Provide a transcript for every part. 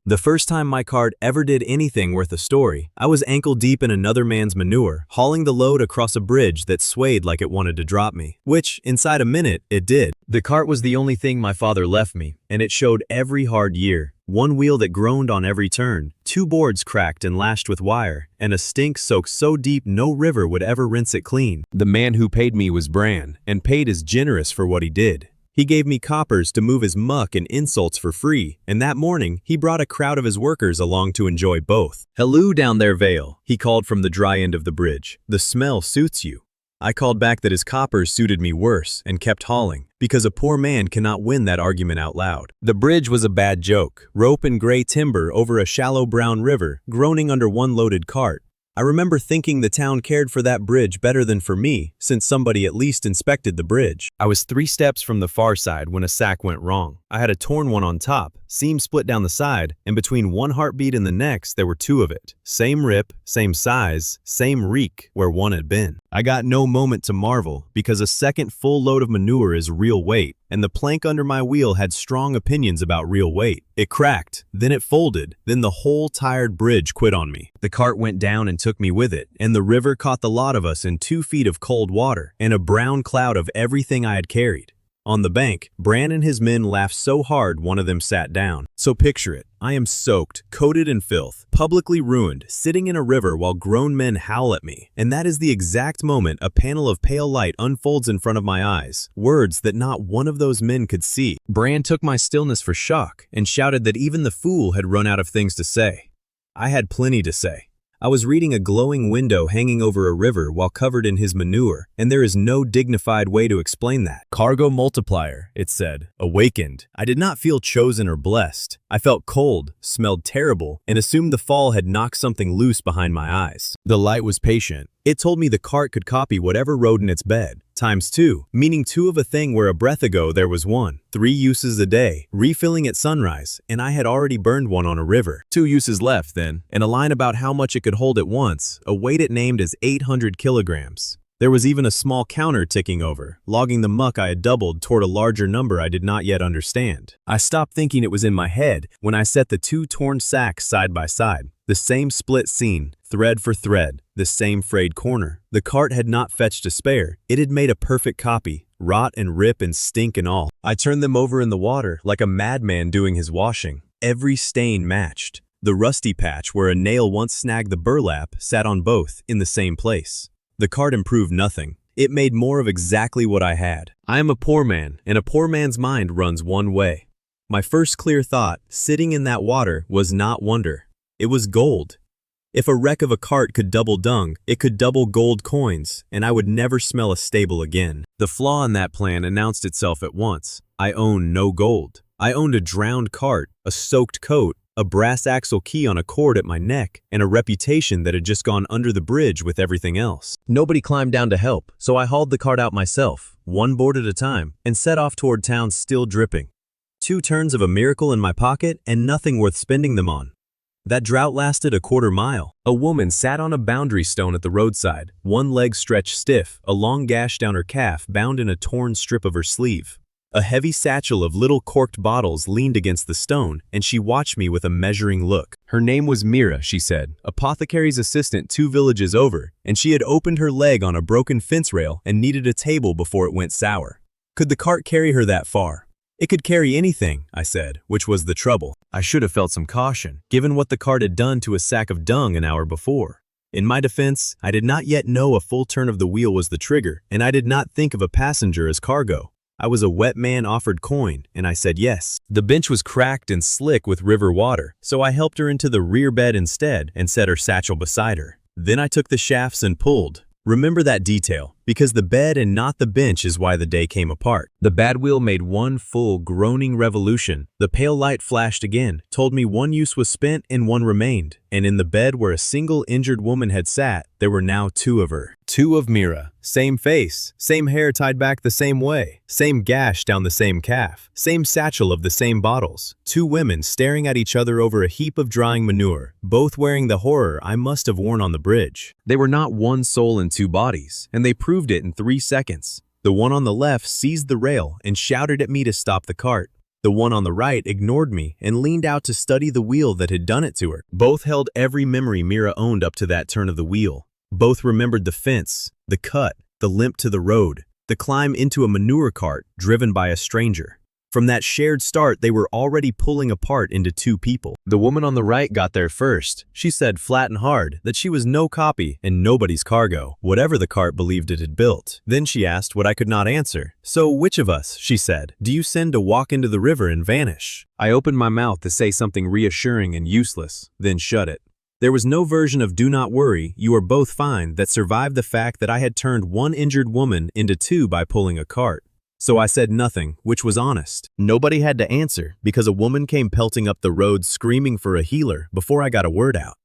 The first time my cart ever did anything worth a story, I was ankle deep in another man's manure, hauling the load across a bridge that swayed like it wanted to drop me. Which, inside a minute, it did. The cart was the only thing my father left me, and it showed every hard year. One wheel that groaned on every turn, 2 boards cracked and lashed with wire, and a stink soaked so deep no river would ever rinse it clean. The man who paid me was Bran, and paid as generous for what he did. He gave me coppers to move his muck and insults for free, and that morning, he brought a crowd of his workers along to enjoy both. "Hello down there, Vale," he called from the dry end of the bridge. "The smell suits you." I called back that his coppers suited me worse and kept hauling, because a poor man cannot win that argument out loud. The bridge was a bad joke, rope and gray timber over a shallow brown river, groaning under one loaded cart. I remember thinking the town cared for that bridge better than for me, since somebody at least inspected the bridge. I was 3 steps from the far side when a sack went wrong. I had a torn one on top, seam split down the side, and between one heartbeat and the next there were 2 of it. Same rip, same size, same reek where one had been. I got no moment to marvel, because a second full load of manure is real weight, and the plank under my wheel had strong opinions about real weight. It cracked, then it folded, then the whole tired bridge quit on me. The cart went down and took me with it, and the river caught the lot of us in 2 feet of cold water and a brown cloud of everything I had carried. On the bank, Bran and his men laughed so hard one of them sat down. So picture it. I am soaked, coated in filth, publicly ruined, sitting in a river while grown men howl at me. And that is the exact moment a panel of pale light unfolds in front of my eyes. Words that not one of those men could see. Bran took my stillness for shock and shouted that even the fool had run out of things to say. I had plenty to say. I was reading a glowing window hanging over a river while covered in his manure, and there is no dignified way to explain that. "Cargo multiplier," it said. Awakened. I did not feel chosen or blessed. I felt cold, smelled terrible, and assumed the fall had knocked something loose behind my eyes. The light was patient. It told me the cart could copy whatever rode in its bed, ×2, meaning 2 of a thing where a breath ago there was 1. 3 uses a day, refilling at sunrise, and I had already burned one on a river. 2 uses left then, and a line about how much it could hold at once, a weight it named as 800 kilograms. There was even a small counter ticking over, logging the muck I had doubled toward a larger number I did not yet understand. I stopped thinking it was in my head when I set the 2 torn sacks side by side. The same split scene, thread for thread, the same frayed corner. The cart had not fetched a spare. It had made a perfect copy, rot and rip and stink and all. I turned them over in the water like a madman doing his washing. Every stain matched. The rusty patch where a nail once snagged the burlap sat on both in the same place. The cart improved nothing. It made more of exactly what I had. I am a poor man, and a poor man's mind runs one way. My first clear thought, sitting in that water, was not wonder. It was gold. If a wreck of a cart could double dung, it could double gold coins, and I would never smell a stable again. The flaw in that plan announced itself at once. I owned no gold. I owned a drowned cart, a soaked coat, a brass axle key on a cord at my neck, and a reputation that had just gone under the bridge with everything else. Nobody climbed down to help, so I hauled the cart out myself, 1 board at a time, and set off toward town still dripping. 2 turns of a miracle in my pocket and nothing worth spending them on. That drought lasted a quarter mile. A woman sat on a boundary stone at the roadside, one leg stretched stiff, a long gash down her calf bound in a torn strip of her sleeve. A heavy satchel of little corked bottles leaned against the stone, and she watched me with a measuring look. Her name was Mira, she said, apothecary's assistant 2 villages over, and she had opened her leg on a broken fence rail and needed a table before it went sour. Could the cart carry her that far? It could carry anything, I said, which was the trouble. I should have felt some caution, given what the cart had done to a sack of dung an hour before. In my defense, I did not yet know a full turn of the wheel was the trigger, and I did not think of a passenger as cargo. I was a wet man offered coin, and I said yes. The bench was cracked and slick with river water, so I helped her into the rear bed instead and set her satchel beside her. Then I took the shafts and pulled. Remember that detail, because the bed and not the bench is why the day came apart. The bad wheel made 1 full, groaning revolution. The pale light flashed again, told me 1 use was spent and 1 remained, and in the bed where a single injured woman had sat, there were now 2 of her. 2 of Mira. Same face, same hair tied back the same way, same gash down the same calf, same satchel of the same bottles. 2 women staring at each other over a heap of drying manure, both wearing the horror I must have worn on the bridge. They were not 1 soul in 2 bodies, and they proved it in 3 seconds. The one on the left seized the rail and shouted at me to stop the cart. The one on the right ignored me and leaned out to study the wheel that had done it to her. Both held every memory Mira owned up to that turn of the wheel. Both remembered the fence, the cut, the limp to the road, the climb into a manure cart driven by a stranger. From that shared start, they were already pulling apart into two people. The woman on the right got there first. She said flat and hard that she was no copy and nobody's cargo, whatever the cart believed it had built. Then she asked what I could not answer. So which of us, she said, do you send to walk into the river and vanish? I opened my mouth to say something reassuring and useless, then shut it. There was no version of "do not worry, you are both fine" that survived the fact that I had turned one injured woman into two by pulling a cart. So I said nothing, which was honest. Nobody had to answer because a woman came pelting up the road screaming for a healer before I got a word out.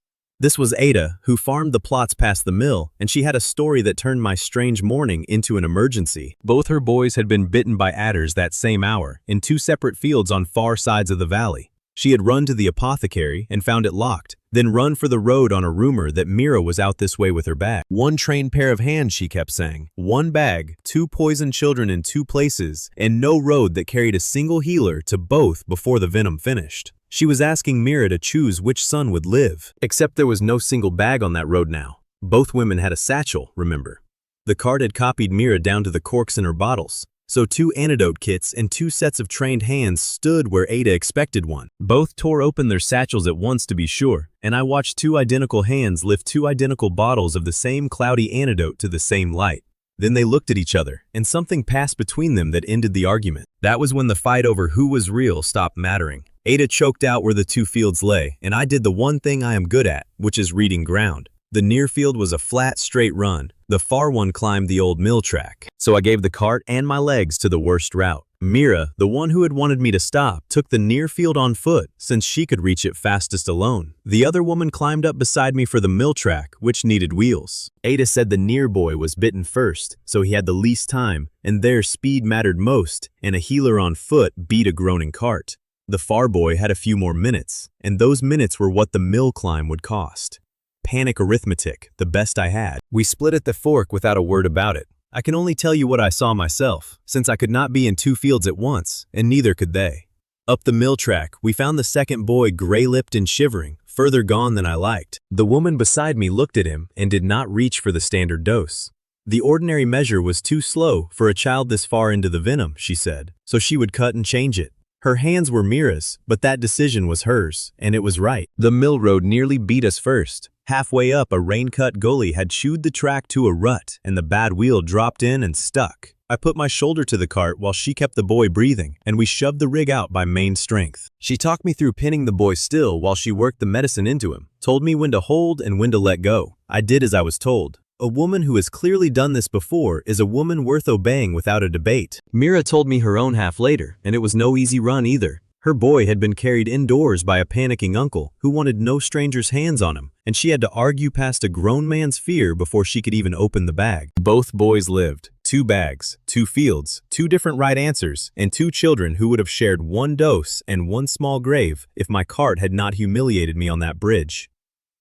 This was Ada, who farmed the plots past the mill, and she had a story that turned my strange morning into an emergency. Both her boys had been bitten by adders that same hour, in two separate fields on far sides of the valley. She had run to the apothecary and found it locked, then run for the road on a rumor that Mira was out this way with her bag. One trained pair of hands, she kept saying. One bag, two poisoned children in two places, and no road that carried a single healer to both before the venom finished. She was asking Mira to choose which son would live. Except there was no single bag on that road now. Both women had a satchel, remember. The cart had copied Mira down to the corks in her bottles. So two antidote kits and two sets of trained hands stood where Ada expected one. Both tore open their satchels at once to be sure, and I watched two identical hands lift two identical bottles of the same cloudy antidote to the same light. Then they looked at each other, and something passed between them that ended the argument. That was when the fight over who was real stopped mattering. Ada choked out where the two fields lay, and I did the one thing I am good at, which is reading ground. The near field was a flat, straight run. The far one climbed the old mill track. So I gave the cart and my legs to the worst route. Mira, the one who had wanted me to stop, took the near field on foot since she could reach it fastest alone. The other woman climbed up beside me for the mill track, which needed wheels. Ada said the near boy was bitten first, so he had the least time, and their speed mattered most, and a healer on foot beat a groaning cart. The far boy had a few more minutes, and those minutes were what the mill climb would cost. Panic arithmetic, the best I had. We split at the fork without a word about it. I can only tell you what I saw myself, since I could not be in two fields at once, and neither could they. Up the mill track, we found the second boy gray-lipped and shivering, further gone than I liked. The woman beside me looked at him and did not reach for the standard dose. The ordinary measure was too slow for a child this far into the venom, she said, so she would cut and change it. Her hands were Mira's, but that decision was hers, and it was right. The mill road nearly beat us first. Halfway up, a rain-cut gully had chewed the track to a rut, and the bad wheel dropped in and stuck. I put my shoulder to the cart while she kept the boy breathing, and we shoved the rig out by main strength. She talked me through pinning the boy still while she worked the medicine into him, told me when to hold and when to let go. I did as I was told. A woman who has clearly done this before is a woman worth obeying without a debate. Mira told me her own half later, and it was no easy run either. Her boy had been carried indoors by a panicking uncle who wanted no stranger's hands on him, and she had to argue past a grown man's fear before she could even open the bag. Both boys lived. 2 bags, 2 fields, 2 different right answers, and 2 children who would have shared 1 dose and 1 small grave if my cart had not humiliated me on that bridge.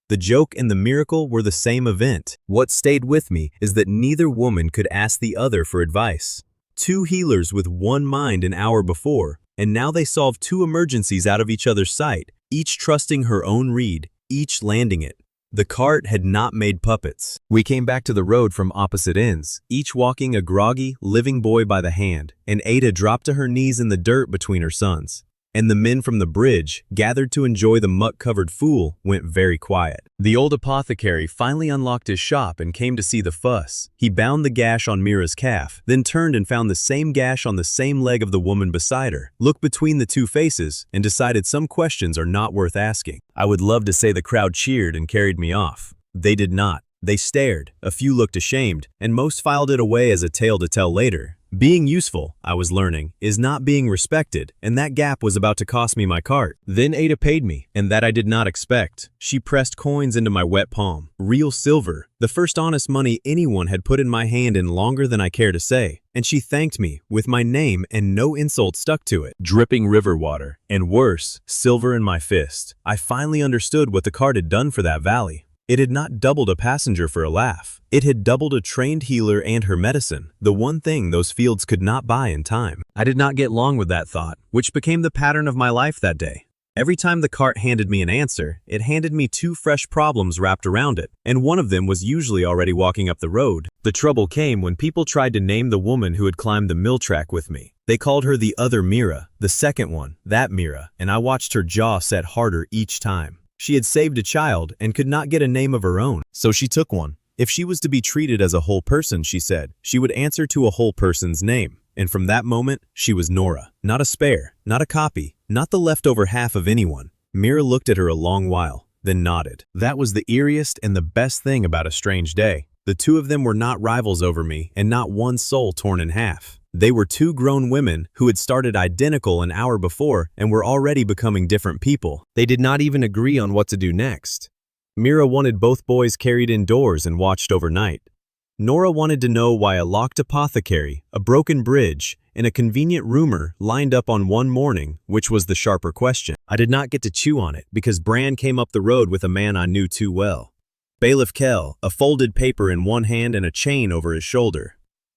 The joke and the miracle were the same event. What stayed with me is that neither woman could ask the other for advice. 2 healers with 1 mind an hour before, and now they solved 2 emergencies out of each other's sight, each trusting her own read, each landing it. The cart had not made puppets. We came back to the road from opposite ends, each walking a groggy, living boy by the hand, and Ada dropped to her knees in the dirt between her sons. And the men from the bridge, gathered to enjoy the muck-covered fool, went very quiet. The old apothecary finally unlocked his shop and came to see the fuss. He bound the gash on Mira's calf, then turned and found the same gash on the same leg of the woman beside her, looked between the 2 faces, and decided some questions are not worth asking. I would love to say the crowd cheered and carried me off. They did not. They stared, a few looked ashamed, and most filed it away as a tale to tell later. Being useful, I was learning, is not being respected, and that gap was about to cost me my cart. Then Ada paid me, and that I did not expect. She pressed coins into my wet palm, real silver, the first honest money anyone had put in my hand in longer than I care to say, and she thanked me with my name and no insult stuck to it. Dripping river water, and worse, silver in my fist. I finally understood what the cart had done for that valley. It had not doubled a passenger for a laugh. It had doubled a trained healer and her medicine, the one thing those fields could not buy in time. I did not get long with that thought, which became the pattern of my life that day. Every time the cart handed me an answer, it handed me 2 fresh problems wrapped around it, and one of them was usually already walking up the road. The trouble came when people tried to name the woman who had climbed the mill track with me. They called her the other Mira, the second one, that Mira, and I watched her jaw set harder each time. She had saved a child and could not get a name of her own, so she took one. If she was to be treated as a whole person, she said, she would answer to a whole person's name. And from that moment, she was Nora. Not a spare, not a copy, not the leftover half of anyone. Mira looked at her a long while, then nodded. That was the eeriest and the best thing about A Strange Day. The 2 of them were not rivals over me, and not one soul torn in half. They were 2 grown women who had started identical an hour before and were already becoming different people. They did not even agree on what to do next. Mira wanted both boys carried indoors and watched overnight. Nora wanted to know why a locked apothecary, a broken bridge, and a convenient rumor lined up on one morning, which was the sharper question. I did not get to chew on it because Bran came up the road with a man I knew too well. Bailiff Kell, a folded paper in one hand and a chain over his shoulder.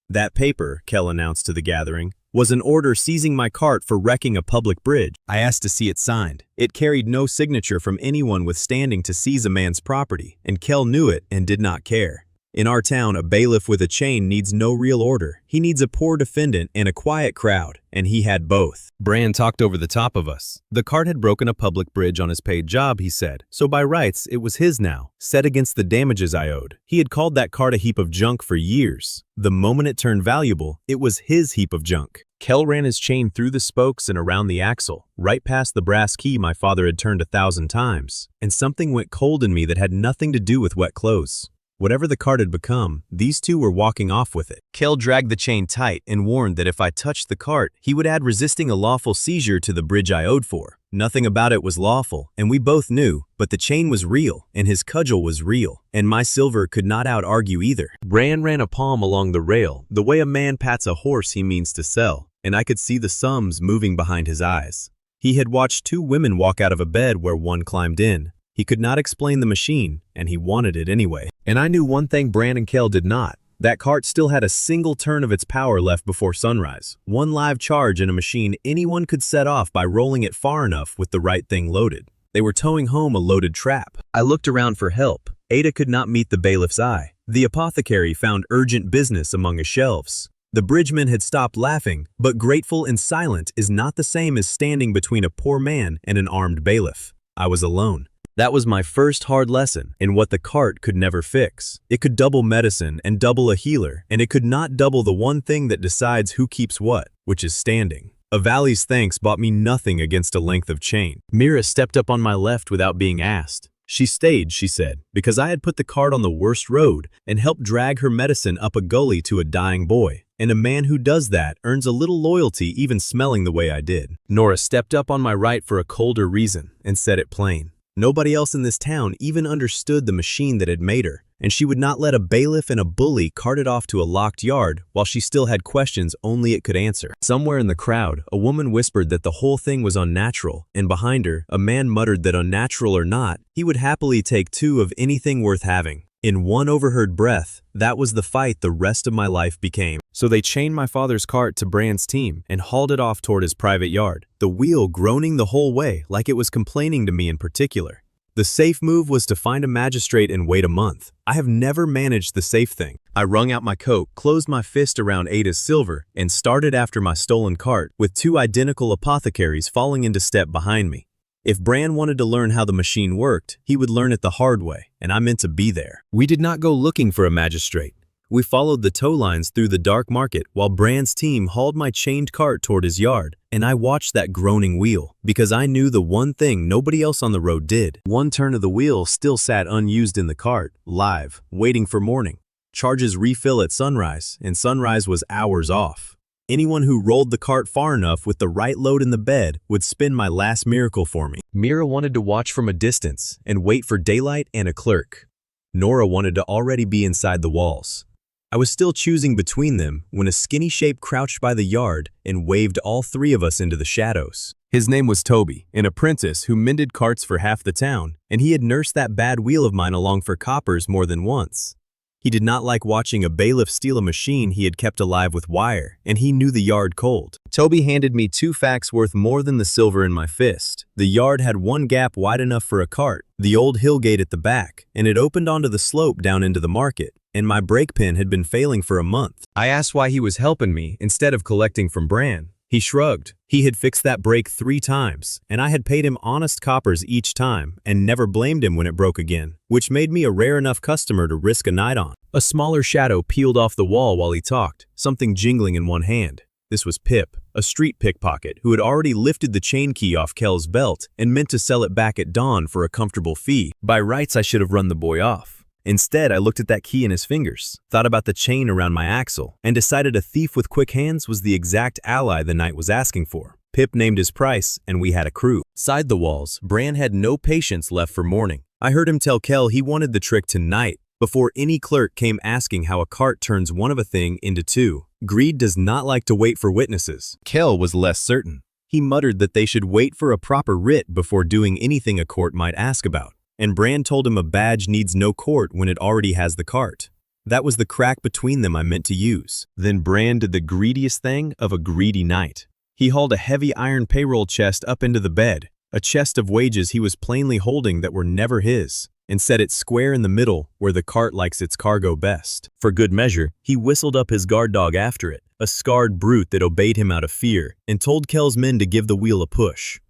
That paper, Kell announced to the gathering, was an order seizing my cart for wrecking a public bridge. I asked to see it signed. It carried no signature from anyone withstanding to seize a man's property, and Kell knew it and did not care. In our town, a bailiff with a chain needs no real order. He needs a poor defendant and a quiet crowd, and he had both. Bran talked over the top of us. The cart had broken a public bridge on his paid job, he said, so by rights it was his now, set against the damages I owed. He had called that cart a heap of junk for years. The moment it turned valuable, it was his heap of junk. Kell ran his chain through the spokes and around the axle, right past the brass key my father had turned 1,000 times, and something went cold in me that had nothing to do with wet clothes. Whatever the cart had become, these 2 were walking off with it. Kell dragged the chain tight and warned that if I touched the cart, he would add resisting a lawful seizure to the bridge I owed for. Nothing about it was lawful, and we both knew, but the chain was real, and his cudgel was real, and my silver could not out-argue either. Bran ran a palm along the rail, the way a man pats a horse he means to sell, and I could see the sums moving behind his eyes. He had watched 2 women walk out of a bed where one climbed in. He could not explain the machine, and he wanted it anyway. And I knew one thing Bran and Kell did not. That cart still had a single turn of its power left before sunrise. One live charge in a machine anyone could set off by rolling it far enough with the right thing loaded. They were towing home a loaded trap. I looked around for help. Ada could not meet the bailiff's eye. The apothecary found urgent business among his shelves. The bridgeman had stopped laughing, but grateful and silent is not the same as standing between a poor man and an armed bailiff. I was alone. That was my first hard lesson in what the cart could never fix. It could double medicine and double a healer, and it could not double the one thing that decides who keeps what, which is standing. A valley's thanks bought me nothing against a length of chain. Mira stepped up on my left without being asked. She stayed, she said, because I had put the cart on the worst road and helped drag her medicine up a gully to a dying boy. And a man who does that earns a little loyalty even smelling the way I did. Nora stepped up on my right for a colder reason and said it plain. Nobody else in this town even understood the machine that had made her, and she would not let a bailiff and a bully cart it off to a locked yard while she still had questions only it could answer. Somewhere in the crowd, a woman whispered that the whole thing was unnatural, and behind her, a man muttered that unnatural or not, he would happily take 2 of anything worth having. In one overheard breath, that was the fight the rest of my life became. So they chained my father's cart to Bran's team and hauled it off toward his private yard, the wheel groaning the whole way like it was complaining to me in particular. The safe move was to find a magistrate and wait a month. I have never managed the safe thing. I wrung out my coat, closed my fist around Ada's silver, and started after my stolen cart, with 2 identical apothecaries falling into step behind me. If Bran wanted to learn how the machine worked, he would learn it the hard way, and I meant to be there. We did not go looking for a magistrate. We followed the tow lines through the dark market while Bran's team hauled my chained cart toward his yard, and I watched that groaning wheel, because I knew the one thing nobody else on the road did. One turn of the wheel still sat unused in the cart, live, waiting for morning. Charges refill at sunrise, and sunrise was hours off. Anyone who rolled the cart far enough with the right load in the bed would spin my last miracle for me. Mira wanted to watch from a distance and wait for daylight and a clerk. Nora wanted to already be inside the walls. I was still choosing between them when a skinny shape crouched by the yard and waved all three of us into the shadows. His name was Toby, an apprentice who mended carts for half the town, and he had nursed that bad wheel of mine along for coppers more than once. He did not like watching a bailiff steal a machine he had kept alive with wire, and he knew the yard cold. Toby handed me 2 facts worth more than the silver in my fist. The yard had one gap wide enough for a cart, the old hill gate at the back, and it opened onto the slope down into the market, and my brake pin had been failing for a month. I asked why he was helping me instead of collecting from Bran. He shrugged. He had fixed that brake 3 times, and I had paid him honest coppers each time and never blamed him when it broke again, which made me a rare enough customer to risk a night on. A smaller shadow peeled off the wall while he talked, something jingling in one hand. This was Pip, a street pickpocket who had already lifted the chain key off Kel's belt and meant to sell it back at dawn for a comfortable fee. By rights, I should have run the boy off. Instead, I looked at that key in his fingers, thought about the chain around my axle, and decided a thief with quick hands was the exact ally the knight was asking for. Pip named his price, and we had a crew. Side the walls, Bran had no patience left for mourning. I heard him tell Kel he wanted the trick tonight, before any clerk came asking how a cart turns one of a thing into 2. Greed does not like to wait for witnesses. Kel was less certain. He muttered that they should wait for a proper writ before doing anything a court might ask about. And Bran told him a badge needs no court when it already has the cart. That was the crack between them I meant to use. Then Bran did the greediest thing of a greedy knight. He hauled a heavy iron payroll chest up into the bed, a chest of wages he was plainly holding that were never his, and set it square in the middle where the cart likes its cargo best. For good measure, he whistled up his guard dog after it, a scarred brute that obeyed him out of fear, and told Kel's men to give the wheel a push.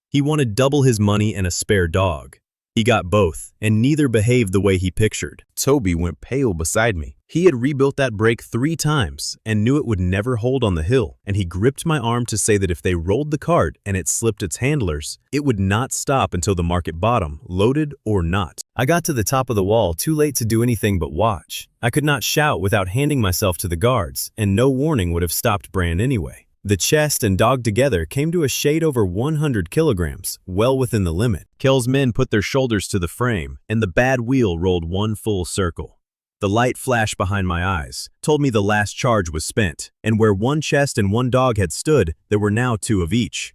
He wanted double his money and a spare dog. He got both, and neither behaved the way he pictured. Toby went pale beside me. He had rebuilt that brake 3 times and knew it would never hold on the hill, and he gripped my arm to say that if they rolled the cart and it slipped its handlers, it would not stop until the market bottom, loaded or not. I got to the top of the wall too late to do anything but watch. I could not shout without handing myself to the guards, and no warning would have stopped Bran anyway. The chest and dog together came to a shade over 100 kilograms, well within the limit. Kel's men put their shoulders to the frame, and the bad wheel rolled one full circle. The light flashed behind my eyes, told me the last charge was spent, and where one chest and one dog had stood, there were now 2 of each.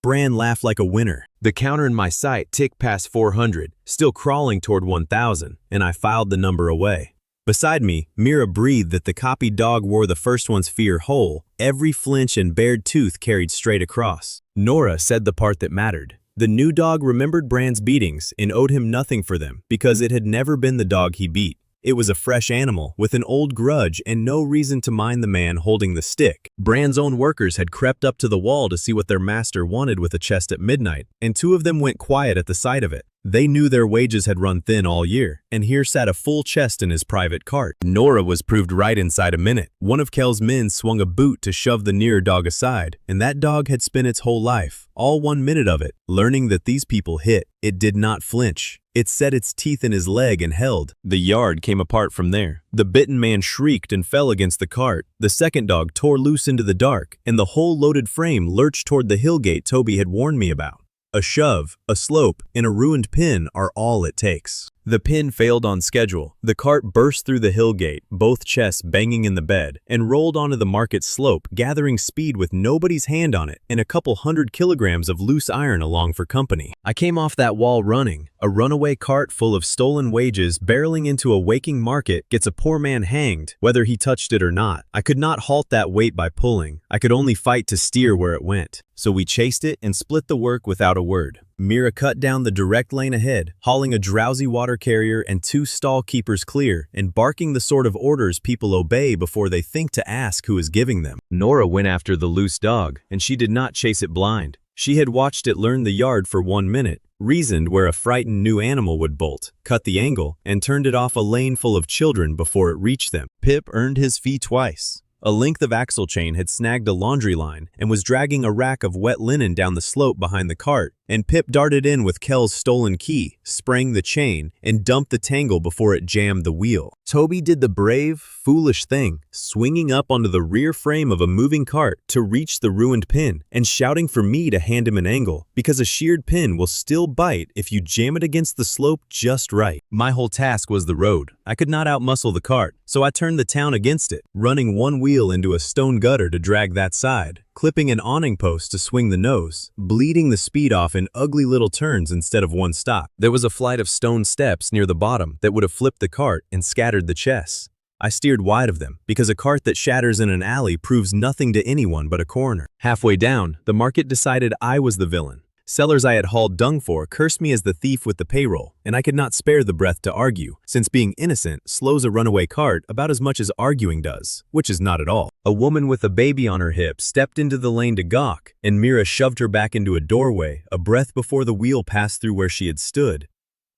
Bran laughed like a winner. The counter in my sight ticked past 400, still crawling toward 1,000, and I filed the number away. Beside me, Mira breathed that the copied dog wore the first one's fear whole, every flinch and bared tooth carried straight across. Nora said the part that mattered. The new dog remembered Bran's beatings and owed him nothing for them because it had never been the dog he beat. It was a fresh animal with an old grudge and no reason to mind the man holding the stick. Bran's own workers had crept up to the wall to see what their master wanted with a chest at midnight, and 2 of them went quiet at the sight of it. They knew their wages had run thin all year, and here sat a full chest in his private cart. Nora was proved right inside a minute. One of Kel's men swung a boot to shove the nearer dog aside, and that dog had spent its whole life, all 1 minute of it, learning that these people hit. It did not flinch. It set its teeth in his leg and held. The yard came apart from there. The bitten man shrieked and fell against the cart. The second dog tore loose into the dark, and the whole loaded frame lurched toward the hill gate Toby had warned me about. A shove, a slope, and a ruined pin are all it takes. The pin failed on schedule. The cart burst through the hill gate, both chests banging in the bed, and rolled onto the market slope, gathering speed with nobody's hand on it and a couple 100 kilograms of loose iron along for company. I came off that wall running. A runaway cart full of stolen wages barreling into a waking market gets a poor man hanged, whether he touched it or not. I could not halt that weight by pulling. I could only fight to steer where it went. So we chased it and split the work without a word. Mira cut down the direct lane ahead, hauling a drowsy water carrier and 2 stall keepers clear, and barking the sort of orders people obey before they think to ask who is giving them. Nora went after the loose dog, and she did not chase it blind. She had watched it learn the yard for 1 minute, reasoned where a frightened new animal would bolt, cut the angle, and turned it off a lane full of children before it reached them. Pip earned his fee twice. A length of axle chain had snagged a laundry line and was dragging a rack of wet linen down the slope behind the cart, and Pip darted in with Kel's stolen key, sprang the chain, and dumped the tangle before it jammed the wheel. Toby did the brave, foolish thing, swinging up onto the rear frame of a moving cart to reach the ruined pin, and shouting for me to hand him an angle, because a sheared pin will still bite if you jam it against the slope just right. My whole task was the road. I could not outmuscle the cart, so I turned the town against it, running one wheel into a stone gutter to drag that side, clipping an awning post to swing the nose, bleeding the speed off in ugly little turns instead of one stop. There was a flight of stone steps near the bottom that would have flipped the cart and scattered the chests. I steered wide of them, because a cart that shatters in an alley proves nothing to anyone but a coroner. Halfway down, the market decided I was the villain. Sellers I had hauled dung for cursed me as the thief with the payroll, and I could not spare the breath to argue, since being innocent slows a runaway cart about as much as arguing does, which is not at all. A woman with a baby on her hip stepped into the lane to gawk, and Mira shoved her back into a doorway, a breath before the wheel passed through where she had stood.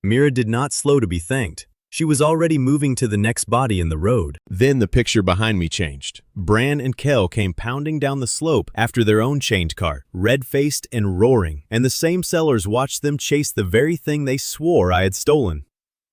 Mira did not slow to be thanked. She was already moving to the next body in the road. Then the picture behind me changed. Bran and Kel came pounding down the slope after their own chained cart, red-faced and roaring, and the same sellers watched them chase the very thing they swore I had stolen.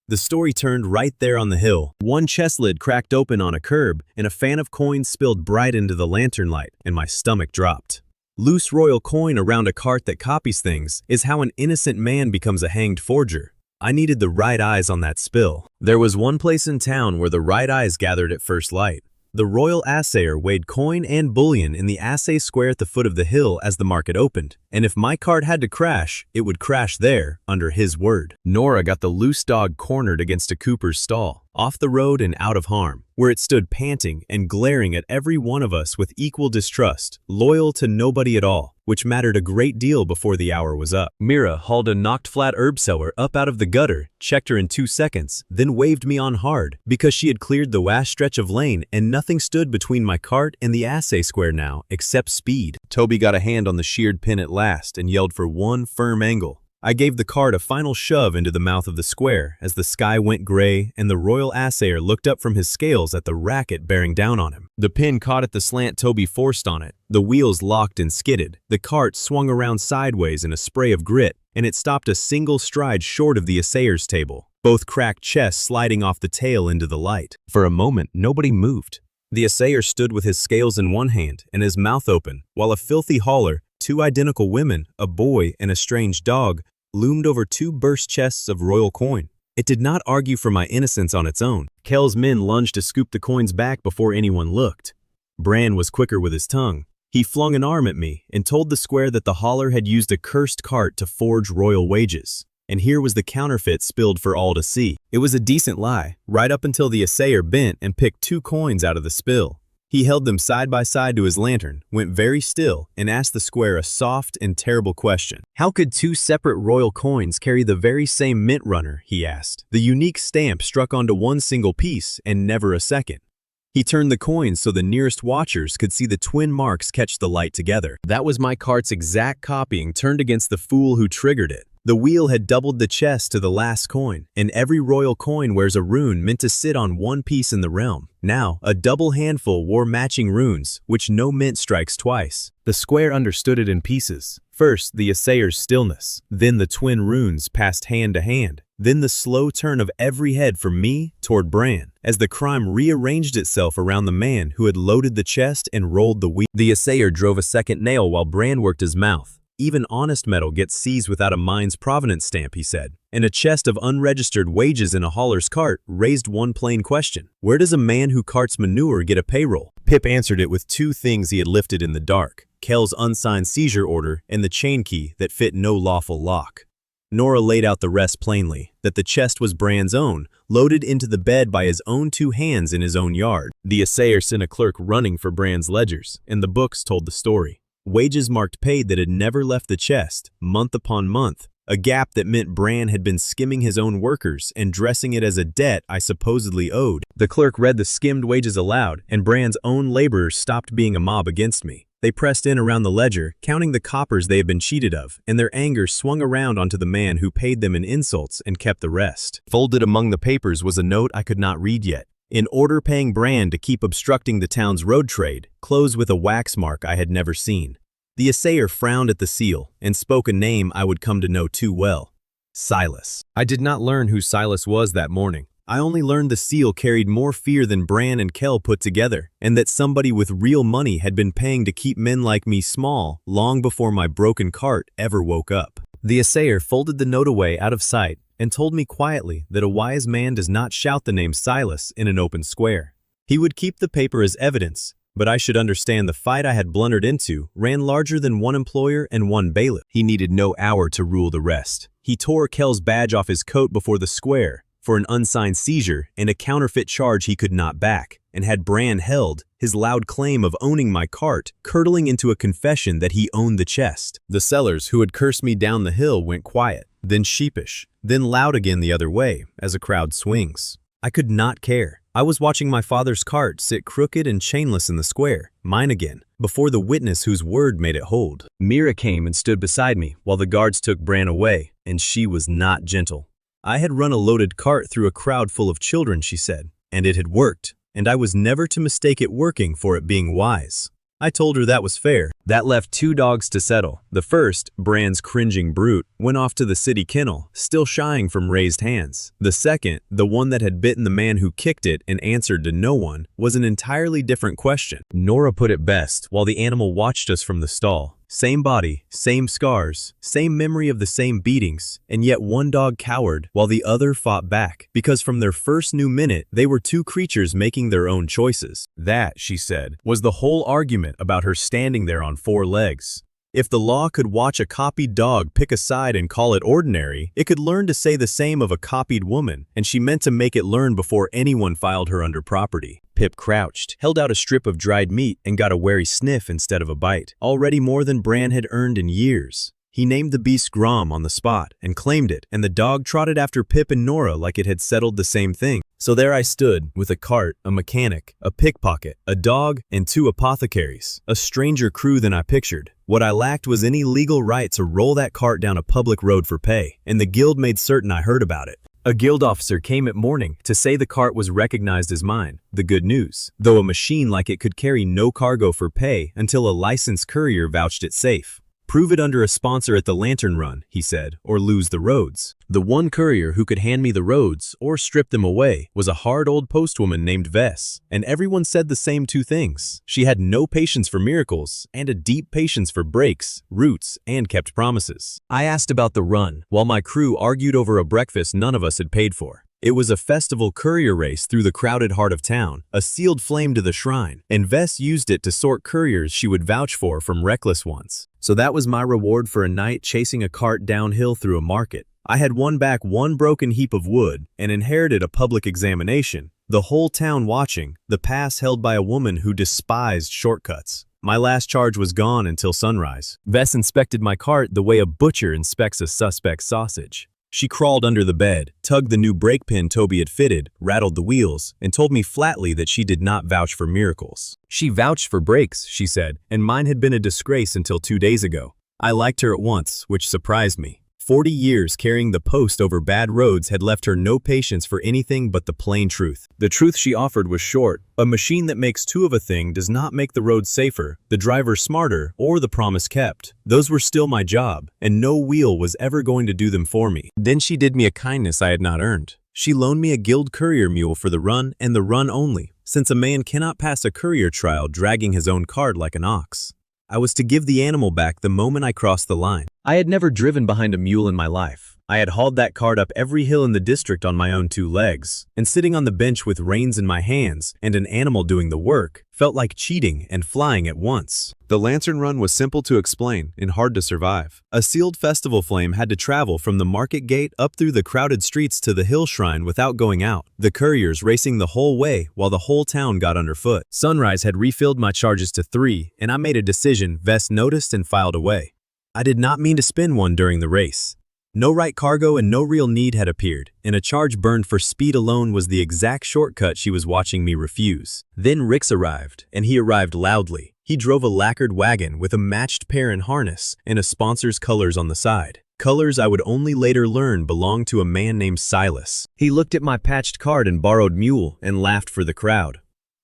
The story turned right there on the hill. One chest lid cracked open on a curb, and a fan of coins spilled bright into the lantern light, and my stomach dropped. Loose royal coin around a cart that copies things is how an innocent man becomes a hanged forger. I needed the right eyes on that spill. There was one place in town where the right eyes gathered at first light. The royal assayer weighed coin and bullion in the assay square at the foot of the hill as the market opened, and if my cart had to crash, it would crash there, under his word. Nora got the loose dog cornered against a cooper's stall, off the road and out of harm, where it stood panting and glaring at every one of us with equal distrust, loyal to nobody at all, which mattered a great deal before the hour was up. Mira hauled a knocked-flat herb seller up out of the gutter, checked her in 2 seconds, then waved me on hard, because she had cleared the vast stretch of lane and nothing stood between my cart and the assay square now, except speed. Toby got a hand on the sheared pin at last and yelled for one firm angle. I gave the cart a final shove into the mouth of the square as the sky went gray and the royal assayer looked up from his scales at the racket bearing down on him. The pin caught at the slant Toby forced on it. The wheels locked and skidded. The cart swung around sideways in a spray of grit, and it stopped a single stride short of the assayer's table, both cracked chests sliding off the tail into the light. For a moment, nobody moved. The assayer stood with his scales in one hand and his mouth open, while a filthy hauler, 2 identical women, a boy, and a strange dog, loomed over 2 burst chests of royal coin. It did not argue for my innocence on its own. Kel's men lunged to scoop the coins back before anyone looked. Bran was quicker with his tongue. He flung an arm at me and told the square that the hauler had used a cursed cart to forge royal wages. And here was the counterfeit spilled for all to see. It was a decent lie, right up until the assayer bent and picked 2 coins out of the spill. He held them side by side to his lantern, went very still, and asked the square a soft and terrible question. How could 2 separate royal coins carry the very same mint runner, he asked. The unique stamp struck onto one single piece and never a second. He turned the coins so the nearest watchers could see the twin marks catch the light together. That was my cart's exact copying turned against the fool who triggered it. The wheel had doubled the chest to the last coin, and every royal coin wears a rune meant to sit on one piece in the realm. Now, a double handful wore matching runes, which no mint strikes twice. The square understood it in pieces. First, the assayer's stillness, then the twin runes passed hand to hand, then the slow turn of every head from me toward Bran, as the crime rearranged itself around the man who had loaded the chest and rolled the wheel. The assayer drove a second nail while Bran worked his mouth. Even honest metal gets seized without a mine's provenance stamp, he said. And a chest of unregistered wages in a hauler's cart raised one plain question. Where does a man who carts manure get a payroll? Pip answered it with 2 things he had lifted in the dark. Kel's unsigned seizure order and the chain key that fit no lawful lock. Nora laid out the rest plainly, that the chest was Bran's own, loaded into the bed by his own 2 hands in his own yard. The assayer sent a clerk running for Bran's ledgers, and the books told the story. Wages marked paid that had never left the chest, month upon month, a gap that meant Bran had been skimming his own workers and dressing it as a debt I supposedly owed. The clerk read the skimmed wages aloud, and Bran's own laborers stopped being a mob against me. They pressed in around the ledger, counting the coppers they had been cheated of, and their anger swung around onto the man who paid them in insults and kept the rest. Folded among the papers was a note I could not read yet. In order paying Bran to keep obstructing the town's road trade, closed with a wax mark I had never seen. The assayer frowned at the seal and spoke a name I would come to know too well. Silas. I did not learn who Silas was that morning. I only learned the seal carried more fear than Bran and Kel put together, and that somebody with real money had been paying to keep men like me small long before my broken cart ever woke up. The assayer folded the note away out of sight and told me quietly that a wise man does not shout the name Silas in an open square. He would keep the paper as evidence, but I should understand the fight I had blundered into ran larger than one employer and one bailiff. He needed no hour to rule the rest. He tore Kel's badge off his coat before the square for an unsigned seizure and a counterfeit charge he could not back, and had Bran held, his loud claim of owning my cart curdling into a confession that he owned the chest. The sellers who had cursed me down the hill went quiet, then sheepish, then loud again the other way, as a crowd swings. I could not care. I was watching my father's cart sit crooked and chainless in the square, mine again, before the witness whose word made it hold. Mira came and stood beside me while the guards took Bran away, and she was not gentle. I had run a loaded cart through a crowd full of children, she said, and it had worked, and I was never to mistake it working for it being wise. I told her that was fair. That left 2 dogs to settle. The first, Bran's cringing brute, went off to the city kennel, still shying from raised hands. The second, the one that had bitten the man who kicked it and answered to no one, was an entirely different question. Nora put it best while the animal watched us from the stall. Same body, same scars, same memory of the same beatings, and yet one dog cowered while the other fought back, because from their first new minute, they were 2 creatures making their own choices. That, she said, was the whole argument about her standing there on 4 legs. If the law could watch a copied dog pick a side and call it ordinary, it could learn to say the same of a copied woman, and she meant to make it learn before anyone filed her under property. Pip crouched, held out a strip of dried meat, and got a wary sniff instead of a bite, already more than Bran had earned in years. He named the beast Grom on the spot and claimed it, and the dog trotted after Pip and Nora like it had settled the same thing. So there I stood, with a cart, a mechanic, a pickpocket, a dog, and 2 apothecaries, a stranger crew than I pictured. What I lacked was any legal right to roll that cart down a public road for pay, and the guild made certain I heard about it. A guild officer came at morning to say the cart was recognized as mine, the good news, though a machine like it could carry no cargo for pay until a licensed courier vouched it safe. Prove it under a sponsor at the Lantern Run, he said, or lose the roads. The one courier who could hand me the roads, or strip them away, was a hard old postwoman named Vess, and everyone said the same 2 things. She had no patience for miracles, and a deep patience for breaks, roots, and kept promises. I asked about the run, while my crew argued over a breakfast none of us had paid for. It was a festival courier race through the crowded heart of town, a sealed flame to the shrine, and Vess used it to sort couriers she would vouch for from reckless ones. So that was my reward for a night chasing a cart downhill through a market. I had won back 1 broken heap of wood and inherited a public examination, the whole town watching, the pass held by a woman who despised shortcuts. My last charge was gone until sunrise. Vess inspected my cart the way a butcher inspects a suspect's sausage. She crawled under the bed, tugged the new brake pin Toby had fitted, rattled the wheels, and told me flatly that she did not vouch for miracles. She vouched for brakes, she said, and mine had been a disgrace until 2 days ago. I liked her at once, which surprised me. 40 years carrying the post over bad roads had left her no patience for anything but the plain truth. The truth she offered was short. A machine that makes 2 of a thing does not make the road safer, the driver smarter, or the promise kept. Those were still my job, and no wheel was ever going to do them for me. Then she did me a kindness I had not earned. She loaned me a guild courier mule for the run and the run only, since a man cannot pass a courier trial dragging his own cart like an ox. I was to give the animal back the moment I crossed the line. I had never driven behind a mule in my life. I had hauled that cart up every hill in the district on my own 2 legs, and sitting on the bench with reins in my hands and an animal doing the work felt like cheating and flying at once. The Lantern Run was simple to explain and hard to survive. A sealed festival flame had to travel from the market gate up through the crowded streets to the hill shrine without going out, the couriers racing the whole way while the whole town got underfoot. Sunrise had refilled my charges to 3, and I made a decision Vess noticed and filed away. I did not mean to spin one during the race. No right cargo and no real need had appeared, and a charge burned for speed alone was the exact shortcut she was watching me refuse. Then Rix arrived, and he arrived loudly. He drove a lacquered wagon with a matched pair and harness and a sponsor's colors on the side. Colors I would only later learn belonged to a man named Silas. He looked at my patched cart and borrowed mule and laughed for the crowd.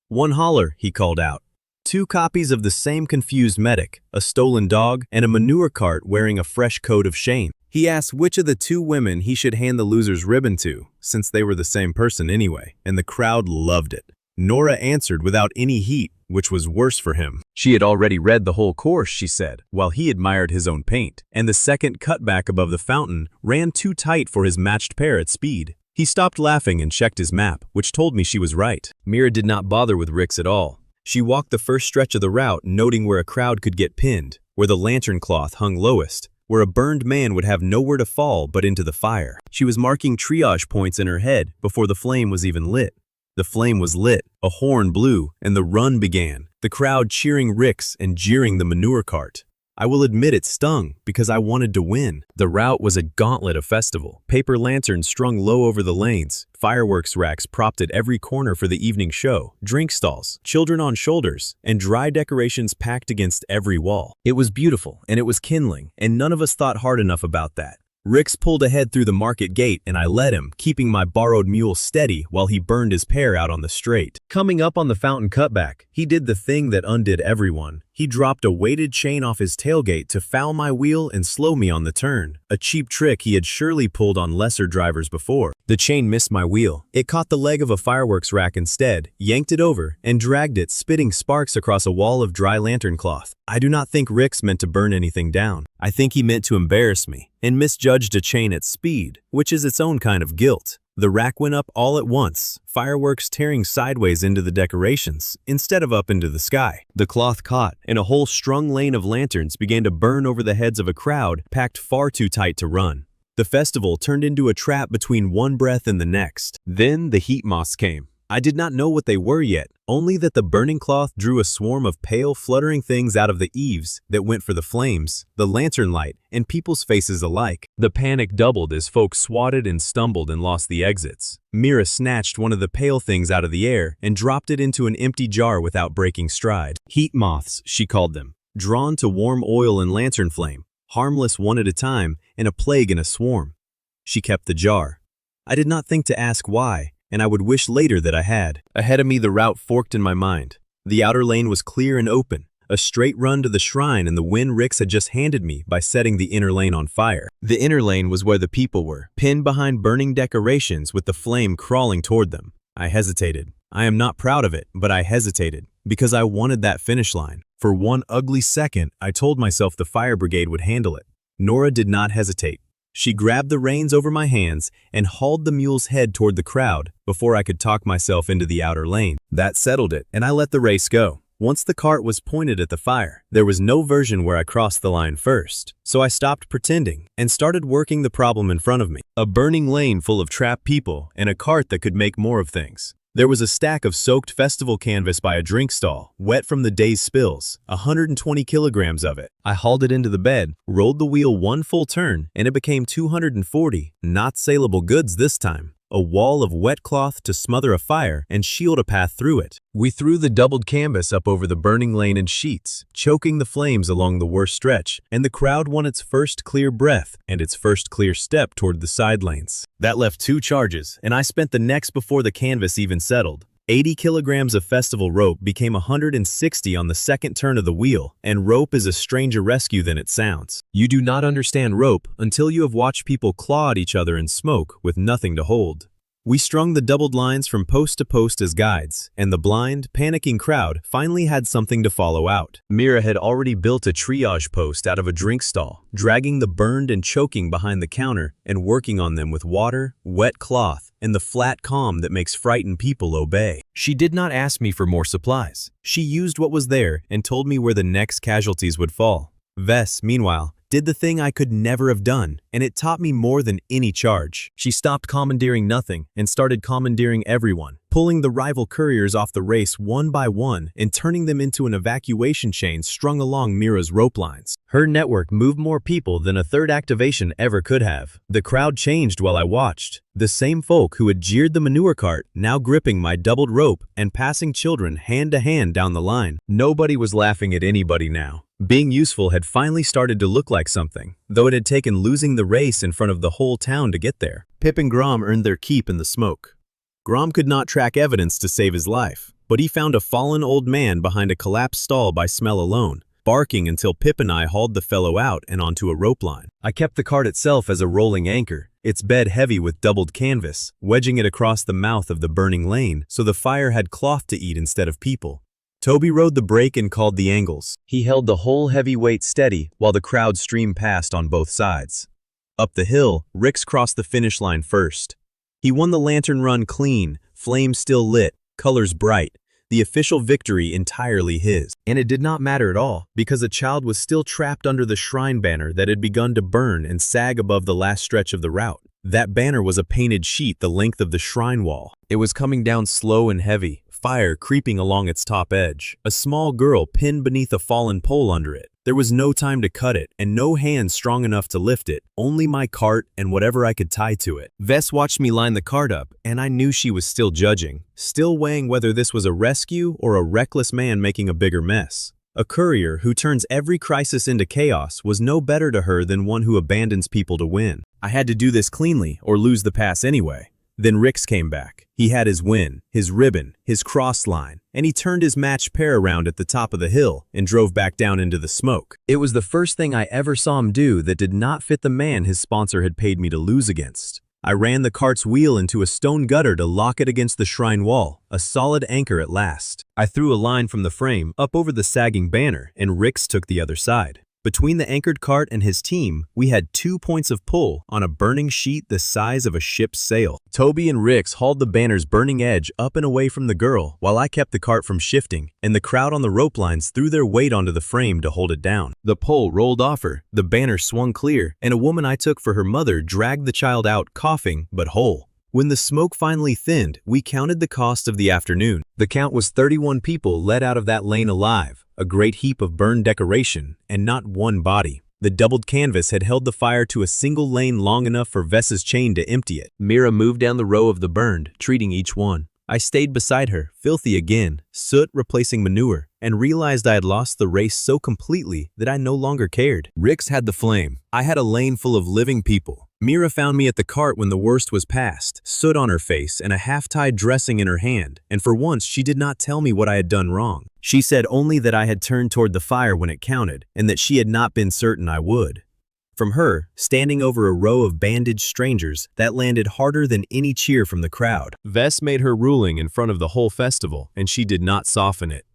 "One holler," he called out. 2 copies of the same confused medic, a stolen dog, and a manure cart wearing a fresh coat of shame. He asked which of the 2 women he should hand the loser's ribbon to, since they were the same person anyway, and the crowd loved it. Nora answered without any heat, which was worse for him. She had already read the whole course, she said, while he admired his own paint, and the second cutback above the fountain ran too tight for his matched pair at speed. He stopped laughing and checked his map, which told me she was right. Mira did not bother with Rix at all. She walked the first stretch of the route, noting where a crowd could get pinned, where the lantern cloth hung lowest, where a burned man would have nowhere to fall but into the fire. She was marking triage points in her head before the flame was even lit. The flame was lit, a horn blew, and the run began, the crowd cheering Rix and jeering the manure cart. I will admit it stung, because I wanted to win. The route was a gauntlet of festival. Paper lanterns strung low over the lanes, fireworks racks propped at every corner for the evening show, drink stalls, children on shoulders, and dry decorations packed against every wall. It was beautiful, and it was kindling, and none of us thought hard enough about that. Rix pulled ahead through the market gate and I led him, keeping my borrowed mule steady while he burned his pair out on the straight. Coming up on the fountain cutback, he did the thing that undid everyone. He dropped a weighted chain off his tailgate to foul my wheel and slow me on the turn, a cheap trick he had surely pulled on lesser drivers before. The chain missed my wheel. It caught the leg of a fireworks rack instead, yanked it over, and dragged it, spitting sparks across a wall of dry lantern cloth. I do not think Rix meant to burn anything down. I think he meant to embarrass me, and misjudged a chain at speed, which is its own kind of guilt. The rack went up all at once, fireworks tearing sideways into the decorations, instead of up into the sky. The cloth caught, and a whole strung lane of lanterns began to burn over the heads of a crowd packed far too tight to run. The festival turned into a trap between one breath and the next. Then the heat moths came. I did not know what they were yet, only that the burning cloth drew a swarm of pale, fluttering things out of the eaves that went for the flames, the lantern light, and people's faces alike. The panic doubled as folk swatted and stumbled and lost the exits. Mira snatched one of the pale things out of the air and dropped it into an empty jar without breaking stride. Heat moths, she called them, drawn to warm oil and lantern flame, harmless one at a time, and a plague in a swarm. She kept the jar. I did not think to ask why, and I would wish later that I had. Ahead of me the route forked in my mind. The outer lane was clear and open, a straight run to the shrine and the win Rix had just handed me by setting the inner lane on fire. The inner lane was where the people were, pinned behind burning decorations with the flame crawling toward them. I hesitated. I am not proud of it, but I hesitated, because I wanted that finish line. For one ugly second, I told myself the fire brigade would handle it. Nora did not hesitate. She grabbed the reins over my hands and hauled the mule's head toward the crowd before I could talk myself into the outer lane. That settled it, and I let the race go. Once the cart was pointed at the fire, there was no version where I crossed the line first, so I stopped pretending and started working the problem in front of me. A burning lane full of trapped people and a cart that could make more of things. There was a stack of soaked festival canvas by a drink stall, wet from the day's spills, 120 kilograms of it. I hauled it into the bed, rolled the wheel one full turn, and it became 240, not saleable goods this time. A wall of wet cloth to smother a fire and shield a path through it. We threw the doubled canvas up over the burning lane in sheets, choking the flames along the worst stretch, and the crowd won its first clear breath and its first clear step toward the side lanes. That left 2 charges, and I spent the next before the canvas even settled. 80 kilograms of festival rope became 160 on the second turn of the wheel, and rope is a stranger rescue than it sounds. You do not understand rope until you have watched people claw at each other in smoke with nothing to hold. We strung the doubled lines from post to post as guides, and the blind, panicking crowd finally had something to follow out. Mira had already built a triage post out of a drink stall, dragging the burned and choking behind the counter and working on them with water, wet cloth, and the flat calm that makes frightened people obey. She did not ask me for more supplies. She used what was there and told me where the next casualties would fall. Vess, meanwhile, did the thing I could never have done, and it taught me more than any charge. She stopped commandeering nothing and started commandeering everyone, pulling the rival couriers off the race one by one and turning them into an evacuation chain strung along Mira's rope lines. Her network moved more people than a third activation ever could have. The crowd changed while I watched. The same folk who had jeered the manure cart now gripping my doubled rope and passing children hand to hand down the line. Nobody was laughing at anybody now. Being useful had finally started to look like something, though it had taken losing the race in front of the whole town to get there. Pip and Grom earned their keep in the smoke. Grom could not track evidence to save his life, but he found a fallen old man behind a collapsed stall by smell alone, barking until Pip and I hauled the fellow out and onto a rope line. I kept the cart itself as a rolling anchor, its bed heavy with doubled canvas, wedging it across the mouth of the burning lane so the fire had cloth to eat instead of people. Toby rode the brake and called the angles. He held the whole heavy weight steady while the crowd streamed past on both sides. Up the hill, Rix crossed the finish line first. He won the lantern run clean, flames still lit, colors bright, the official victory entirely his. And it did not matter at all, because a child was still trapped under the shrine banner that had begun to burn and sag above the last stretch of the route. That banner was a painted sheet the length of the shrine wall. It was coming down slow and heavy, fire creeping along its top edge, a small girl pinned beneath a fallen pole under it. There was no time to cut it, and no hand strong enough to lift it, only my cart and whatever I could tie to it. Vess watched me line the cart up, and I knew she was still judging, still weighing whether this was a rescue or a reckless man making a bigger mess. A courier who turns every crisis into chaos was no better to her than one who abandons people to win. I had to do this cleanly or lose the pass anyway. Then Rix came back. He had his win, his ribbon, his cross line, and he turned his matched pair around at the top of the hill and drove back down into the smoke. It was the first thing I ever saw him do that did not fit the man his sponsor had paid me to lose against. I ran the cart's wheel into a stone gutter to lock it against the shrine wall, a solid anchor at last. I threw a line from the frame up over the sagging banner, and Rix took the other side. Between the anchored cart and his team, we had 2 points of pull on a burning sheet the size of a ship's sail. Toby and Rix hauled the banner's burning edge up and away from the girl while I kept the cart from shifting, and the crowd on the rope lines threw their weight onto the frame to hold it down. The pole rolled off her, the banner swung clear, and a woman I took for her mother dragged the child out coughing but whole. When the smoke finally thinned, we counted the cost of the afternoon. The count was 31 people led out of that lane alive, a great heap of burned decoration, and not one body. The doubled canvas had held the fire to a single lane long enough for Vess's chain to empty it. Mira moved down the row of the burned, treating each one. I stayed beside her, filthy again, soot replacing manure, and realized I had lost the race so completely that I no longer cared. Rix had the flame. I had a lane full of living people. Mira found me at the cart when the worst was past, soot on her face and a half-tied dressing in her hand, and for once she did not tell me what I had done wrong. She said only that I had turned toward the fire when it counted, and that she had not been certain I would. From her, standing over a row of bandaged strangers, that landed harder than any cheer from the crowd. Vess made her ruling in front of the whole festival, and she did not soften it.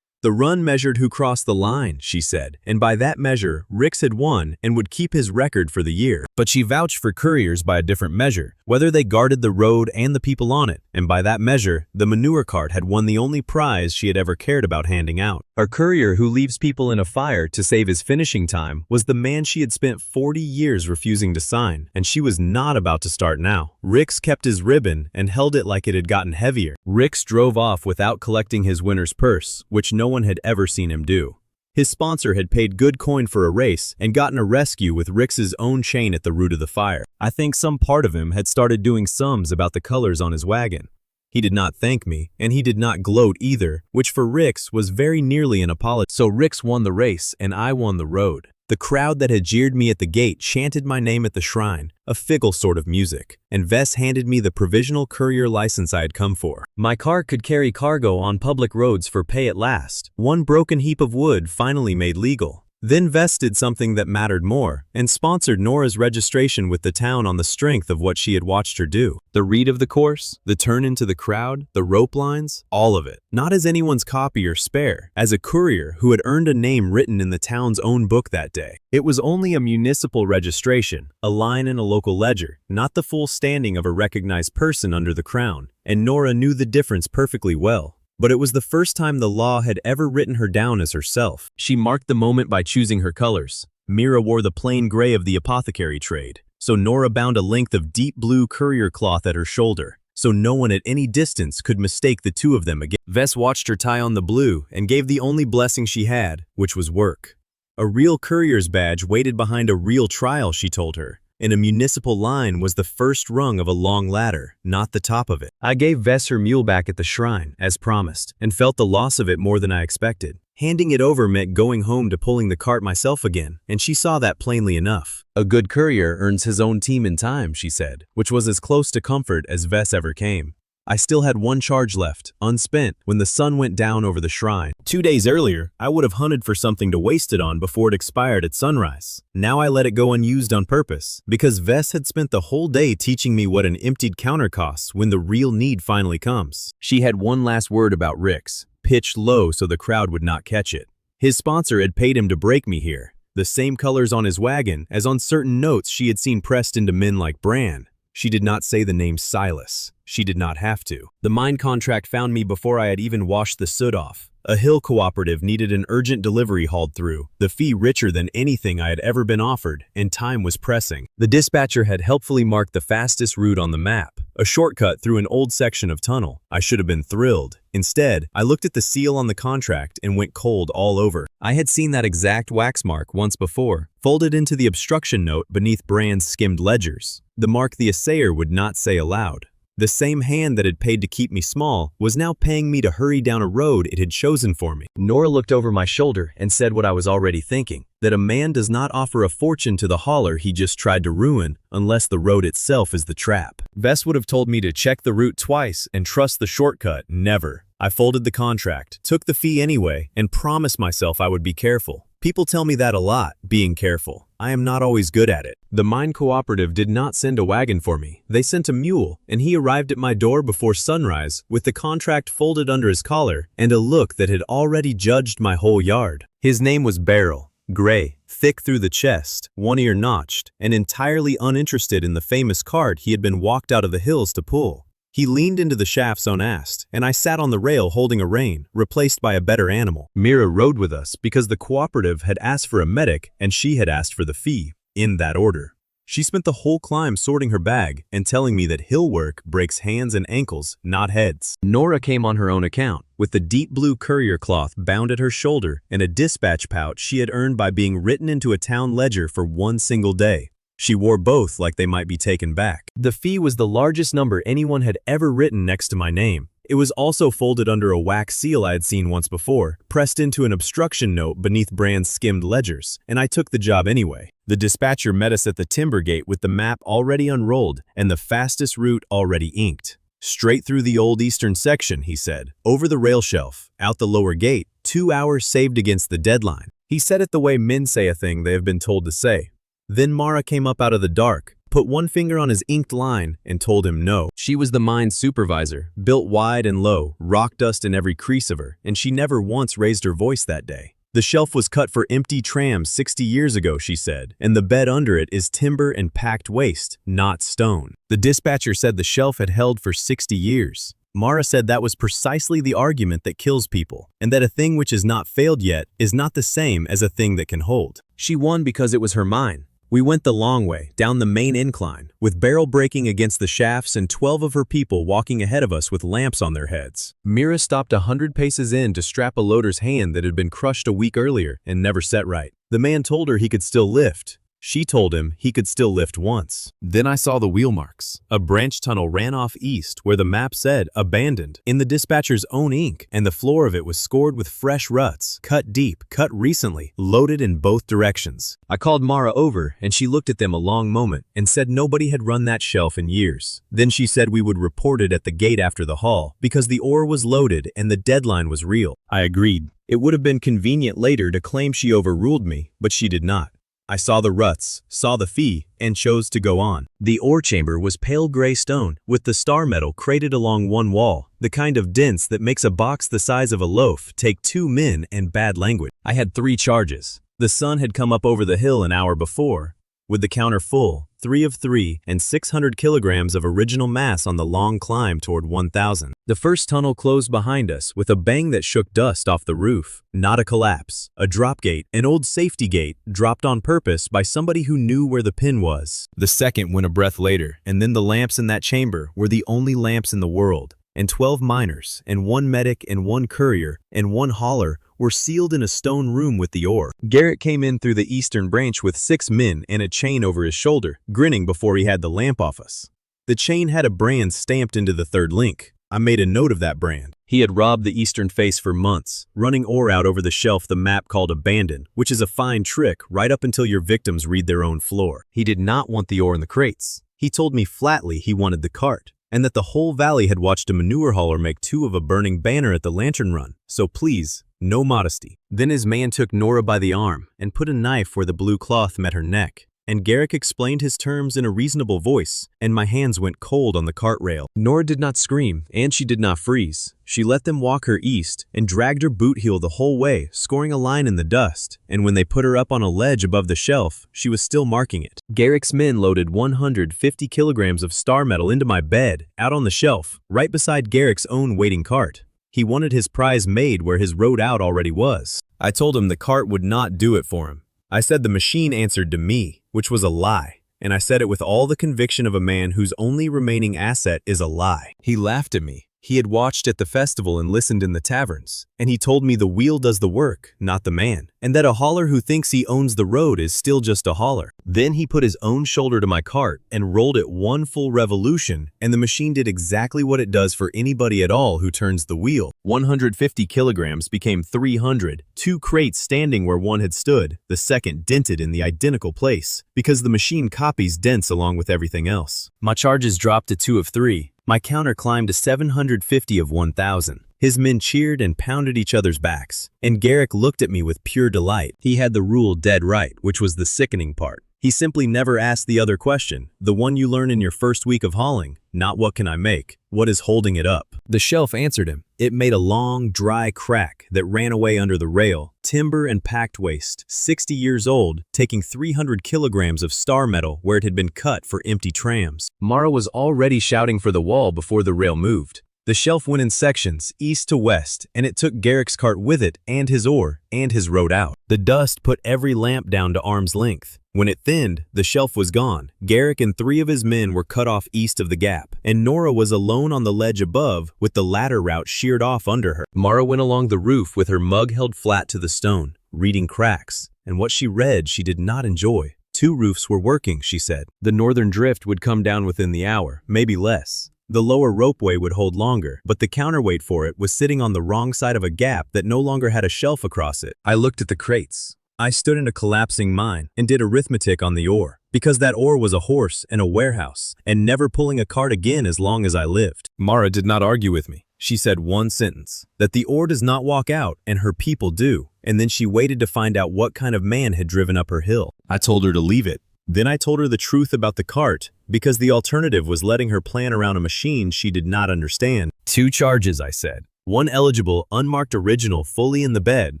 The run measured who crossed the line, she said, and by that measure, Rix had won and would keep his record for the year. But she vouched for couriers by a different measure, whether they guarded the road and the people on it, and by that measure, the manure cart had won the only prize she had ever cared about handing out. A courier who leaves people in a fire to save his finishing time was the man she had spent 40 years refusing to sign, and she was not about to start now. Rix kept his ribbon and held it like it had gotten heavier. Rix drove off without collecting his winner's purse, which no one had ever seen him do. His sponsor had paid good coin for a race and gotten a rescue with Rix's own chain at the root of the fire. I think some part of him had started doing sums about the colors on his wagon. He did not thank me, and he did not gloat either, which for Rix was very nearly an apology. So Rix won the race, and I won the road. The crowd that had jeered me at the gate chanted my name at the shrine, a fickle sort of music, and Vess handed me the provisional courier license I had come for. My car could carry cargo on public roads for pay at last, one broken heap of wood finally made legal. Then Vess did something that mattered more, and sponsored Nora's registration with the town on the strength of what she had watched her do. The read of the course, the turn into the crowd, the rope lines, all of it. Not as anyone's copy or spare, as a courier who had earned a name written in the town's own book that day. It was only a municipal registration, a line in a local ledger, not the full standing of a recognized person under the crown, and Nora knew the difference perfectly well. But it was the first time the law had ever written her down as herself. She marked the moment by choosing her colors. Mira wore the plain gray of the apothecary trade, so Nora bound a length of deep blue courier cloth at her shoulder, so no one at any distance could mistake the two of them again. Vess watched her tie on the blue and gave the only blessing she had, which was work. A real courier's badge waited behind a real trial, she told her. And a municipal line was the first rung of a long ladder, not the top of it. I gave Vess her mule back at the shrine, as promised, and felt the loss of it more than I expected. Handing it over meant going home to pulling the cart myself again, and she saw that plainly enough. A good courier earns his own team in time, she said, which was as close to comfort as Vess ever came. I still had one charge left, unspent, when the sun went down over the shrine. 2 days earlier, I would have hunted for something to waste it on before it expired at sunrise. Now I let it go unused on purpose, because Vess had spent the whole day teaching me what an emptied counter costs when the real need finally comes. She had one last word about Rick's, pitched low so the crowd would not catch it. His sponsor had paid him to break me here, the same colors on his wagon as on certain notes she had seen pressed into men like Bran. She did not say the name Silas. She did not have to. The mine contract found me before I had even washed the soot off. A hill cooperative needed an urgent delivery hauled through, the fee richer than anything I had ever been offered, and time was pressing. The dispatcher had helpfully marked the fastest route on the map, a shortcut through an old section of tunnel. I should have been thrilled. Instead, I looked at the seal on the contract and went cold all over. I had seen that exact wax mark once before, folded into the obstruction note beneath Bran's skimmed ledgers. The mark the assayer would not say aloud. The same hand that had paid to keep me small was now paying me to hurry down a road it had chosen for me. Nora looked over my shoulder and said what I was already thinking, that a man does not offer a fortune to the hauler he just tried to ruin unless the road itself is the trap. Vess would have told me to check the route twice and trust the shortcut never. I folded the contract, took the fee anyway, and promised myself I would be careful. People tell me that a lot, being careful. I am not always good at it. The mine cooperative did not send a wagon for me. They sent a mule, and he arrived at my door before sunrise with the contract folded under his collar and a look that had already judged my whole yard. His name was Beryl, gray, thick through the chest, one ear notched, and entirely uninterested in the famous cart he had been walked out of the hills to pull. He leaned into the shafts unasked, and I sat on the rail holding a rein, replaced by a better animal. Mira rode with us because the cooperative had asked for a medic and she had asked for the fee, in that order. She spent the whole climb sorting her bag and telling me that hill work breaks hands and ankles, not heads. Nora came on her own account, with the deep blue courier cloth bound at her shoulder and a dispatch pouch she had earned by being written into a town ledger for one single day. She wore both like they might be taken back. The fee was the largest number anyone had ever written next to my name. It was also folded under a wax seal I had seen once before, pressed into an obstruction note beneath Bran's skimmed ledgers, and I took the job anyway. The dispatcher met us at the timber gate with the map already unrolled and the fastest route already inked. Straight through the old eastern section, he said. Over the rail shelf, out the lower gate, 2 hours saved against the deadline. He said it the way men say a thing they have been told to say. Then Mara came up out of the dark, put one finger on his inked line, and told him no. She was the mine supervisor, built wide and low, rock dust in every crease of her, and she never once raised her voice that day. The shelf was cut for empty trams 60 years ago, she said, and the bed under it is timber and packed waste, not stone. The dispatcher said the shelf had held for 60 years. Mara said that was precisely the argument that kills people, and that a thing which has not failed yet is not the same as a thing that can hold. She won because it was her mine. We went the long way, down the main incline, with Beryl breaking against the shafts and 12 of her people walking ahead of us with lamps on their heads. Mira stopped 100 paces in to strap a loader's hand that had been crushed a week earlier and never set right. The man told her he could still lift. She told him he could still lift once. Then I saw the wheel marks. A branch tunnel ran off east where the map said abandoned in the dispatcher's own ink, and the floor of it was scored with fresh ruts, cut deep, cut recently, loaded in both directions. I called Mara over and she looked at them a long moment and said nobody had run that shelf in years. Then she said we would report it at the gate after the haul because the ore was loaded and the deadline was real. I agreed. It would have been convenient later to claim she overruled me, but she did not. I saw the ruts, saw the fee, and chose to go on. The ore chamber was pale gray stone, with the star metal crated along one wall, the kind of dents that makes a box the size of a loaf take 2 men and bad language. I had 3 charges. The sun had come up over the hill an hour before, with the counter full, 3 of 3, and 600 kilograms of original mass on the long climb toward 1,000. The first tunnel closed behind us with a bang that shook dust off the roof. Not a collapse. A drop gate, an old safety gate, dropped on purpose by somebody who knew where the pin was. The second went a breath later, and then the lamps in that chamber were the only lamps in the world. And 12 miners, and 1 medic, and 1 courier, and 1 hauler were sealed in a stone room with the ore. Garrett came in through the eastern branch with 6 men and a chain over his shoulder, grinning before he had the lamp off us. The chain had a brand stamped into the 3rd link. I made a note of that brand. He had robbed the eastern face for months, running ore out over the shelf the map called abandoned, which is a fine trick right up until your victims read their own floor. He did not want the ore in the crates. He told me flatly he wanted the cart. and that the whole valley had watched a manure hauler make two of a burning banner at the lantern run. So please, no modesty. Then his man took Nora by the arm and put a knife where the blue cloth met her neck. And Garrick explained his terms in a reasonable voice, and my hands went cold on the cart rail. Nora did not scream, and she did not freeze. She let them walk her east and dragged her boot heel the whole way, scoring a line in the dust, and when they put her up on a ledge above the shelf, she was still marking it. Garrick's men loaded 150 kilograms of star metal into my bed, out on the shelf, right beside Garrick's own waiting cart. He wanted his prize made where his road out already was. I told him the cart would not do it for him. I said the machine answered to me, which was a lie, and I said it with all the conviction of a man whose only remaining asset is a lie. He laughed at me. He had watched at the festival and listened in the taverns, and he told me the wheel does the work, not the man, and that a hauler who thinks he owns the road is still just a hauler. Then he put his own shoulder to my cart and rolled it one full revolution, and the machine did exactly what it does for anybody at all who turns the wheel. 150 kilograms became 300, two crates standing where one had stood, the second dented in the identical place, because the machine copies dents along with everything else. My charges dropped to 2 of 3. My counter climbed to 750 of 1,000. His men cheered and pounded each other's backs, and Garrick looked at me with pure delight. He had the rule dead right, which was the sickening part. He simply never asked the other question, the one you learn in your first week of hauling, not what can I make, what is holding it up. The shelf answered him. It made a long, dry crack that ran away under the rail, timber and packed waste, 60 years old, taking 300 kilograms of star metal where it had been cut for empty trams. Mara was already shouting for the wall before the rail moved. The shelf went in sections, east to west, and it took Garrick's cart with it, and his ore, and his road out. The dust put every lamp down to arm's length. When it thinned, the shelf was gone. Garrick and 3 of his men were cut off east of the gap, and Nora was alone on the ledge above with the ladder route sheared off under her. Mara went along the roof with her mug held flat to the stone, reading cracks, and what she read she did not enjoy. 2 roofs were working, she said. The northern drift would come down within the hour, maybe less. The lower ropeway would hold longer, but the counterweight for it was sitting on the wrong side of a gap that no longer had a shelf across it. I looked at the crates. I stood in a collapsing mine and did arithmetic on the ore, because that ore was a horse and a warehouse, and never pulling a cart again as long as I lived. Mara did not argue with me. She said one sentence, that the ore does not walk out and her people do, and then she waited to find out what kind of man had driven up her hill. I told her to leave it. Then I told her the truth about the cart, because the alternative was letting her plan around a machine she did not understand. 2 charges, I said. 1 eligible, unmarked original fully in the bed,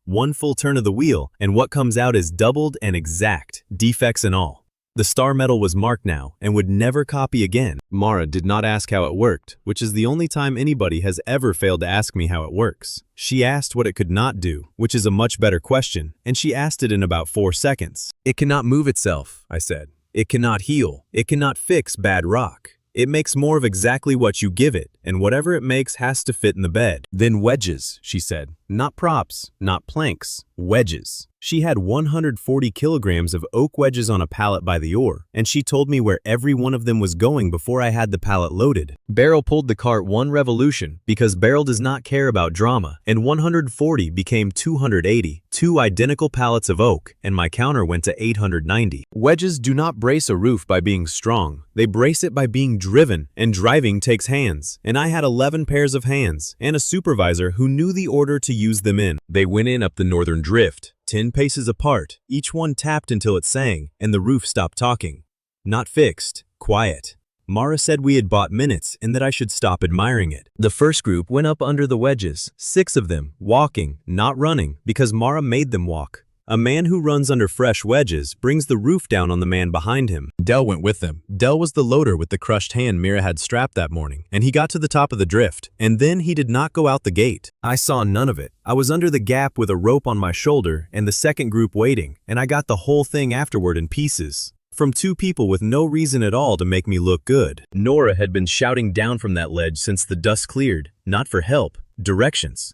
1 full turn of the wheel, and what comes out is doubled and exact, defects and all. The star metal was marked now and would never copy again. Mara did not ask how it worked, which is the only time anybody has ever failed to ask me how it works. She asked what it could not do, which is a much better question, and she asked it in about 4 seconds. It cannot move itself, I said. It cannot heal. It cannot fix bad rock. It makes more of exactly what you give it, and whatever it makes has to fit in the bed. Then wedges, she said. Not props, not planks, wedges. She had 140 kilograms of oak wedges on a pallet by the ore, and she told me where every one of them was going before I had the pallet loaded. Beryl pulled the cart 1 revolution because Beryl does not care about drama, and 140 became 280, 2 identical pallets of oak, and my counter went to 890. Wedges do not brace a roof by being strong. They brace it by being driven, and driving takes hands, and I had 11 pairs of hands, and a supervisor who knew the order to use them in. They went in up the northern drift, 10 paces apart, each one tapped until it sang, and the roof stopped talking. Not fixed, quiet. Mara said we had bought minutes and that I should stop admiring it. The first group went up under the wedges, 6 of them, walking, not running, because Mara made them walk. A man who runs under fresh wedges brings the roof down on the man behind him. Dell went with them. Dell was the loader with the crushed hand Mira had strapped that morning, and he got to the top of the drift, and then he did not go out the gate. I saw none of it. I was under the gap with a rope on my shoulder and the second group waiting, and I got the whole thing afterward in pieces. From 2 people with no reason at all to make me look good. Nora had been shouting down from that ledge since the dust cleared, not for help, directions.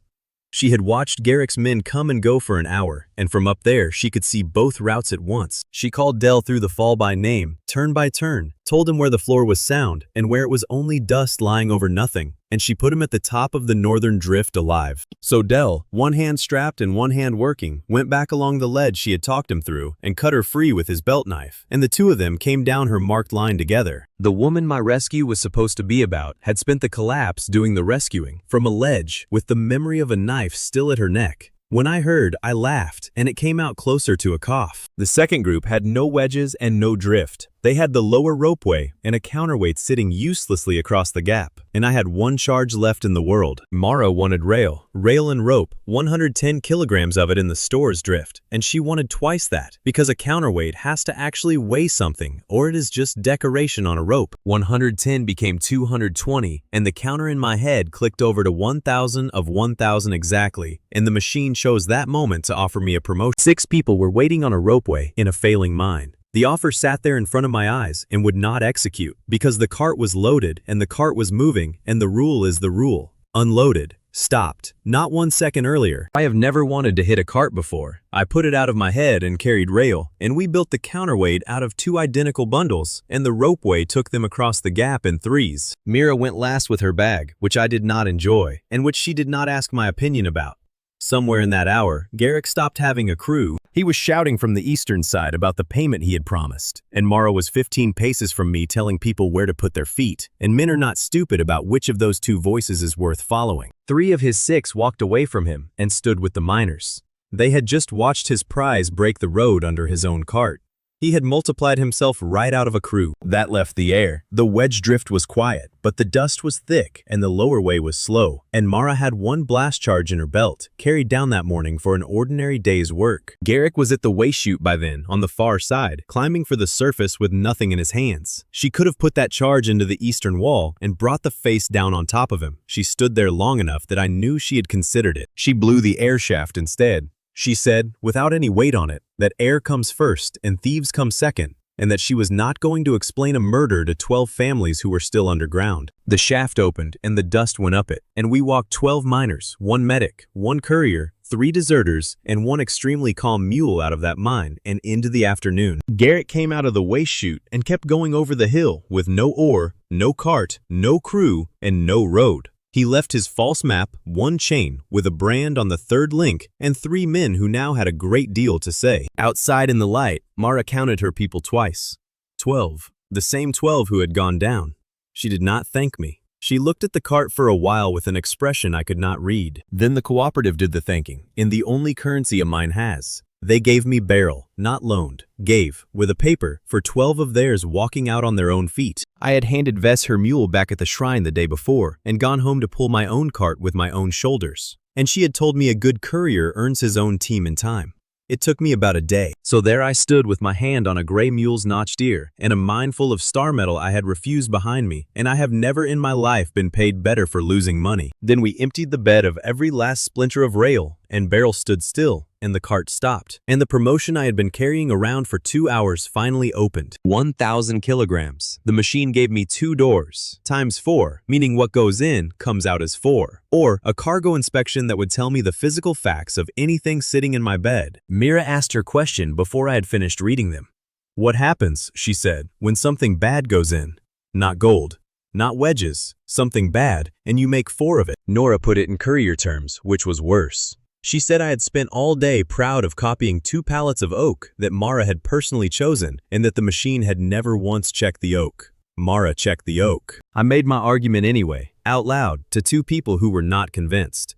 She had watched Garrick's men come and go for an hour, and from up there she could see both routes at once. She called Dell through the fall by name, turn by turn, told him where the floor was sound and where it was only dust lying over nothing, and she put him at the top of the northern drift alive. So Dell, one hand strapped and one hand working, went back along the ledge she had talked him through and cut her free with his belt knife, and the two of them came down her marked line together. The woman my rescue was supposed to be about had spent the collapse doing the rescuing from a ledge with the memory of a knife still at her neck. When I heard, I laughed, and it came out closer to a cough. The second group had no wedges and no drift. They had the lower ropeway and a counterweight sitting uselessly across the gap, and I had one charge left in the world. Mara wanted rail and rope, 110 kilograms of it in the store's drift, and she wanted twice that, because a counterweight has to actually weigh something, or it is just decoration on a rope. 110 became 220, and the counter in my head clicked over to 1,000 of 1,000 exactly, and the machine chose that moment to offer me a promotion. 6 people were waiting on a ropeway in a failing mine. The offer sat there in front of my eyes and would not execute because the cart was loaded and the cart was moving, and the rule is the rule. Unloaded. Stopped. Not 1 second earlier. I have never wanted to hit a cart before. I put it out of my head and carried rail, and we built the counterweight out of 2 identical bundles, and the ropeway took them across the gap in 3s. Mira went last with her bag, which I did not enjoy, and which she did not ask my opinion about. Somewhere in that hour, Garrick stopped having a crew. He was shouting from the eastern side about the payment he had promised, and Mara was 15 paces from me telling people where to put their feet, and men are not stupid about which of those 2 voices is worth following. 3 of his 6 walked away from him and stood with the miners. They had just watched his prize break the road under his own cart. He had multiplied himself right out of a crew. That left the air. The wedge drift was quiet, but the dust was thick and the lower way was slow, and Mara had 1 blast charge in her belt, carried down that morning for an ordinary day's work. Garrick was at the waste chute by then, on the far side, climbing for the surface with nothing in his hands. She could have put that charge into the eastern wall and brought the face down on top of him. She stood there long enough that I knew she had considered it. She blew the air shaft instead. She said, without any weight on it, that air comes first and thieves come second, and that she was not going to explain a murder to 12 families who were still underground. The shaft opened and the dust went up it, and we walked 12 miners, 1 medic, 1 courier, 3 deserters, and 1 extremely calm mule out of that mine and into the afternoon. Garrett came out of the waste chute and kept going over the hill with no oar, no cart, no crew, and no road. He left his false map, 1 chain, with a brand on the 3rd link, and 3 men who now had a great deal to say. Outside in the light, Mara counted her people twice. 12. The same 12 who had gone down. She did not thank me. She looked at the cart for a while with an expression I could not read. Then the cooperative did the thanking, in the only currency a mine has. They gave me barrel, not loaned, gave, with a paper, for 12 of theirs walking out on their own feet. I had handed Vess her mule back at the shrine the day before and gone home to pull my own cart with my own shoulders. And she had told me a good courier earns his own team in time. It took me about a day. So there I stood with my hand on a gray mule's notched ear and a mine full of star metal I had refused behind me, and I have never in my life been paid better for losing money. Then we emptied the bed of every last splinter of rail, and barrel stood still, and the cart stopped, and the promotion I had been carrying around for 2 hours finally opened. 1,000 kilograms. The machine gave me 2 doors, times 4, meaning what goes in comes out as 4, or a cargo inspection that would tell me the physical facts of anything sitting in my bed. Mira asked her question before I had finished reading them. What happens, she said, when something bad goes in? Not gold, not wedges, something bad, and you make 4 of it. Nora put it in courier terms, which was worse. She said I had spent all day proud of copying 2 pallets of oak that Mara had personally chosen, and that the machine had never once checked the oak. Mara checked the oak. I made my argument anyway, out loud, to 2 people who were not convinced.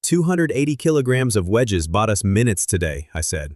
280 kilograms of wedges bought us minutes today, I said.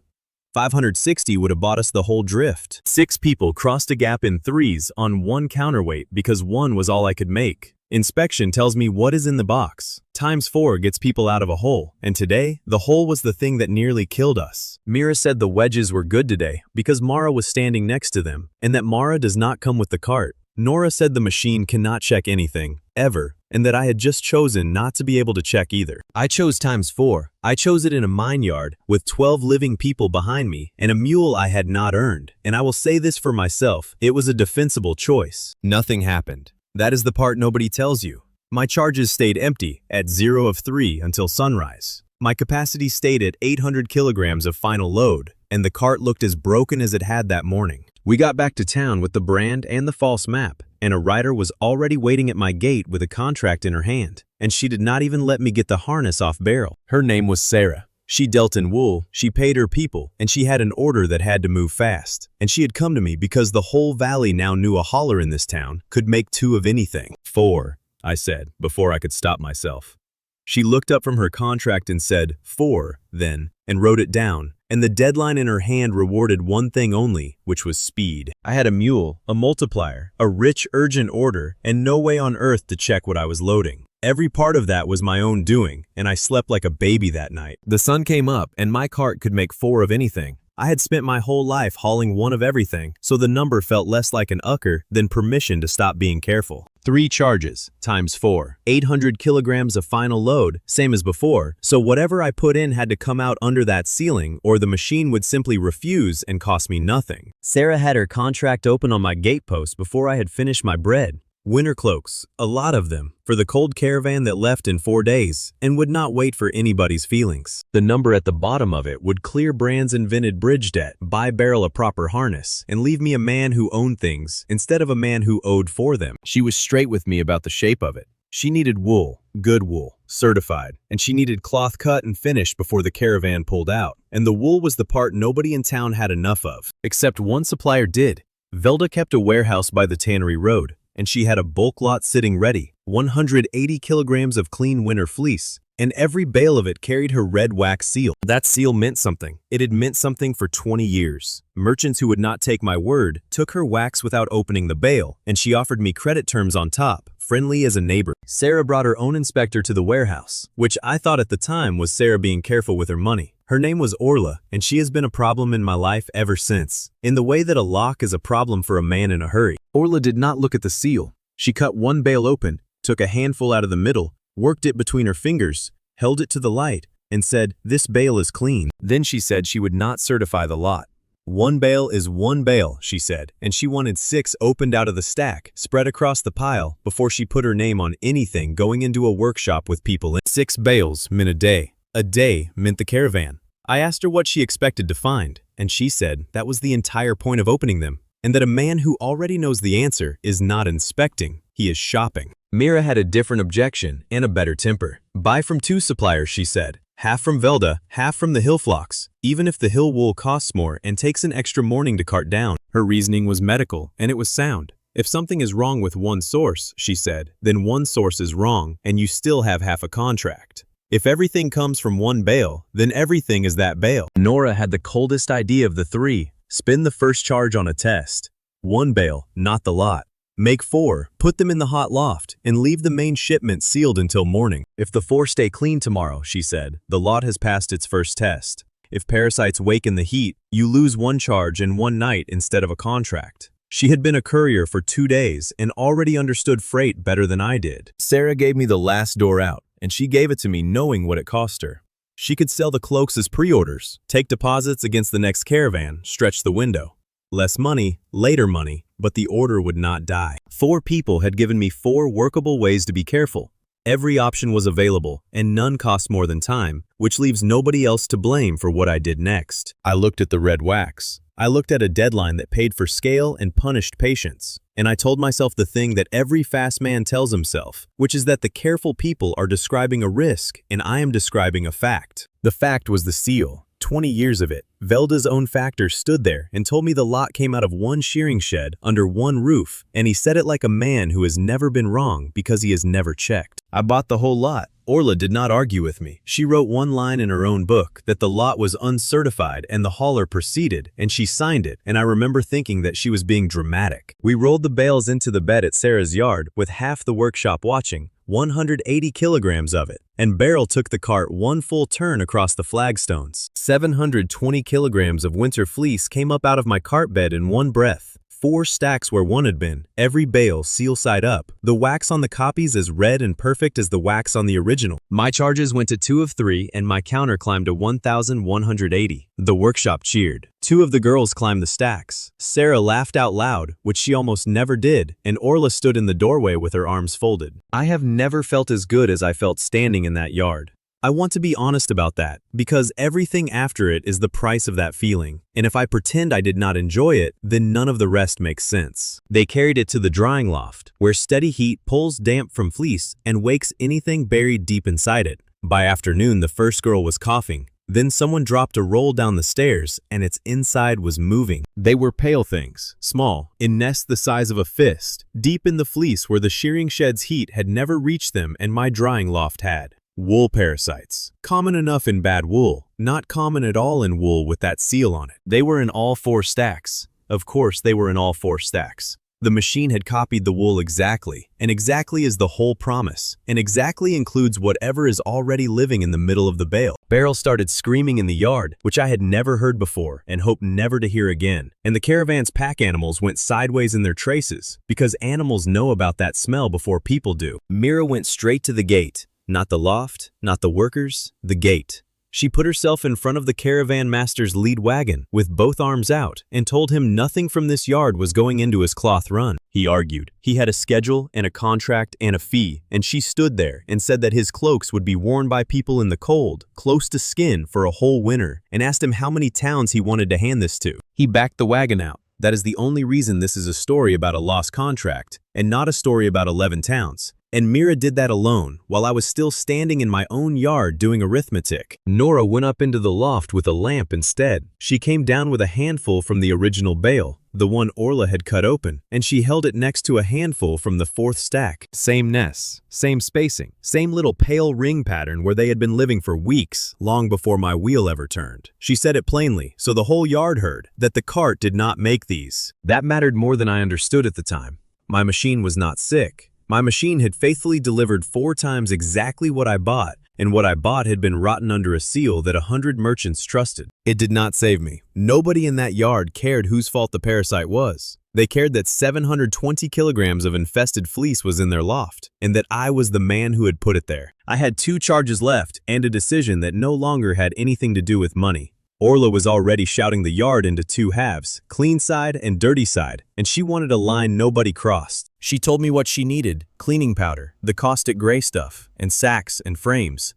560 would have bought us the whole drift. 6 people crossed a gap in 3s on 1 counterweight because 1 was all I could make. Inspection tells me what is in the box. Times 4 gets people out of a hole, and today, the hole was the thing that nearly killed us. Mira said the wedges were good today because Mara was standing next to them, and that Mara does not come with the cart. Nora said the machine cannot check anything, ever, and that I had just chosen not to be able to check either. I chose times 4. I chose it in a mine yard with 12 living people behind me and a mule I had not earned, and I will say this for myself, it was a defensible choice. Nothing happened. That is the part nobody tells you. My charges stayed empty at 0 of 3 until sunrise. My capacity stayed at 800 kilograms of final load, and the cart looked as broken as it had that morning. We got back to town with the brand and the false map, and a rider was already waiting at my gate with a contract in her hand, and she did not even let me get the harness off Beryl. Her name was Sarah. She dealt in wool, she paid her people, and she had an order that had to move fast. And she had come to me because the whole valley now knew a holler in this town could make two of anything. 4, I said, before I could stop myself. She looked up from her contract and said, 4, then, and wrote it down, and the deadline in her hand rewarded one thing only, which was speed. I had a mule, a multiplier, a rich, urgent order, and no way on earth to check what I was loading. Every part of that was my own doing, and I slept like a baby that night. The sun came up, and my cart could make 4 of anything. I had spent my whole life hauling 1 of everything, so the number felt less like an ucker than permission to stop being careful. 3 charges, times 4. 800 kilograms of final load, same as before, so whatever I put in had to come out under that ceiling, or the machine would simply refuse and cost me nothing. Sarah had her contract open on my gatepost before I had finished my bread. Winter cloaks, a lot of them, for the cold caravan that left in 4 days, and would not wait for anybody's feelings. The number at the bottom of it would clear Brand's invented bridge debt, buy Beryl a proper harness, and leave me a man who owned things, instead of a man who owed for them. She was straight with me about the shape of it. She needed wool, good wool, certified, and she needed cloth cut and finished before the caravan pulled out. And the wool was the part nobody in town had enough of, except one supplier did. Velda kept a warehouse by the Tannery Road, and she had a bulk lot sitting ready, 180 kilograms of clean winter fleece, and every bale of it carried her red wax seal. That seal meant something. It had meant something for 20 years. Merchants who would not take my word took her wax without opening the bale, and she offered me credit terms on top, friendly as a neighbor. Sarah brought her own inspector to the warehouse, which I thought at the time was Sarah being careful with her money. Her name was Orla, and she has been a problem in my life ever since, in the way that a lock is a problem for a man in a hurry. Orla did not look at the seal. She cut one bale open, took a handful out of the middle, worked it between her fingers, held it to the light, and said, "This bale is clean." Then she said she would not certify the lot. 1 bale is 1 bale, she said, and she wanted 6 opened out of the stack, spread across the pile, before she put her name on anything going into a workshop with people in. 6 bales meant a day. A day meant the caravan. I asked her what she expected to find, and she said that was the entire point of opening them, and that a man who already knows the answer is not inspecting, he is shopping. Mira had a different objection and a better temper. Buy from 2 suppliers, she said. Half from Velda, half from the hill flocks, even if the hill wool costs more and takes an extra morning to cart down. Her reasoning was medical, and it was sound. If something is wrong with one source, she said, then one source is wrong, and you still have half a contract. If everything comes from 1 bale, then everything is that bale. Nora had the coldest idea of the 3. Spin the first charge on a test. 1 bale, not the lot. Make 4, put them in the hot loft, and leave the main shipment sealed until morning. If the 4 stay clean tomorrow, she said, the lot has passed its first test. If parasites wake in the heat, you lose 1 charge in 1 night instead of a contract. She had been a courier for 2 days and already understood freight better than I did. Sarah gave me the last door out, and she gave it to me knowing what it cost her. She could sell the cloaks as pre-orders, take deposits against the next caravan, stretch the window. Less money, later money, but the order would not die. 4 people had given me 4 workable ways to be careful. Every option was available, and none cost more than time, which leaves nobody else to blame for what I did next. I looked at the red wax. I looked at a deadline that paid for scale and punished patience. And I told myself the thing that every fast man tells himself, which is that the careful people are describing a risk and I am describing a fact. The fact was the seal. 20 years of it. Velda's own factor stood there and told me the lot came out of 1 shearing shed under 1 roof, and he said it like a man who has never been wrong because he has never checked. I bought the whole lot. Orla did not argue with me. She wrote 1 line in her own book that the lot was uncertified and the hauler proceeded, and she signed it, and I remember thinking that she was being dramatic. We rolled the bales into the bed at Sarah's yard with half the workshop watching, 180 kilograms of it, and Beryl took the cart 1 full turn across the flagstones. 720 kilograms of winter fleece came up out of my cart bed in 1 breath. 4 stacks where 1 had been, every bale seal side up, the wax on the copies as red and perfect as the wax on the original. My charges went to 2 of 3 and my counter climbed to 1,180. The workshop cheered. 2 of the girls climbed the stacks. Sarah laughed out loud, which she almost never did, and Orla stood in the doorway with her arms folded. I have never felt as good as I felt standing in that yard. I want to be honest about that, because everything after it is the price of that feeling, and if I pretend I did not enjoy it, then none of the rest makes sense. They carried it to the drying loft, where steady heat pulls damp from fleece and wakes anything buried deep inside it. By afternoon, the first girl was coughing. Then someone dropped a roll down the stairs, and its inside was moving. They were pale things, small, in nests the size of a fist, deep in the fleece where the shearing shed's heat had never reached them and my drying loft had. Wool parasites. Common enough in bad wool, not common at all in wool with that seal on it. They were in all 4 stacks. Of course, they were in all 4 stacks. The machine had copied the wool exactly, and exactly is the whole promise, and exactly includes whatever is already living in the middle of the bale. Beryl started screaming in the yard, which I had never heard before and hoped never to hear again, and the caravan's pack animals went sideways in their traces, because animals know about that smell before people do. Mira went straight to the gate, not the loft, not the workers, the gate. She put herself in front of the caravan master's lead wagon with both arms out and told him nothing from this yard was going into his cloth run. He argued. He had a schedule and a contract and a fee, and she stood there and said that his cloaks would be worn by people in the cold, close to skin for a whole winter, and asked him how many towns he wanted to hand this to. He backed the wagon out. That is the only reason this is a story about a lost contract and not a story about 11 towns. And Mira did that alone, while I was still standing in my own yard doing arithmetic. Nora went up into the loft with a lamp instead. She came down with a handful from the original bale, the one Orla had cut open, and she held it next to a handful from the 4th stack. Same nests, same spacing, same little pale ring pattern where they had been living for weeks, long before my wheel ever turned. She said it plainly, so the whole yard heard, that the cart did not make these. That mattered more than I understood at the time. My machine was not sick. My machine had faithfully delivered 4 times exactly what I bought, and what I bought had been rotten under a seal that 100 merchants trusted. It did not save me. Nobody in that yard cared whose fault the parasite was. They cared that 720 kilograms of infested fleece was in their loft, and that I was the man who had put it there. I had 2 charges left and a decision that no longer had anything to do with money. Orla was already shouting the yard into 2 halves, clean side and dirty side, and she wanted a line nobody crossed. She told me what she needed: cleaning powder, the caustic gray stuff, and sacks and frames.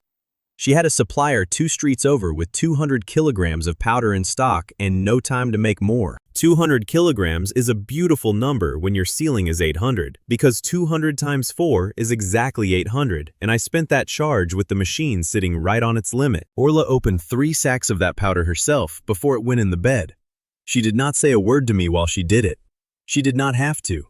She had a supplier 2 streets over with 200 kilograms of powder in stock and no time to make more. 200 kilograms is a beautiful number when your ceiling is 800, because 200 times 4 is exactly 800, and I spent that charge with the machine sitting right on its limit. Orla opened 3 sacks of that powder herself before it went in the bed. She did not say a word to me while she did it. She did not have to.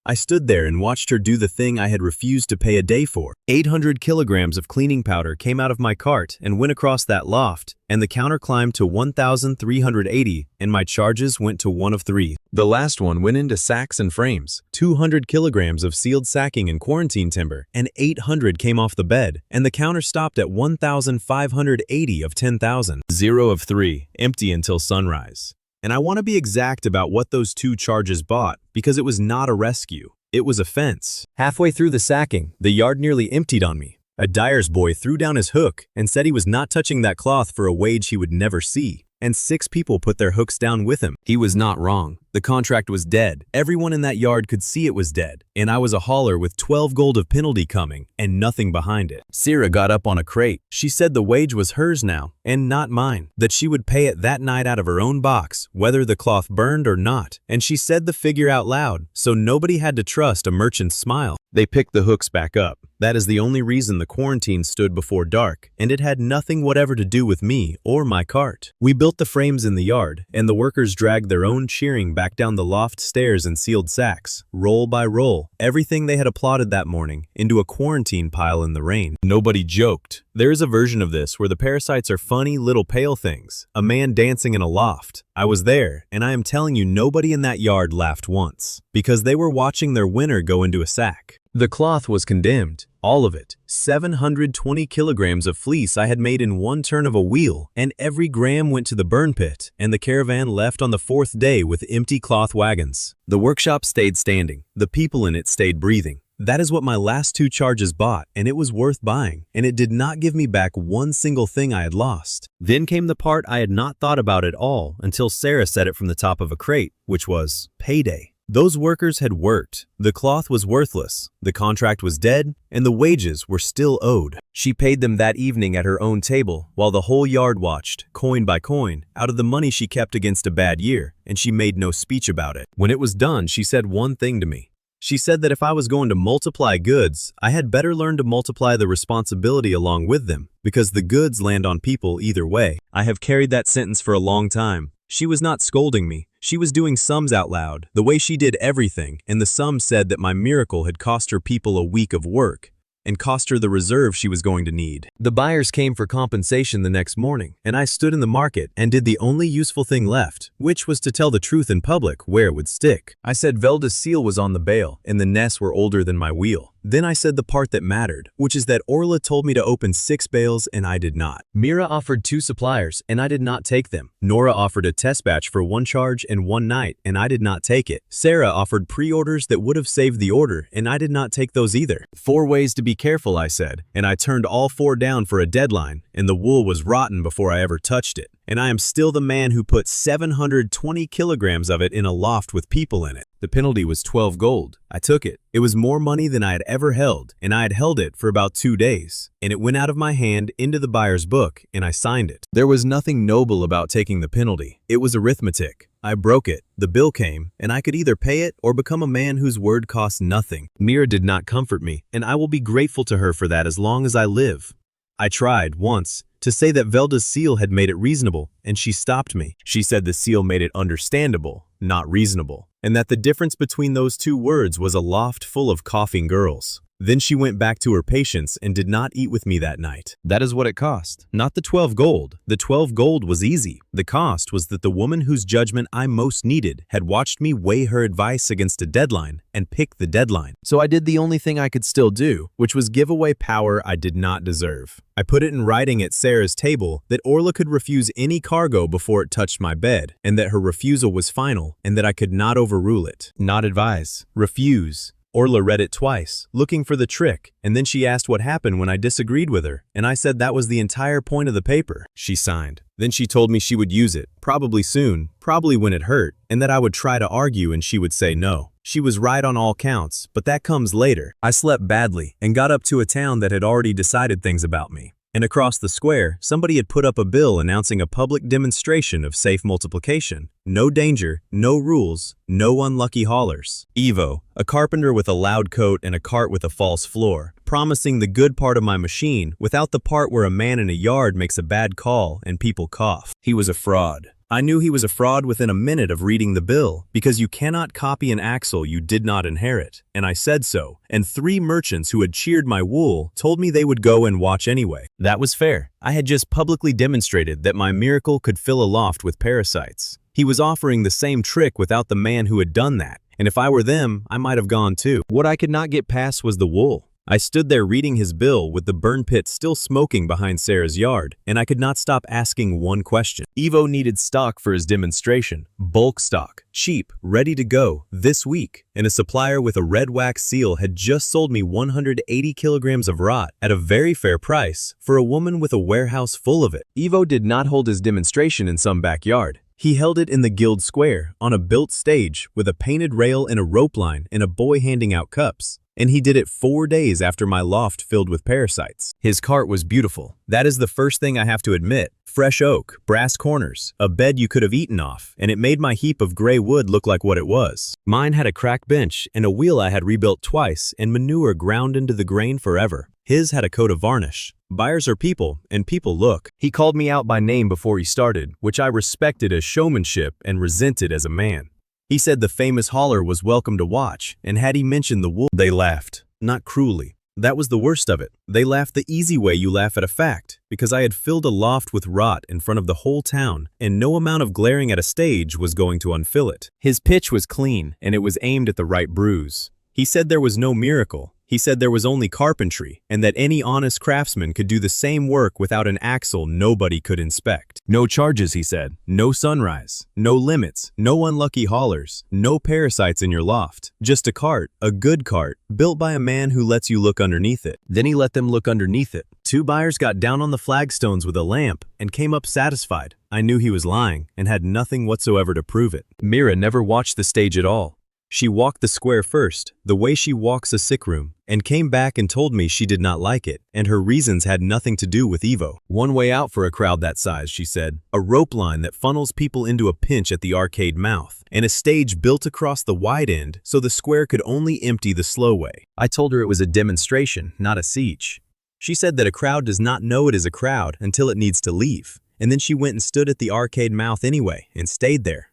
I stood there and watched her do the thing I had refused to pay a day for. 800 kilograms of cleaning powder came out of my cart and went across that loft, and the counter climbed to 1,380, and my charges went to 1 of 3. The last one went into sacks and frames. 200 kilograms of sealed sacking and quarantine timber, and 800 came off the bed, and the counter stopped at 1,580 of 10,000. 0 of 3, empty until sunrise. And I want to be exact about what those 2 charges bought, because it was not a rescue. It was a fence. Halfway through the sacking, the yard nearly emptied on me. A dyer's boy threw down his hook and said he was not touching that cloth for a wage he would never see. And 6 people put their hooks down with him. He was not wrong. The contract was dead. Everyone in that yard could see it was dead. And I was a hauler with 12 gold of penalty coming and nothing behind it. Sira got up on a crate. She said the wage was hers now and not mine, that she would pay it that night out of her own box, whether the cloth burned or not. And she said the figure out loud, so nobody had to trust a merchant's smile. They picked the hooks back up. That is the only reason the quarantine stood before dark, and it had nothing whatever to do with me or my cart. We built the frames in the yard, and the workers dragged their own shearing back down the loft stairs in sealed sacks, roll by roll, everything they had applauded that morning, into a quarantine pile in the rain. Nobody joked. There is a version of this where the parasites are funny little pale things, a man dancing in a loft. I was there, and I am telling you nobody in that yard laughed once, because they were watching their winner go into a sack. The cloth was condemned, all of it. 720 kilograms of fleece I had made in 1 turn of a wheel, and every gram went to the burn pit, and the caravan left on the 4th day with empty cloth wagons. The workshop stayed standing. The people in it stayed breathing. That is what my last 2 charges bought, and it was worth buying, and it did not give me back one single thing I had lost. Then came the part I had not thought about at all until Sarah said it from the top of a crate, which was payday. Those workers had worked, the cloth was worthless, the contract was dead, and the wages were still owed. She paid them that evening at her own table, while the whole yard watched, coin by coin, out of the money she kept against a bad year, and she made no speech about it. When it was done, she said one thing to me. She said that if I was going to multiply goods, I had better learn to multiply the responsibility along with them, because the goods land on people either way. I have carried that sentence for a long time. She was not scolding me. She was doing sums out loud, the way she did everything, and the sum said that my miracle had cost her people a week of work, and cost her the reserve she was going to need. The buyers came for compensation the next morning, and I stood in the market and did the only useful thing left, which was to tell the truth in public where it would stick. I said Velda's seal was on the bale, and the nests were older than my wheel. Then I said the part that mattered, which is that Orla told me to open 6 bales and I did not. Mira offered 2 suppliers and I did not take them. Nora offered a test batch for 1 charge and 1 night and I did not take it. Sarah offered pre-orders that would have saved the order and I did not take those either. 4 ways to be careful, I said, and I turned all 4 down for a deadline, and the wool was rotten before I ever touched it. And I am still the man who put 720 kilograms of it in a loft with people in it. The penalty was 12 gold. I took it. It was more money than I had ever held, and I had held it for about 2 days. And it went out of my hand into the buyer's book, and I signed it. There was nothing noble about taking the penalty. It was arithmetic. I broke it. The bill came, and I could either pay it or become a man whose word costs nothing. Mira did not comfort me, and I will be grateful to her for that as long as I live. I tried, once, to say that Velda's seal had made it reasonable, and she stopped me. She said the seal made it understandable, not reasonable, and that the difference between those 2 words was a loft full of coughing girls. Then she went back to her patients and did not eat with me that night. That is what it cost, not the 12 gold. The 12 gold was easy. The cost was that the woman whose judgment I most needed had watched me weigh her advice against a deadline and pick the deadline. So I did the only thing I could still do, which was give away power I did not deserve. I put it in writing at Sarah's table that Orla could refuse any cargo before it touched my bed, and that her refusal was final, and that I could not overrule it. Not advise. Refuse. Orla read it twice, looking for the trick, and then she asked what happened when I disagreed with her, and I said that was the entire point of the paper. She signed. Then she told me she would use it, probably soon, probably when it hurt, and that I would try to argue and she would say no. She was right on all counts, but that comes later. I slept badly and got up to a town that had already decided things about me. And across the square, somebody had put up a bill announcing a public demonstration of safe multiplication. No danger, no rules, no unlucky haulers. Evo, a carpenter with a loud coat and a cart with a false floor, promising the good part of my machine without the part where a man in a yard makes a bad call and people cough. He was a fraud. I knew he was a fraud within a minute of reading the bill, because you cannot copy an axle you did not inherit, and I said so, and 3 merchants who had cheered my wool told me they would go and watch anyway. That was fair. I had just publicly demonstrated that my miracle could fill a loft with parasites. He was offering the same trick without the man who had done that, and if I were them, I might have gone too. What I could not get past was the wool. I stood there reading his bill with the burn pit still smoking behind Sarah's yard, and I could not stop asking one question. Evo needed stock for his demonstration, bulk stock, cheap, ready to go, this week, and a supplier with a red wax seal had just sold me 180 kilograms of rot at a very fair price for a woman with a warehouse full of it. Evo did not hold his demonstration in some backyard. He held it in the guild square, on a built stage, with a painted rail and a rope line and a boy handing out cups. And he did it 4 days after my loft filled with parasites. His cart was beautiful. That is the first thing I have to admit. Fresh oak, brass corners, a bed you could have eaten off, and it made my heap of gray wood look like what it was. Mine had a cracked bench and a wheel I had rebuilt twice and manure ground into the grain forever. His had a coat of varnish. Buyers are people, and people look. He called me out by name before he started, which I respected as showmanship and resented as a man. He said the famous hauler was welcome to watch, and had he mentioned the wool, they laughed, not cruelly. That was the worst of it. They laughed the easy way you laugh at a fact, because I had filled a loft with rot in front of the whole town, and no amount of glaring at a stage was going to unfill it. His pitch was clean, and it was aimed at the right bruise. He said there was no miracle. He said there was only carpentry, and that any honest craftsman could do the same work without an axle nobody could inspect. No charges, he said. No sunrise. No limits. No unlucky haulers. No parasites in your loft. Just a cart, a good cart, built by a man who lets you look underneath it. Then he let them look underneath it. 2 buyers got down on the flagstones with a lamp and came up satisfied. I knew he was lying and had nothing whatsoever to prove it. Mira never watched the stage at all. She walked the square first, the way she walks a sick room, and came back and told me she did not like it, and her reasons had nothing to do with Evo. One way out for a crowd that size, she said. A rope line that funnels people into a pinch at the arcade mouth, and a stage built across the wide end so the square could only empty the slow way. I told her it was a demonstration, not a siege. She said that a crowd does not know it is a crowd until it needs to leave, and then she went and stood at the arcade mouth anyway and stayed there.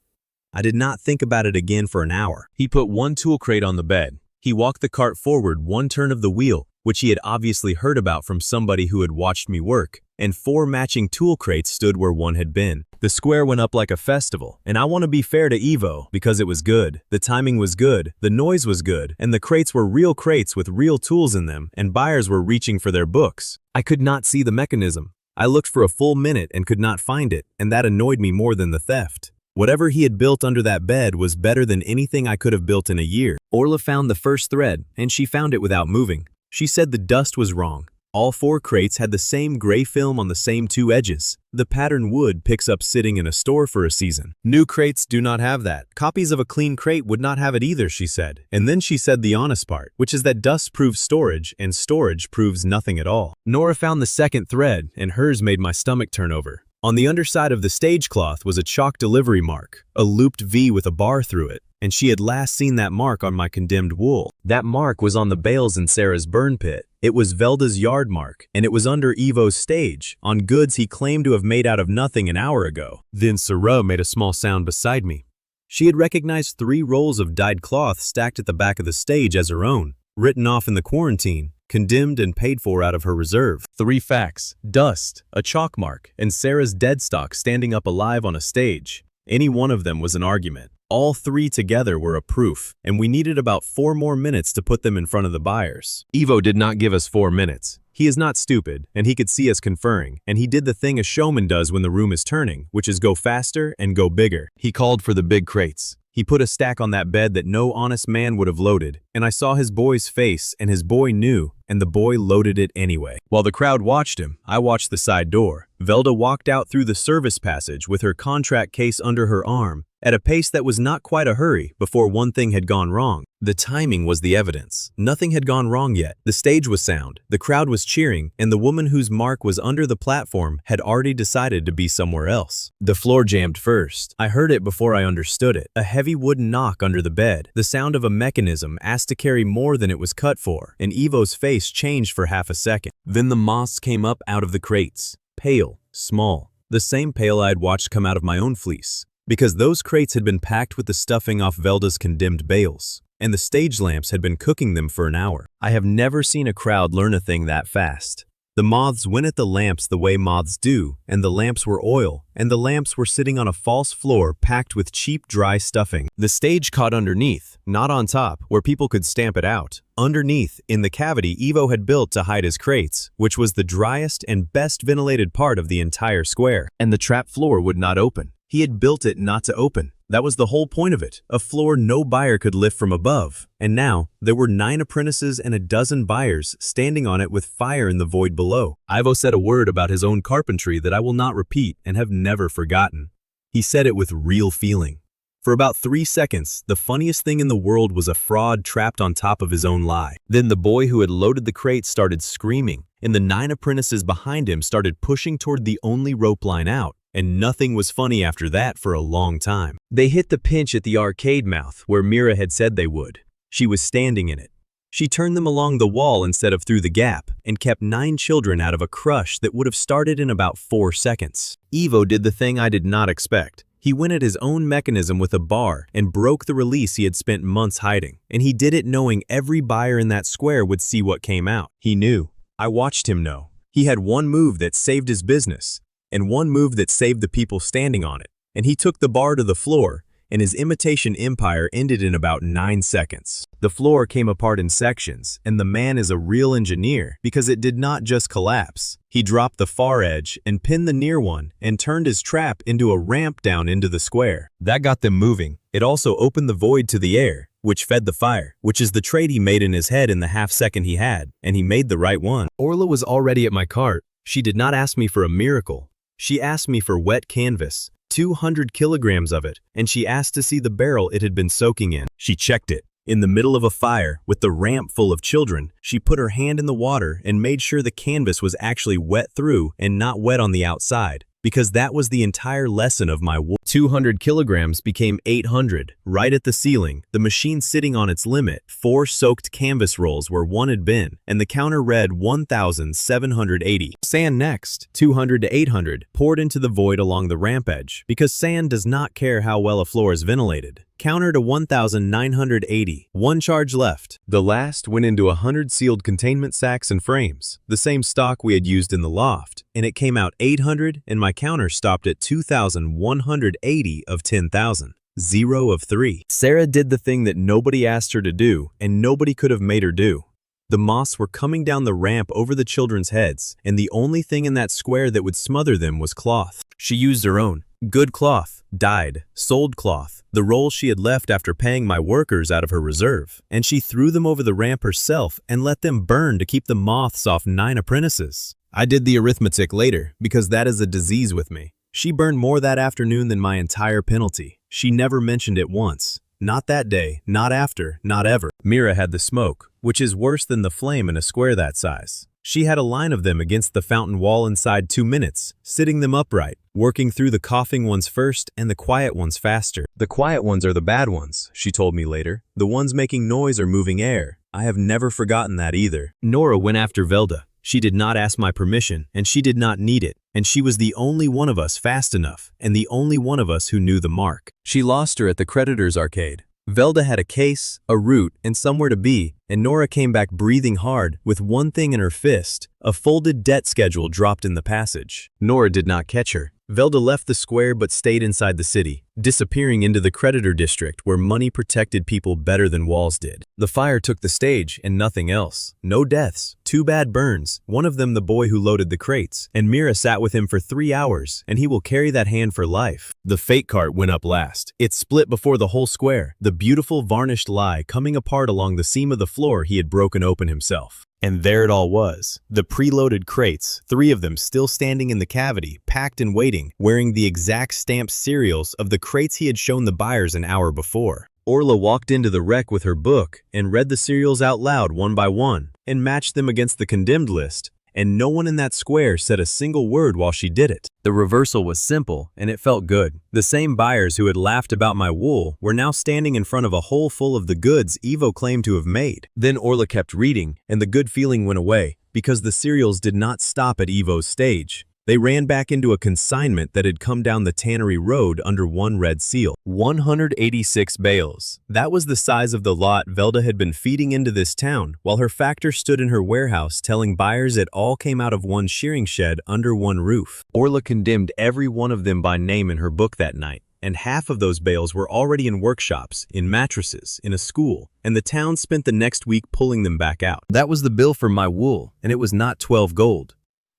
I did not think about it again for an hour. He put one tool crate on the bed. He walked the cart forward one turn of the wheel, which he had obviously heard about from somebody who had watched me work, and 4 matching tool crates stood where one had been. The square went up like a festival, and I want to be fair to Evo because it was good. The timing was good, the noise was good, and the crates were real crates with real tools in them, and buyers were reaching for their books. I could not see the mechanism. I looked for a full minute and could not find it, and that annoyed me more than the theft. Whatever he had built under that bed was better than anything I could have built in a year. Orla found the first thread, and she found it without moving. She said the dust was wrong. All 4 crates had the same gray film on the same 2 edges. The pattern wood picks up sitting in a store for a season. New crates do not have that. Copies of a clean crate would not have it either, she said. And then she said the honest part, which is that dust proves storage, and storage proves nothing at all. Nora found the second thread, and hers made my stomach turn over. On the underside of the stage cloth was a chalk delivery mark, a looped V with a bar through it, and she had last seen that mark on my condemned wool. That mark was on the bales in Sarah's burn pit. It was Velda's yard mark, and it was under Evo's stage, on goods he claimed to have made out of nothing an hour ago. Then Sarah made a small sound beside me. She had recognized 3 rolls of dyed cloth stacked at the back of the stage as her own, written off in the quarantine, condemned and paid for out of her reserve. 3 facts: dust, a chalk mark, and Sarah's dead stock standing up alive on a stage. Any one of them was an argument. All 3 together were a proof, and we needed about 4 more minutes to put them in front of the buyers. Evo did not give us 4 minutes. He is not stupid, and he could see us conferring, and he did the thing a showman does when the room is turning, which is go faster and go bigger. He called for the big crates. He put a stack on that bed that no honest man would have loaded, and I saw his boy's face, and his boy knew, and the boy loaded it anyway. While the crowd watched him, I watched the side door. Velda walked out through the service passage with her contract case under her arm, at a pace that was not quite a hurry before one thing had gone wrong. The timing was the evidence. Nothing had gone wrong yet. The stage was sound, the crowd was cheering, and the woman whose mark was under the platform had already decided to be somewhere else. The floor jammed first. I heard it before I understood it. A heavy wooden knock under the bed, the sound of a mechanism asked to carry more than it was cut for, and Evo's face changed for half a second. Then the moths came up out of the crates. Pale, small, the same pale I'd watched come out of my own fleece. Because those crates had been packed with the stuffing off Velda's condemned bales, and the stage lamps had been cooking them for an hour. I have never seen a crowd learn a thing that fast. The moths went at the lamps the way moths do, and the lamps were oil, and the lamps were sitting on a false floor packed with cheap, dry stuffing. The stage caught underneath, not on top, where people could stamp it out. Underneath, in the cavity Evo had built to hide his crates, which was the driest and best ventilated part of the entire square, and the trap floor would not open. He had built it not to open. That was the whole point of it, a floor no buyer could lift from above. And now, there were 9 apprentices and a dozen buyers standing on it with fire in the void below. Ivo said a word about his own carpentry that I will not repeat and have never forgotten. He said it with real feeling. For about 3 seconds, the funniest thing in the world was a fraud trapped on top of his own lie. Then the boy who had loaded the crate started screaming, and the 9 apprentices behind him started pushing toward the only rope line out. And nothing was funny after that for a long time. They hit the pinch at the arcade mouth where Mira had said they would. She was standing in it. She turned them along the wall instead of through the gap and kept 9 children out of a crush that would have started in about 4 seconds. Evo did the thing I did not expect. He went at his own mechanism with a bar and broke the release he had spent months hiding. And he did it knowing every buyer in that square would see what came out. He knew. I watched him know. He had one move that saved his business, and one move that saved the people standing on it. And he took the bar to the floor, and his imitation empire ended in about 9 seconds. The floor came apart in sections, and the man is a real engineer because it did not just collapse. He dropped the far edge and pinned the near one and turned his trap into a ramp down into the square. That got them moving. It also opened the void to the air, which fed the fire, which is the trade he made in his head in the half second he had, and he made the right one. Orla was already at my cart. She did not ask me for a miracle. She asked me for wet canvas, 200 kilograms of it, and she asked to see the barrel it had been soaking in. She checked it. In the middle of a fire, with the ramp full of children, she put her hand in the water and made sure the canvas was actually wet through and not wet on the outside, because that was the entire lesson of my wool. 200 kilograms became 800. Right at the ceiling, the machine sitting on its limit, 4 soaked canvas rolls where one had been, and the counter read 1,780. Sand next, 200 to 800, poured into the void along the ramp edge, because sand does not care how well a floor is ventilated. Counter to 1,980. 1 charge left. The last went into 100 sealed containment sacks and frames, the same stock we had used in the loft, and it came out 800, and my counter stopped at 2,180 of 10,000. 0 of 3. Sarah did the thing that nobody asked her to do, and nobody could have made her do. The moths were coming down the ramp over the children's heads, and the only thing in that square that would smother them was cloth. She used her own. Good cloth, dyed, sold cloth, the rolls she had left after paying my workers out of her reserve, and she threw them over the ramp herself and let them burn to keep the moths off 9 apprentices. I did the arithmetic later, because that is a disease with me. She burned more that afternoon than my entire penalty. She never mentioned it once. Not that day, not after, not ever. Mira had the smoke, which is worse than the flame in a square that size. She had a line of them against the fountain wall inside 2 minutes, sitting them upright, working through the coughing ones first and the quiet ones faster. The quiet ones are the bad ones, she told me later. The ones making noise or moving air. I have never forgotten that either. Nora went after Velda. She did not ask my permission, and she did not need it, and she was the only one of us fast enough, and the only one of us who knew the mark. She lost her at the creditor's arcade. Velda had a case, a route, and somewhere to be, and Nora came back breathing hard with one thing in her fist, a folded debt schedule dropped in the passage. Nora did not catch her. Velda left the square but stayed inside the city, disappearing into the creditor district where money protected people better than walls did. The fire took the stage and nothing else. No deaths, 2 bad burns, one of them the boy who loaded the crates, and Mira sat with him for 3 hours, and he will carry that hand for life. The fate cart went up last. It split before the whole square, the beautiful varnished lie coming apart along the seam of the floor he had broken open himself. And there it all was, the preloaded crates, 3 of them still standing in the cavity, packed and waiting, wearing the exact stamped serials of the crates he had shown the buyers an hour before. Orla walked into the wreck with her book and read the serials out loud one by one, and matched them against the condemned list, and no one in that square said a single word while she did it. The reversal was simple, and it felt good. The same buyers who had laughed about my wool were now standing in front of a hole full of the goods Ivo claimed to have made. Then Orla kept reading, and the good feeling went away, because the serials did not stop at Ivo's stage. They ran back into a consignment that had come down the tannery road under one red seal. 186 bales. That was the size of the lot Velda had been feeding into this town, while her factor stood in her warehouse telling buyers it all came out of one shearing shed under one roof. Orla condemned every one of them by name in her book that night, and half of those bales were already in workshops, in mattresses, in a school, and the town spent the next week pulling them back out. That was the bill for my wool, and it was not 12 gold.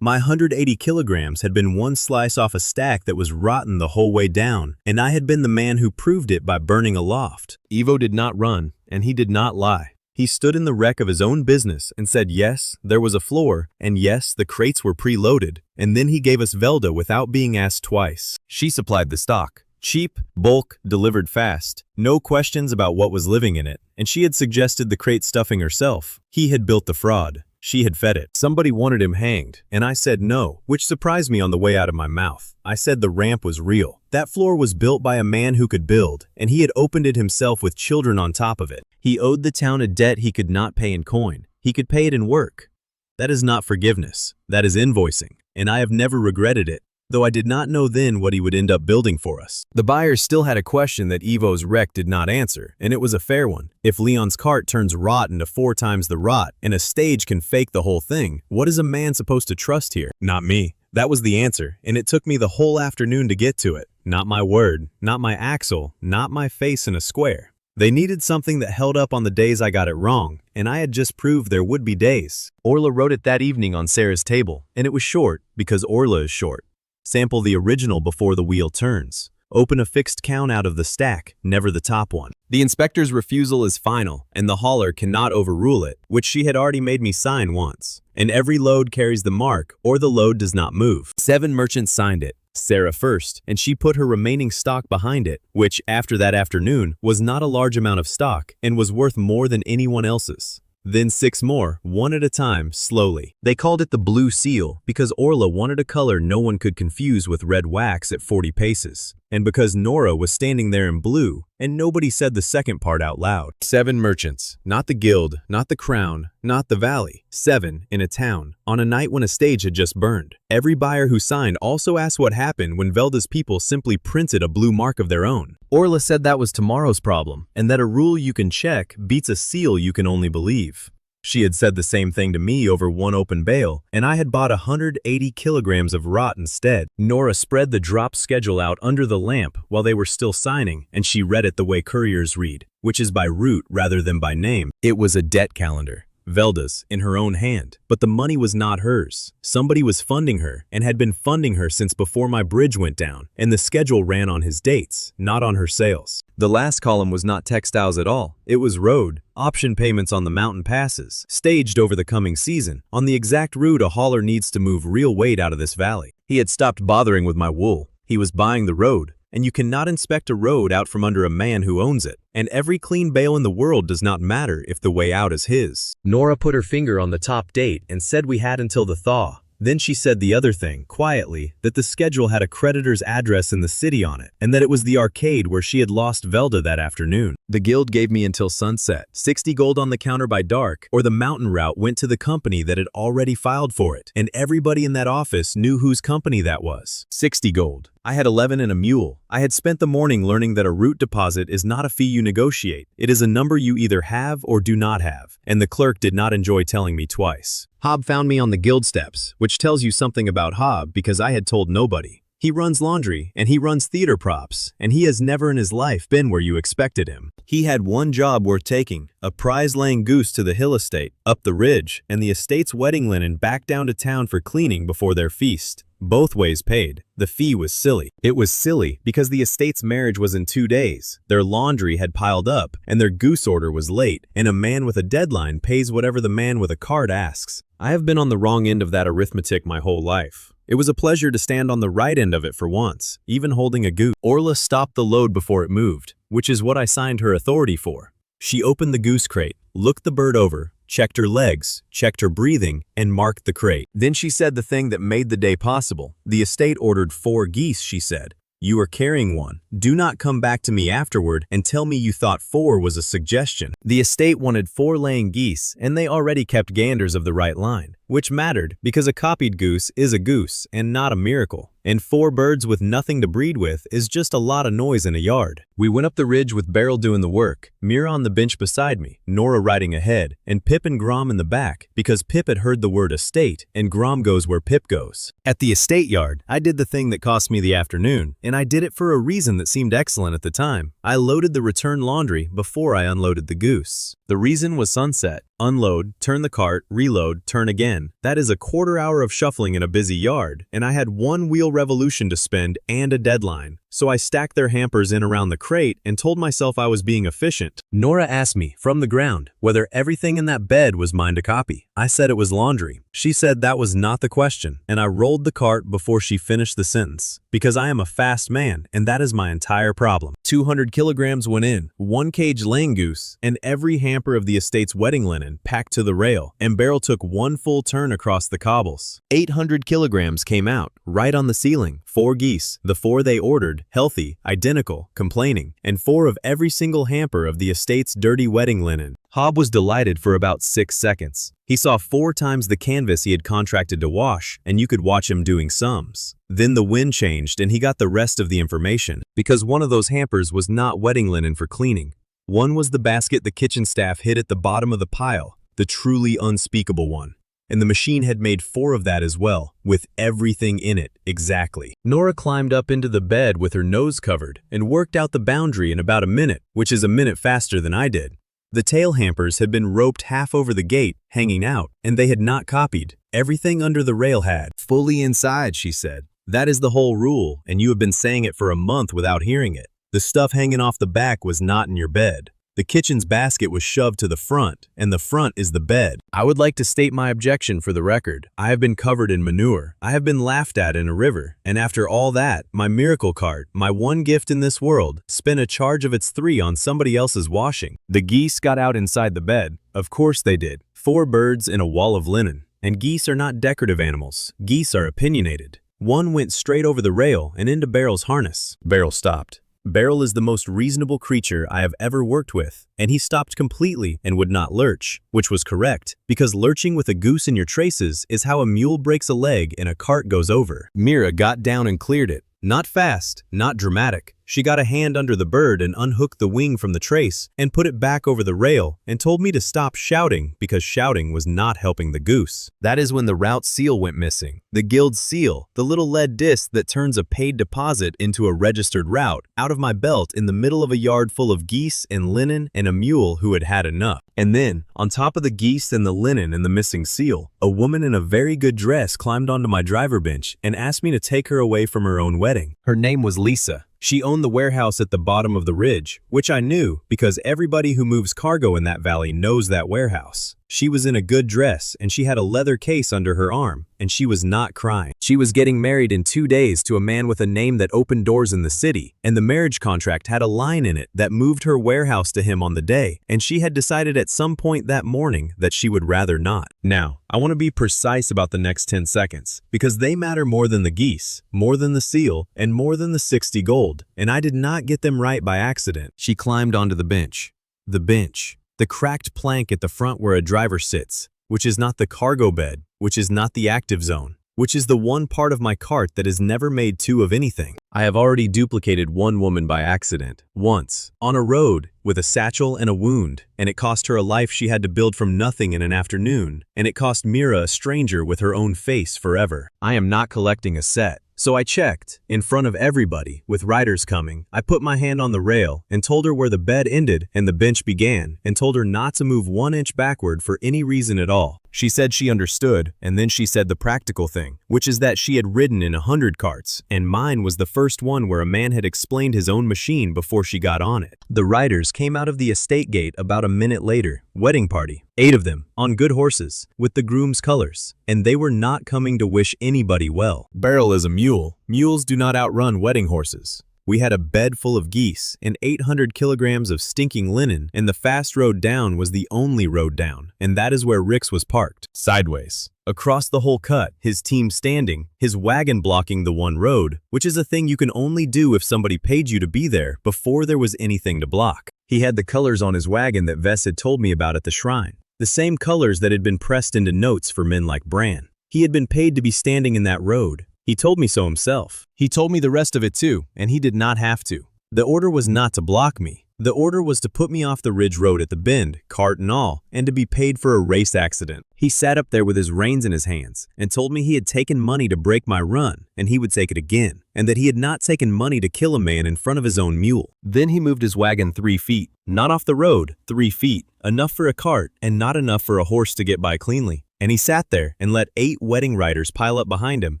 My 180 kilograms had been one slice off a stack that was rotten the whole way down, and I had been the man who proved it by burning aloft. Ivo did not run, and he did not lie. He stood in the wreck of his own business and said yes, there was a floor, and yes, the crates were preloaded, and then he gave us Velda without being asked twice. She supplied the stock. Cheap, bulk, delivered fast. No questions about what was living in it, and she had suggested the crate stuffing herself. He had built the fraud. She had fed it. Somebody wanted him hanged, and I said no, which surprised me on the way out of my mouth. I said the ramp was real. That floor was built by a man who could build, and he had opened it himself with children on top of it. He owed the town a debt he could not pay in coin. He could pay it in work. That is not forgiveness. That is invoicing, and I have never regretted it, though I did not know then what he would end up building for us. The buyers still had a question that Ivo's wreck did not answer, and it was a fair one. If Leon's cart turns rot into 4 times the rot, and a stage can fake the whole thing, what is a man supposed to trust here? Not me. That was the answer, and it took me the whole afternoon to get to it. Not my word, not my axle, not my face in a square. They needed something that held up on the days I got it wrong, and I had just proved there would be days. Orla wrote it that evening on Sarah's table, and it was short, because Orla is short. Sample the original before the wheel turns. Open a fixed count out of the stack, never the top one. The inspector's refusal is final, and the hauler cannot overrule it, which she had already made me sign once. And every load carries the mark, or the load does not move. 7 merchants signed it. Sarah first, and she put her remaining stock behind it, which, after that afternoon, was not a large amount of stock and was worth more than anyone else's. Then 6 more, one at a time, slowly. They called it the blue seal because Orla wanted a color no one could confuse with red wax at 40 paces. And because Nora was standing there in blue, and nobody said the second part out loud. 7 merchants, not the guild, not the crown, not the valley. 7 in a town, on a night when a stage had just burned. Every buyer who signed also asked what happened when Velda's people simply printed a blue mark of their own. Orla said that was tomorrow's problem, and that a rule you can check beats a seal you can only believe. She had said the same thing to me over one open bale, and I had bought 180 kilograms of rot instead. Nora spread the drop schedule out under the lamp while they were still signing, and she read it the way couriers read, which is by route rather than by name. It was a debt calendar. Velda's, in her own hand, but the money was not hers. Somebody was funding her and had been funding her since before my bridge went down, and the schedule ran on his dates, not on her sales. The last column was not textiles at all. It was road, option payments on the mountain passes, staged over the coming season, on the exact route a hauler needs to move real weight out of this valley. He had stopped bothering with my wool. He was buying the road. And you cannot inspect a road out from under a man who owns it. And every clean bale in the world does not matter if the way out is his. Nora put her finger on the top date and said we had until the thaw. Then she said the other thing, quietly, that the schedule had a creditor's address in the city on it, and that it was the arcade where she had lost Velda that afternoon. The guild gave me until sunset, 60 gold on the counter by dark, or the mountain route went to the company that had already filed for it, and everybody in that office knew whose company that was. 60 gold. I had 11 and a mule. I had spent the morning learning that a route deposit is not a fee you negotiate. It is a number you either have or do not have, and the clerk did not enjoy telling me twice. Hob found me on the guild steps, which tells you something about Hob because I had told nobody. He runs laundry, and he runs theater props, and he has never in his life been where you expected him. He had one job worth taking, a prize-laying goose to the hill estate, up the ridge, and the estate's wedding linen back down to town for cleaning before their feast. Both ways paid. The fee was silly. It was silly because the estate's marriage was in 2 days, their laundry had piled up, and their goose order was late, and a man with a deadline pays whatever the man with a card asks. I have been on the wrong end of that arithmetic my whole life. It was a pleasure to stand on the right end of it for once, even holding a goose. Orla stopped the load before it moved, which is what I signed her authority for. She opened the goose crate, looked the bird over, checked her legs, checked her breathing, and marked the crate. Then she said the thing that made the day possible. The estate ordered 4 geese, she said. You are carrying one. Do not come back to me afterward and tell me you thought 4 was a suggestion. The estate wanted 4 laying geese, and they already kept ganders of the right line, which mattered because a copied goose is a goose and not a miracle. And 4 birds with nothing to breed with is just a lot of noise in a yard. We went up the ridge with Beryl doing the work, Mira on the bench beside me, Nora riding ahead, and Pip and Grom in the back, because Pip had heard the word estate, and Grom goes where Pip goes. At the estate yard, I did the thing that cost me the afternoon, and I did it for a reason that seemed excellent at the time. I loaded the return laundry before I unloaded the goose. The reason was sunset. Unload, turn the cart, reload, turn again. That is a quarter hour of shuffling in a busy yard, and I had 1 wheel revolution to spend and a deadline. So I stacked their hampers in around the crate and told myself I was being efficient. Nora asked me, from the ground, whether everything in that bed was mine to copy. I said it was laundry. She said that was not the question, and I rolled the cart before she finished the sentence. Because I am a fast man, and that is my entire problem. 200 kilograms went in, 1 cage laying goose, and every hamper of the estate's wedding linen packed to the rail, and Beryl took 1 full turn across the cobbles. 800 kilograms came out, right on the ceiling. 4 geese, the 4 they ordered, healthy, identical, complaining, and 4 of every single hamper of the estate's dirty wedding linen. Hob was delighted for about 6 seconds. He saw 4 times the canvas he had contracted to wash, and you could watch him doing sums. Then the wind changed and he got the rest of the information, because one of those hampers was not wedding linen for cleaning. One was the basket the kitchen staff hid at the bottom of the pile, the truly unspeakable one. And the machine had made 4 of that as well, with everything in it, exactly. Nora climbed up into the bed with her nose covered and worked out the boundary in about a minute, which is a minute faster than I did. The tail hampers had been roped half over the gate, hanging out, and they had not copied. Everything under the rail had. Fully inside, she said. That is the whole rule, and you have been saying it for a month without hearing it. The stuff hanging off the back was not in your bed. The kitchen's basket was shoved to the front, and the front is the bed. I would like to state my objection for the record. I have been covered in manure. I have been laughed at in a river. And after all that, my miracle cart, my one gift in this world, spent a charge of its 3 on somebody else's washing. The geese got out inside the bed. Of course they did. 4 birds in a wall of linen. And geese are not decorative animals. Geese are opinionated. One went straight over the rail and into Barrel's harness. Barrel stopped. Barrel is the most reasonable creature I have ever worked with, and he stopped completely and would not lurch, which was correct, because lurching with a goose in your traces is how a mule breaks a leg and a cart goes over. Mira got down and cleared it. Not fast, not dramatic. She got a hand under the bird and unhooked the wing from the trace and put it back over the rail and told me to stop shouting because shouting was not helping the goose. That is when the route seal went missing. The guild seal, the little lead disc that turns a paid deposit into a registered route, out of my belt in the middle of a yard full of geese and linen and a mule who had had enough. And then, on top of the geese and the linen and the missing seal, a woman in a very good dress climbed onto my driver bench and asked me to take her away from her own wedding. Her name was Lisa. She owned the warehouse at the bottom of the ridge, which I knew because everybody who moves cargo in that valley knows that warehouse. She was in a good dress and she had a leather case under her arm, and she was not crying. She was getting married in 2 days to a man with a name that opened doors in the city, and the marriage contract had a line in it that moved her warehouse to him on the day, and she had decided at some point that morning that she would rather not. Now, I want to be precise about the next 10 seconds, because they matter more than the geese, more than the seal, and more than the 60 gold, and I did not get them right by accident. She climbed onto the bench. The bench. The cracked plank at the front where a driver sits, which is not the cargo bed, which is not the active zone, which is the one part of my cart that has never made 2 of anything. I have already duplicated one woman by accident, once, on a road, with a satchel and a wound, and it cost her a life she had to build from nothing in an afternoon, and it cost Mira a stranger with her own face forever. I am not collecting a set. So I checked, in front of everybody, with riders coming. I put my hand on the rail and told her where the bed ended and the bench began, and told her not to move 1 inch backward for any reason at all. She said she understood, and then she said the practical thing, which is that she had ridden in 100 carts, and mine was the first one where a man had explained his own machine before she got on it. The riders came out of the estate gate about a minute later. Wedding party. 8 of them, on good horses, with the groom's colors, and they were not coming to wish anybody well. Barrel is a mule. Mules do not outrun wedding horses. We had a bed full of geese and 800 kilograms of stinking linen, and the fast road down was the only road down, and that is where Rick's was parked, sideways. Across the whole cut, his team standing, his wagon blocking the one road, which is a thing you can only do if somebody paid you to be there before there was anything to block. He had the colors on his wagon that Vess had told me about at the shrine, the same colors that had been pressed into notes for men like Bran. He had been paid to be standing in that road. He told me so himself. He told me the rest of it too, and he did not have to. The order was not to block me. The order was to put me off the ridge road at the bend, cart and all, and to be paid for a race accident. He sat up there with his reins in his hands and told me he had taken money to break my run, and he would take it again, and that he had not taken money to kill a man in front of his own mule. Then he moved his wagon 3 feet, not off the road, 3 feet, enough for a cart and not enough for a horse to get by cleanly. And he sat there and let 8 wedding riders pile up behind him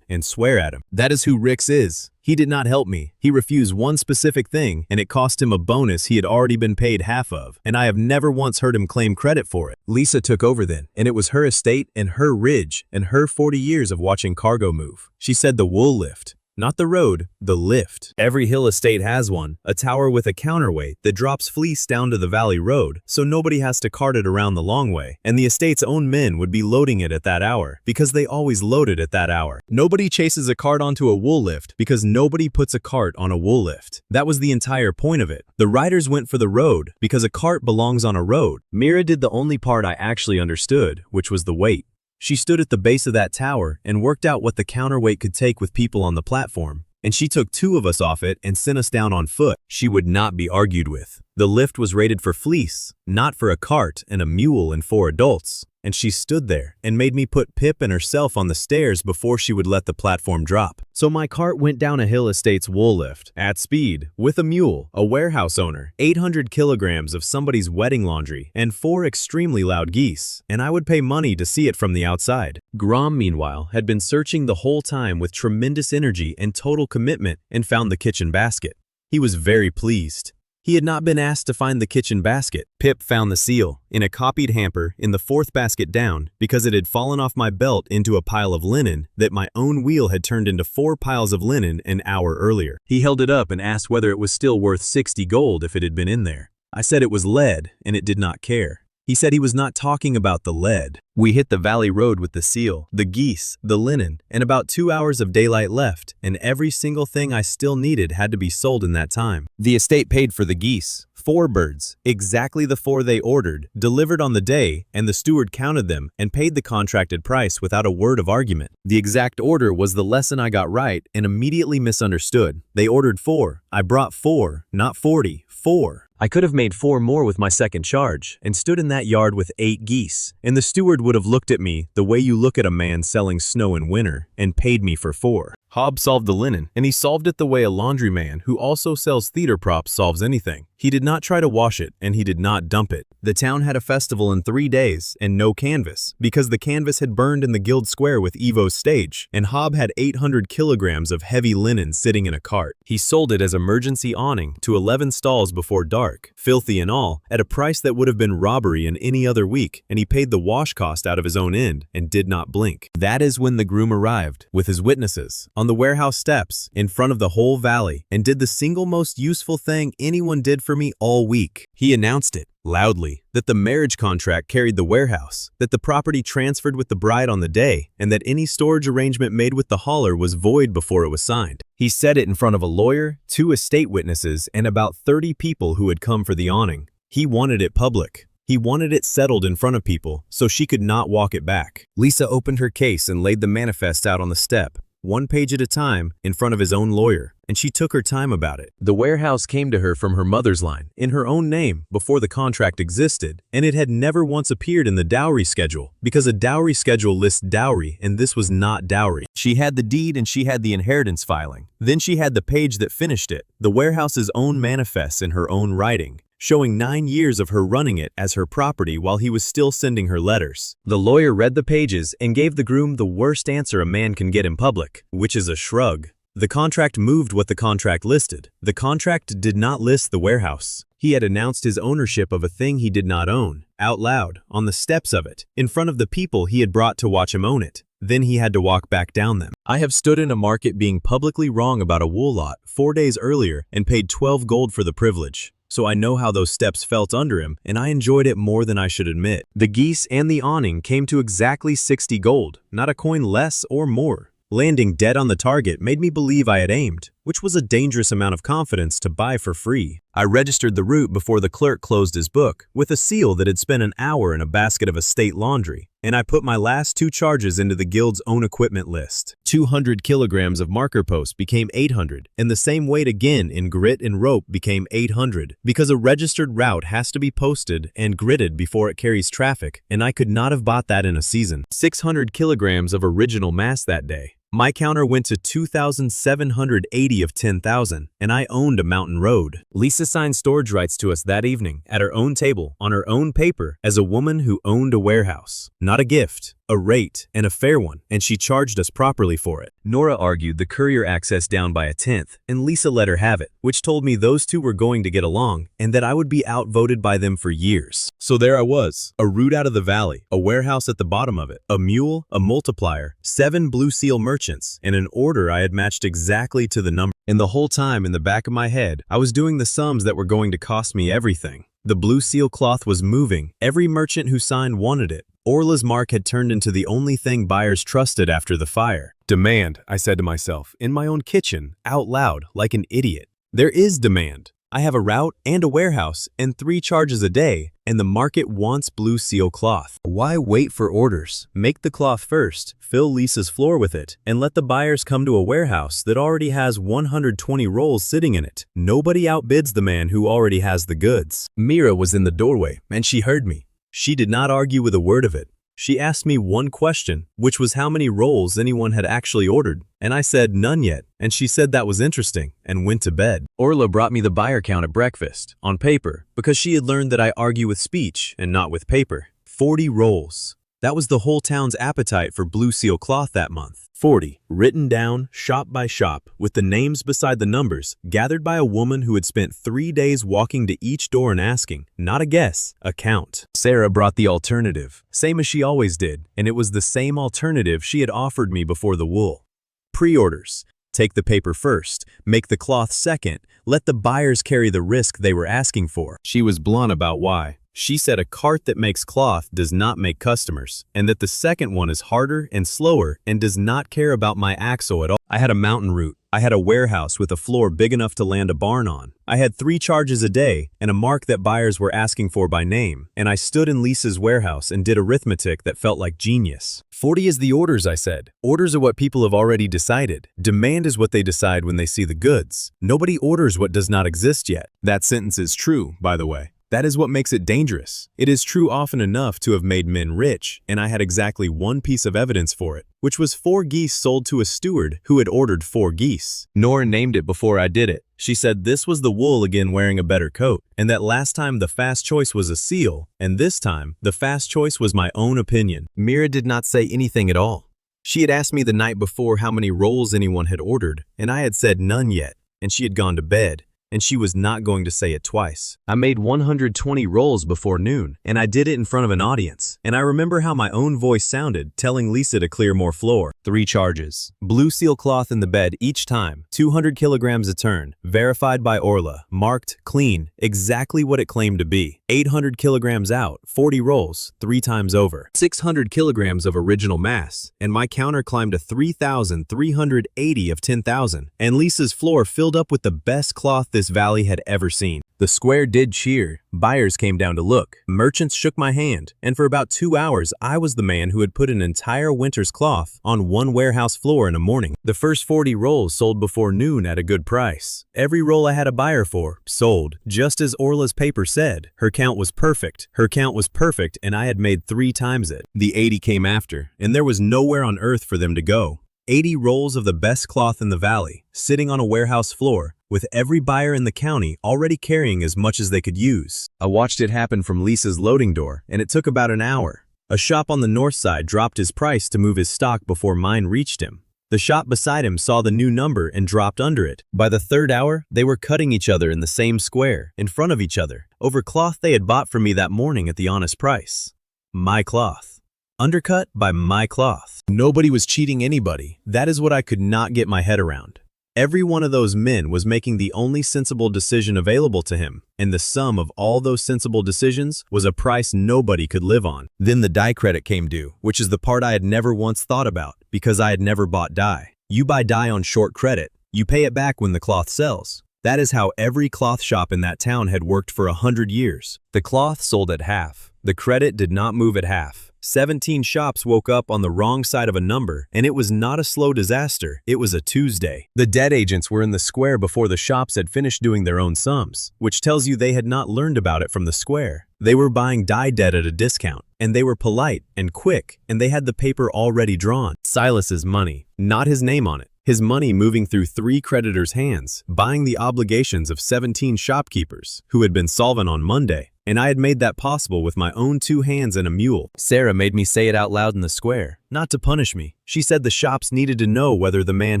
and swear at him. That is who Rick's is. He did not help me. He refused one specific thing, and it cost him a bonus he had already been paid half of, and I have never once heard him claim credit for it. Lisa took over then, and it was her estate and her ridge and her 40 years of watching cargo move. She said the wool lift. Not the road, the lift. Every hill estate has one, a tower with a counterweight that drops fleece down to the valley road, so nobody has to cart it around the long way, and the estate's own men would be loading it at that hour, because they always load it at that hour. Nobody chases a cart onto a wool lift, because nobody puts a cart on a wool lift. That was the entire point of it. The riders went for the road, because a cart belongs on a road. Mira did the only part I actually understood, which was the weight. She stood at the base of that tower and worked out what the counterweight could take with people on the platform, and she took 2 of us off it and sent us down on foot. She would not be argued with. The lift was rated for fleece, not for a cart and a mule and 4 adults, and she stood there and made me put Pip and herself on the stairs before she would let the platform drop. So my cart went down a hill estate's wool lift, at speed, with a mule, a warehouse owner, 800 kilograms of somebody's wedding laundry, and 4 extremely loud geese, and I would pay money to see it from the outside. Grom, meanwhile, had been searching the whole time with tremendous energy and total commitment and found the kitchen basket. He was very pleased. He had not been asked to find the kitchen basket. Pip found the seal in a copied hamper in the fourth basket down because it had fallen off my belt into a pile of linen that my own wheel had turned into 4 piles of linen an hour earlier. He held it up and asked whether it was still worth 60 gold if it had been in there. I said it was lead and it did not care. He said he was not talking about the lead. We hit the valley road with the seal, the geese, the linen, and about 2 hours of daylight left, and every single thing I still needed had to be sold in that time. The estate paid for the geese, 4 birds, exactly the 4 they ordered, delivered on the day, and the steward counted them and paid the contracted price without a word of argument. The exact order was the lesson I got right and immediately misunderstood. They ordered 4. I brought 4, not 40, 4. I could have made 4 more with my second charge and stood in that yard with 8 geese, and the steward would have looked at me the way you look at a man selling snow in winter and paid me for 4. Hobb solved the linen, and he solved it the way a laundryman who also sells theater props solves anything. He did not try to wash it, and he did not dump it. The town had a festival in 3 days and no canvas, because the canvas had burned in the guild square with Evo's stage, and Hobb had 800 kilograms of heavy linen sitting in a cart. He sold it as emergency awning to 11 stalls before dark, filthy and all, at a price that would have been robbery in any other week, and he paid the wash cost out of his own end and did not blink. That is when the groom arrived, with his witnesses, on the warehouse steps, in front of the whole valley, and did the single most useful thing anyone did for me all week. He announced it, loudly, that the marriage contract carried the warehouse, that the property transferred with the bride on the day, and that any storage arrangement made with the hauler was void before it was signed. He said it in front of a lawyer, 2 estate witnesses, and about 30 people who had come for the awning. He wanted it public. He wanted it settled in front of people, so she could not walk it back. Lisa opened her case and laid the manifest out on the step, 1 page at a time, in front of his own lawyer, and she took her time about it. The warehouse came to her from her mother's line, in her own name, before the contract existed, and it had never once appeared in the dowry schedule, because a dowry schedule lists dowry, and this was not dowry. She had the deed and she had the inheritance filing. Then she had the page that finished it, the warehouse's own manifest in her own writing, showing 9 years of her running it as her property while he was still sending her letters. The lawyer read the pages and gave the groom the worst answer a man can get in public, which is a shrug. The contract moved what the contract listed. The contract did not list the warehouse. He had announced his ownership of a thing he did not own, out loud, on the steps of it, in front of the people he had brought to watch him own it. Then he had to walk back down them. I have stood in a market being publicly wrong about a wool lot 4 days earlier and paid 12 gold for the privilege. So I know how those steps felt under him, and I enjoyed it more than I should admit. The geese and the awning came to exactly 60 gold, not a coin less or more. Landing dead on the target made me believe I had aimed, which was a dangerous amount of confidence to buy for free. I registered the route before the clerk closed his book, with a seal that had spent an hour in a basket of estate laundry, and I put my last 2 charges into the guild's own equipment list. 200 kilograms of marker post became 800, and the same weight again in grit and rope became 800, because a registered route has to be posted and gridded before it carries traffic, and I could not have bought that in a season. 600 kilograms of original mass that day. My counter went to 2,780 of 10,000, and I owned a mountain road. Lisa signed storage rights to us that evening, at her own table, on her own paper, as a woman who owned a warehouse. Not a gift, a rate, and a fair one, and she charged us properly for it. Nora argued the courier access down by 1/10, and Lisa let her have it, which told me those two were going to get along, and that I would be outvoted by them for years. So there I was, a route out of the valley, a warehouse at the bottom of it, a mule, a multiplier, 7 Blue Seal merchants, and an order I had matched exactly to the number. And the whole time in the back of my head, I was doing the sums that were going to cost me everything. The Blue Seal cloth was moving. Every merchant who signed wanted it. Orla's mark had turned into the only thing buyers trusted after the fire. Demand, I said to myself, in my own kitchen, out loud, like an idiot. There is demand. I have a route and a warehouse and 3 charges a day, and the market wants Blue Seal cloth. Why wait for orders? Make the cloth first, fill Lisa's floor with it, and let the buyers come to a warehouse that already has 120 rolls sitting in it. Nobody outbids the man who already has the goods. Mira was in the doorway, and she heard me. She did not argue with a word of it. She asked me one question, which was how many rolls anyone had actually ordered, and I said none yet, and she said that was interesting, and went to bed. Orla brought me the buyer count at breakfast, on paper, because she had learned that I argue with speech and not with paper. 40 rolls. That was the whole town's appetite for blue seal cloth that month. 40. Written down, shop by shop, with the names beside the numbers, gathered by a woman who had spent 3 days walking to each door and asking, not a guess, a count. Sarah brought the alternative, same as she always did, and it was the same alternative she had offered me before the wool. Pre-orders. Take the paper first, make the cloth second, let the buyers carry the risk they were asking for. She was blunt about why. She said a cart that makes cloth does not make customers, and that the second one is harder and slower and does not care about my axle at all. I had a mountain route. I had a warehouse with a floor big enough to land a barn on. I had 3 charges a day and a mark that buyers were asking for by name, and I stood in Lisa's warehouse and did arithmetic that felt like genius. 40 is the orders, I said. Orders are what people have already decided. Demand is what they decide when they see the goods. Nobody orders what does not exist yet. That sentence is true, by the way. That is what makes it dangerous. It is true often enough to have made men rich, and I had exactly one piece of evidence for it, which was 4 geese sold to a steward who had ordered 4 geese. Nora named it before I did it. She said this was the wool again wearing a better coat, and that last time the fast choice was a seal, and this time the fast choice was my own opinion. Mira did not say anything at all. She had asked me the night before how many rolls anyone had ordered, and I had said none yet, and she had gone to bed. And she was not going to say it twice. I made 120 rolls before noon, and I did it in front of an audience. And I remember how my own voice sounded, telling Lisa to clear more floor. 3 charges. Blue seal cloth in the bed each time, 200 kilograms a turn, verified by Orla, marked, clean, exactly what it claimed to be. 800 kilograms out, 40 rolls, 3 times over. 600 kilograms of original mass, and my counter climbed to 3,380 of 10,000. And Lisa's floor filled up with the best cloth this valley had ever seen. The square did cheer. Buyers came down to look. Merchants shook my hand, and for about 2 hours I was the man who had put an entire winter's cloth on one warehouse floor in a morning. The first 40 rolls sold before noon at a good price. Every roll I had a buyer for sold, just as Orla's paper said. Her count was perfect. Her count was perfect, and I had made 3 times it. The 80 came after, and there was nowhere on earth for them to go. 80 rolls of the best cloth in the valley, sitting on a warehouse floor, with every buyer in the county already carrying as much as they could use. I watched it happen from Lisa's loading door, and it took about an hour. A shop on the north side dropped his price to move his stock before mine reached him. The shop beside him saw the new number and dropped under it. By the 3rd hour, they were cutting each other in the same square, in front of each other, over cloth they had bought from me that morning at the honest price. My cloth. Undercut by my cloth. Nobody was cheating anybody. That is what I could not get my head around. Every one of those men was making the only sensible decision available to him, and the sum of all those sensible decisions was a price nobody could live on. Then the dye credit came due, which is the part I had never once thought about, because I had never bought dye. You buy dye on short credit. You pay it back when the cloth sells. That is how every cloth shop in that town had worked for 100 years. The cloth sold at half. The credit did not move at half. 17 shops woke up on the wrong side of a number, and it was not a slow disaster, it was a Tuesday. The debt agents were in the square before the shops had finished doing their own sums, which tells you they had not learned about it from the square. They were buying dye debt at a discount, and they were polite and quick, and they had the paper already drawn. Silas's money, not his name on it. His money moving through 3 creditors' hands, buying the obligations of 17 shopkeepers, who had been solvent on Monday. And I had made that possible with my own 2 hands and a mule. Sarah made me say it out loud in the square, not to punish me. She said the shops needed to know whether the man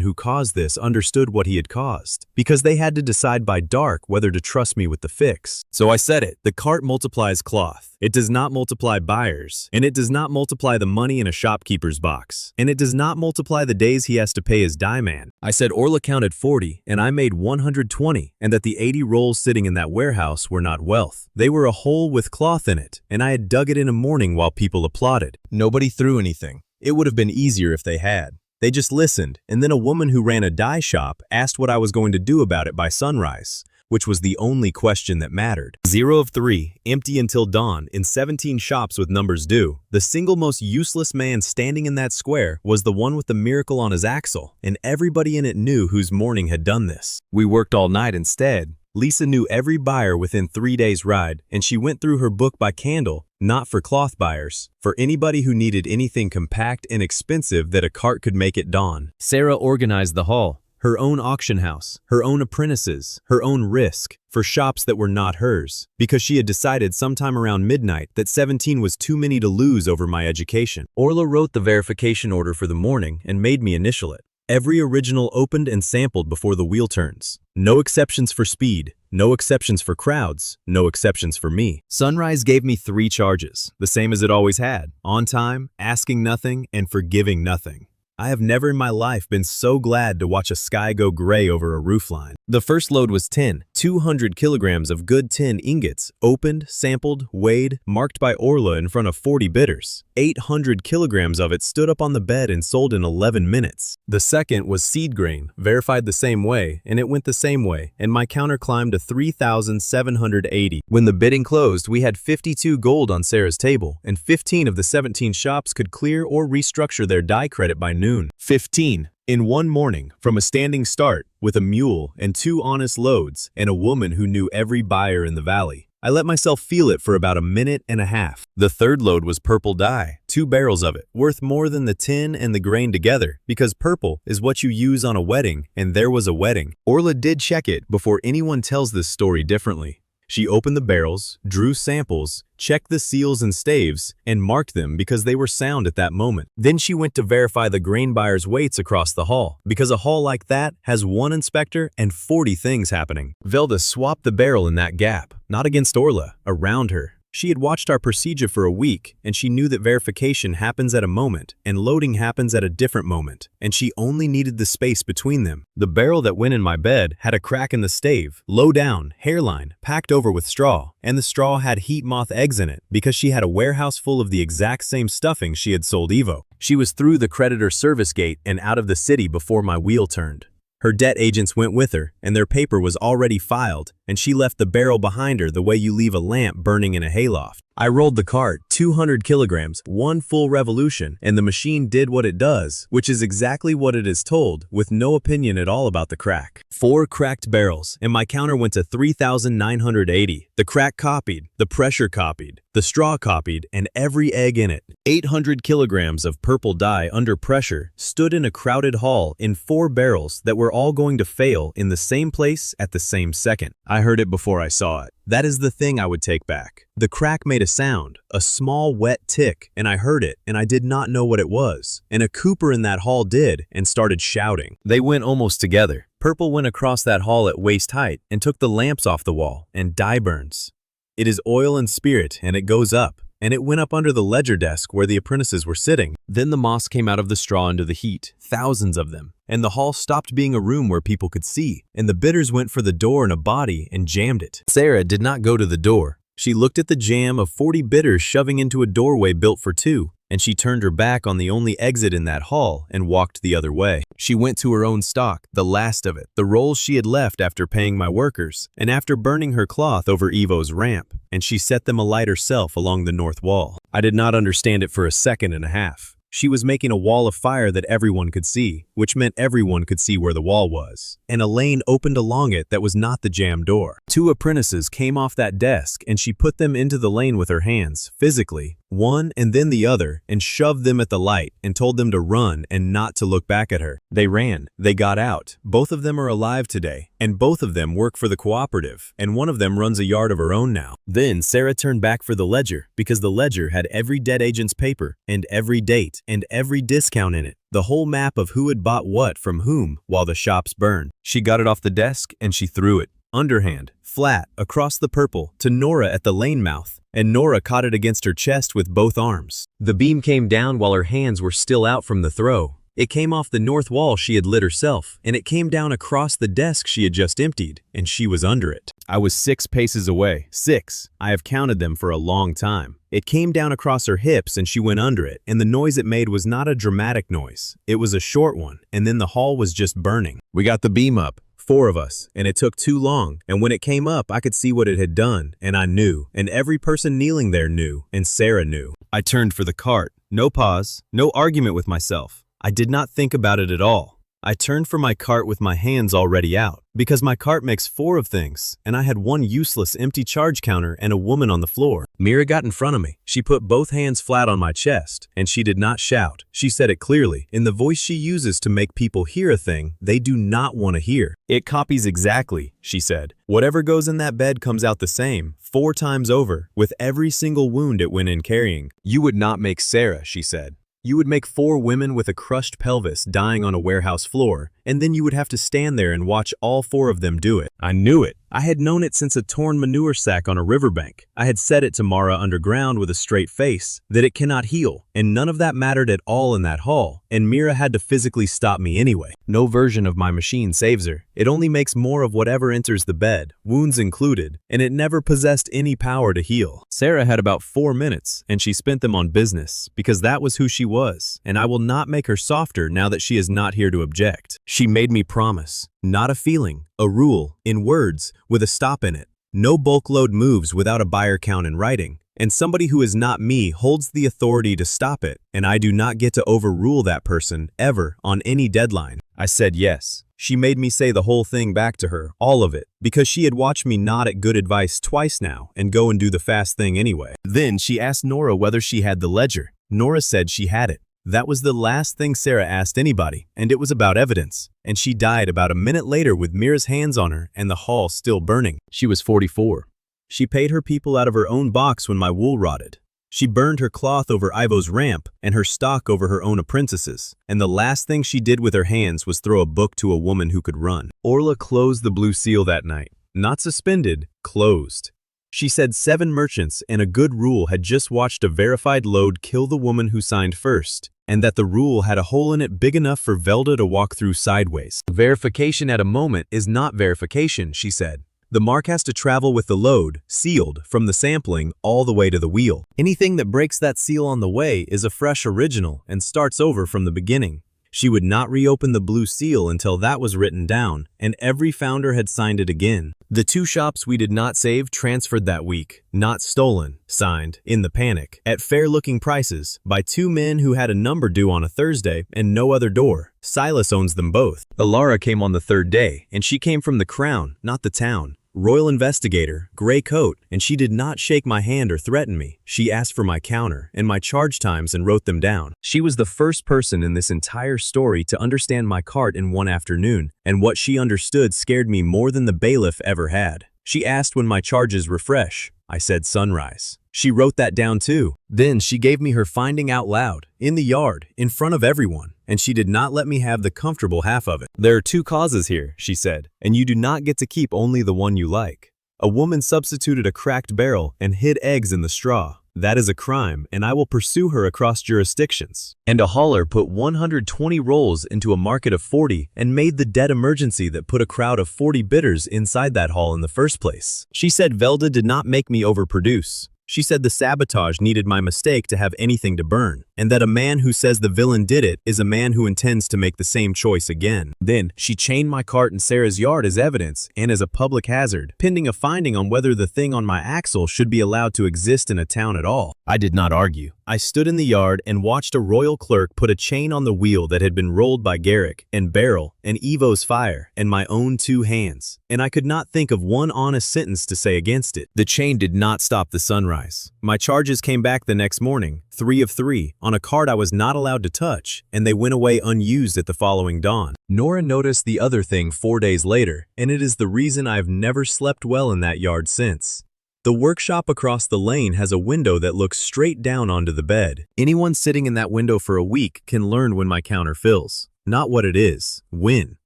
who caused this understood what he had caused, because they had to decide by dark whether to trust me with the fix. So I said it. The cart multiplies cloth. It does not multiply buyers, and it does not multiply the money in a shopkeeper's box, and it does not multiply the days he has to pay his dye man. I said Orla counted 40, and I made 120, and that the 80 rolls sitting in that warehouse were not wealth. They were a hole with cloth in it, and I had dug it in a morning while people applauded. Nobody threw anything. It would have been easier if they had. They just listened, and then a woman who ran a dye shop asked what I was going to do about it by sunrise, which was the only question that mattered. 0 of 3, empty until dawn, in 17 shops with numbers due. The single most useless man standing in that square was the one with the miracle on his axle, and everybody in it knew whose morning had done this. We worked all night instead. Lisa knew every buyer within 3 days' ride, and she went through her book by candle, not for cloth buyers, for anybody who needed anything compact and expensive that a cart could make at dawn. Sarah organized the hall. her own auction house, her own apprentices, her own risk, for shops that were not hers, because she had decided sometime around midnight that 17 was too many to lose over my education. Orla wrote the verification order for the morning and made me initial it. Every original opened and sampled before the wheel turns. No exceptions for speed, no exceptions for crowds, no exceptions for me. Sunrise gave me 3 charges, the same as it always had: on time, asking nothing, and forgiving nothing. I have never in my life been so glad to watch a sky go gray over a roofline. The first load was tin, 200 kilograms of good tin ingots, opened, sampled, weighed, marked by Orla in front of 40 bidders. 800 kilograms of it stood up on the bed and sold in 11 minutes. The second was seed grain, verified the same way, and it went the same way, and my counter climbed to 3,780. When the bidding closed, we had 52 gold on Sarah's table, and 15 of the 17 shops could clear or restructure their die credit by noon. 15. In one morning, from a standing start, with a mule and 2 honest loads, and a woman who knew every buyer in the valley. I let myself feel it for about a minute and a half. The third load was purple dye, 2 barrels of it, worth more than the tin and the grain together, because purple is what you use on a wedding, and there was a wedding. Orla did check it before anyone tells this story differently. She opened the barrels, drew samples, checked the seals and staves, and marked them because they were sound at that moment. Then she went to verify the grain buyer's weights across the hall, because a hall like that has 1 inspector and 40 things happening. Velda swapped the barrel in that gap, not against Orla, around her. She had watched our procedure for a week, and she knew that verification happens at a moment, and loading happens at a different moment, and she only needed the space between them. The barrel that went in my bed had a crack in the stave, low down, hairline, packed over with straw, and the straw had heat moth eggs in it, because she had a warehouse full of the exact same stuffing she had sold Evo. She was through the creditor service gate and out of the city before my wheel turned. Her debt agents went with her, and their paper was already filed, and she left the barrel behind her the way you leave a lamp burning in a hayloft. I rolled the cart, 200 kilograms, 1 full revolution, and the machine did what it does, which is exactly what it is told, with no opinion at all about the crack. 4 cracked barrels, and my counter went to 3,980. The crack copied, the pressure copied, the straw copied, and every egg in it. 800 kilograms of purple dye under pressure stood in a crowded hall in 4 barrels that were all going to fail in the same place at the same second. I heard it before I saw it. That is the thing I would take back. The crack made a sound, a small wet tick, and I heard it, and I did not know what it was. And a cooper in that hall did, and started shouting. They went almost together. Purple went across that hall at waist height and took the lamps off the wall, and dye burns. It is oil and spirit, and it goes up. And it went up under the ledger desk where the apprentices were sitting. Then the moss came out of the straw into the heat, thousands of them, and the hall stopped being a room where people could see, and the bidders went for the door in a body and jammed it. Sarah did not go to the door. She looked at the jam of 40 bidders shoving into a doorway built for 2, and she turned her back on the only exit in that hall and walked the other way. She went to her own stock, the last of it, the rolls she had left after paying my workers, and after burning her cloth over Evo's ramp, and she set them alight herself along the north wall. I did not understand it for a second and a half. She was making a wall of fire that everyone could see, which meant everyone could see where the wall was. And a lane opened along it that was not the jam door. 2 apprentices came off that desk, and she put them into the lane with her hands, physically, one and then the other, and shoved them at the light and told them to run and not to look back at her. They ran. They got out. Both of them are alive today, and both of them work for the cooperative, and one of them runs a yard of her own now. Then Sarah turned back for the ledger, because the ledger had every debt agent's paper, and every date, and every discount in it. The whole map of who had bought what from whom while the shops burned. She got it off the desk, and she threw it, underhand, flat, across the purple, to Nora at the lane mouth, and Nora caught it against her chest with both arms. The beam came down while her hands were still out from the throw. It came off the north wall she had lit herself, and it came down across the desk she had just emptied, and she was under it. I was 6 paces away. 6. I have counted them for a long time. It came down across her hips and she went under it, and the noise it made was not a dramatic noise. It was a short one, and then the hall was just burning. We got the beam up. 4 of us, and it took too long, and when it came up I could see what it had done, and I knew, and every person kneeling there knew, and Sarah knew. I turned for the cart. No pause, no argument with myself. I did not think about it at all. I turned for my cart with my hands already out, because my cart makes 4 of things, and I had one useless empty charge counter and a woman on the floor. Mira got in front of me. She put both hands flat on my chest, and she did not shout. She said it clearly, in the voice she uses to make people hear a thing they do not want to hear. It copies exactly, she said. Whatever goes in that bed comes out the same, 4 times over, with every single wound it went in carrying. You would not make Sarah, she said. You would make 4 women with a crushed pelvis dying on a warehouse floor, and then you would have to stand there and watch all 4 of them do it. I knew it. I had known it since a torn manure sack on a riverbank. I had said it to Mara underground with a straight face, that it cannot heal, and none of that mattered at all in that hall, and Mira had to physically stop me anyway. No version of my machine saves her. It only makes more of whatever enters the bed, wounds included, and it never possessed any power to heal. Sarah had about 4 minutes, and she spent them on business, because that was who she was, and I will not make her softer now that she is not here to object. She made me promise. Not a feeling, a rule, in words, with a stop in it. No bulk load moves without a buyer count in writing, and somebody who is not me holds the authority to stop it, and I do not get to overrule that person, ever, on any deadline. I said yes. She made me say the whole thing back to her, all of it, because she had watched me nod at good advice twice now and go and do the fast thing anyway. Then she asked Nora whether she had the ledger. Nora said she had it. That was the last thing Sarah asked anybody, and it was about evidence. And she died about a minute later with Mira's hands on her and the hall still burning. She was 44. She paid her people out of her own box when my wool rotted. She burned her cloth over Ivo's ramp and her stock over her own apprentices. And the last thing she did with her hands was throw a book to a woman who could run. Orla closed the Blue Seal that night. Not suspended, closed. She said 7 merchants and a good rule had just watched a verified load kill the woman who signed first, and that the rule had a hole in it big enough for Velda to walk through sideways. Verification at a moment is not verification, she said. The mark has to travel with the load, sealed, from the sampling all the way to the wheel. Anything that breaks that seal on the way is a fresh original and starts over from the beginning. She would not reopen the Blue Seal until that was written down, and every founder had signed it again. The 2 shops we did not save transferred that week, not stolen, signed, in the panic, at fair-looking prices, by 2 men who had a number due on a Thursday and no other door. Silas owns them both. Alara came on the 3rd day, and she came from the Crown, not the town. Royal investigator, gray coat, and she did not shake my hand or threaten me. She asked for my counter and my charge times and wrote them down. She was the first person in this entire story to understand my cart in one afternoon, and what she understood scared me more than the bailiff ever had. She asked when my charges were fresh. I said sunrise. She wrote that down too. Then she gave me her finding out loud, in the yard, in front of everyone, and she did not let me have the comfortable half of it. There are 2 causes here, she said, and you do not get to keep only the one you like. A woman substituted a cracked barrel and hid eggs in the straw. That is a crime, and I will pursue her across jurisdictions. And a hauler put 120 rolls into a market of 40 and made the dead emergency that put a crowd of 40 bidders inside that hall in the first place. She said Velda did not make me overproduce. She said the sabotage needed my mistake to have anything to burn, and that a man who says the villain did it is a man who intends to make the same choice again. Then, she chained my cart in Sarah's yard as evidence and as a public hazard, pending a finding on whether the thing on my axle should be allowed to exist in a town at all. I did not argue. I stood in the yard and watched a royal clerk put a chain on the wheel that had been rolled by Garrick and Beryl and Evo's fire and my own 2 hands, and I could not think of one honest sentence to say against it. The chain did not stop the sunrise. My charges came back the next morning, 3 of 3, on a card I was not allowed to touch, and they went away unused at the following dawn. Nora noticed the other thing 4 days later, and it is the reason I've never slept well in that yard since. The workshop across the lane has a window that looks straight down onto the bed. Anyone sitting in that window for a week can learn when my counter fills. Not what it is, when.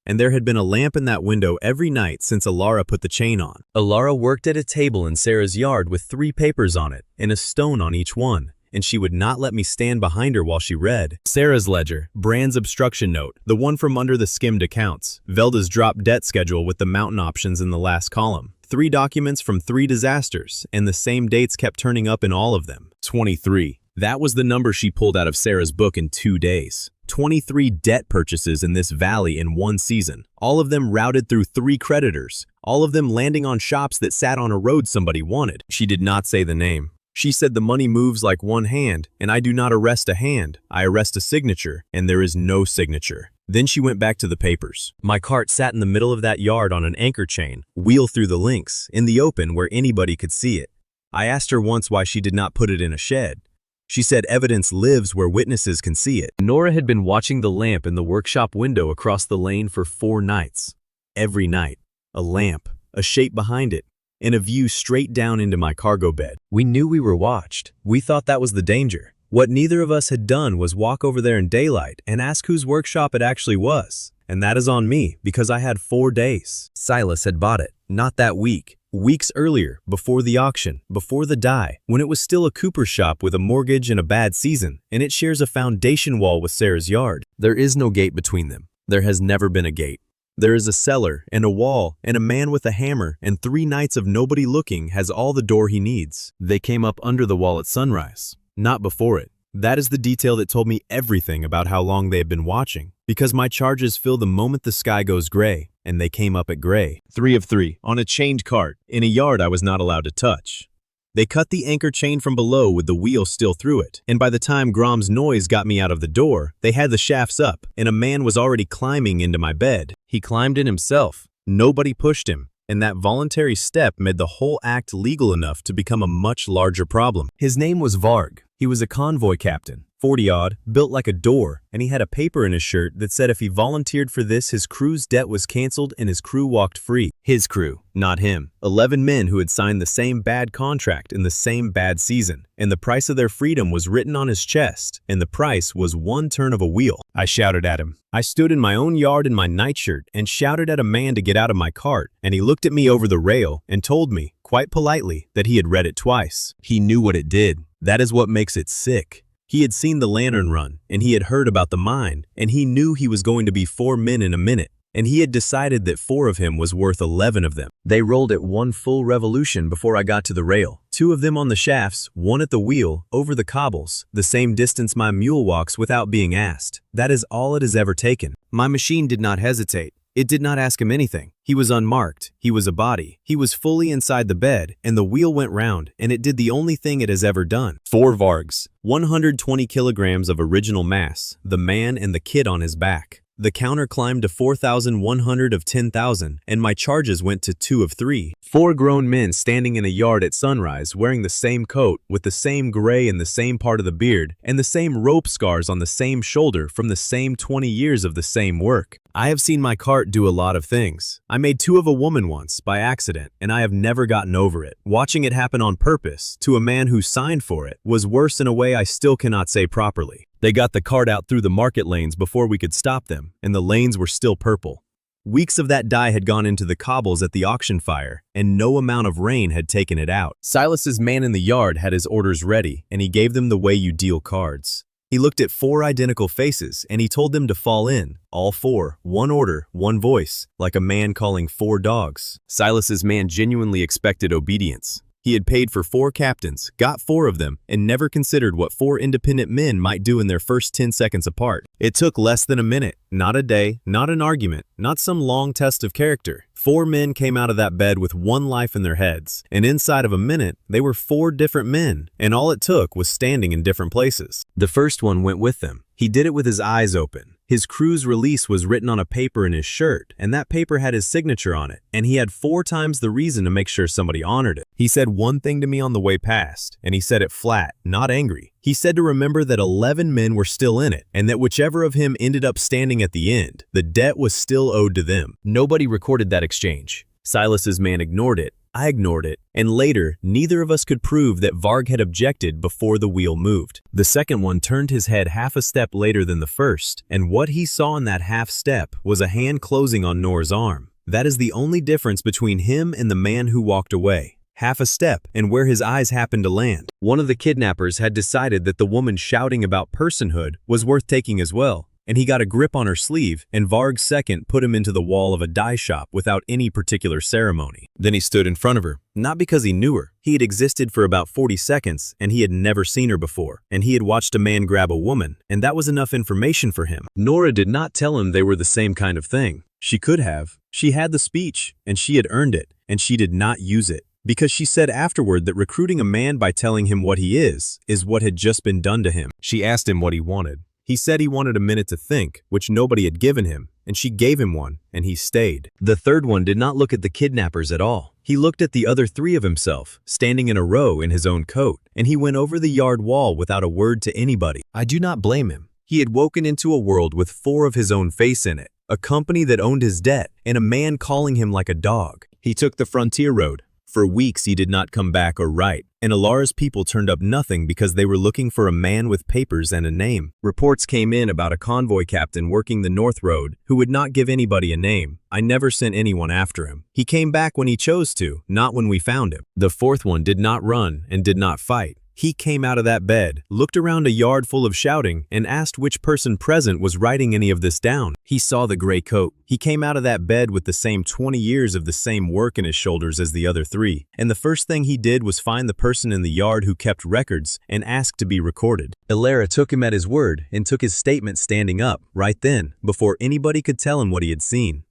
And there had been a lamp in that window every night since Alara put the chain on. Alara worked at a table in Sarah's yard with 3 papers on it and a stone on each one, and she would not let me stand behind her while she read. Sarah's ledger, Brand's obstruction note, the one from under the skimmed accounts, Velda's drop debt schedule with the mountain options in the last column. 3 documents from 3 disasters, and the same dates kept turning up in all of them. 23. That was the number she pulled out of Sarah's book in 2 days. 23 debt purchases in this valley in 1 season. All of them routed through 3 creditors. All of them landing on shops that sat on a road somebody wanted. She did not say the name. She said the money moves like one hand, and I do not arrest a hand. I arrest a signature, and there is no signature. Then she went back to the papers. My cart sat in the middle of that yard on an anchor chain, wheel through the links, in the open where anybody could see it. I asked her once why she did not put it in a shed. She said evidence lives where witnesses can see it. Nora had been watching the lamp in the workshop window across the lane for 4 nights. Every night, a lamp, a shape behind it, and a view straight down into my cargo bed. We knew we were watched. We thought that was the danger. What neither of us had done was walk over there in daylight and ask whose workshop it actually was. And that is on me, because I had 4 days. Silas had bought it, not that week. Weeks earlier, before the auction, before the die, when it was still a cooper shop with a mortgage and a bad season, and it shares a foundation wall with Sarah's yard. There is no gate between them. There has never been a gate. There is a cellar and a wall and a man with a hammer, and 3 nights of nobody looking has all the door he needs. They came up under the wall at sunrise, not before it. That is the detail that told me everything about how long they had been watching, because my charges fill the moment the sky goes gray, and they came up at gray. 3 of 3, on a chained cart, in a yard I was not allowed to touch. They cut the anchor chain from below with the wheel still through it, and by the time Grom's noise got me out of the door, they had the shafts up, and a man was already climbing into my bed. He climbed in himself. Nobody pushed him, and that voluntary step made the whole act legal enough to become a much larger problem. His name was Varg. He was a convoy captain, 40-odd, built like a door, and he had a paper in his shirt that said if he volunteered for this, his crew's debt was canceled and his crew walked free. His crew, not him. 11 men who had signed the same bad contract in the same bad season, and the price of their freedom was written on his chest, and the price was 1 turn of a wheel. I shouted at him. I stood in my own yard in my nightshirt and shouted at a man to get out of my cart, and he looked at me over the rail and told me, quite politely, that he had read it twice. He knew what it did. That is what makes it sick. He had seen the lantern run, and he had heard about the mine, and he knew he was going to be 4 men in a minute, and he had decided that 4 of him was worth 11 of them. They rolled at 1 full revolution before I got to the rail. 2 of them on the shafts, 1 at the wheel, over the cobbles, the same distance my mule walks without being asked. That is all it has ever taken. My machine did not hesitate. It did not ask him anything. He was unmarked. He was a body. He was fully inside the bed, and the wheel went round, and it did the only thing it has ever done. 4 Vargs, 120 kilograms of original mass, the man and the kid on his back. The counter climbed to 4,100 of 10,000, and my charges went to 2 of 3. 4 grown men standing in a yard at sunrise wearing the same coat, with the same gray in the same part of the beard, and the same rope scars on the same shoulder from the same 20 years of the same work. I have seen my cart do a lot of things. I made 2 of a woman once, by accident, and I have never gotten over it. Watching it happen on purpose, to a man who signed for it, was worse in a way I still cannot say properly. They got the cart out through the market lanes before we could stop them, and the lanes were still purple. Weeks of that dye had gone into the cobbles at the auction fire, and no amount of rain had taken it out. Silas's man in the yard had his orders ready, and he gave them the way you deal cards. He looked at 4 identical faces, and he told them to fall in, all 4, 1 order, 1 voice, like a man calling 4 dogs. Silas's man genuinely expected obedience. He had paid for 4 captains, got 4 of them, and never considered what 4 independent men might do in their first 10 seconds apart. It took less than a minute, not a day, not an argument, not some long test of character. 4 men came out of that bed with 1 life in their heads, and inside of a minute, they were 4 different men, and all it took was standing in different places. The first one went with them. He did it with his eyes open. His crew's release was written on a paper in his shirt, and that paper had his signature on it, and he had 4 times the reason to make sure somebody honored it. He said one thing to me on the way past, and he said it flat, not angry. He said to remember that 11 men were still in it, and that whichever of him ended up standing at the end, the debt was still owed to them. Nobody recorded that exchange. Silas's man ignored it. I ignored it, and later, neither of us could prove that Varg had objected before the wheel moved. The second one turned his head half a step later than the first, and what he saw in that half step was a hand closing on Nora's arm. That is the only difference between him and the man who walked away. Half a step, and where his eyes happened to land. One of the kidnappers had decided that the woman shouting about personhood was worth taking as well, and he got a grip on her sleeve, and Varg's second put him into the wall of a dye shop without any particular ceremony. Then he stood in front of her, not because he knew her. He had existed for about 40 seconds, and he had never seen her before, and he had watched a man grab a woman, and that was enough information for him. Nora did not tell him they were the same kind of thing. She could have. She had the speech, and she had earned it, and she did not use it. Because she said afterward that recruiting a man by telling him what he is what had just been done to him. She asked him what he wanted. He said he wanted a minute to think, which nobody had given him, and she gave him one, and he stayed. The third one did not look at the kidnappers at all. He looked at the other three of himself, standing in a row in his own coat, and he went over the yard wall without a word to anybody. I do not blame him. He had woken into a world with four of his own face in it, a company that owned his debt, and a man calling him like a dog. He took the frontier road. For weeks he did not come back or write, and Alara's people turned up nothing because they were looking for a man with papers and a name. Reports came in about a convoy captain working the North Road who would not give anybody a name. I never sent anyone after him. He came back when he chose to, not when we found him. The fourth one did not run and did not fight. He came out of that bed, looked around a yard full of shouting, and asked which person present was writing any of this down. He saw the gray coat. He came out of that bed with the same 20 years of the same work in his shoulders as the other three, and the first thing he did was find the person in the yard who kept records and asked to be recorded. Alara took him at his word and took his statement standing up, right then, before anybody could tell him what he had seen.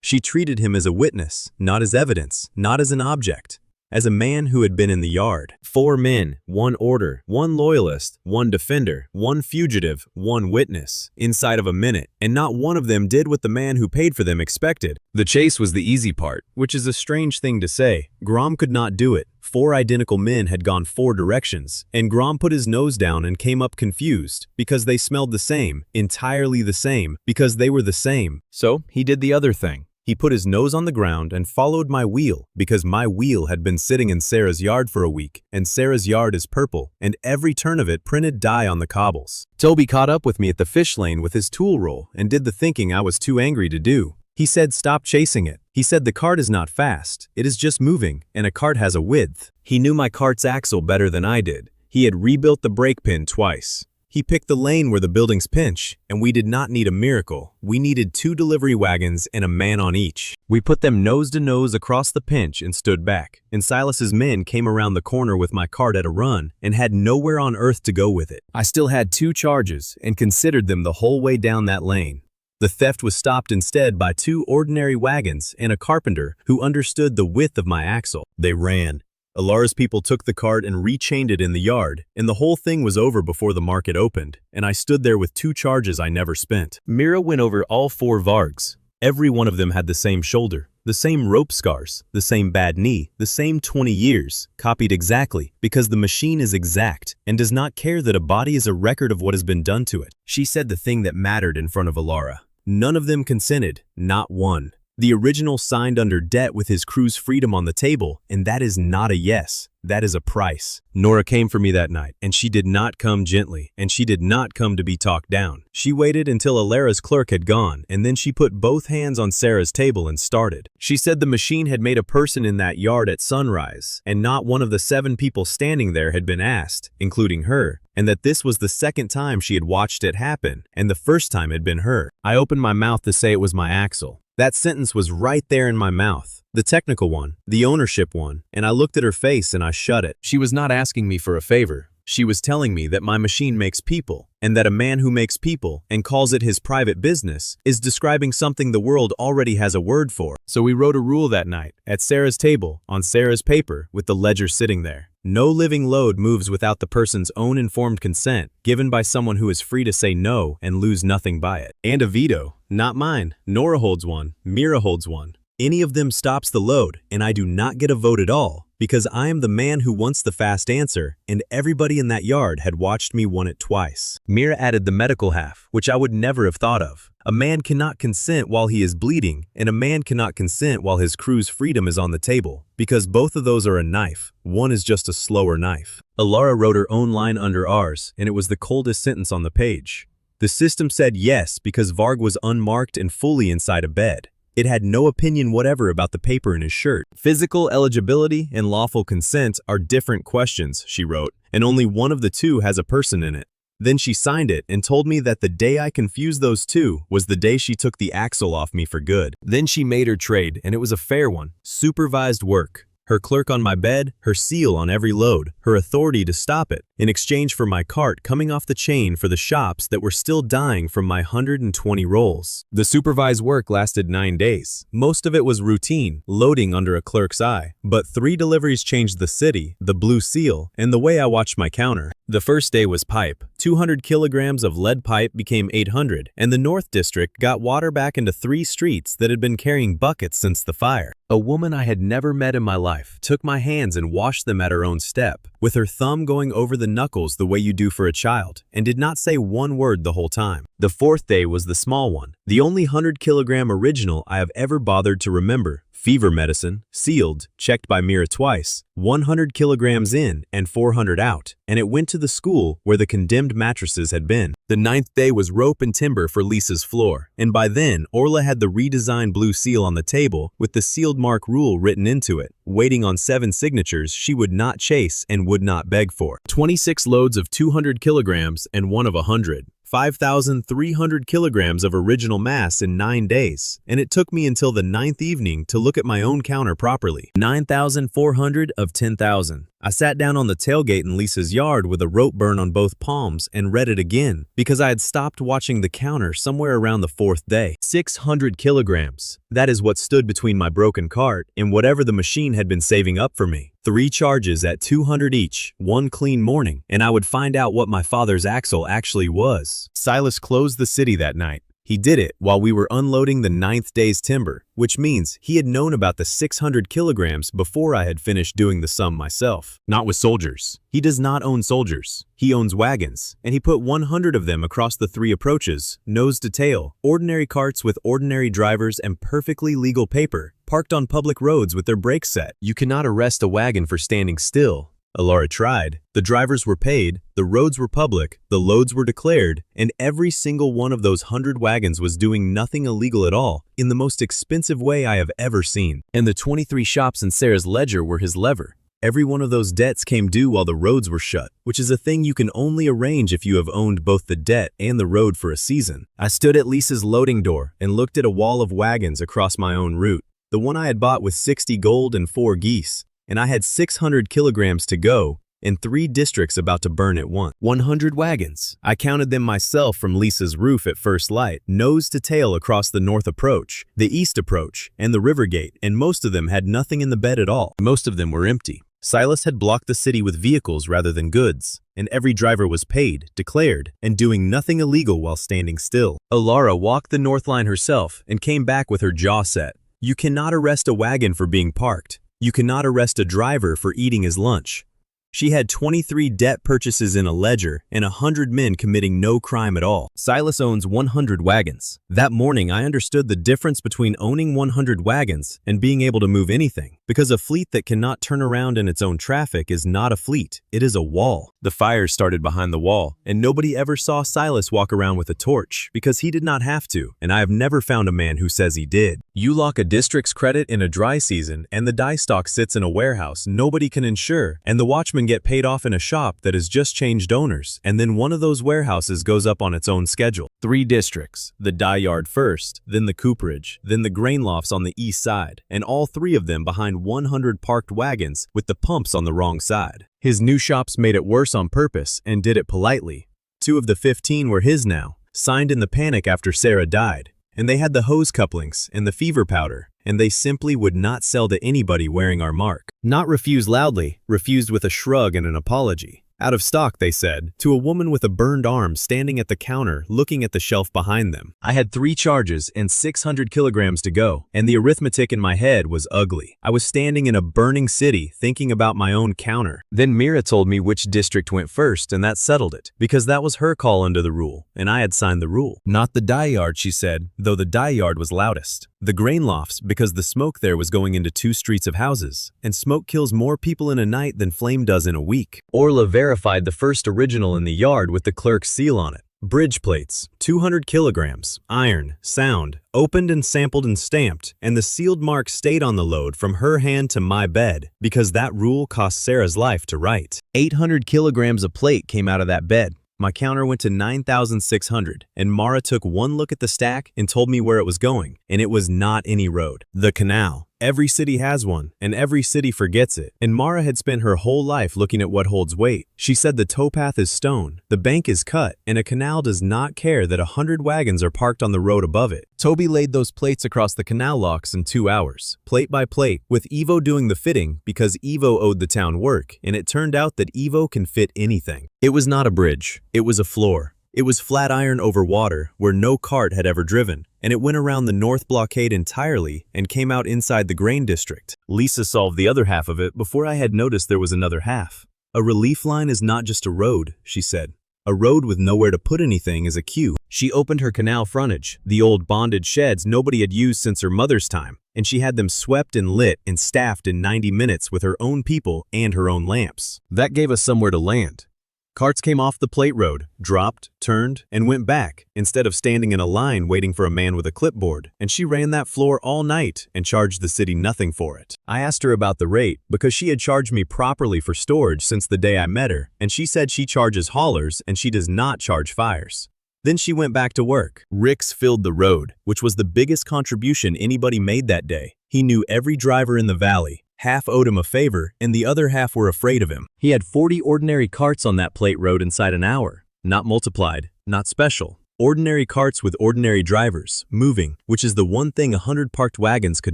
She treated him as a witness, not as evidence, not as an object. As a man who had been in the yard. 4 men, 1 order, 1 loyalist, 1 defender, 1 fugitive, 1 witness, inside of a minute, and not one of them did what the man who paid for them expected. The chase was the easy part, which is a strange thing to say. Grom could not do it. 4 identical men had gone 4 directions, and Grom put his nose down and came up confused, because they smelled the same, entirely the same, because they were the same. So he did the other thing. He put his nose on the ground and followed my wheel, because my wheel had been sitting in Sarah's yard for a week, and Sarah's yard is purple, and every turn of it printed dye on the cobbles. Toby caught up with me at the fish lane with his tool roll and did the thinking I was too angry to do. He said stop chasing it. He said the cart is not fast, it is just moving, and a cart has a width. He knew my cart's axle better than I did. He had rebuilt the brake pin twice. He picked the lane where the buildings pinch, and we did not need a miracle. We needed 2 delivery wagons and a man on each. We put them nose to nose across the pinch and stood back, and Silas's men came around the corner with my cart at a run and had nowhere on earth to go with it. I still had 2 charges and considered them the whole way down that lane. The theft was stopped instead by 2 ordinary wagons and a carpenter who understood the width of my axle. They ran. Alara's people took the cart and rechained it in the yard, and the whole thing was over before the market opened, and I stood there with 2 charges I never spent. Mira went over all 4 Vargs. Every one of them had the same shoulder, the same rope scars, the same bad knee, the same 20 years, copied exactly, because the machine is exact and does not care that a body is a record of what has been done to it. She said the thing that mattered in front of Alara. None of them consented, not one. The original signed under debt with his crew's freedom on the table, and that is not a yes. That is a price. Nora came for me that night, and she did not come gently, and she did not come to be talked down. She waited until Alara's clerk had gone, and then she put both hands on Sarah's table and started. She said the machine had made a person in that yard at sunrise, and not one of the 7 people standing there had been asked, including her, and that this was the second time she had watched it happen, and the first time had been her. I opened my mouth to say it was my axle. That sentence was right there in my mouth. The technical one, the ownership one, and I looked at her face and I shut it. She was not asking me for a favor. She was telling me that my machine makes people, and that a man who makes people and calls it his private business is describing something the world already has a word for. So we wrote a rule that night, at Sarah's table, on Sarah's paper, with the ledger sitting there. No living load moves without the person's own informed consent, given by someone who is free to say no and lose nothing by it. And a veto. Not mine. Nora holds one. Mira holds one. Any of them stops the load, and I do not get a vote at all, because I am the man who wants the fast answer, and everybody in that yard had watched me won it twice. Mira added the medical half, which I would never have thought of. A man cannot consent while he is bleeding, and a man cannot consent while his crew's freedom is on the table, because both of those are a knife. One is just a slower knife. Alara wrote her own line under ours, and it was the coldest sentence on the page. The system said yes because Varg was unmarked and fully inside a bed. It had no opinion whatever about the paper in his shirt. Physical eligibility and lawful consent are different questions, she wrote, and only one of the 2 has a person in it. Then she signed it and told me that the day I confused those 2 was the day she took the axle off me for good. Then she made her trade, and it was a fair one. Supervised work. Her clerk on my bed, her seal on every load, her authority to stop it, in exchange for my cart coming off the chain for the shops that were still dying from my 120 rolls. The supervised work lasted 9 days. Most of it was routine, loading under a clerk's eye, but 3 deliveries changed the city, the blue seal, and the way I watched my counter. The first day was pipe, 200 kilograms of lead pipe became 800, and the North District got water back into 3 streets that had been carrying buckets since the fire. A woman I had never met in my life took my hands and washed them at her own step, with her thumb going over the knuckles the way you do for a child, and did not say one word the whole time. The 4th day was the small one, the only 100-kilogram original I have ever bothered to remember. Fever medicine, sealed, checked by Mira twice, 100 kilograms in and 400 out, and it went to the school where the condemned mattresses had been. The 9th day was rope and timber for Lisa's floor, and by then, Orla had the redesigned blue seal on the table with the sealed mark rule written into it, waiting on 7 signatures she would not chase and would not beg for. 26 loads of 200 kilograms and one of 100. 5,300 kilograms of original mass in 9 days, and it took me until the 9th evening to look at my own counter properly. 9,400 of 10,000. I sat down on the tailgate in Lisa's yard with a rope burn on both palms and read it again because I had stopped watching the counter somewhere around the 4th day. 600 kilograms. That is what stood between my broken cart and whatever the machine had been saving up for me. 3 charges at 200 each, 1 clean morning, and I would find out what my father's axle actually was. Silas closed the city that night. He did it while we were unloading the 9th day's timber, which means he had known about the 600 kilograms before I had finished doing the sum myself. Not with soldiers. He does not own soldiers. He owns wagons, and he put 100 of them across the 3 approaches, nose to tail, ordinary carts with ordinary drivers and perfectly legal paper, parked on public roads with their brakes set. You cannot arrest a wagon for standing still. Alara tried. The drivers were paid, the roads were public, the loads were declared, and every single one of those 100 wagons was doing nothing illegal at all, in the most expensive way I have ever seen. And the 23 shops in Sarah's ledger were his lever. Every one of those debts came due while the roads were shut, which is a thing you can only arrange if you have owned both the debt and the road for a season. I stood at Lisa's loading door and looked at a wall of wagons across my own route, the one I had bought with 60 gold and 4 geese. And I had 600 kilograms to go, and 3 districts about to burn at once. 100 wagons. I counted them myself from Lisa's roof at first light, nose to tail across the north approach, the east approach, and the river gate, and most of them had nothing in the bed at all. Most of them were empty. Silas had blocked the city with vehicles rather than goods, and every driver was paid, declared, and doing nothing illegal while standing still. Alara walked the north line herself and came back with her jaw set. You cannot arrest a wagon for being parked. You cannot arrest a driver for eating his lunch. She had 23 debt purchases in a ledger and 100 men committing no crime at all. Silas owns 100 wagons. That morning, I understood the difference between owning 100 wagons and being able to move anything, because a fleet that cannot turn around in its own traffic is not a fleet, it is a wall. The fire started behind the wall, and nobody ever saw Silas walk around with a torch, because he did not have to, and I have never found a man who says he did. You lock a district's credit in a dry season, and the die stock sits in a warehouse nobody can insure, and the watchmen get paid off in a shop that has just changed owners, and then one of those warehouses goes up on its own schedule. 3 districts, the dye yard first, then the cooperage, then the grain lofts on the east side, and all 3 of them behind 100 parked wagons with the pumps on the wrong side. His new shops made it worse on purpose and did it politely. 2 of the 15 were his now, signed in the panic after Sarah died, and they had the hose couplings and the fever powder, and they simply would not sell to anybody wearing our mark. Not refuse loudly, refused with a shrug and an apology. Out of stock, they said, to a woman with a burned arm standing at the counter looking at the shelf behind them. I had 3 charges and 600 kilograms to go, and the arithmetic in my head was ugly. I was standing in a burning city thinking about my own counter. Then Mira told me which district went first, and that settled it, because that was her call under the rule, and I had signed the rule. Not the dye yard, she said, though the dye yard was loudest. The grain lofts, because the smoke there was going into 2 streets of houses, and smoke kills more people in a night than flame does in a week. Orla verified the first original in the yard with the clerk's seal on it. Bridge plates, 200 kilograms, iron, sound, opened and sampled and stamped, and the sealed mark stayed on the load from her hand to my bed, because that rule cost Sarah's life to write. 800 kilograms of plate came out of that bed. My counter went to 9,600, and Mara took one look at the stack and told me where it was going, and it was not any road. The canal. Every city has one, and every city forgets it. And Mara had spent her whole life looking at what holds weight. She said the towpath is stone, the bank is cut, and a canal does not care that 100 wagons are parked on the road above it. Toby laid those plates across the canal locks in 2 hours, plate by plate, with Evo doing the fitting because Evo owed the town work, and it turned out that Evo can fit anything. It was not a bridge, it was a floor. It was flat iron over water where no cart had ever driven, and it went around the North Blockade entirely and came out inside the grain district. Lisa solved the other half of it before I had noticed there was another half. A relief line is not just a road, she said. A road with nowhere to put anything is a queue. She opened her canal frontage, the old bonded sheds nobody had used since her mother's time, and she had them swept and lit and staffed in 90 minutes with her own people and her own lamps. That gave us somewhere to land. Carts came off the plate road, dropped, turned, and went back, instead of standing in a line waiting for a man with a clipboard, and she ran that floor all night and charged the city nothing for it. I asked her about the rate, because she had charged me properly for storage since the day I met her, and she said she charges haulers and she does not charge fires. Then she went back to work. Ricks filled the road, which was the biggest contribution anybody made that day. He knew every driver in the valley. Half owed him a favor, and the other half were afraid of him. He had 40 ordinary carts on that plate road inside an hour. Not multiplied, not special. Ordinary carts with ordinary drivers, moving, which is the one thing 100 parked wagons could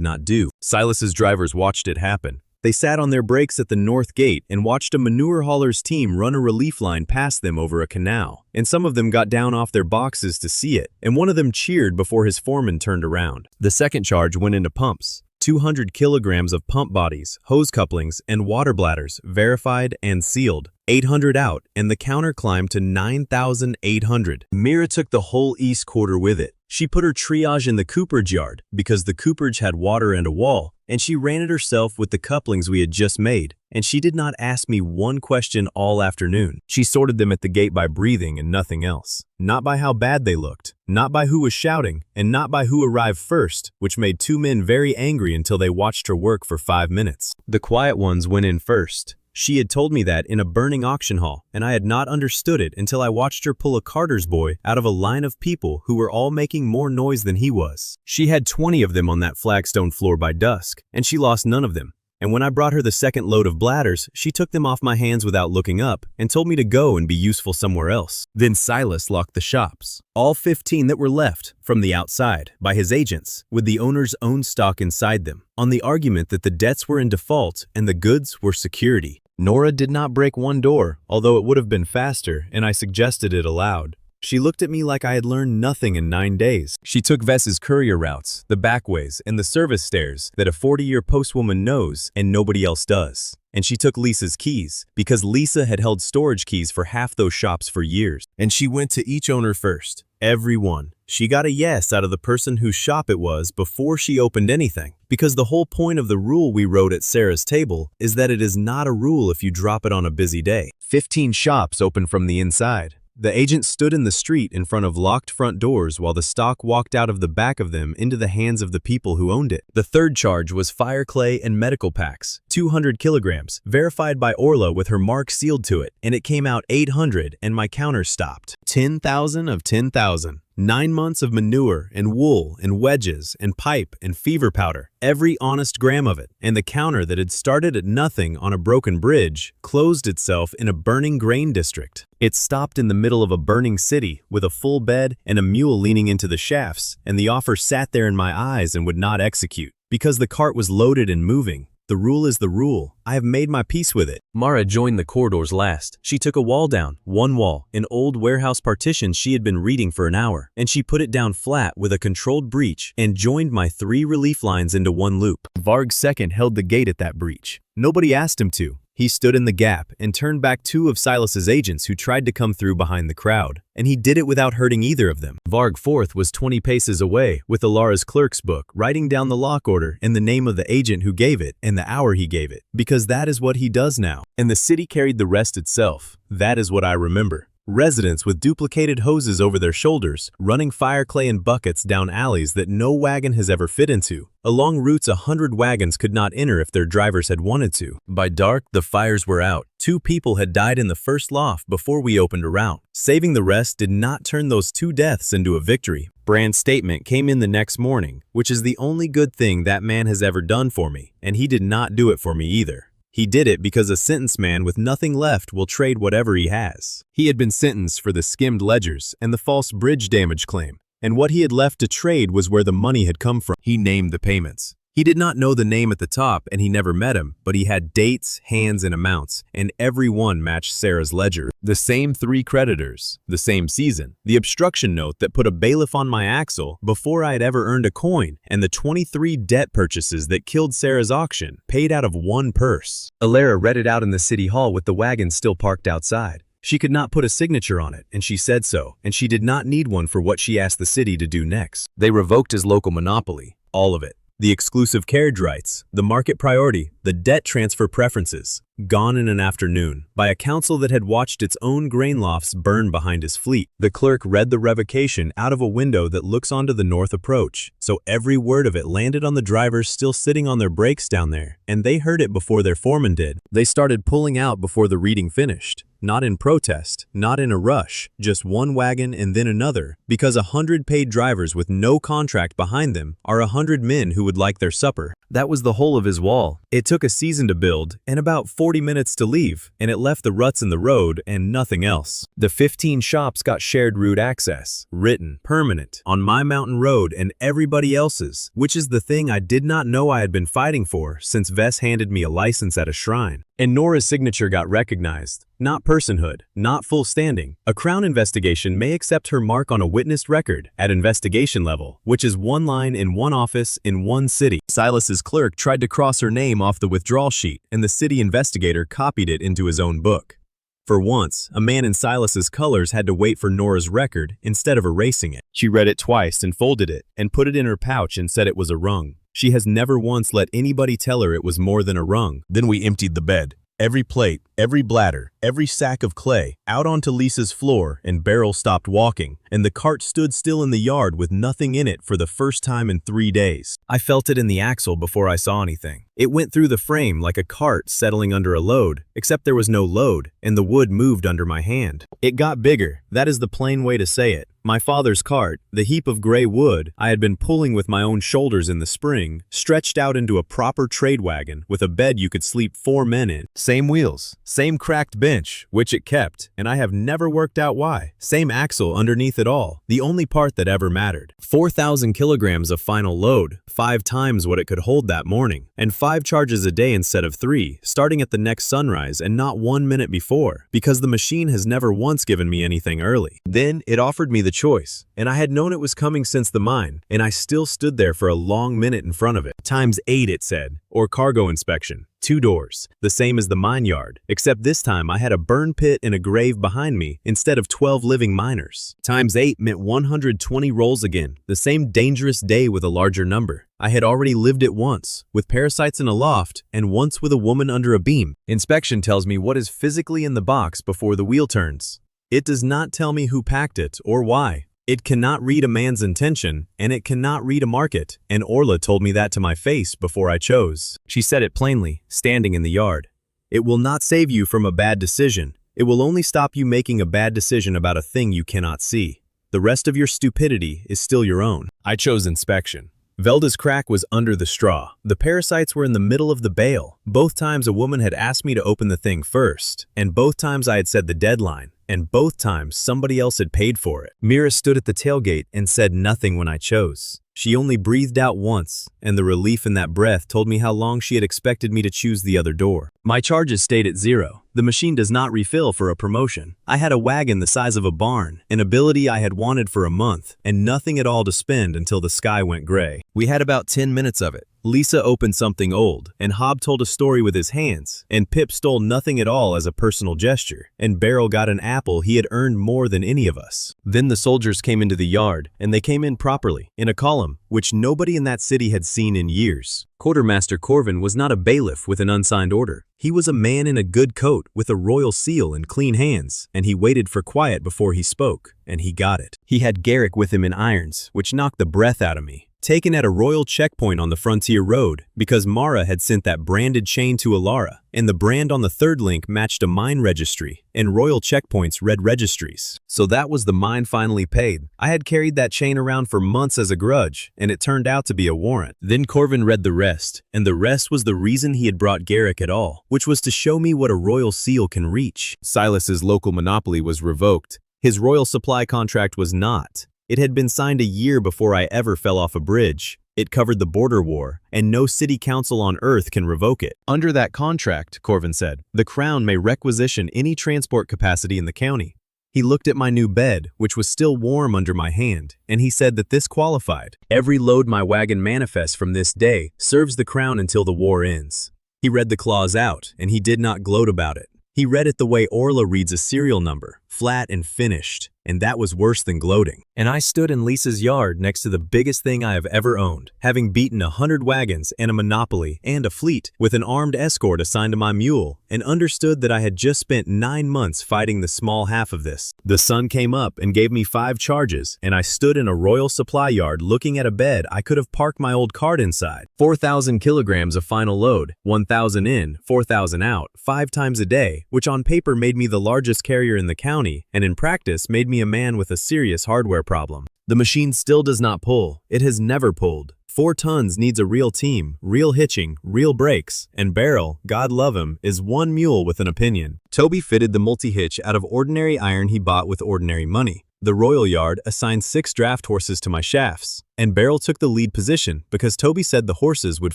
not do. Silas's drivers watched it happen. They sat on their brakes at the north gate and watched a manure hauler's team run a relief line past them over a canal. And some of them got down off their boxes to see it, and one of them cheered before his foreman turned around. The second charge went into pumps. 200 kilograms of pump bodies, hose couplings, and water bladders, verified and sealed. 800 out, and the counter climbed to 9,800. Mira took the whole east quarter with it. She put her triage in the cooperage yard, because the cooperage had water and a wall, and she ran it herself with the couplings we had just made, and she did not ask me one question all afternoon. She sorted them at the gate by breathing and nothing else. Not by how bad they looked, not by who was shouting, and not by who arrived first, which made 2 men very angry until they watched her work for 5 minutes. The quiet ones went in first. She had told me that in a burning auction hall, and I had not understood it until I watched her pull a carter's boy out of a line of people who were all making more noise than he was. She had 20 of them on that flagstone floor by dusk, and she lost none of them. And when I brought her the second load of bladders, she took them off my hands without looking up and told me to go and be useful somewhere else. Then Silas locked the shops, all 15 that were left, from the outside, by his agents, with the owner's own stock inside them, on the argument that the debts were in default and the goods were security. Nora did not break one door, although it would have been faster, and I suggested it aloud. She looked at me like I had learned nothing in 9 days. She took Vess's courier routes, the backways, and the service stairs that a 40-year postwoman knows and nobody else does. And she took Lisa's keys, because Lisa had held storage keys for half those shops for years. And she went to each owner first, every one. She got a yes out of the person whose shop it was before she opened anything. Because the whole point of the rule we wrote at Sarah's table is that it is not a rule if you drop it on a busy day. 15 shops open from the inside. The agent stood in the street in front of locked front doors while the stock walked out of the back of them into the hands of the people who owned it. The third charge was fire clay and medical packs, 200 kilograms, verified by Orla with her mark sealed to it, and it came out 800 and my counter stopped. 10,000 of 10,000. 9 months of manure and wool and wedges and pipe and fever powder, every honest gram of it, and the counter that had started at nothing on a broken bridge closed itself in a burning grain district. It stopped in the middle of a burning city with a full bed and a mule leaning into the shafts, and the offer sat there in my eyes and would not execute. Because the cart was loaded and moving. The rule is the rule. I have made my peace with it. Mara joined the corridors last. She took a wall down, one wall, an old warehouse partition she had been reading for an hour, and she put it down flat with a controlled breach and joined my 3 relief lines into one loop. Varg second held the gate at that breach. Nobody asked him to. He stood in the gap and turned back 2 of Silas's agents who tried to come through behind the crowd, and he did it without hurting either of them. Varg fourth was 20 paces away with Alara's clerk's book, writing down the lock order and the name of the agent who gave it and the hour he gave it, because that is what he does now. And the city carried the rest itself. That is what I remember. Residents with duplicated hoses over their shoulders, running fire clay in buckets down alleys that no wagon has ever fit into. Along routes 100 wagons could not enter if their drivers had wanted to. By dark, the fires were out. 2 people had died in the first loft before we opened a route. Saving the rest did not turn those 2 deaths into a victory. Brand's statement came in the next morning, which is the only good thing that man has ever done for me, and he did not do it for me either. He did it because a sentenced man with nothing left will trade whatever he has. He had been sentenced for the skimmed ledgers and the false bridge damage claim, and what he had left to trade was where the money had come from. He named the payments. He did not know the name at the top and he never met him, but he had dates, hands, and amounts, and every one matched Sarah's ledger. The same 3 creditors, the same season, the obstruction note that put a bailiff on my axle before I had ever earned a coin, and the 23 debt purchases that killed Sarah's auction, paid out of 1 purse. Alara read it out in the city hall with the wagon still parked outside. She could not put a signature on it, and she said so, and she did not need one for what she asked the city to do next. They revoked his local monopoly, all of it. The exclusive carriage rights, the market priority, the debt transfer preferences, gone in an afternoon, by a council that had watched its own grain lofts burn behind his fleet. The clerk read the revocation out of a window that looks onto the north approach, so every word of it landed on the drivers still sitting on their brakes down there, and they heard it before their foreman did. They started pulling out before the reading finished. Not in protest, not in a rush, just one wagon and then another, because 100 paid drivers with no contract behind them are 100 men who would like their supper. That was the whole of his wall. It took a season to build and about 40 minutes to leave, and it left the ruts in the road and nothing else. The 15 shops got shared route access, written, permanent, on my mountain road and everybody else's, which is the thing I did not know I had been fighting for since Vess handed me a license at a shrine. And Nora's signature got recognized. Not personhood, not full standing. A Crown investigation may accept her mark on a witnessed record at investigation level, which is 1 line in 1 office in 1 city. Silas's clerk tried to cross her name off the withdrawal sheet, and the city investigator copied it into his own book. For once, a man in Silas's colors had to wait for Nora's record instead of erasing it. She read it twice and folded it and put it in her pouch and said it was a rung. She has never once let anybody tell her it was more than a rung. Then we emptied the bed. Every plate, every bladder, every sack of clay, out onto Lisa's floor, and Beryl stopped walking, and the cart stood still in the yard with nothing in it for the first time in 3 days. I felt it in the axle before I saw anything. It went through the frame like a cart settling under a load, except there was no load, and the wood moved under my hand. It got bigger, that is the plain way to say it. My father's cart, the heap of gray wood I had been pulling with my own shoulders in the spring, stretched out into a proper trade wagon with a bed you could sleep 4 men in. Same wheels, same cracked bench, which it kept, and I have never worked out why. Same axle underneath it all, the only part that ever mattered. 4,000 kilograms of final load, 5 times what it could hold that morning, and 5 charges a day instead of 3, starting at the next sunrise and not 1 minute before, because the machine has never once given me anything early. Then it offered me the choice, and I had known it was coming since the mine, and I still stood there for a long minute in front of it. Times 8 it said, or cargo inspection. 2 doors, the same as the mine yard, except this time I had a burn pit and a grave behind me instead of 12 living miners. Times 8 meant 120 rolls again, the same dangerous day with a larger number. I had already lived it once, with parasites in a loft, and once with a woman under a beam. Inspection tells me what is physically in the box before the wheel turns. It does not tell me who packed it or why. It cannot read a man's intention, and it cannot read a market, and Orla told me that to my face before I chose. She said it plainly, standing in the yard. It will not save you from a bad decision. It will only stop you making a bad decision about a thing you cannot see. The rest of your stupidity is still your own. I chose inspection. Velda's crack was under the straw. The parasites were in the middle of the bale. Both times a woman had asked me to open the thing first, and both times I had said the deadline, and both times somebody else had paid for it. Mira stood at the tailgate and said nothing when I chose. She only breathed out once, and the relief in that breath told me how long she had expected me to choose the other door. My charges stayed at 0. The machine does not refill for a promotion. I had a wagon the size of a barn, an ability I had wanted for a month, and nothing at all to spend until the sky went gray. We had about 10 minutes of it. Lisa opened something old, and Hob told a story with his hands, and Pip stole nothing at all as a personal gesture, and Beryl got an apple he had earned more than any of us. Then the soldiers came into the yard, and they came in properly, in a column solemn, which nobody in that city had seen in years. Quartermaster Corvin was not a bailiff with an unsigned order. He was a man in a good coat with a royal seal and clean hands, and he waited for quiet before he spoke, and he got it. He had Garrick with him in irons, which knocked the breath out of me. Taken at a royal checkpoint on the frontier road because Mara had sent that branded chain to Alara, and the brand on the third link matched a mine registry, and royal checkpoints read registries. So that was the mine finally paid. I had carried that chain around for months as a grudge, and it turned out to be a warrant. Then Corvin read the rest, and the rest was the reason he had brought Garrick at all, which was to show me what a royal seal can reach. Silas's local monopoly was revoked. His royal supply contract was not. It had been signed a year before I ever fell off a bridge. It covered the border war, and no city council on earth can revoke it. Under that contract, Corvin said, the Crown may requisition any transport capacity in the county. He looked at my new bed, which was still warm under my hand, and he said that this qualified. Every load my wagon manifests from this day serves the Crown until the war ends. He read the clause out, and he did not gloat about it. He read it the way Orla reads a serial number, flat and finished, and that was worse than gloating. And I stood in Lisa's yard next to the biggest thing I have ever owned, having beaten 100 wagons and a monopoly and a fleet with an armed escort assigned to my mule, and understood that I had just spent 9 months fighting the small half of this. The sun came up and gave me 5 charges, and I stood in a royal supply yard looking at a bed I could have parked my old cart inside. 4,000 kilograms of final load, 1,000 in, 4,000 out, 5 times a day, which on paper made me the largest carrier in the county, and in practice made me a man with a serious hardware problem. The machine still does not pull. It has never pulled. 4 tons needs a real team, real hitching, real brakes, and Beryl, God love him, is one mule with an opinion. Toby fitted the multi-hitch out of ordinary iron he bought with ordinary money. The Royal Yard assigned 6 draft horses to my shafts, and Beryl took the lead position because Toby said the horses would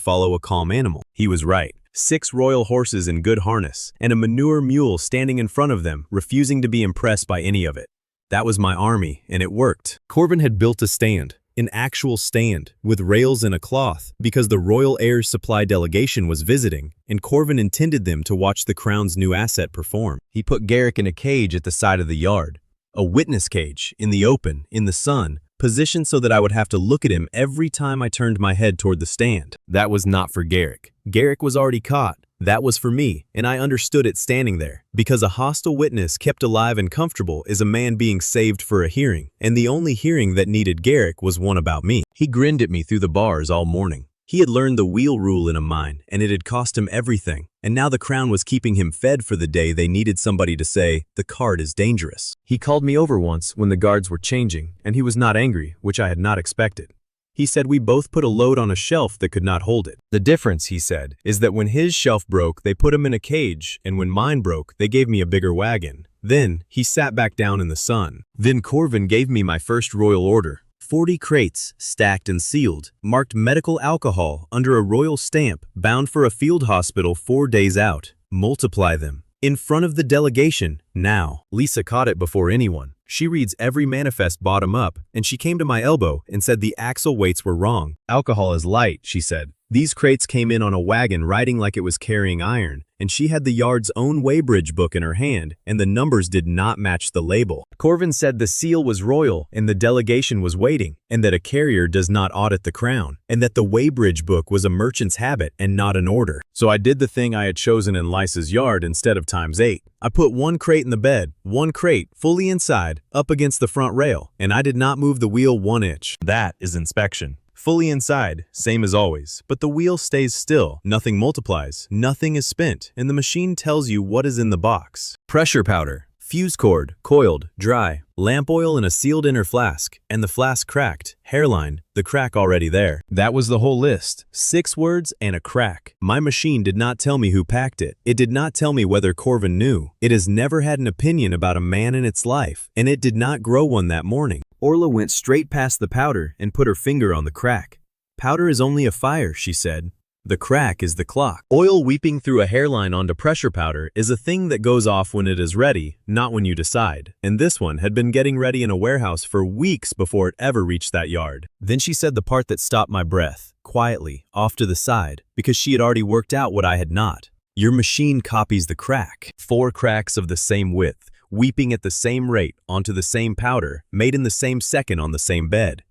follow a calm animal. He was right. 6 royal horses in good harness, and a Manure mule standing in front of them, refusing to be impressed by any of it. That was my army, and it worked. Corvin had built a stand, an actual stand, with rails and a cloth, because the Royal Heirs Supply delegation was visiting, and Corvin intended them to watch the Crown's new asset perform. He put Garrick in a cage at the side of the yard, a witness cage, in the open, in the sun, positioned so that I would have to look at him every time I turned my head toward the stand. That was not for Garrick. Garrick was already caught. That was for me, and I understood it standing there, because a hostile witness kept alive and comfortable is a man being saved for a hearing, and the only hearing that needed Garrick was one about me. He grinned at me through the bars all morning. He had learned the wheel rule in a mine, and it had cost him everything, and now the Crown was keeping him fed for the day they needed somebody to say, the cart is dangerous. He called me over once when the guards were changing, and he was not angry, which I had not expected. He said we both put a load on a shelf that could not hold it. The difference, he said, is that when his shelf broke, they put him in a cage, and when mine broke, they gave me a bigger wagon. Then, he sat back down in the sun. Then Corvin gave me my first royal order. 40 crates, stacked and sealed, marked medical alcohol under a royal stamp, bound for a field hospital 4 days out. Multiply them. In front of the delegation, now. Lisa caught it before anyone. She reads every manifest bottom up, and she came to my elbow and said the axle weights were wrong. Alcohol is light, she said. These crates came in on a wagon riding like it was carrying iron, and she had the yard's own weighbridge book in her hand, and the numbers did not match the label. Corvin said the seal was royal, and the delegation was waiting, and that a carrier does not audit the Crown, and that the weighbridge book was a merchant's habit and not an order. So I did the thing I had chosen in Lisa's yard instead of ×8. I put 1 crate in the bed, 1 crate, fully inside, up against the front rail, and I did not move the wheel 1 inch. That is inspection. Fully inside, same as always, but the wheel stays still, nothing multiplies, nothing is spent, and the machine tells you what is in the box. Pressure powder, fuse cord, coiled, dry, lamp oil in a sealed inner flask, and the flask cracked, hairline, the crack already there. That was the whole list. 6 words and a crack. My machine did not tell me who packed it. It did not tell me whether Corvin knew. It has never had an opinion about a man in its life, and it did not grow one that morning. Orla went straight past the powder and put her finger on the crack. Powder is only a fire, she said. The crack is the clock. Oil weeping through a hairline onto pressure powder is a thing that goes off when it is ready, not when you decide. And this one had been getting ready in a warehouse for weeks before it ever reached that yard. Then she said the part that stopped my breath, quietly, off to the side, because she had already worked out what I had not. Your machine copies the crack. 4 cracks of the same width, weeping at the same rate onto the same powder, made in the same second on the same bed.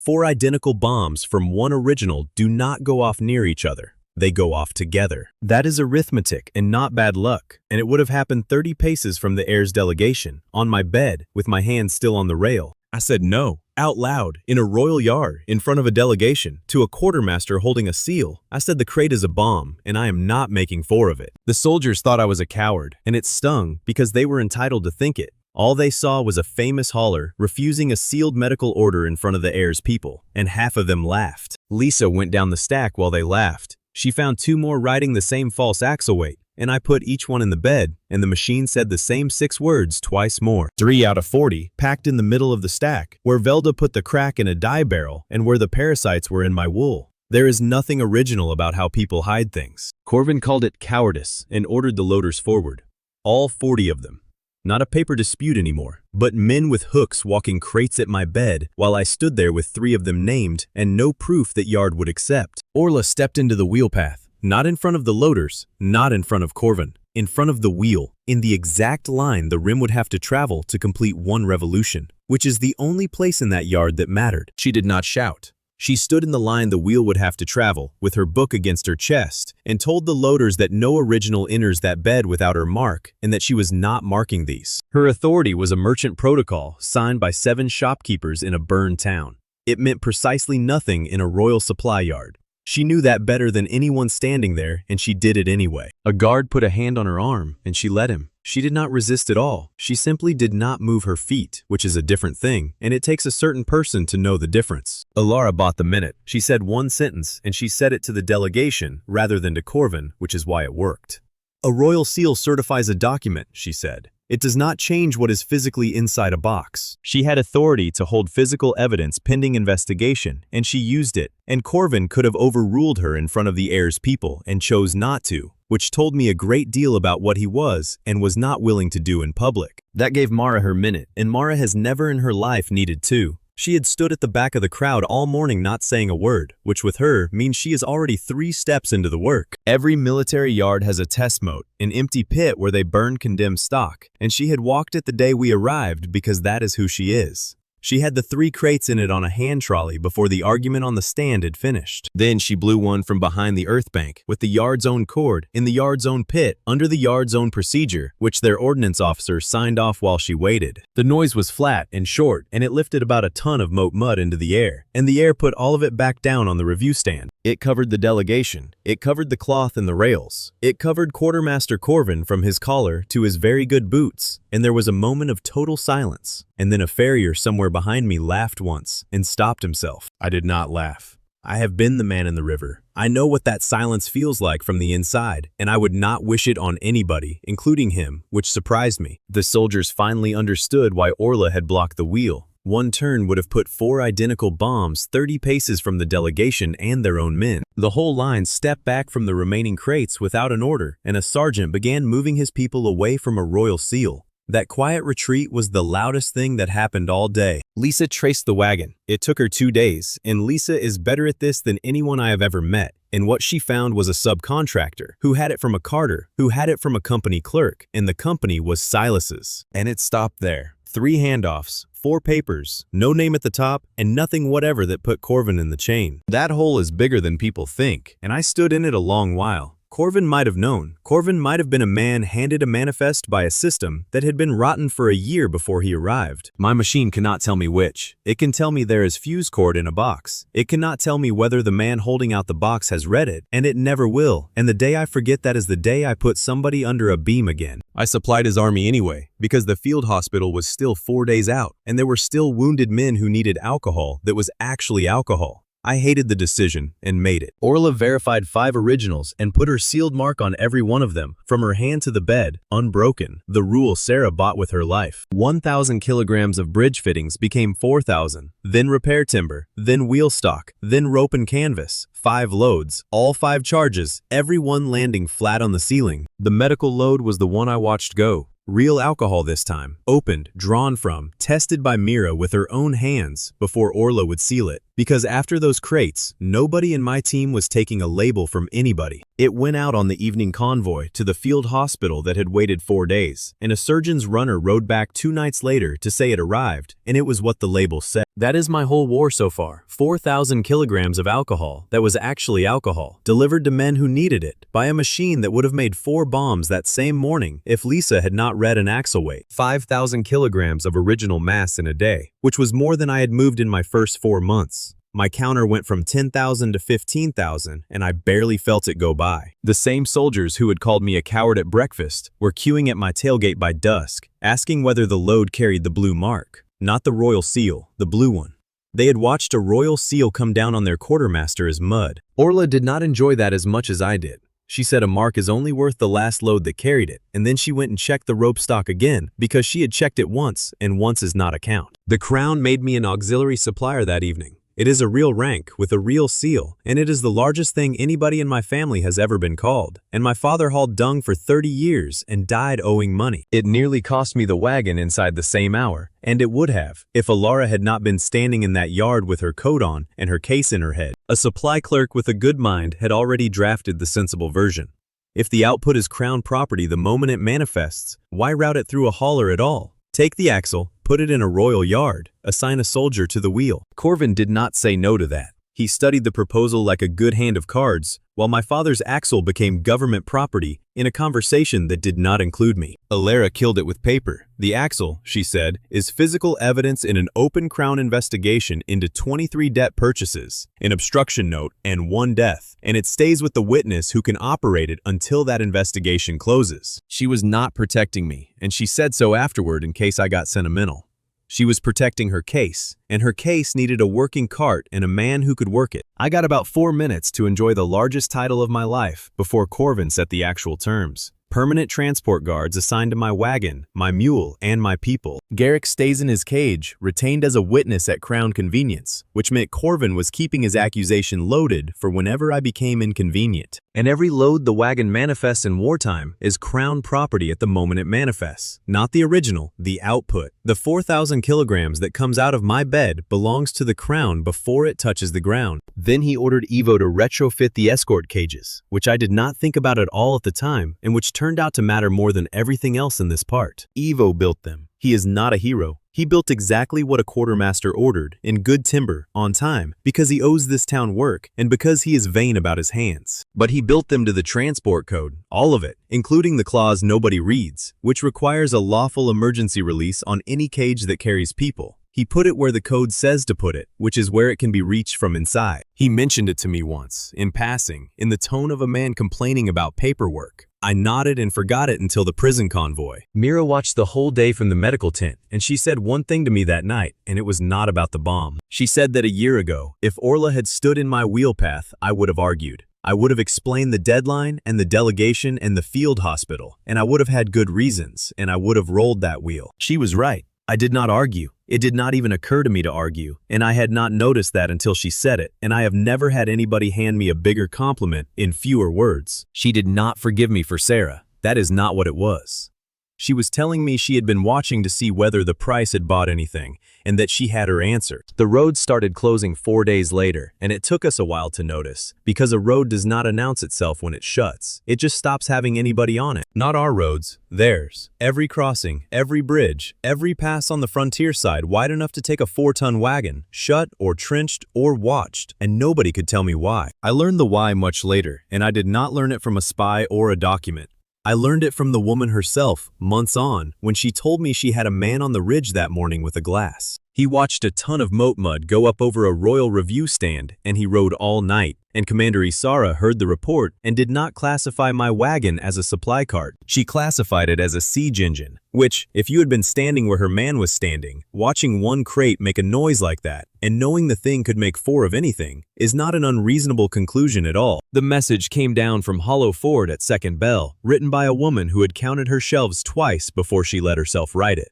4 identical bombs from one original do not go off near each other. They go off together. That is arithmetic and not bad luck, and it would have happened 30 paces from the heir's delegation, on my bed, with my hand still on the rail. I said no, out loud, in a royal yard, in front of a delegation, to a quartermaster holding a seal. I said the crate is a bomb, and I am not making 4 of it. The soldiers thought I was a coward, and it stung because they were entitled to think it. All they saw was a famous hauler refusing a sealed medical order in front of the heir's people, and half of them laughed. Lisa went down the stack while they laughed. She found 2 more writing the same false axle weight, and I put each one in the bed, and the machine said the same 6 words twice more. 3 out of 40, packed in the middle of the stack, where Velda put the crack in a dye barrel and where the parasites were in my wool. There is nothing original about how people hide things. Corvin called it cowardice and ordered the loaders forward. All 40 of them. Not a paper dispute anymore, but men with hooks walking crates at my bed while I stood there with 3 of them named and no proof that Yard would accept. Orla stepped into the wheel path, not in front of the loaders, not in front of Corvin, in front of the wheel, in the exact line the rim would have to travel to complete 1 revolution, which is the only place in that yard that mattered. She did not shout. She stood in the line the wheel would have to travel, with her book against her chest, and told the loaders that no original enters that bed without her mark, and that she was not marking these. Her authority was a merchant protocol signed by 7 shopkeepers in a burned town. It meant precisely nothing in a royal supply yard. She knew that better than anyone standing there, and she did it anyway. A guard put a hand on her arm, and she let him. She did not resist at all. She simply did not move her feet, which is a different thing, and it takes a certain person to know the difference. Alara bought the minute. She said 1 sentence, and she said it to the delegation rather than to Corvin, which is why it worked. A royal seal certifies a document, she said. It does not change what is physically inside a box. She had authority to hold physical evidence pending investigation, and she used it, and Corvin could have overruled her in front of the heir's people and chose not to, which told me a great deal about what he was and was not willing to do in public. That gave Mara her minute, and Mara has never in her life needed 2. She had stood at the back of the crowd all morning not saying a word, which with her means she is already 3 steps into the work. Every military yard has a test moat, an empty pit where they burn condemned stock, and she had walked it the day we arrived because that is who she is. She had the 3 crates in it on a hand trolley before the argument on the stand had finished. Then she blew one from behind the earth bank, with the yard's own cord, in the yard's own pit, under the yard's own procedure, which their ordnance officer signed off while she waited. The noise was flat and short, and it lifted about a ton of moat mud into the air, and the air put all of it back down on the review stand. It covered the delegation. It covered the cloth and the rails. It covered Quartermaster Corvin from his collar to his very good boots, and there was a moment of total silence. And then a farrier somewhere behind me laughed once and stopped himself. I did not laugh. I have been the man in the river. I know what that silence feels like from the inside, and I would not wish it on anybody, including him, which surprised me. The soldiers finally understood why Orla had blocked the wheel. 1 turn would have put 4 identical bombs 30 paces from the delegation and their own men. The whole line stepped back from the remaining crates without an order, and a sergeant began moving his people away from a royal seal. That quiet retreat was the loudest thing that happened all day. Lisa traced the wagon. It took her 2 days, and Lisa is better at this than anyone I have ever met. And what she found was a subcontractor, who had it from a carter, who had it from a company clerk, and the company was Silas's. And it stopped there. 3 handoffs, 4 papers, no name at the top, and nothing whatever that put Corvin in the chain. That hole is bigger than people think, and I stood in it a long while. Corvin might have known. Corvin might have been a man handed a manifest by a system that had been rotten for a year before he arrived. My machine cannot tell me which. It can tell me there is fuse cord in a box. It cannot tell me whether the man holding out the box has read it, and it never will. And the day I forget that is the day I put somebody under a beam again. I supplied his army anyway, because the field hospital was still 4 days out, and there were still wounded men who needed alcohol that was actually alcohol. I hated the decision and made it. Orla verified 5 originals and put her sealed mark on every one of them, from her hand to the bed, unbroken. The rule Sarah bought with her life. 1,000 kilograms of bridge fittings became 4,000, then repair timber, then wheel stock, then rope and canvas. 5 loads, all 5 charges, every one landing flat on the ceiling. The medical load was the one I watched go. Real alcohol this time, opened, drawn from, tested by Mira with her own hands before Orla would seal it. Because after those crates, nobody in my team was taking a label from anybody. It went out on the evening convoy to the field hospital that had waited 4 days, and a surgeon's runner rode back 2 nights later to say it arrived, and it was what the label said. That is my whole war so far. 4,000 kilograms of alcohol that was actually alcohol, delivered to men who needed it, by a machine that would have made 4 bombs that same morning if Lisa had not read an axle weight. 5,000 kilograms of original mass in a day, which was more than I had moved in my first 4 months. My counter went from 10,000 to 15,000, and I barely felt it go by. The same soldiers who had called me a coward at breakfast were queuing at my tailgate by dusk, asking whether the load carried the blue mark. Not the royal seal, the blue one. They had watched a royal seal come down on their quartermaster as mud. Orla did not enjoy that as much as I did. She said a mark is only worth the last load that carried it, and then she went and checked the rope stock again because she had checked it once, and once is not a count. The Crown made me an auxiliary supplier that evening. It is a real rank with a real seal, and it is the largest thing anybody in my family has ever been called. And my father hauled dung for 30 years and died owing money. It nearly cost me the wagon inside the same hour, and it would have, if Alara had not been standing in that yard with her coat on and her case in her head. A supply clerk with a good mind had already drafted the sensible version. If the output is Crown property the moment it manifests, why route it through a hauler at all? Take the axle, put it in a royal yard, assign a soldier to the wheel. Corvin did not say no to that. He studied the proposal like a good hand of cards, while my father's axle became government property in a conversation that did not include me. Alara killed it with paper. The axle, she said, is physical evidence in an open Crown investigation into 23 debt purchases, an obstruction note, and 1 death, and it stays with the witness who can operate it until that investigation closes. She was not protecting me, and she said so afterward in case I got sentimental. She was protecting her case, and her case needed a working cart and a man who could work it. I got about 4 minutes to enjoy the largest title of my life before Corvin set the actual terms. Permanent transport guards assigned to my wagon, my mule, and my people. Garrick stays in his cage, retained as a witness at Crown convenience, which meant Corvin was keeping his accusation loaded for whenever I became inconvenient. And every load the wagon manifests in wartime is Crown property at the moment it manifests. Not the original, the output. The 4,000 kilograms that comes out of my bed belongs to the Crown before it touches the ground. Then he ordered Evo to retrofit the escort cages, which I did not think about at all at the time, and which turned out to matter more than everything else in this part. Evo built them. He is not a hero. He built exactly what a quartermaster ordered, in good timber, on time, because he owes this town work, and because he is vain about his hands. But he built them to the transport code, all of it, including the clause nobody reads, which requires a lawful emergency release on any cage that carries people. He put it where the code says to put it, which is where it can be reached from inside. He mentioned it to me once, in passing, in the tone of a man complaining about paperwork. I nodded and forgot it until the prison convoy. Mira watched the whole day from the medical tent, and she said one thing to me that night, and it was not about the bomb. She said that a year ago, if Orla had stood in my wheel path, I would have argued. I would have explained the deadline and the delegation and the field hospital, and I would have had good reasons, and I would have rolled that wheel. She was right. I did not argue. It did not even occur to me to argue, and I had not noticed that until she said it, and I have never had anybody hand me a bigger compliment in fewer words. She did not forgive me for Sarah. That is not what it was. She was telling me she had been watching to see whether the price had bought anything, and that she had her answer. The road started closing 4 days later, and it took us a while to notice, because a road does not announce itself when it shuts. It just stops having anybody on it. Not our roads, theirs. Every crossing, every bridge, every pass on the frontier side wide enough to take a 4-ton wagon, shut or trenched or watched, and nobody could tell me why. I learned the why much later, and I did not learn it from a spy or a document. I learned it from the woman herself, months on, when she told me she had a man on the ridge that morning with a glass. He watched a ton of moat mud go up over a royal review stand, and he rode all night, and Commander Isara heard the report and did not classify my wagon as a supply cart. She classified it as a siege engine, which, if you had been standing where her man was standing, watching one crate make a noise like that, and knowing the thing could make 4 of anything, is not an unreasonable conclusion at all. The message came down from Hollow Ford at Second Bell, written by a woman who had counted her shelves twice before she let herself write it.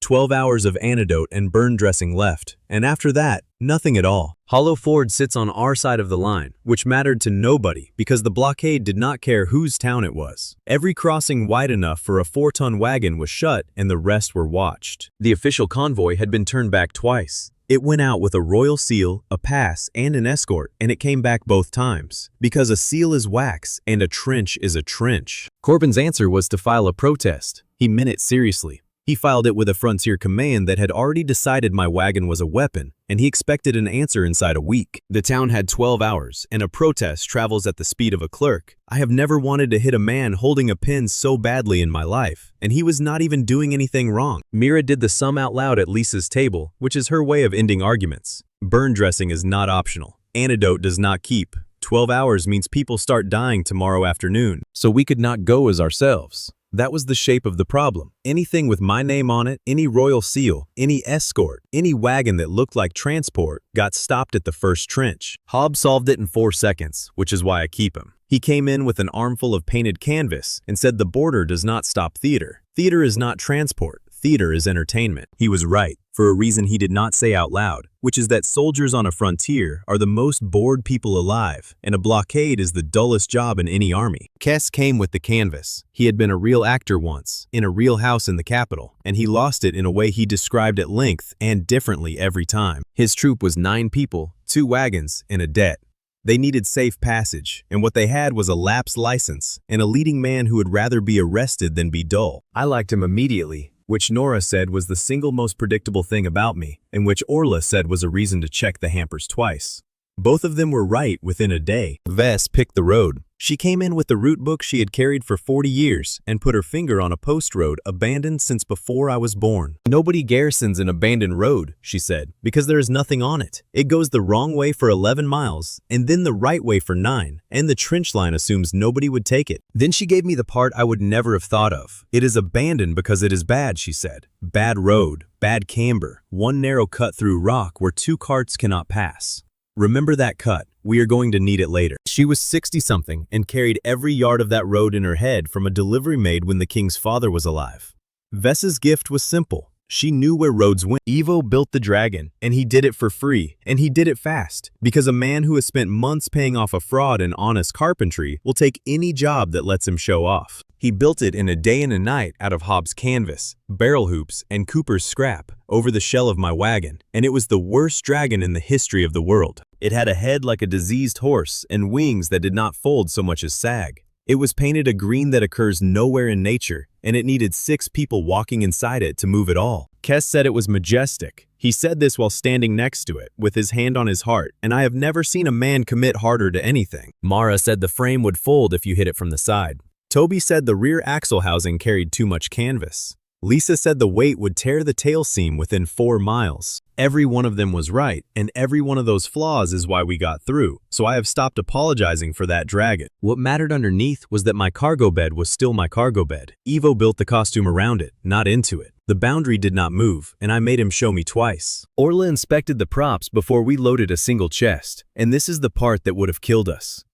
12 hours of antidote and burn dressing left, and after that, nothing at all. Hollow Ford sits on our side of the line, which mattered to nobody because the blockade did not care whose town it was. Every crossing wide enough for a 4-ton wagon was shut and the rest were watched. The official convoy had been turned back twice. It went out with a royal seal, a pass, and an escort, and it came back both times. Because a seal is wax, and a trench is a trench. Corvin's answer was to file a protest. He meant it seriously. He filed it with a frontier command that had already decided my wagon was a weapon, and he expected an answer inside a week. The town had 12 hours, and a protest travels at the speed of a clerk. I have never wanted to hit a man holding a pen so badly in my life, and he was not even doing anything wrong. Mira did the sum out loud at Lisa's table, which is her way of ending arguments. Burn dressing is not optional. Antidote does not keep. 12 hours means people start dying tomorrow afternoon, so we could not go as ourselves. That was the shape of the problem. Anything with my name on it, any royal seal, any escort, any wagon that looked like transport, got stopped at the first trench. Hobbs solved it in 4 seconds, which is why I keep him. He came in with an armful of painted canvas and said the border does not stop theater. Theater is not transport. Theater is entertainment. He was right, for a reason he did not say out loud, which is that soldiers on a frontier are the most bored people alive, and a blockade is the dullest job in any army. Kess came with the canvas. He had been a real actor once, in a real house in the capital, and he lost it in a way he described at length and differently every time. His troop was 9 people, 2 wagons, and a debt. They needed safe passage, and what they had was a lapsed license, and a leading man who would rather be arrested than be dull. I liked him immediately, which Nora said was the single most predictable thing about me, and which Orla said was a reason to check the hampers twice. Both of them were right within a day. Vess picked the road. She came in with the route book she had carried for 40 years and put her finger on a post road abandoned since before I was born. Nobody garrisons an abandoned road, she said, because there is nothing on it. It goes the wrong way for 11 miles, and then the right way for 9, and the trench line assumes nobody would take it. Then she gave me the part I would never have thought of. It is abandoned because it is bad, she said. Bad road, bad camber, one narrow cut through rock where 2 carts cannot pass. Remember that cut. We are going to need it later. She was 60-something and carried every yard of that road in her head from a delivery made when the king's father was alive. Vess's gift was simple. She knew where roads went. Ivo built the dragon, and he did it for free, and he did it fast, because a man who has spent months paying off a fraud in honest carpentry will take any job that lets him show off. He built it in a day and a night out of Hobbs' canvas, barrel hoops, and Cooper's scrap over the shell of my wagon, and it was the worst dragon in the history of the world. It had a head like a diseased horse and wings that did not fold so much as sag. It was painted a green that occurs nowhere in nature, and it needed 6 people walking inside it to move it all. Kess said it was majestic. He said this while standing next to it, with his hand on his heart, and I have never seen a man commit harder to anything. Mara said the frame would fold if you hit it from the side. Toby said the rear axle housing carried too much canvas. Lisa said the weight would tear the tail seam within 4 miles. Every one of them was right, and every one of those flaws is why we got through, so I have stopped apologizing for that dragon. What mattered underneath was that my cargo bed was still my cargo bed. Ivo built the costume around it, not into it. The boundary did not move, and I made him show me twice. Orla inspected the props before we loaded a single chest, and this is the part that would have killed us.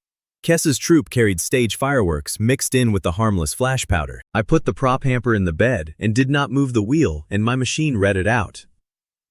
Kess's troop carried stage fireworks mixed in with the harmless flash powder. I put the prop hamper in the bed and did not move the wheel, and my machine read it out.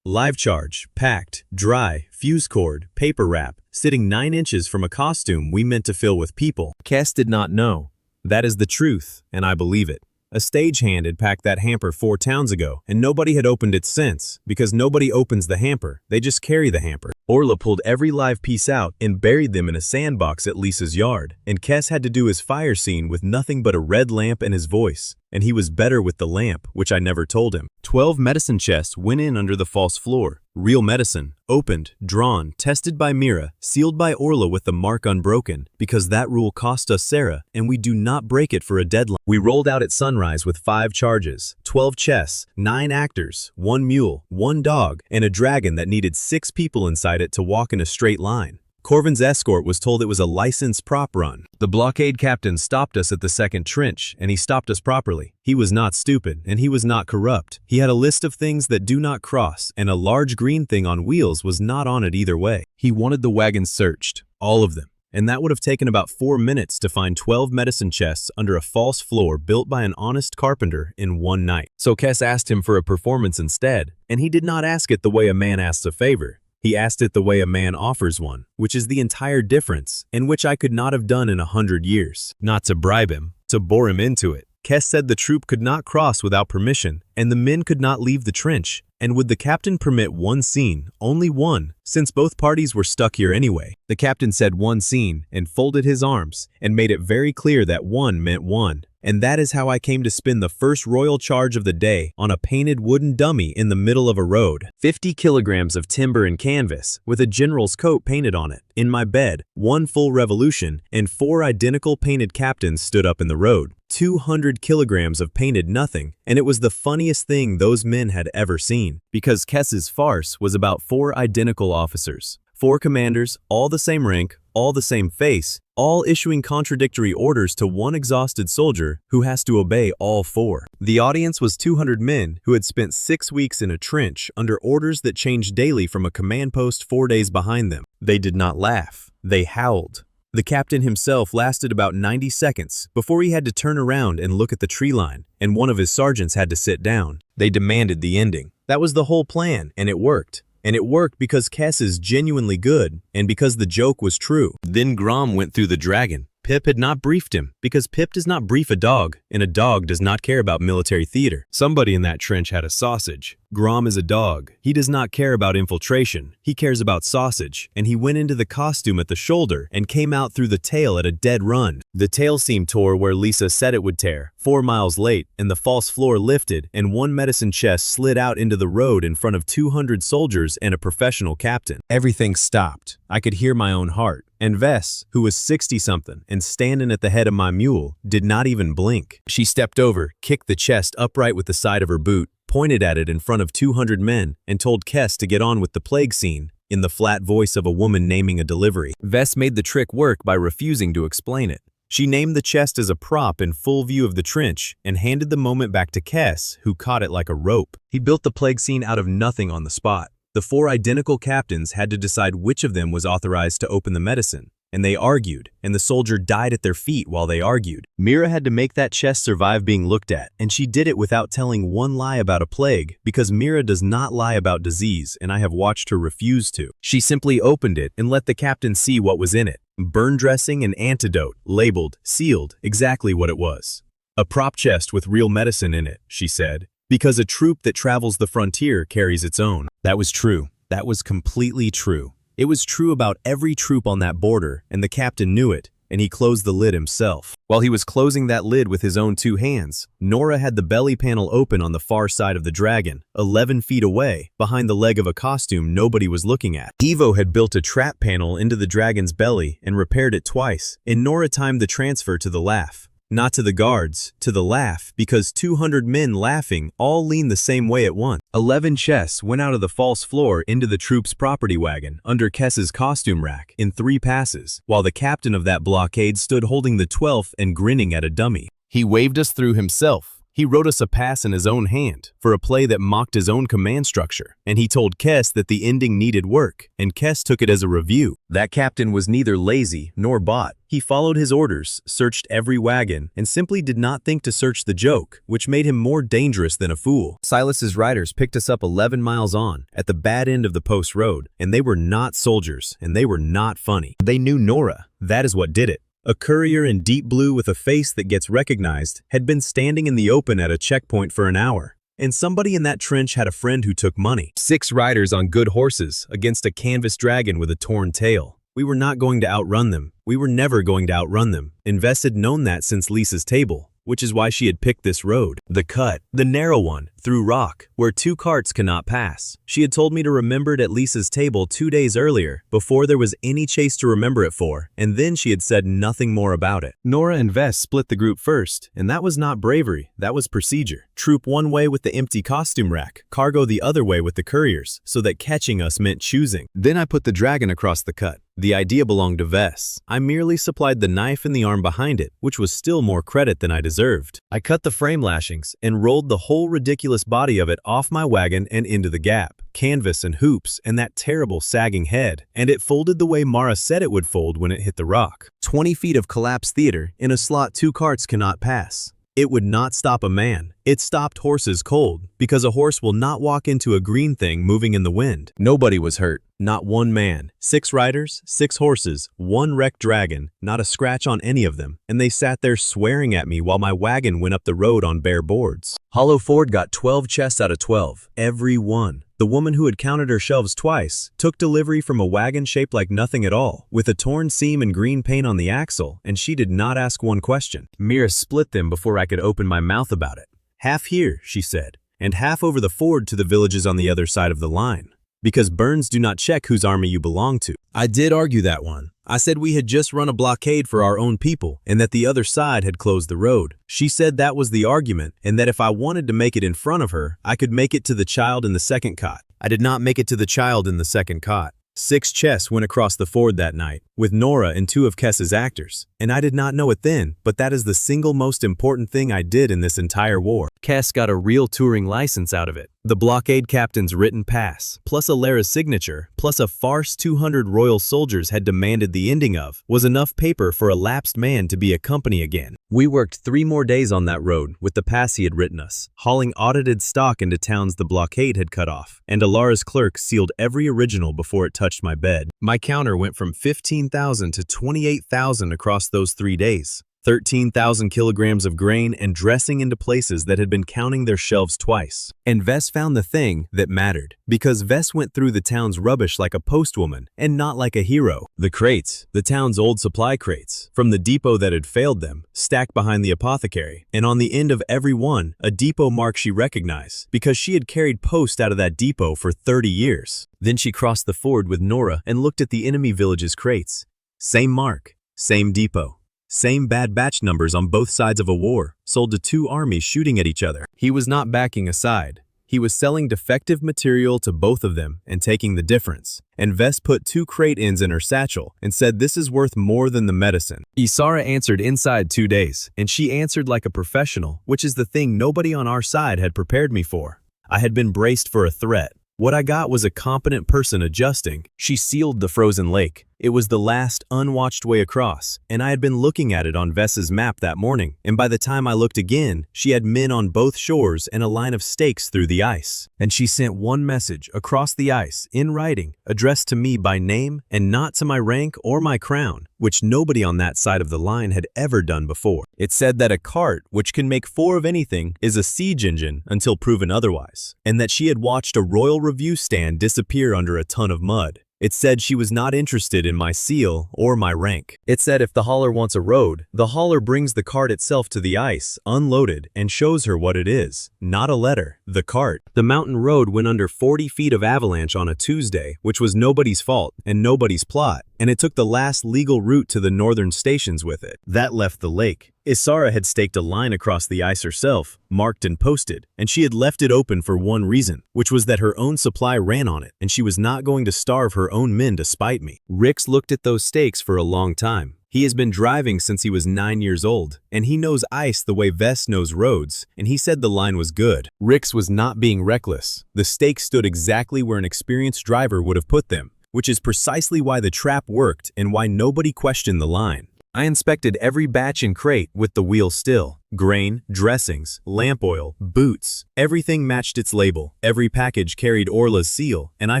Live charge, packed, dry, fuse cord, paper wrap, sitting 9 inches from a costume we meant to fill with people. Kess did not know. That is the truth, and I believe it. A stagehand had packed that hamper 4 towns ago, and nobody had opened it since, because nobody opens the hamper, they just carry the hamper. Orla pulled every live piece out and buried them in a sandbox at Lisa's yard, and Kess had to do his fire scene with nothing but a red lamp and his voice, and he was better with the lamp, which I never told him. 12 medicine chests went in under the false floor. Real medicine, opened, drawn, tested by Mira, sealed by Orla with the mark unbroken, because that rule cost us Sarah, and we do not break it for a deadline. We rolled out at sunrise with 5 charges, 12 chests, 9 actors, 1 mule, 1 dog, and a dragon that needed 6 people inside it to walk in a straight line. Corvin's escort was told it was a licensed prop run. The blockade captain stopped us at the second trench, and he stopped us properly. He was not stupid, and he was not corrupt. He had a list of things that do not cross, and a large green thing on wheels was not on it either way. He wanted the wagons searched, all of them, and that would have taken about 4 minutes to find 12 medicine chests under a false floor built by an honest carpenter in 1 night. So Kess asked him for a performance instead, and he did not ask it the way a man asks a favor. He asked it the way a man offers one, which is the entire difference, and which I could not have done in 100 years. Not to bribe him, to bore him into it. Kes said the troop could not cross without permission, and the men could not leave the trench. And would the captain permit one scene, only one, since both parties were stuck here anyway? The captain said one scene and folded his arms and made it very clear that one meant one. And that is how I came to spin the first royal charge of the day on a painted wooden dummy in the middle of a road. 50 kilograms of timber and canvas with a general's coat painted on it. In my bed, one full revolution, and 4 identical painted captains stood up in the road. 200 kilograms of painted nothing, and it was the funniest thing those men had ever seen. Because Kes's farce was about 4 identical officers. 4 commanders, all the same rank, all the same face, all issuing contradictory orders to one exhausted soldier who has to obey all 4. The audience was 200 men who had spent 6 weeks in a trench under orders that changed daily from a command post 4 days behind them. They did not laugh. They howled. The captain himself lasted about 90 seconds before he had to turn around and look at the tree line, and one of his sergeants had to sit down. They demanded the ending. That was the whole plan, and it worked. And it worked because Kes is genuinely good, and because the joke was true. Then Grom went through the dragon. Pip had not briefed him, because Pip does not brief a dog, and a dog does not care about military theater. Somebody in that trench had a sausage. Grom is a dog. He does not care about infiltration. He cares about sausage, and he went into the costume at the shoulder and came out through the tail at a dead run. The tail seam tore where Lisa said it would tear, 4 miles late, and the false floor lifted, and one medicine chest slid out into the road in front of 200 soldiers and a professional captain. Everything stopped. I could hear my own heart. And Vess, who was 60-something and standing at the head of my mule, did not even blink. She stepped over, kicked the chest upright with the side of her boot, pointed at it in front of 200 men, and told Kes to get on with the plague scene, in the flat voice of a woman naming a delivery. Vess made the trick work by refusing to explain it. She named the chest as a prop in full view of the trench and handed the moment back to Kes, who caught it like a rope. He built the plague scene out of nothing on the spot. The 4 identical captains had to decide which of them was authorized to open the medicine, and they argued, and the soldier died at their feet while they argued. Mira had to make that chest survive being looked at, and she did it without telling one lie about a plague, because Mira does not lie about disease, and I have watched her refuse to. She simply opened it and let the captain see what was in it. Burn dressing and antidote, labeled, sealed, exactly what it was. A prop chest with real medicine in it, she said. Because a troop that travels the frontier carries its own. That was true. That was completely true. It was true about every troop on that border, and the captain knew it, and he closed the lid himself. While he was closing that lid with his own 2 hands, Nora had the belly panel open on the far side of the dragon, 11 feet away, behind the leg of a costume nobody was looking at. Evo had built a trap panel into the dragon's belly and repaired it twice, and Nora timed the transfer to the laugh. Not to the guards, to the laugh, because 200 men laughing all leaned the same way at once. 11 chests went out of the false floor into the troops' property wagon under Kes's costume rack in 3 passes, while the captain of that blockade stood holding the 12th and grinning at a dummy. He waved us through himself. He wrote us a pass in his own hand for a play that mocked his own command structure, and he told Kes that the ending needed work, and Kes took it as a review. That captain was neither lazy nor bought. He followed his orders, searched every wagon, and simply did not think to search the joke, which made him more dangerous than a fool. Silas's riders picked us up 11 miles on, at the bad end of the post road, and they were not soldiers, and they were not funny. They knew Nora. That is what did it. A courier in deep blue with a face that gets recognized had been standing in the open at a checkpoint for an hour. And somebody in that trench had a friend who took money. 6 riders on good horses against a canvas dragon with a torn tail. We were not going to outrun them. We were never going to outrun them. Invest had known that since Lisa's table, which is why she had picked this road. The cut, the narrow one, through rock, where 2 carts cannot pass. She had told me to remember it at Lisa's table 2 days earlier, before there was any chase to remember it for, and then she had said nothing more about it. Nora and Vess split the group first, and that was not bravery, that was procedure. Troop one way with the empty costume rack, cargo the other way with the couriers, so that catching us meant choosing. Then I put the dragon across the cut. The idea belonged to Vess. I merely supplied the knife and the arm behind it, which was still more credit than I deserved. I cut the frame lashings and rolled the whole ridiculous body of it off my wagon and into the gap. Canvas and hoops and that terrible sagging head, and it folded the way Mara said it would fold when it hit the rock. 20 feet of collapsed theater in a slot 2 carts cannot pass. It would not stop a man. It stopped horses cold, because a horse will not walk into a green thing moving in the wind. Nobody was hurt. Not one man, 6 riders, 6 horses, 1 wrecked dragon, not a scratch on any of them, and they sat there swearing at me while my wagon went up the road on bare boards. Hollow Ford got 12 chests out of 12, every one. The woman who had counted her shelves twice took delivery from a wagon shaped like nothing at all, with a torn seam and green paint on the axle, and she did not ask one question. Mira split them before I could open my mouth about it. Half here, she said, and half over the ford to the villages on the other side of the line. Because Burns do not check whose army you belong to. I did argue that one. I said we had just run a blockade for our own people and that the other side had closed the road. She said that was the argument and that if I wanted to make it in front of her, I could make it to the child in the second cot. I did not make it to the child in the second cot. 6 chests went across the ford that night, with Nora and 2 of Kess's actors. And I did not know it then, but that is the single most important thing I did in this entire war. Kess got a real touring license out of it. The blockade captain's written pass, plus Alara's signature, plus a farce 200 royal soldiers had demanded the ending of, was enough paper for a lapsed man to be a company again. We worked 3 more days on that road with the pass he had written us, hauling audited stock into towns the blockade had cut off, and Alara's clerk sealed every original before it touched my bed. My counter went from 15,000 to 28,000 across those 3 days. 13,000 kilograms of grain and dressing into places that had been counting their shelves twice. And Vess found the thing that mattered, because Vess went through the town's rubbish like a postwoman and not like a hero. The crates, the town's old supply crates, from the depot that had failed them, stacked behind the apothecary, and on the end of every one, a depot mark she recognized, because she had carried post out of that depot for 30 years. Then she crossed the ford with Nora and looked at the enemy village's crates. Same mark, same depot. Same bad batch numbers on both sides of a war, sold to 2 armies shooting at each other. He was not backing a side. He was selling defective material to both of them and taking the difference. And Vess put 2 crate ends in her satchel and said this is worth more than the medicine. Isara answered inside 2 days, and she answered like a professional, which is the thing nobody on our side had prepared me for. I had been braced for a threat. What I got was a competent person adjusting. She sealed the frozen lake. It was the last unwatched way across, and I had been looking at it on Vess's map that morning, and by the time I looked again, she had men on both shores and a line of stakes through the ice. And she sent one message across the ice, in writing, addressed to me by name and not to my rank or my crown, which nobody on that side of the line had ever done before. It said that a cart, which can make 4 of anything, is a siege engine until proven otherwise, and that she had watched a royal review stand disappear under a ton of mud. It said she was not interested in my seal or my rank. It said if the hauler wants a road, the hauler brings the cart itself to the ice, unloaded, and shows her what it is. Not a letter, the cart. The mountain road went under 40 feet of avalanche on a Tuesday, which was nobody's fault and nobody's plot, and it took the last legal route to the northern stations with it. That left the lake. Isara had staked a line across the ice herself, marked and posted, and she had left it open for one reason, which was that her own supply ran on it, and she was not going to starve her own men to spite me. Rix looked at those stakes for a long time. He has been driving since he was 9 years old, and he knows ice the way Vess knows roads, and he said the line was good. Rix was not being reckless. The stakes stood exactly where an experienced driver would have put them, which is precisely why the trap worked and why nobody questioned the line. I inspected every batch and crate with the wheel still. Grain, dressings, lamp oil, boots. Everything matched its label. Every package carried Orla's seal, and I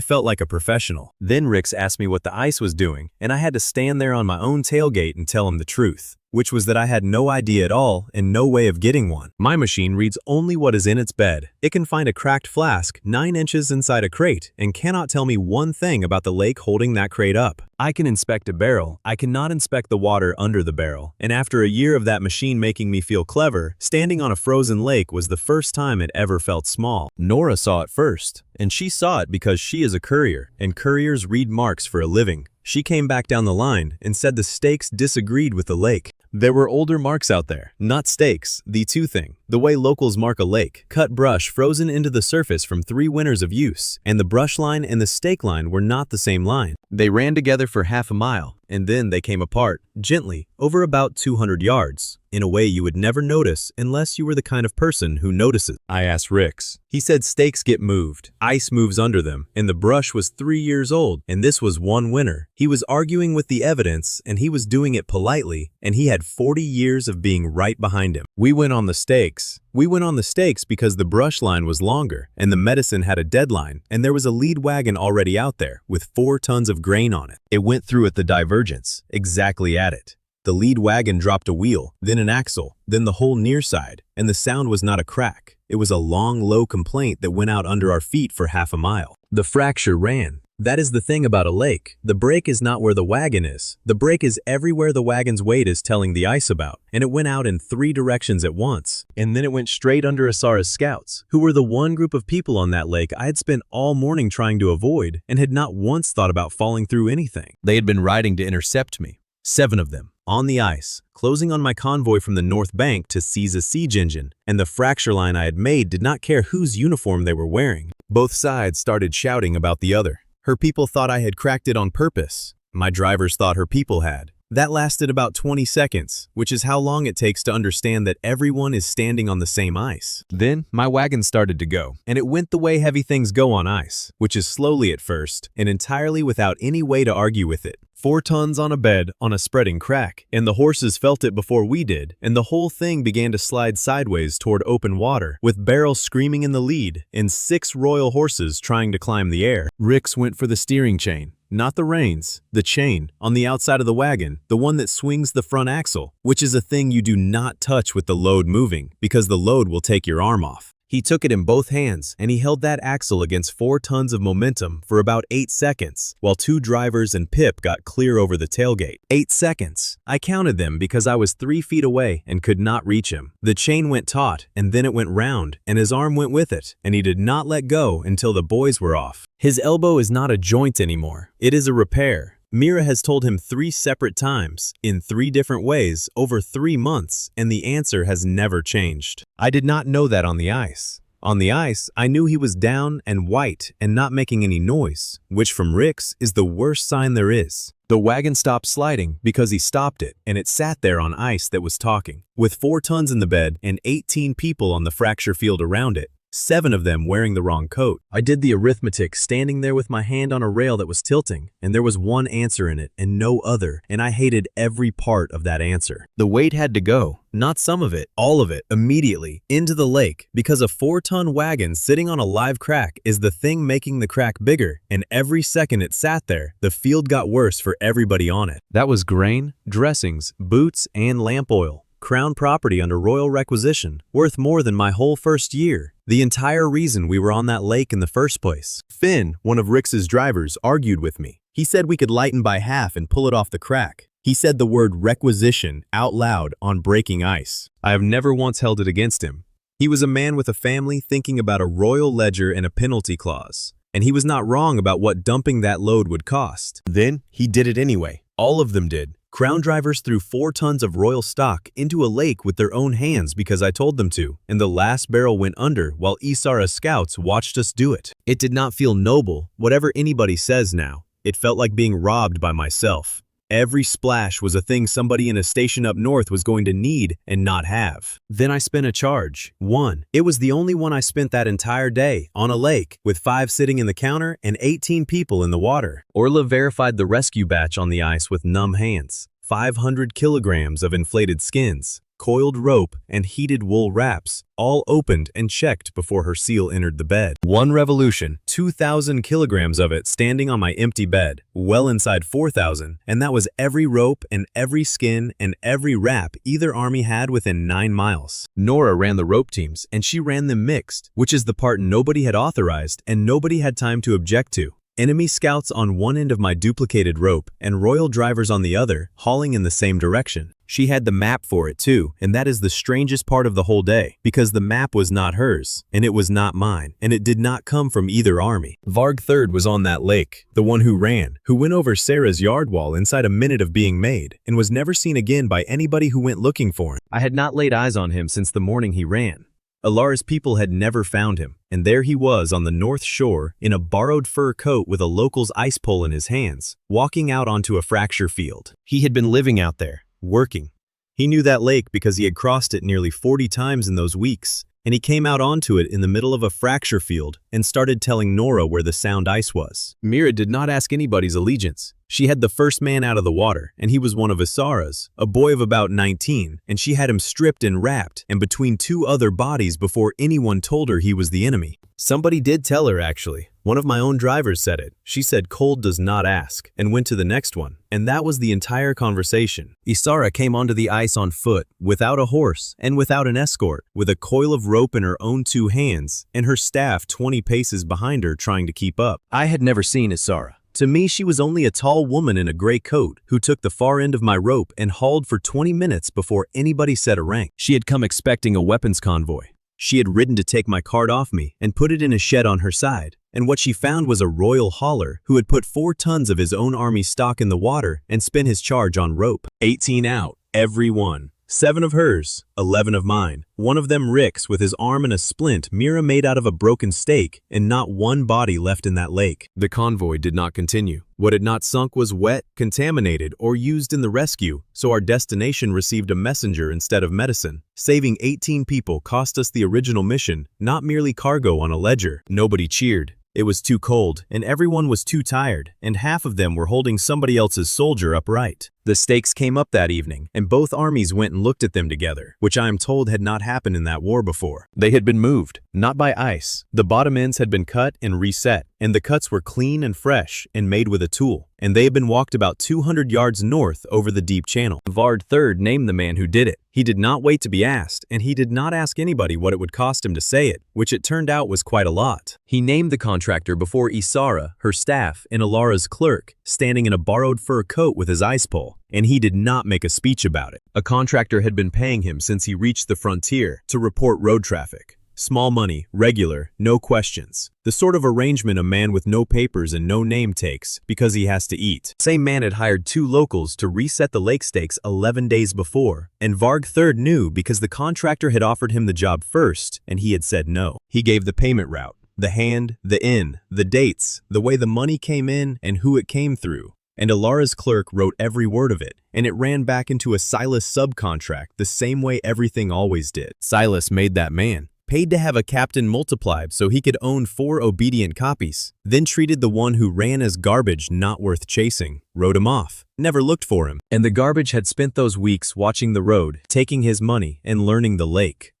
felt like a professional. Then Rix asked me what the ice was doing, and I had to stand there on my own tailgate and tell him the truth, which was that I had no idea at all and no way of getting one. My machine reads only what is in its bed. It can find a cracked flask 9 inches inside a crate and cannot tell me one thing about the lake holding that crate up. I can inspect a barrel. I cannot inspect the water under the barrel. And after a year of that machine making me feel clever, standing on a frozen lake was the first time it ever felt small. Nora saw it first, and she saw it because she is a courier, and couriers read marks for a living. She came back down the line and said the stakes disagreed with the lake. There were older marks out there, not stakes, the 2 thing. The way locals mark a lake, cut brush frozen into the surface from 3 winters of use, and the brush line and the stake line were not the same line. They ran together for half a mile, and then they came apart, gently, over about 200 yards. in a way you would never notice unless you were the kind of person who notices. I asked Rix. He said stakes get moved, ice moves under them, and the brush was 3 years old, and this was one winner. He was arguing with the evidence, and he was doing it politely, and he had 40 years of being right behind him. We went on the stakes. We went on the stakes because the brush line was longer, and the medicine had a deadline, and there was a lead wagon already out there with 4 tons of grain on it. It went through at the divergence, exactly at it. The lead wagon dropped a wheel, then an axle, then the whole near side, and the sound was not a crack. It was a long, low complaint that went out under our feet for half a mile. The fracture ran. That is the thing about a lake. The break is not where the wagon is. The break is everywhere the wagon's weight is telling the ice about, and it went out in 3 directions at once. And then it went straight under Asara's scouts, who were the one group of people on that lake I had spent all morning trying to avoid and had not once thought about falling through anything. They had been riding to intercept me. 7 of them, on the ice, closing on my convoy from the north bank to seize a siege engine, and the fracture line I had made did not care whose uniform they were wearing. Both sides started shouting about the other. Her people thought I had cracked it on purpose. My drivers thought her people had. That lasted about 20 seconds, which is how long it takes to understand that everyone is standing on the same ice. Then, my wagon started to go, and it went the way heavy things go on ice, which is slowly at first, and entirely without any way to argue with it. 4 tons on a bed on a spreading crack, and the horses felt it before we did, and the whole thing began to slide sideways toward open water, with Beryl screaming in the lead, and 6 royal horses trying to climb the air. Rix went for the steering chain. Not the reins, the chain, on the outside of the wagon, the one that swings the front axle, which is a thing you do not touch with the load moving, because the load will take your arm off. He took it in both hands, and he held that axle against 4 tons of momentum for about 8 seconds, while 2 drivers and Pip got clear over the tailgate. 8 seconds. I counted them because I was 3 feet away and could not reach him. The chain went taut, and then it went round, and his arm went with it, and he did not let go until the boys were off. His elbow is not a joint anymore. It is a repair. Mira has told him 3 separate times, in 3 different ways, over 3 months, and the answer has never changed. I did not know that on the ice. On the ice, I knew he was down and white and not making any noise, which from Rix is the worst sign there is. The wagon stopped sliding because he stopped it, and it sat there on ice that was talking. With 4 tons in the bed and 18 people on the fracture field around it, 7 of them wearing the wrong coat. I did the arithmetic standing there with my hand on a rail that was tilting, and there was one answer in it and no other, and I hated every part of that answer. The weight had to go, not some of it, all of it, immediately, into the lake, because a 4-ton wagon sitting on a live crack is the thing making the crack bigger, and every second it sat there, the field got worse for everybody on it. That was grain, dressings, boots, and lamp oil. Crown property under royal requisition, worth more than my whole first year. The entire reason we were on that lake in the first place. Finn, one of Rix's drivers, argued with me. He said we could lighten by half and pull it off the crack. He said the word requisition out loud on breaking ice. I have never once held it against him. He was a man with a family thinking about a royal ledger and a penalty clause. And he was not wrong about what dumping that load would cost. Then, he did it anyway. All of them did. Crown drivers threw 4 tons of royal stock into a lake with their own hands because I told them to, and the last barrel went under while Isara's scouts watched us do it. It did not feel noble, whatever anybody says now. It felt like being robbed by myself. Every splash was a thing somebody in a station up north was going to need and not have. Then I spent a charge. 1. It was the only one I spent that entire day, on a lake, with 5 sitting in the counter and 18 people in the water. Orla verified the rescue batch on the ice with numb hands. 500 kilograms of inflated skins, coiled rope, and heated wool wraps, all opened and checked before her seal entered the bed. 1 revolution, 2,000 kilograms of it standing on my empty bed, well inside 4,000, and that was every rope and every skin and every wrap either army had within 9 miles. Nora ran the rope teams, and she ran them mixed, which is the part nobody had authorized and nobody had time to object to. Enemy scouts on one end of my duplicated rope and royal drivers on the other, hauling in the same direction. She had the map for it too, and that is the strangest part of the whole day, because the map was not hers, and it was not mine, and it did not come from either army. Varg III was on that lake, the one who ran, who went over Sarah's yard wall inside a minute of being made, and was never seen again by anybody who went looking for him. I had not laid eyes on him since the morning he ran. Alara's people had never found him, and there he was on the north shore in a borrowed fur coat with a local's ice pole in his hands, walking out onto a fracture field. He had been living out there, working. He knew that lake because he had crossed it nearly 40 times in those weeks, and he came out onto it in the middle of a fracture field and started telling Nora where the sound ice was. Mira did not ask anybody's allegiance. She had the first man out of the water, and he was one of Isara's, a boy of about 19, and she had him stripped and wrapped and between two other bodies before anyone told her he was the enemy. Somebody did tell her, actually. One of my own drivers said it. She said cold does not ask, and went to the next one. And that was the entire conversation. Isara came onto the ice on foot, without a horse, and without an escort, with a coil of rope in her own two hands, and her staff 20 paces behind her trying to keep up. I had never seen Isara. To me, she was only a tall woman in a gray coat who took the far end of my rope and hauled for 20 minutes before anybody said a rank. She had come expecting a weapons convoy. She had ridden to take my cart off me and put it in a shed on her side, and what she found was a royal hauler who had put 4 tons of his own army stock in the water and spent his charge on rope. 18 out, every one. 7 of hers, 11 of mine. One of them Rick's with his arm in a splint Mira made out of a broken stake, and not one body left in that lake. The convoy did not continue. What had not sunk was wet, contaminated, or used in the rescue, so our destination received a messenger instead of medicine. Saving 18 people cost us the original mission, not merely cargo on a ledger. Nobody cheered. It was too cold, and everyone was too tired, and half of them were holding somebody else's soldier upright. The stakes came up that evening, and both armies went and looked at them together, which I am told had not happened in that war before. They had been moved, not by ice. The bottom ends had been cut and reset, and the cuts were clean and fresh and made with a tool, and they had been walked about 200 yards north over the deep channel. Vard III named the man who did it. He did not wait to be asked, and he did not ask anybody what it would cost him to say it, which it turned out was quite a lot. He named the contractor before Isara, her staff, and Alara's clerk, standing in a borrowed fur coat with his ice pole. And he did not make a speech about it. A contractor had been paying him since he reached the frontier to report road traffic. Small money, regular, no questions. The sort of arrangement a man with no papers and no name takes because he has to eat. Same man had hired 2 locals to reset the lake stakes 11 days before, and Varg III knew because the contractor had offered him the job first and he had said no. He gave the payment route, the hand, the in, the dates, the way the money came in and who it came through. And Alara's clerk wrote every word of it, and it ran back into a Silas subcontract the same way everything always did. Silas made that man, paid to have a captain multiplied so he could own 4 obedient copies, then treated the one who ran as garbage not worth chasing, wrote him off, never looked for him. And the garbage had spent those weeks watching the road, taking his money, and learning the lake.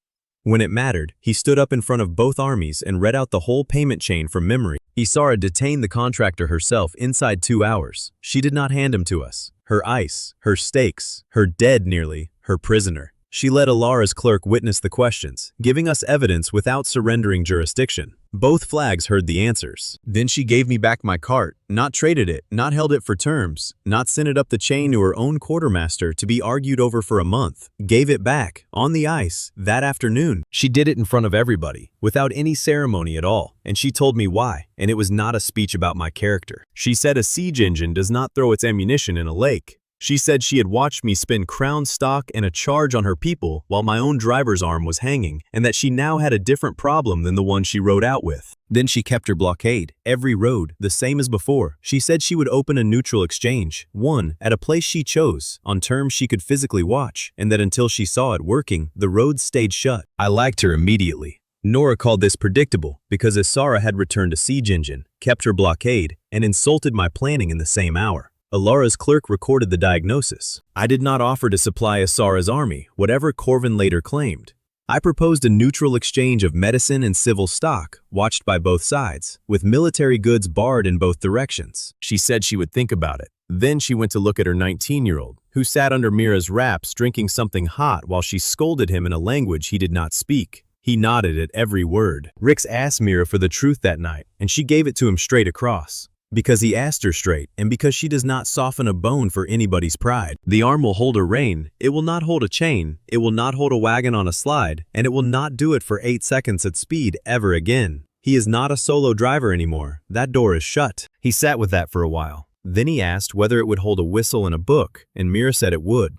When it mattered, he stood up in front of both armies and read out the whole payment chain from memory. Isara detained the contractor herself inside 2 hours. She did not hand him to us. Her ice, her stakes, her dead nearly, her prisoner. She let Alara's clerk witness the questions, giving us evidence without surrendering jurisdiction. Both flags heard the answers. Then she gave me back my cart, not traded it, not held it for terms, not sent it up the chain to her own quartermaster to be argued over for a month. Gave it back, on the ice, that afternoon. She did it in front of everybody, without any ceremony at all, and she told me why, and it was not a speech about my character. She said a siege engine does not throw its ammunition in a lake. She said she had watched me spend crown stock and a charge on her people while my own driver's arm was hanging, and that she now had a different problem than the one she rode out with. Then she kept her blockade, every road, the same as before. She said she would open a neutral exchange, one, at a place she chose, on terms she could physically watch, and that until she saw it working, the roads stayed shut. I liked her immediately. Nora called this predictable because Isara had returned a siege engine, kept her blockade, and insulted my planning in the same hour. Alara's clerk recorded the diagnosis. I did not offer to supply Isara's army, whatever Corvin later claimed. I proposed a neutral exchange of medicine and civil stock, watched by both sides, with military goods barred in both directions. She said she would think about it. Then she went to look at her 19-year-old, who sat under Mira's wraps drinking something hot while she scolded him in a language he did not speak. He nodded at every word. Rix asked Mira for the truth that night, and she gave it to him straight across. Because he asked her straight, and because she does not soften a bone for anybody's pride. The arm will hold a rein, it will not hold a chain, it will not hold a wagon on a slide, and it will not do it for 8 seconds at speed ever again. He is not a solo driver anymore. That door is shut. He sat with that for a while. Then he asked whether it would hold a whistle and a book, and Mira said it would.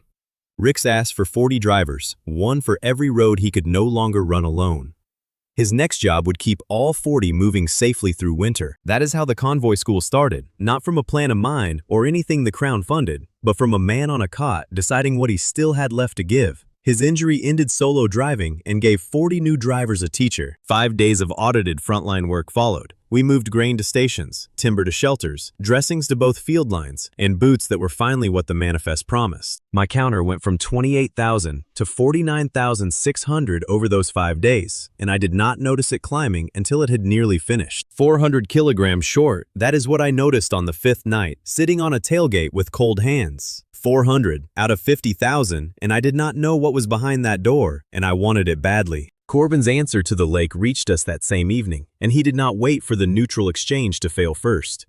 Rix asked for 40 drivers, one for every road he could no longer run alone. His next job would keep all 40 moving safely through winter. That is how the convoy school started, not from a plan of mine or anything the crown funded, but from a man on a cot deciding what he still had left to give. His injury ended solo driving and gave 40 new drivers a teacher. 5 days of audited frontline work followed. We moved grain to stations, timber to shelters, dressings to both field lines, and boots that were finally what the manifest promised. My counter went from 28,000 to 49,600 over those 5 days, and I did not notice it climbing until it had nearly finished. 400 kilograms short, that is what I noticed on the 5th night, sitting on a tailgate with cold hands. 400 out of 50,000, and I did not know what was behind that door, and I wanted it badly. Corvin's answer to the lake reached us that same evening, and he did not wait for the neutral exchange to fail first.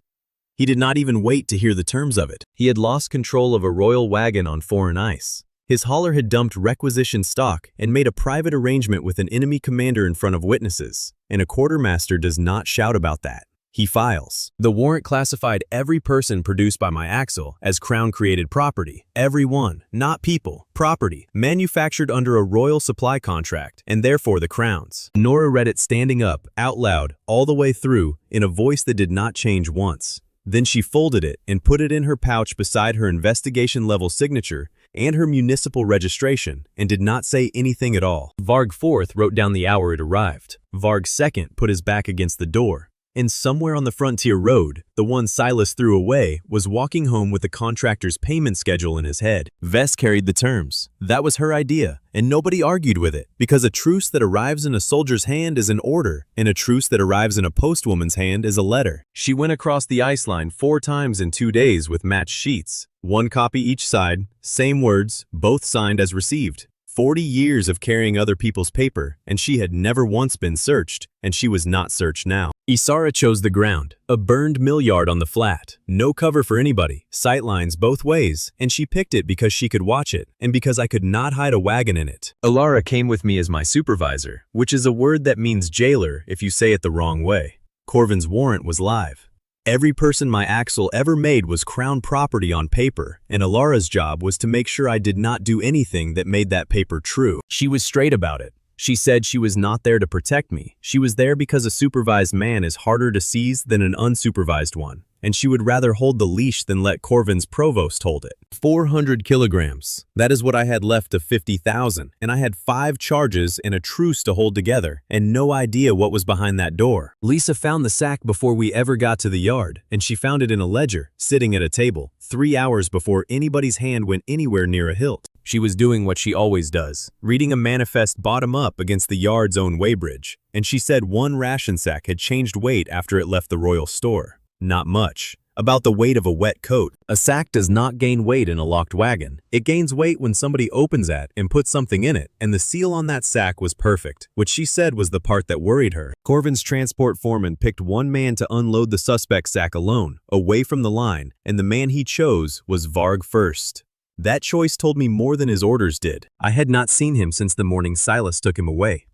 He did not even wait to hear the terms of it. He had lost control of a royal wagon on foreign ice. His hauler had dumped requisitioned stock and made a private arrangement with an enemy commander in front of witnesses, and a quartermaster does not shout about that. He files. The warrant classified every person produced by my axle as Crown-created property. Everyone, not people, property, manufactured under a royal supply contract, and therefore the Crown's. Nora read it standing up, out loud, all the way through, in a voice that did not change once. Then she folded it and put it in her pouch beside her investigation-level signature and her municipal registration, and did not say anything at all. Varg IV wrote down the hour it arrived. Varg II put his back against the door. And somewhere on the frontier road, the one Silas threw away was walking home with the contractor's payment schedule in his head. Vess carried the terms. That was her idea, and nobody argued with it, because a truce that arrives in a soldier's hand is an order, and a truce that arrives in a postwoman's hand is a letter. She went across the ice line 4 times in 2 days with matched sheets. 1 copy each side, same words, both signed as received. 40 years of carrying other people's paper, and she had never once been searched, and she was not searched now. Isara chose the ground, a burned mill yard on the flat, no cover for anybody, sight lines both ways, and she picked it because she could watch it, and because I could not hide a wagon in it. Alara came with me as my supervisor, which is a word that means jailer if you say it the wrong way. Corvin's warrant was live. Every person my axle ever made was Crown property on paper, and Alara's job was to make sure I did not do anything that made that paper true. She was straight about it. She said she was not there to protect me. She was there because a supervised man is harder to seize than an unsupervised one, and she would rather hold the leash than let Corvin's provost hold it. 400 kilograms. That is what I had left of 50,000, and I had 5 charges and a truce to hold together, and no idea what was behind that door. Lisa found the sack before we ever got to the yard, and she found it in a ledger, sitting at a table, 3 hours before anybody's hand went anywhere near a hilt. She was doing what she always does, reading a manifest bottom up against the yard's own weighbridge, and she said 1 ration sack had changed weight after it left the royal store. Not much. About the weight of a wet coat. A sack does not gain weight in a locked wagon. It gains weight when somebody opens it and puts something in it, and the seal on that sack was perfect, which she said was the part that worried her. Corvin's transport foreman picked 1 man to unload the suspect's sack alone, away from the line, and the man he chose was Varg I. That choice told me more than his orders did. I had not seen him since the morning Silas took him away.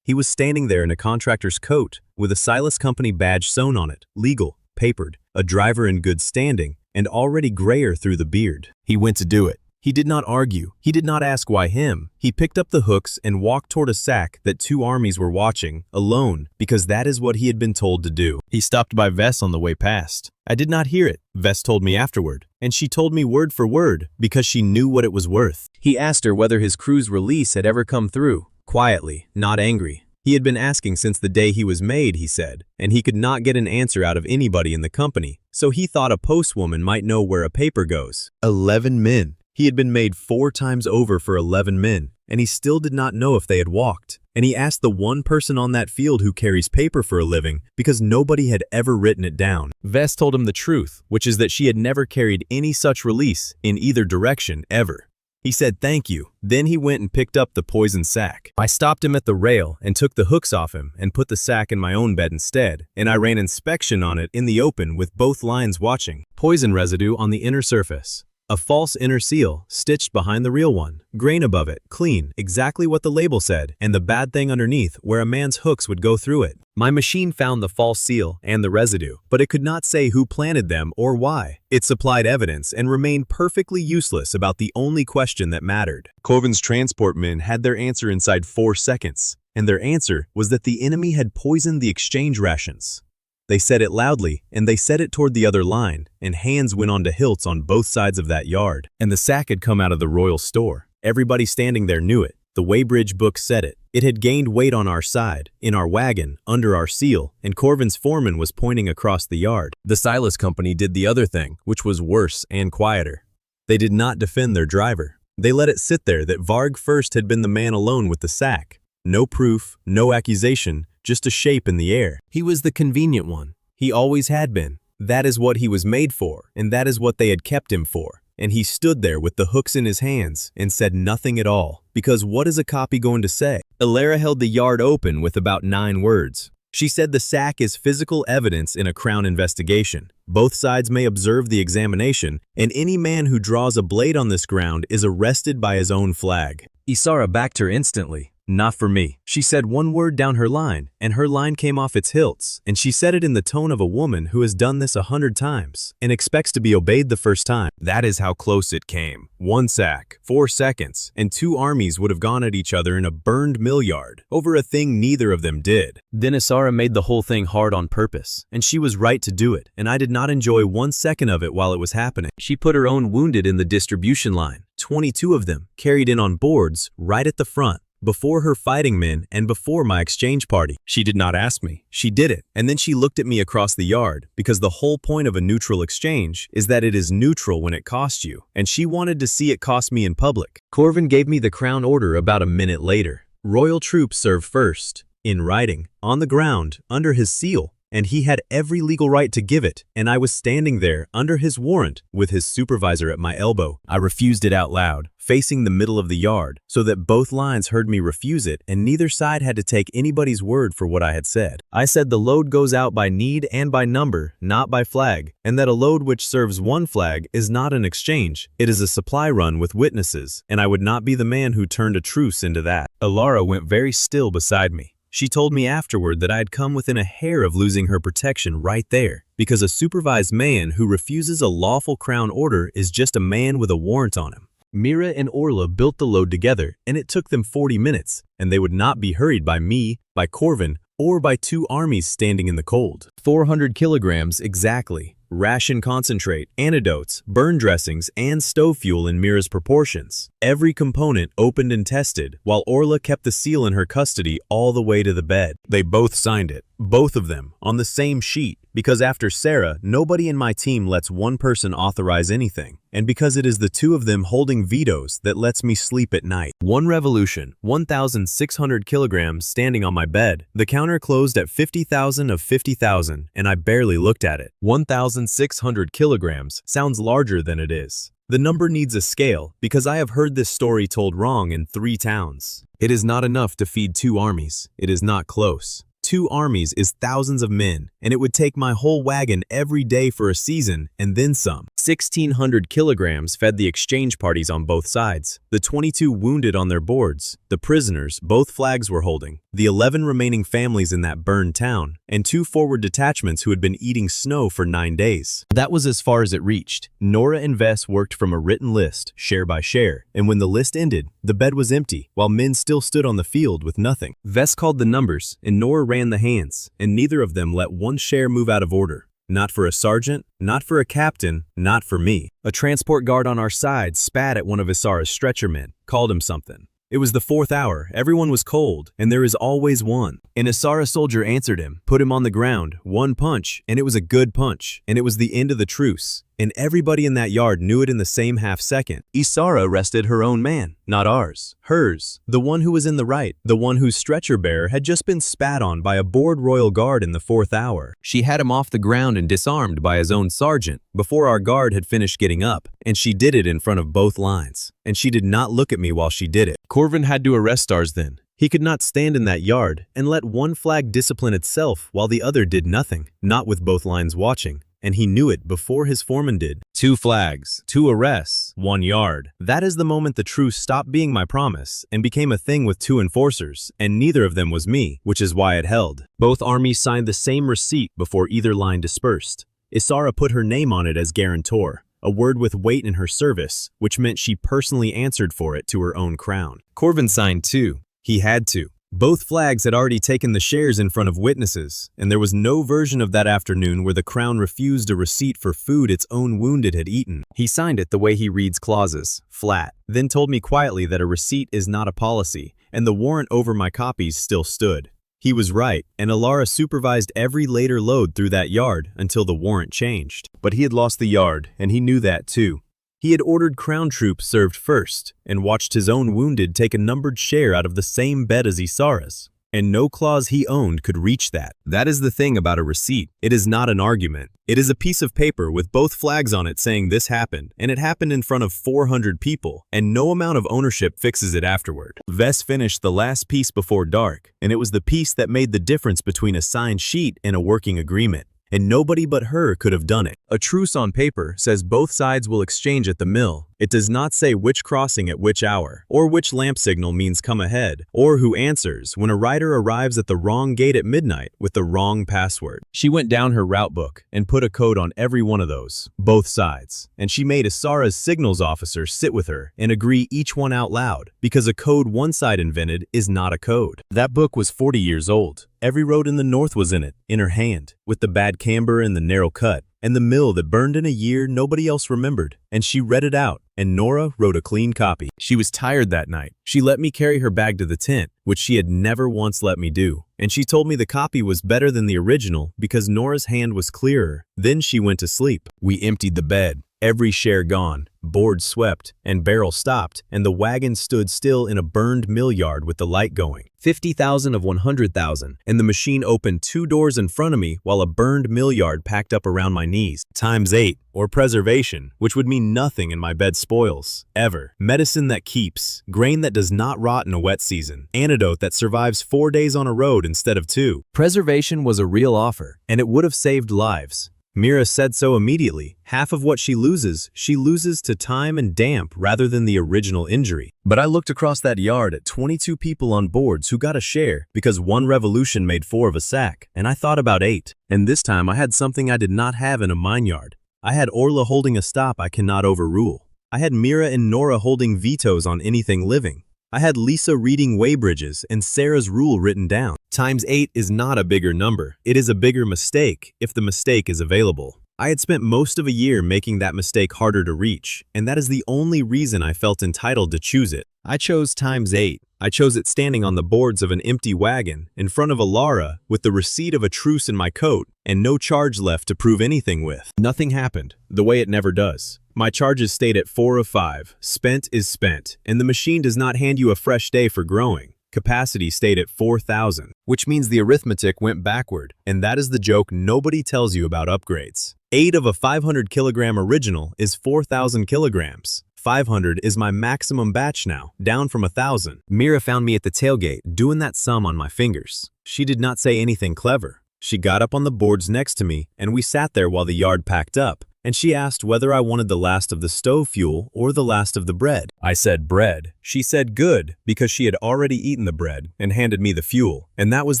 He was standing there in a contractor's coat, with a Silas Company badge sewn on it, legal, papered, a driver in good standing, and already grayer through the beard. He went to do it. He did not argue. He did not ask why him. He picked up the hooks and walked toward a sack that 2 armies were watching, alone, because that is what he had been told to do. He stopped by Vess on the way past. I did not hear it. Vess told me afterward, and she told me word for word, because she knew what it was worth. He asked her whether his crew's release had ever come through, quietly, not angry. He had been asking since the day he was made, he said, and he could not get an answer out of anybody in the company, so he thought a postwoman might know where a paper goes. 11 men. He had been made 4 times over for 11 men, and he still did not know if they had walked. And he asked the one person on that field who carries paper for a living because nobody had ever written it down. Vess told him the truth, which is that she had never carried any such release in either direction ever. He said thank you. Then he went and picked up the poison sack. I stopped him at the rail and took the hooks off him and put the sack in my own bed instead, and I ran inspection on it in the open with both lines watching. Poison residue on the inner surface. A false inner seal, stitched behind the real one. Grain above it, clean, exactly what the label said, and the bad thing underneath where a man's hooks would go through it. My machine found the false seal and the residue, but it could not say who planted them or why. It supplied evidence and remained perfectly useless about the only question that mattered. Corvin's transport men had their answer inside 4 seconds. and their answer was that the enemy had poisoned the exchange rations. They said it loudly, and they said it toward the other line, and hands went on to hilts on both sides of that yard. And the sack had come out of the royal store. Everybody standing there knew it. The Weybridge book said it. It had gained weight on our side, in our wagon, under our seal, and Corvin's foreman was pointing across the yard. The Silas Company did the other thing, which was worse and quieter. They did not defend their driver. They let it sit there that Varg first had been the man alone with the sack. No proof, no accusation, just a shape in the air. He was the convenient one. He always had been. That is what he was made for, and that is what they had kept him for. And he stood there with the hooks in his hands and said nothing at all, because what is a copy going to say? Elara held the yard open with about 9 words. She said the sack is physical evidence in a Crown investigation. Both sides may observe the examination, and any man who draws a blade on this ground is arrested by his own flag. Isara backed her instantly. Not for me. She said one word down her line, and her line came off its hilts, and she said it in the tone of a woman who has done this 100 times and expects to be obeyed the first time. That is how close it came. 1 sack, 4 seconds, and 2 armies would have gone at each other in a burned mill yard over a thing neither of them did. Then Isara made the whole thing hard on purpose, and she was right to do it, and I did not enjoy 1 second of it while it was happening. She put her own wounded in the distribution line, 22 of them, carried in on boards right at the front, before her fighting men and before my exchange party. She did not ask me. She did it. And then she looked at me across the yard, because the whole point of a neutral exchange is that it is neutral when it costs you, and she wanted to see it cost me in public. Corvin gave me the crown order about a minute later. Royal troops serve first, in writing, on the ground, under his seal, and he had every legal right to give it, and I was standing there under his warrant with his supervisor at my elbow. I refused it out loud, facing the middle of the yard, so that both lines heard me refuse it and neither side had to take anybody's word for what I had said. I said the load goes out by need and by number, not by flag, and that a load which serves one flag is not an exchange, it is a supply run with witnesses, and I would not be the man who turned a truce into that. Elara went very still beside me. She told me afterward that I had come within a hair of losing her protection right there, because a supervised man who refuses a lawful crown order is just a man with a warrant on him. Mira and Orla built the load together, and it took them 40 minutes, and they would not be hurried by me, by Corvin, or by 2 armies standing in the cold. 400 kilograms exactly. Ration concentrate, antidotes, burn dressings, and stove fuel in Mira's proportions. Every component opened and tested, while Orla kept the seal in her custody all the way to the bed. They both signed it, both of them, on the same sheet, because after Sarah, nobody in my team lets one person authorize anything, and because it is the 2 of them holding vetoes that lets me sleep at night. 1 revolution, 1,600 kilograms standing on my bed. The counter closed at 50,000 of 50,000, and I barely looked at it. 1,600 kilograms sounds larger than it is. The number needs a scale, because I have heard this story told wrong in 3 towns. It is not enough to feed 2 armies. It is not close. 2 armies is thousands of men, and it would take my whole wagon every day for a season, and then some. 1,600 kilograms fed the exchange parties on both sides, the 22 wounded on their boards, the prisoners both flags were holding, the 11 remaining families in that burned town, and 2 forward detachments who had been eating snow for 9 days. That was as far as it reached. Nora and Vess worked from a written list, share by share, and when the list ended, the bed was empty, while men still stood on the field with nothing. Vess called the numbers, and Nora ran the hands, and neither of them let one share move out of order. Not for a sergeant, not for a captain, not for me. A transport guard on our side spat at one of Isara's stretcher men, called him something. It was the 4th hour, everyone was cold, and there is always one. An Isara soldier answered him, put him on the ground, 1 punch, and it was a good punch, and it was the end of the truce. And everybody in that yard knew it in the same half-second. Isara arrested her own man, not ours, hers, the one who was in the right, the one whose stretcher bearer had just been spat on by a bored royal guard in the 4th hour. She had him off the ground and disarmed by his own sergeant before our guard had finished getting up, and she did it in front of both lines. And she did not look at me while she did it. Corvin had to arrest ours then. He could not stand in that yard and let one flag discipline itself while the other did nothing, not with both lines watching. And he knew it before his foreman did. 2 flags, 2 arrests, 1 yard. That is the moment the truce stopped being my promise and became a thing with 2 enforcers, and neither of them was me, which is why it held. Both armies signed the same receipt before either line dispersed. Isara put her name on it as guarantor, a word with weight in her service, which meant she personally answered for it to her own crown. Corvin signed too. He had to. Both flags had already taken the shares in front of witnesses, and there was no version of that afternoon where the Crown refused a receipt for food its own wounded had eaten. He signed it the way he reads clauses, flat, then told me quietly that a receipt is not a policy, and the warrant over my copies still stood. He was right, and Alara supervised every later load through that yard until the warrant changed. But he had lost the yard, and he knew that too. He had ordered Crown troops served first, and watched his own wounded take a numbered share out of the same bed as Isara's. And no clause he owned could reach that. That is the thing about a receipt. It is not an argument. It is a piece of paper with both flags on it saying this happened, and it happened in front of 400 people, and no amount of ownership fixes it afterward. Vess finished the last piece before dark, and it was the piece that made the difference between a signed sheet and a working agreement. And nobody but her could have done it. A truce on paper says both sides will exchange at the mill. It does not say which crossing at which hour, or which lamp signal means come ahead, or who answers when a rider arrives at the wrong gate at midnight with the wrong password. She went down her route book and put a code on every one of those, both sides, and she made Isara's signals officer sit with her and agree each one out loud, because a code one side invented is not a code. That book was 40 years old. Every road in the north was in it, in her hand, with the bad camber and the narrow cut, and the mill that burned in a year nobody else remembered, and she read it out, and Nora wrote a clean copy. She was tired that night. She let me carry her bag to the tent, which she had never once let me do, and she told me the copy was better than the original because Nora's hand was clearer. Then she went to sleep. We emptied the bed. Every share gone, board swept, and barrel stopped, and the wagon stood still in a burned mill yard with the light going. 50,000 of 100,000, and the machine opened 2 doors in front of me while a burned mill yard packed up around my knees. Times 8, or preservation, which would mean nothing in my bed spoils, ever. Medicine that keeps, grain that does not rot in a wet season, antidote that survives 4 days on a road instead of 2. Preservation was a real offer, and it would have saved lives. Mira said so immediately. Half of what she loses to time and damp rather than the original injury. But I looked across that yard at 22 people on boards who got a share because one revolution made 4 of a sack, and I thought about 8. And this time I had something I did not have in a mine yard. I had Orla holding a stop I cannot overrule. I had Mira and Nora holding vetoes on anything living. I had Lisa reading Weybridge's and Sarah's rule written down. Times 8 is not a bigger number. It is a bigger mistake if the mistake is available. I had spent most of a year making that mistake harder to reach, and that is the only reason I felt entitled to choose it. I chose times 8. I chose it standing on the boards of an empty wagon in front of Alara with the receipt of a truce in my coat and no charge left to prove anything with. Nothing happened, the way it never does. My charges stayed at 4 of 5. Spent is spent, and the machine does not hand you a fresh day for growing. Capacity stayed at 4,000, which means the arithmetic went backward, and that is the joke nobody tells you about upgrades. 8 of a 500 kilogram original is 4,000 kilograms. 500 is my maximum batch now, down from 1,000. Mira found me at the tailgate, doing that sum on my fingers. She did not say anything clever. She got up on the boards next to me, and we sat there while the yard packed up, and she asked whether I wanted the last of the stove fuel or the last of the bread. I said bread. She said good, because she had already eaten the bread and handed me the fuel, and that was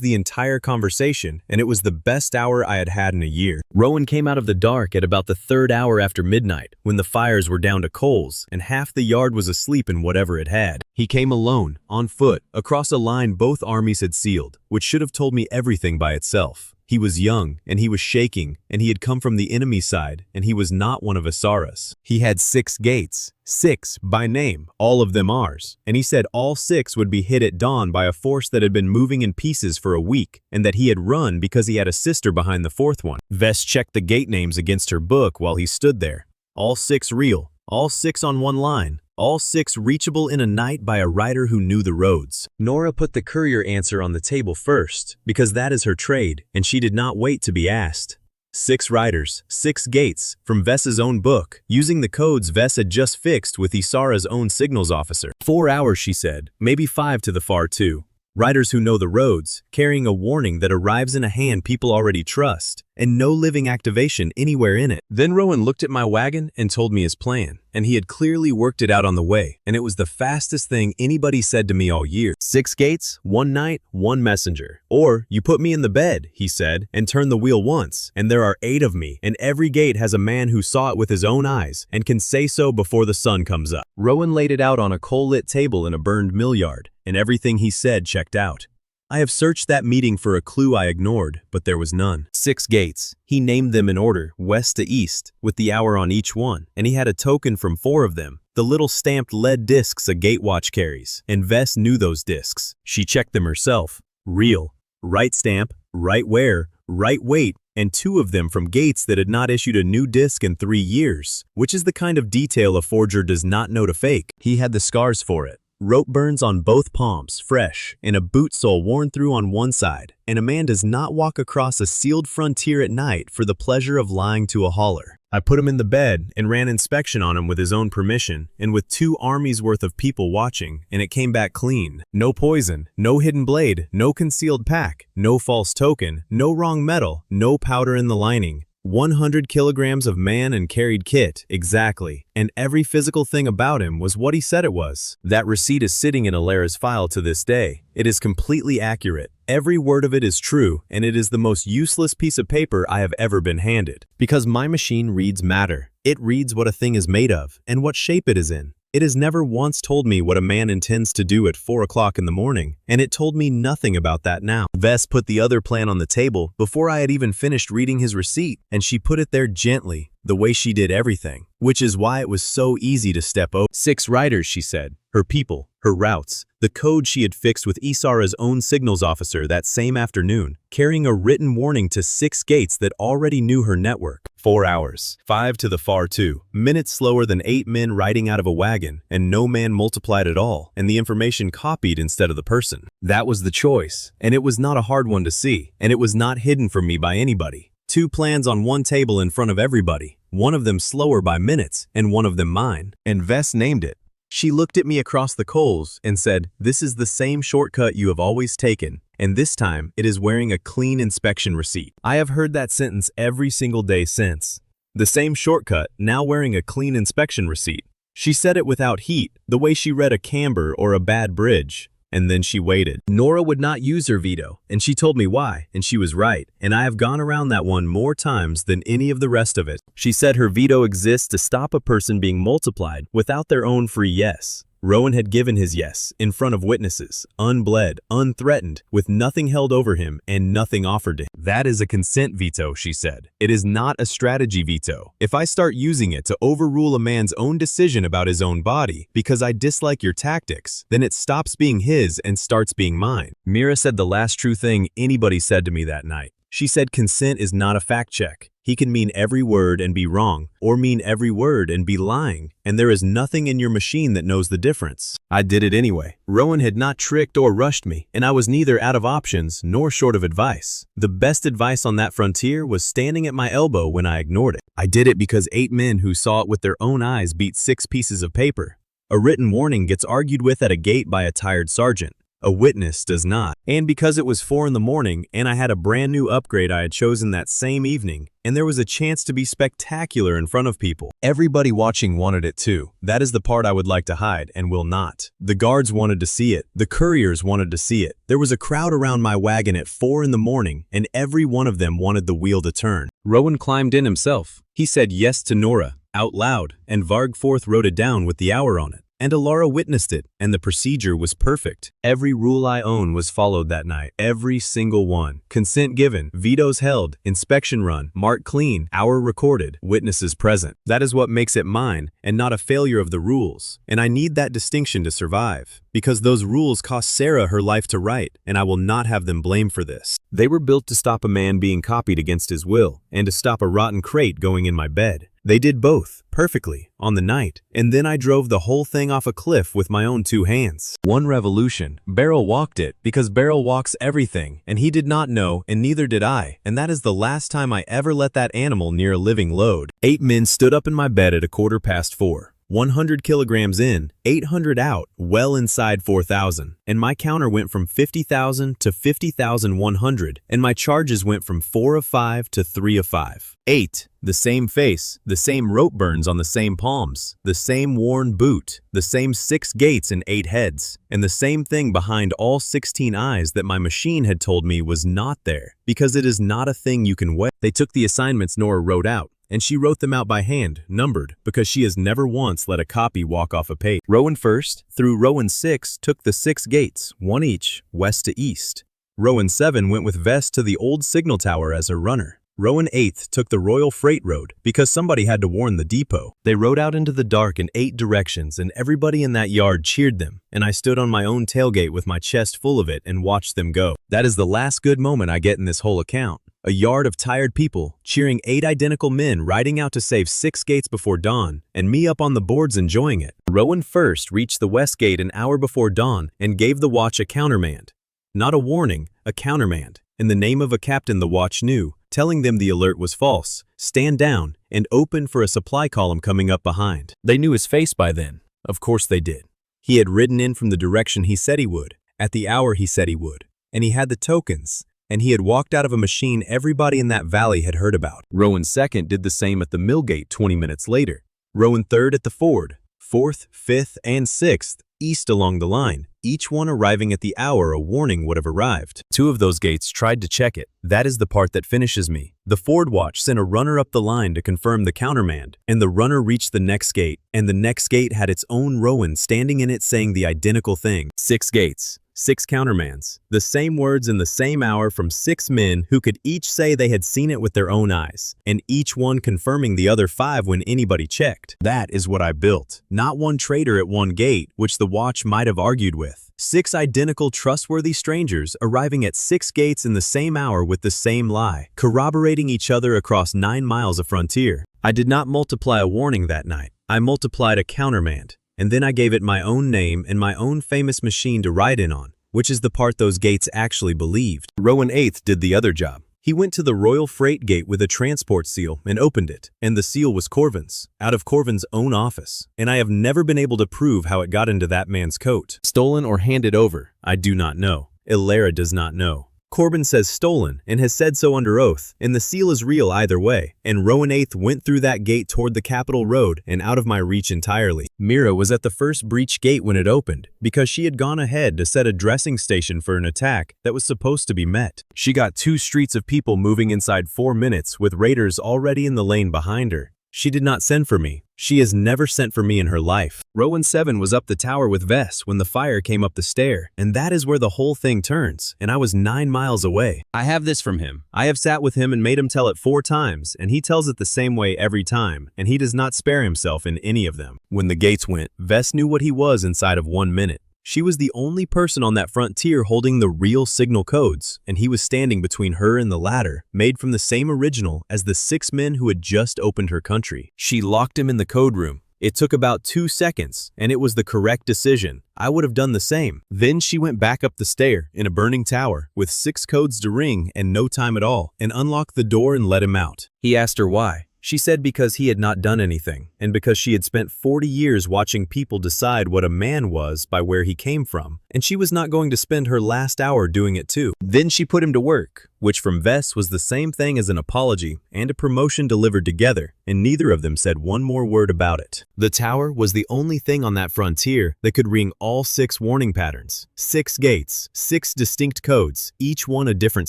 the entire conversation, and it was the best hour I had had in a year. Rowan came out of the dark at about the 3rd hour after midnight, when the fires were down to coals, and half the yard was asleep in whatever it had. He came alone, on foot, across a line both armies had sealed, which should have told me everything by itself. He was young, and he was shaking, and he had come from the enemy side, and he was not one of Isara's. He had 6 gates, 6 by name, all of them ours, and he said all 6 would be hit at dawn by a force that had been moving in pieces for a week, and that he had run because he had a sister behind the 4th one. Vess checked the gate names against her book while he stood there. All 6 real, all 6 on one line. All 6 reachable in a night by a rider who knew the roads. Nora put the courier answer on the table first, because that is her trade, and she did not wait to be asked. 6 riders, 6 gates, from Vess's own book, using the codes Vess had just fixed with Isara's own signals officer. 4 hours, she said, maybe 5 to the far too. Riders who know the roads, carrying a warning that arrives in a hand people already trust, and no living activation anywhere in it. Then Rowan looked at my wagon and told me his plan, and he had clearly worked it out on the way, and it was the fastest thing anybody said to me all year. 6 gates, 1 night, 1 messenger. Or, you put me in the bed, he said, and turn the wheel once, and there are 8 of me, and every gate has a man who saw it with his own eyes, and can say so before the sun comes up. Rowan laid it out on a coal-lit table in a burned mill yard, and everything he said checked out. I have searched that meeting for a clue I ignored, but there was none. 6 gates. He named them in order, west to east, with the hour on each one, and he had a token from 4 of them. The little stamped lead discs a gatewatch carries, and Vess knew those discs. She checked them herself. Real. Right stamp, right wear, right weight, and 2 of them from gates that had not issued a new disc in 3 years, which is the kind of detail a forger does not know to fake. He had the scars for it. Rope burns on both palms, fresh, and a boot sole worn through on one side, and a man does not walk across a sealed frontier at night for the pleasure of lying to a hauler. I put him in the bed and ran inspection on him with his own permission and with 2 armies worth of people watching, and it came back clean. No poison, no hidden blade, no concealed pack, no false token, no wrong metal, no powder in the lining. 100 kilograms of man and carried kit, exactly, and every physical thing about him was what he said it was. That receipt is sitting in Alara's file to this day. It is completely accurate. Every word of it is true, and it is the most useless piece of paper I have ever been handed. Because my machine reads matter. It reads what a thing is made of, and what shape it is in. It has never once told me what a man intends to do at 4 o'clock in the morning, and it told me nothing about that now. Vess put the other plan on the table before I had even finished reading his receipt, and she put it there gently, the way she did everything, which is why it was so easy to step over. 6 riders, she said, her people, her routes, the code she had fixed with Isara's own signals officer that same afternoon, carrying a written warning to 6 gates that already knew her network. 4 hours, 5 to the far 2, minutes slower than 8 men riding out of a wagon, and no man multiplied at all, and the information copied instead of the person. That was the choice, and it was not a hard one to see, and it was not hidden from me by anybody. 2 plans on one table in front of everybody, one of them slower by minutes, and one of them mine, and Vess named it. She looked at me across the coals and said, "This is the same shortcut you have always taken, and this time it is wearing a clean inspection receipt." I have heard that sentence every single day since. The same shortcut, now wearing a clean inspection receipt. She said it without heat, the way she read a camber or a bad bridge. And then she waited. Nora would not use her veto, and she told me why, and she was right, and I have gone around that one more times than any of the rest of it. She said her veto exists to stop a person being multiplied without their own free yes. Rowan had given his yes, in front of witnesses, unbled, unthreatened, with nothing held over him and nothing offered to him. That is a consent veto, she said. It is not a strategy veto. If I start using it to overrule a man's own decision about his own body because I dislike your tactics, then it stops being his and starts being mine. Mira said the last true thing anybody said to me that night. She said consent is not a fact check. He can mean every word and be wrong, or mean every word and be lying, and there is nothing in your machine that knows the difference. I did it anyway. Rowan had not tricked or rushed me, and I was neither out of options nor short of advice. The best advice on that frontier was standing at my elbow when I ignored it. I did it because 8 men who saw it with their own eyes beat 6 pieces of paper. A written warning gets argued with at a gate by a tired sergeant. A witness does not. And because it was 4 in the morning and I had a brand new upgrade I had chosen that same evening, and there was a chance to be spectacular in front of people. Everybody watching wanted it too. That is the part I would like to hide and will not. The guards wanted to see it. The couriers wanted to see it. There was a crowd around my wagon at 4 in the morning, and every one of them wanted the wheel to turn. Rowan climbed in himself. He said yes to Nora, out loud, and Vargforth wrote it down with the hour on it. And Alara witnessed it, and the procedure was perfect. Every rule I own was followed that night. Every single one. Consent given, vetoes held, inspection run, mark clean, hour recorded, witnesses present. That is what makes it mine, and not a failure of the rules. And I need that distinction to survive. Because those rules cost Sarah her life to write, and I will not have them blamed for this. They were built to stop a man being copied against his will, and to stop a rotten crate going in my bed. They did both, perfectly, on the night, and then I drove the whole thing off a cliff with my own 2 hands. One revolution. Beryl walked it, because Beryl walks everything, and he did not know, and neither did I, and that is the last time I ever let that animal near a living load. 8 men stood up in my bed at 4:15. 100 kilograms in, 800 out, well inside 4,000. And my counter went from 50,000 to 50,100, and my charges went from 4 of 5 to 3 of 5. 8. The same face, the same rope burns on the same palms, the same worn boot, the same 6 gates and 8 heads, and the same thing behind all 16 eyes that my machine had told me was not there, because it is not a thing you can weigh. They took the assignments Nora wrote out, and she wrote them out by hand, numbered, because she has never once let a copy walk off a page. Rowan first, through Rowan 6, took the 6 gates, 1 each, west to east. Rowan 7 went with Vest to the old signal tower as a runner. Rowan 8 took the Royal Freight Road because somebody had to warn the depot. They rode out into the dark in 8 directions and everybody in that yard cheered them, and I stood on my own tailgate with my chest full of it and watched them go. That is the last good moment I get in this whole account. A yard of tired people, cheering 8 identical men riding out to save 6 gates before dawn, and me up on the boards enjoying it. Rowan first reached the west gate an hour before dawn and gave the watch a countermand. Not a warning, a countermand. In the name of a captain the watch knew, telling them the alert was false, stand down, and open for a supply column coming up behind. They knew his face by then. Of course they did. He had ridden in from the direction he said he would, at the hour he said he would, and he had the tokens, and he had walked out of a machine everybody in that valley had heard about. Rowan 2nd did the same at the mill gate 20 minutes later. Rowan 3rd at the ford, 4th, 5th, and 6th, east along the line, each one arriving at the hour a warning would have arrived. 2 of those gates tried to check it. That is the part that finishes me. The Ford watch sent a runner up the line to confirm the countermand, and the runner reached the next gate, and the next gate had its own Rowan standing in it saying the identical thing. 6 gates. 6 countermands, the same words in the same hour from 6 men who could each say they had seen it with their own eyes, and each one confirming the other 5 when anybody checked. That is what I built. Not one traitor at one gate, which the watch might have argued with. 6 identical trustworthy strangers arriving at 6 gates in the same hour with the same lie, corroborating each other across 9 miles of frontier. I did not multiply a warning that night. I multiplied a countermand. And then I gave it my own name and my own famous machine to ride in on, which is the part those gates actually believed. Rowan 8th did the other job. He went to the Royal Freight Gate with a transport seal and opened it, and the seal was Corvin's, out of Corvin's own office, and I have never been able to prove how it got into that man's coat. Stolen or handed over, I do not know. Ilera does not know. Corvin says stolen and has said so under oath, and the seal is real either way, and Rowan 8th went through that gate toward the Capitol Road and out of my reach entirely. Mira was at the first breach gate when it opened, because she had gone ahead to set a dressing station for an attack that was supposed to be met. She got 2 streets of people moving inside 4 minutes with raiders already in the lane behind her. She did not send for me. She has never sent for me in her life. Rowan 7 was up the tower with Vess when the fire came up the stair, and that is where the whole thing turns, and I was 9 miles away. I have this from him. I have sat with him and made him tell it 4 times, and he tells it the same way every time, and he does not spare himself in any of them. When the gates went, Vess knew what he was inside of 1 minute. She was the only person on that frontier holding the real signal codes, and he was standing between her and the ladder, made from the same original as the 6 men who had just opened her country. She locked him in the code room. It took about 2 seconds, and it was the correct decision. I would have done the same. Then she went back up the stair in a burning tower with 6 codes to ring and no time at all, and unlocked the door and let him out. He asked her why. She said because he had not done anything, and because she had spent 40 years watching people decide what a man was by where he came from, and she was not going to spend her last hour doing it too. Then she put him to work, which from Vess was the same thing as an apology and a promotion delivered together, and neither of them said one more word about it. The tower was the only thing on that frontier that could ring all 6 warning patterns. 6 gates, 6 distinct codes, each one a different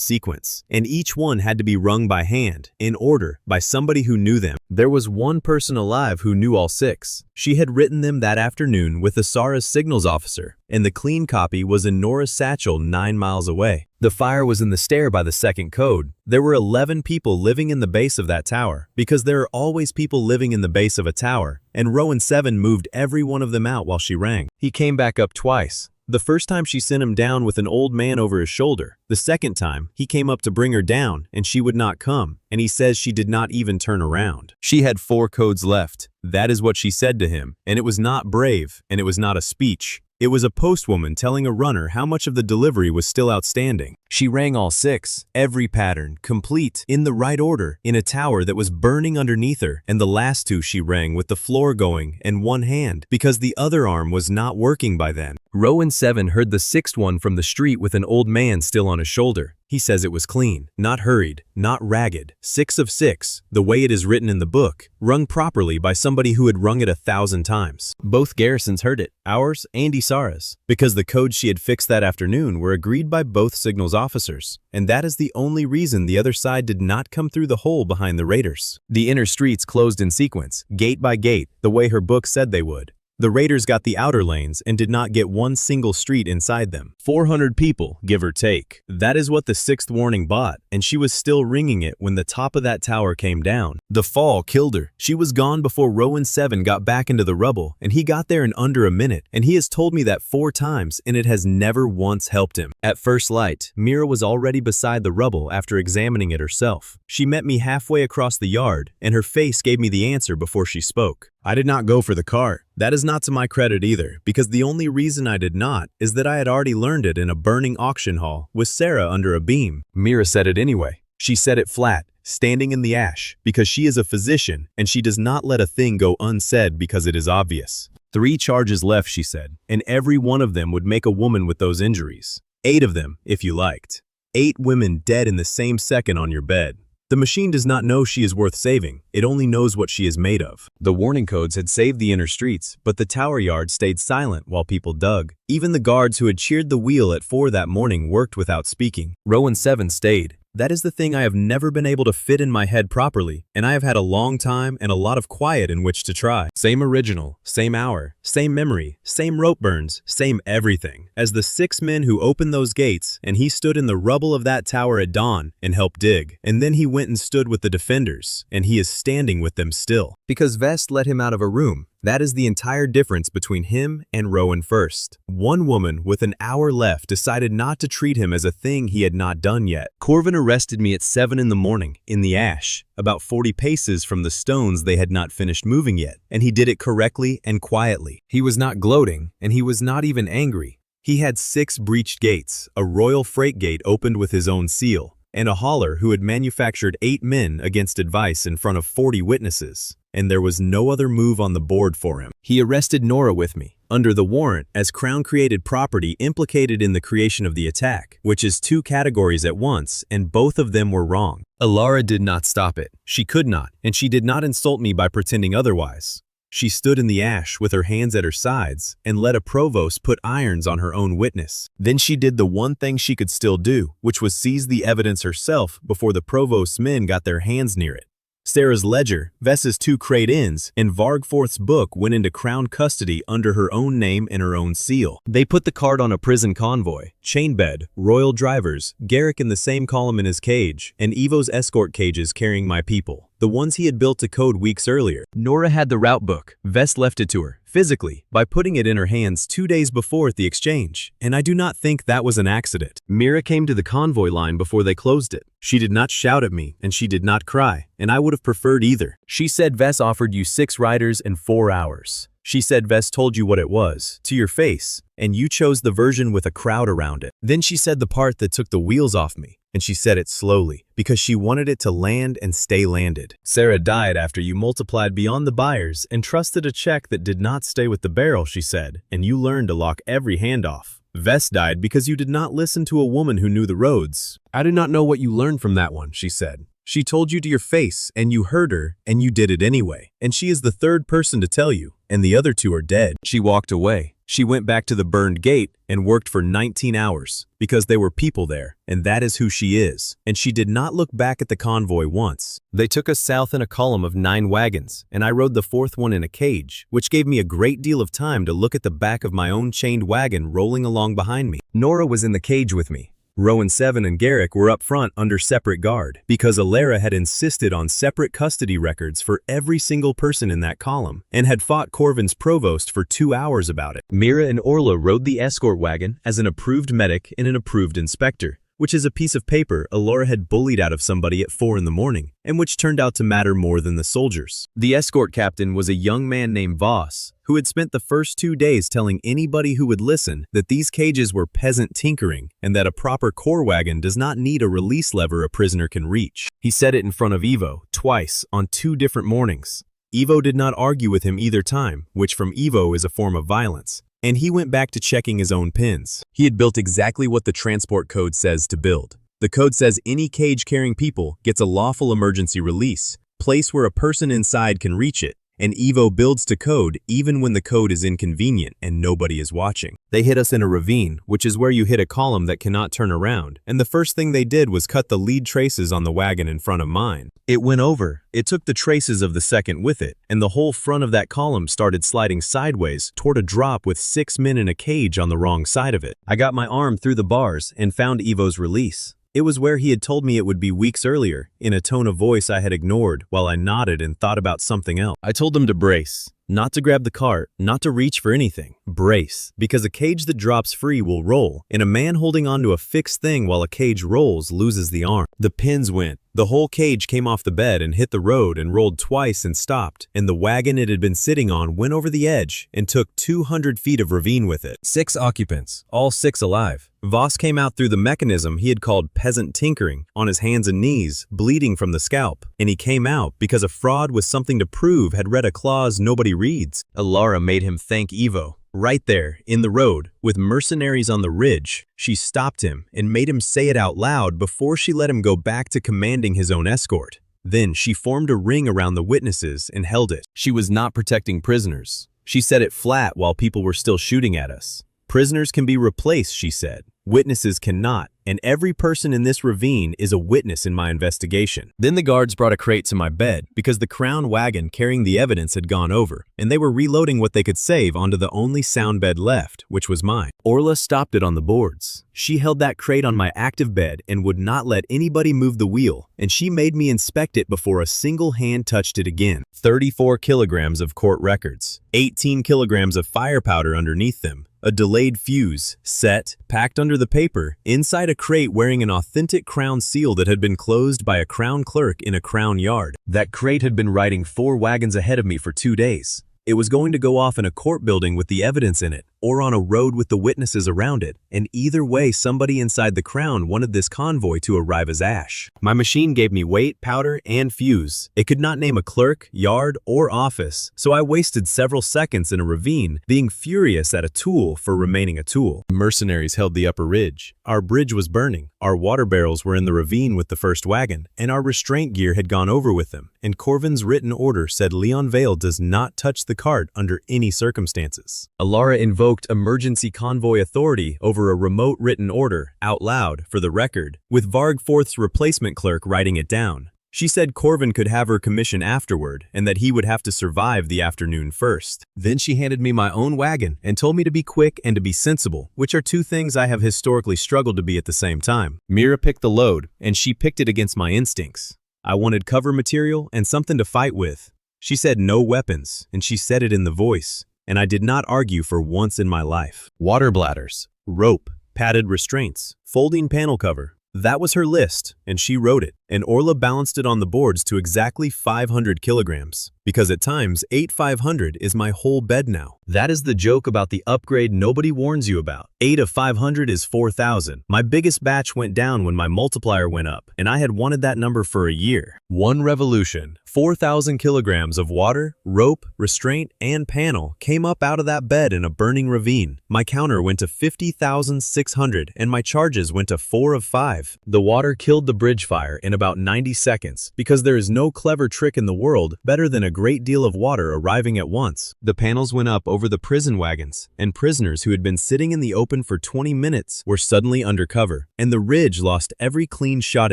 sequence, and each one had to be rung by hand, in order, by somebody who knew them. There was one person alive who knew all 6. She had written them that afternoon with Asara's signals officer, and the clean copy was in Nora's satchel 9 miles away. The fire was in the stair by the 2nd code. There were 11 people living in the base of that tower, because there are always people living in the base of a tower, and Rowan 7 moved every one of them out while she rang. He came back up twice. The first time she sent him down with an old man over his shoulder. The second time, he came up to bring her down, and she would not come, and he says she did not even turn around. She had 4 codes left. That is what she said to him, and it was not brave, and it was not a speech. It was a postwoman telling a runner how much of the delivery was still outstanding. She rang all 6, every pattern, complete, in the right order, in a tower that was burning underneath her, and the last 2 she rang with the floor going and one hand, because the other arm was not working by then. Rowan 7 heard the 6th one from the street with an old man still on his shoulder. He says it was clean, not hurried, not ragged, 6 of 6, the way it is written in the book, rung properly by somebody who had rung it 1,000 times. Both garrisons heard it, ours and Isara's, because the codes she had fixed that afternoon were agreed by both signals officers, and that is the only reason the other side did not come through the hole behind the raiders. The inner streets closed in sequence, gate by gate, the way her book said they would. The raiders got the outer lanes and did not get one single street inside them. 400 people, give or take. That is what the 6th warning bought, and she was still ringing it when the top of that tower came down. The fall killed her. She was gone before Rowan 7 got back into the rubble, and he got there in under a minute, and he has told me that 4 times, and it has never once helped him. At first light, Mira was already beside the rubble after examining it herself. She met me halfway across the yard, and her face gave me the answer before she spoke. I did not go for the cart. That is not to my credit either, because the only reason I did not is that I had already learned it in a burning auction hall with Sarah under a beam. Mira said it anyway. She said it flat, standing in the ash, because she is a physician and she does not let a thing go unsaid because it is obvious. 3 charges left, she said, and every one of them would make a woman with those injuries. 8 of them, if you liked. 8 women dead in the same second on your bed. The machine does not know she is worth saving, it only knows what she is made of. The warning codes had saved the inner streets, but the tower yard stayed silent while people dug. Even the guards who had cheered the wheel at 4 that morning worked without speaking. Rowan 7 stayed. That is the thing I have never been able to fit in my head properly, and I have had a long time and a lot of quiet in which to try. Same original, same hour, same memory, same rope burns, same everything. As the 6 men who opened those gates, and he stood in the rubble of that tower at dawn and helped dig. And then he went and stood with the defenders, and he is standing with them still. Because Vest let him out of a room. That is the entire difference between him and Rowan first. One woman with an hour left decided not to treat him as a thing he had not done yet. Corvin arrested me at 7 in the morning, in the ash, about 40 paces from the stones they had not finished moving yet, and he did it correctly and quietly. He was not gloating, and he was not even angry. He had 6 breached gates, a royal freight gate opened with his own seal, and a hauler who had manufactured 8 men against advice in front of 40 witnesses. And there was no other move on the board for him. He arrested Nora with me, under the warrant as Crown-created property implicated in the creation of the attack, which is 2 categories at once, and both of them were wrong. Alara did not stop it. She could not, and she did not insult me by pretending otherwise. She stood in the ash with her hands at her sides and let a provost put irons on her own witness. Then she did the one thing she could still do, which was seize the evidence herself before the provost's men got their hands near it. Sarah's ledger, Vess's 2 crate ins, and Vargforth's book went into Crown custody under her own name and her own seal. They put the cart on a prison convoy, chain bed, royal drivers, Garrick in the same column in his cage, and Evo's escort cages carrying my people, the ones he had built to code weeks earlier. Nora had the route book. Vess left it to her, physically, by putting it in her hands 2 days before at the exchange, and I do not think that was an accident. Mira came to the convoy line before they closed it. She did not shout at me, and she did not cry, and I would have preferred either. She said Vess offered you 6 riders in 4 hours. She said Vess told you what it was, to your face, and you chose the version with a crowd around it. Then she said the part that took the wheels off me, and she said it slowly, because she wanted it to land and stay landed. Sarah died after you multiplied beyond the buyers and trusted a check that did not stay with the barrel, she said, and you learned to lock every handoff. Vess died because you did not listen to a woman who knew the roads. I do not know what you learned from that one, she said. She told you to your face, and you heard her, and you did it anyway. And she is the 3rd person to tell you, and the other 2 are dead. She walked away. She went back to the burned gate and worked for 19 hours, because there were people there, and that is who she is. And she did not look back at the convoy once. They took us south in a column of 9 wagons, and I rode the 4th one in a cage, which gave me a great deal of time to look at the back of my own chained wagon rolling along behind me. Nora was in the cage with me. Rowan 7 and Garrick were up front under separate guard, because Alara had insisted on separate custody records for every single person in that column, and had fought Corvin's provost for 2 hours about it. Mira and Orla rode the escort wagon as an approved medic and an approved inspector, which is a piece of paper Alara had bullied out of somebody at 4 in the morning, and which turned out to matter more than the soldiers. The escort captain was a young man named Voss, who had spent the first 2 days telling anybody who would listen that these cages were peasant tinkering, and that a proper core wagon does not need a release lever a prisoner can reach. He said it in front of Evo, twice, on 2 different mornings. Evo did not argue with him either time, which from Evo is a form of violence. And he went back to checking his own pins. He had built exactly what the transport code says to build. The code says any cage carrying people gets a lawful emergency release, place where a person inside can reach it, and Evo builds to code even when the code is inconvenient and nobody is watching. They hit us in a ravine, which is where you hit a column that cannot turn around, and the first thing they did was cut the lead traces on the wagon in front of mine. It went over. It took the traces of the second with it, and the whole front of that column started sliding sideways toward a drop with 6 men in a cage on the wrong side of it. I got my arm through the bars and found Evo's release. It was where he had told me it would be weeks earlier, in a tone of voice I had ignored while I nodded and thought about something else. I told him to brace. Not to grab the cart, not to reach for anything. Brace, because a cage that drops free will roll, and a man holding onto a fixed thing while a cage rolls loses the arm. The pins went. The whole cage came off the bed and hit the road and rolled twice and stopped, and the wagon it had been sitting on went over the edge and took 200 feet of ravine with it. 6 occupants, all 6 alive. Voss came out through the mechanism he had called peasant tinkering, on his hands and knees, bleeding from the scalp, and he came out because a fraud with something to prove had read a clause nobody reads. Alara made him thank Evo. Right there, in the road, with mercenaries on the ridge, she stopped him and made him say it out loud before she let him go back to commanding his own escort. Then she formed a ring around the witnesses and held it. She was not protecting prisoners. She said it flat while people were still shooting at us. Prisoners can be replaced, she said. Witnesses cannot, and every person in this ravine is a witness in my investigation. Then the guards brought a crate to my bed because the Crown wagon carrying the evidence had gone over, and they were reloading what they could save onto the only sound bed left, which was mine. Orla stopped it on the boards. She held that crate on my active bed and would not let anybody move the wheel, and she made me inspect it before a single hand touched it again. 34 kilograms of court records, 18 kilograms of fire powder underneath them, a delayed fuse, set, packed under the paper, inside a crate wearing an authentic Crown seal that had been closed by a Crown clerk in a Crown yard. That crate had been riding 4 wagons ahead of me for 2 days. It was going to go off in a court building with the evidence in it, or on a road with the witnesses around it, and either way somebody inside the Crown wanted this convoy to arrive as ash. My machine gave me weight, powder, and fuse. It could not name a clerk, yard, or office, so I wasted several seconds in a ravine, being furious at a tool for remaining a tool. Mercenaries held the upper ridge. Our bridge was burning. Our water barrels were in the ravine with the first wagon, and our restraint gear had gone over with them, and Corvin's written order said Leon Vale does not touch the cart under any circumstances. Alara invoked emergency convoy authority over a remote written order, out loud, for the record, with Varg Forth's replacement clerk writing it down. She said Corvin could have her commission afterward, and that he would have to survive the afternoon first. Then she handed me my own wagon and told me to be quick and to be sensible, which are 2 things I have historically struggled to be at the same time. Mira picked the load, and she picked it against my instincts. I wanted cover material and something to fight with. She said no weapons, and she said it in the voice, and I did not argue for once in my life. Water bladders, rope, padded restraints, folding panel cover. That was her list, and she wrote it, and Orla balanced it on the boards to exactly 500 kilograms, because at times 8,500 is my whole bed now. That is the joke about the upgrade nobody warns you about. 8 of 500 is 4,000. My biggest batch went down when my multiplier went up, and I had wanted that number for a year. 1 revolution, 4,000 kilograms of water, rope, restraint, and panel came up out of that bed in a burning ravine. My counter went to 50,600, and my charges went to 4 of 5. The water killed the bridge fire in about 90 seconds, because there is no clever trick in the world better than a great deal of water arriving at once. The panels went up over the prison wagons, and prisoners who had been sitting in the open for 20 minutes were suddenly undercover, and the ridge lost every clean shot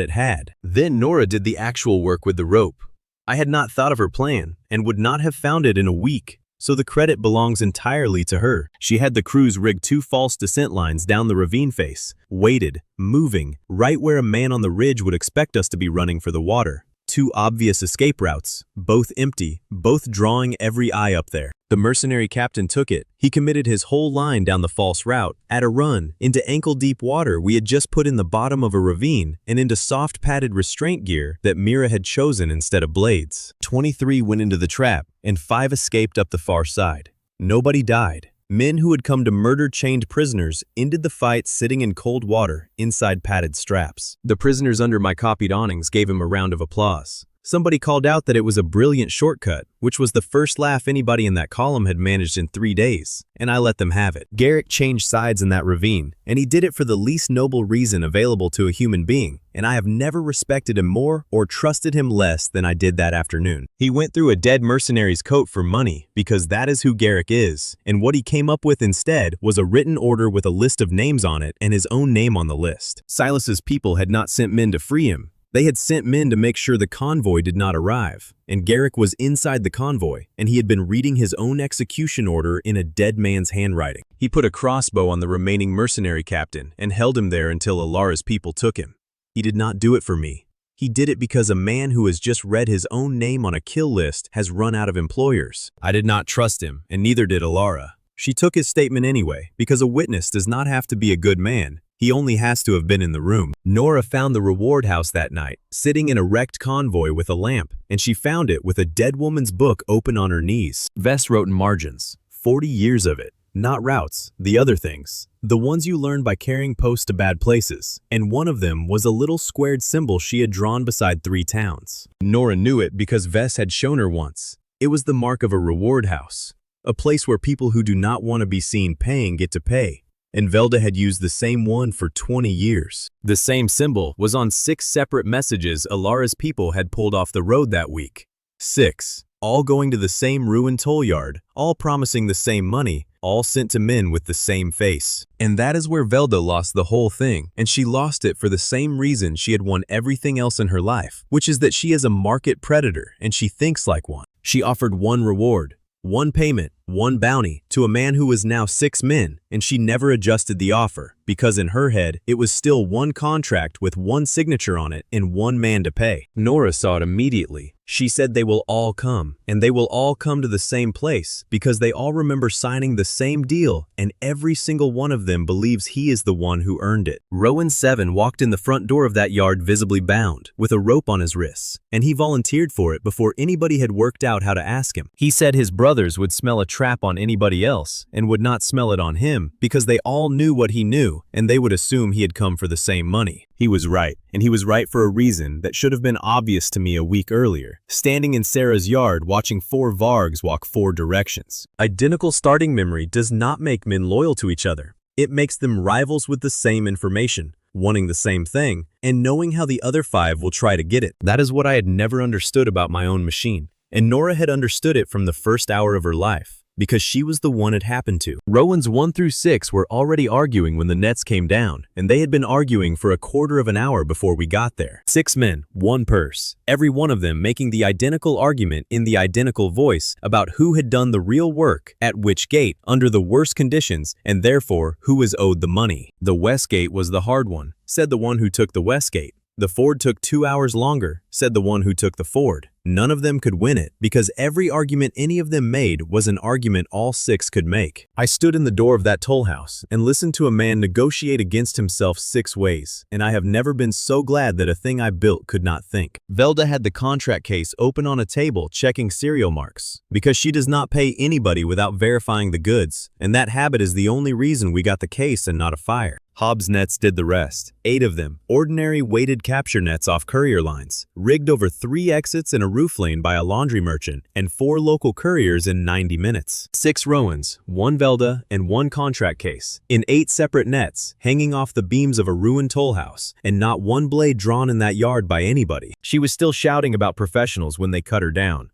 it had. Then Nora did the actual work with the rope. I had not thought of her plan, and would not have found it in a week, so the credit belongs entirely to her. She had the crews rig 2 false descent lines down the ravine face, waited, moving, right where a man on the ridge would expect us to be running for the water. 2 obvious escape routes, both empty, both drawing every eye up there. The mercenary captain took it. He committed his whole line down the false route, at a run, into ankle-deep water we had just put in the bottom of a ravine, and into soft padded restraint gear that Mira had chosen instead of blades. 23 went into the trap, and 5 escaped up the far side. Nobody died. Men who had come to murder chained prisoners ended the fight sitting in cold water inside padded straps. The prisoners under my copied awnings gave him a round of applause. Somebody called out that it was a brilliant shortcut, which was the first laugh anybody in that column had managed in 3 days, and I let them have it. Garrick changed sides in that ravine, and he did it for the least noble reason available to a human being, and I have never respected him more or trusted him less than I did that afternoon. He went through a dead mercenary's coat for money, because that is who Garrick is, and what he came up with instead was a written order with a list of names on it and his own name on the list. Silas's people had not sent men to free him. They had sent men to make sure the convoy did not arrive, and Garrick was inside the convoy, and he had been reading his own execution order in a dead man's handwriting. He put a crossbow on the remaining mercenary captain and held him there until Alara's people took him. He did not do it for me. He did it because a man who has just read his own name on a kill list has run out of employers. I did not trust him, and neither did Alara. She took his statement anyway, because a witness does not have to be a good man. He only has to have been in the room. Nora found the reward house that night, sitting in a wrecked convoy with a lamp, and she found it with a dead woman's book open on her knees. Vess wrote in margins, 40 years of it. Not routes, the other things. The ones you learned by carrying posts to bad places. And one of them was a little squared symbol she had drawn beside 3 towns. Nora knew it because Vess had shown her once. It was the mark of a reward house. A place where people who do not want to be seen paying get to pay. And Velda had used the same one for 20 years. The same symbol was on 6 separate messages Alara's people had pulled off the road that week. 6. All going to the same ruined toll yard, all promising the same money, all sent to men with the same face. And that is where Velda lost the whole thing, and she lost it for the same reason she had won everything else in her life, which is that she is a market predator and she thinks like one. She offered one reward, one payment, one bounty to a man who was now 6 men, and she never adjusted the offer because in her head it was still one contract with one signature on it and one man to pay. Nora saw it immediately. She said they will all come, and they will all come to the same place because they all remember signing the same deal, and every single one of them believes he is the one who earned it. Rowan 7 walked in the front door of that yard visibly bound, with a rope on his wrists, and he volunteered for it before anybody had worked out how to ask him. He said his brothers would smell a trap on anybody else and would not smell it on him because they all knew what he knew, and they would assume he had come for the same money. He was right, and he was right for a reason that should have been obvious to me a week earlier. Standing in Sarah's yard watching 4 Vargs walk 4 directions. Identical starting memory does not make men loyal to each other. It makes them rivals with the same information, wanting the same thing, and knowing how the other 5 will try to get it. That is what I had never understood about my own machine, and Nora had understood it from the first hour of her life. Because she was the one it happened to. Rowans 1 through 6 were already arguing when the nets came down, and they had been arguing for a quarter of an hour before we got there. 6 men, 1 purse, every one of them making the identical argument in the identical voice about who had done the real work, at which gate, under the worst conditions, and therefore who was owed the money. The west gate was the hard one, said the one who took the west gate. The ford took 2 hours longer, said the one who took the ford. None of them could win it because every argument any of them made was an argument all 6 could make. I stood in the door of that toll house and listened to a man negotiate against himself 6 ways, and I have never been so glad that a thing I built could not think. Velda had the contract case open on a table checking serial marks because she does not pay anybody without verifying the goods, and that habit is the only reason we got the case and not a fire. Hobbs nets did the rest, 8 of them, ordinary weighted capture nets off courier lines, rigged over 3 exits in a roof lane by a laundry merchant, and 4 local couriers in 90 minutes. 6 Rowans, 1 Velda, and 1 contract case, in 8 separate nets, hanging off the beams of a ruined toll house, and not one blade drawn in that yard by anybody. She was still shouting about professionals when they cut her down.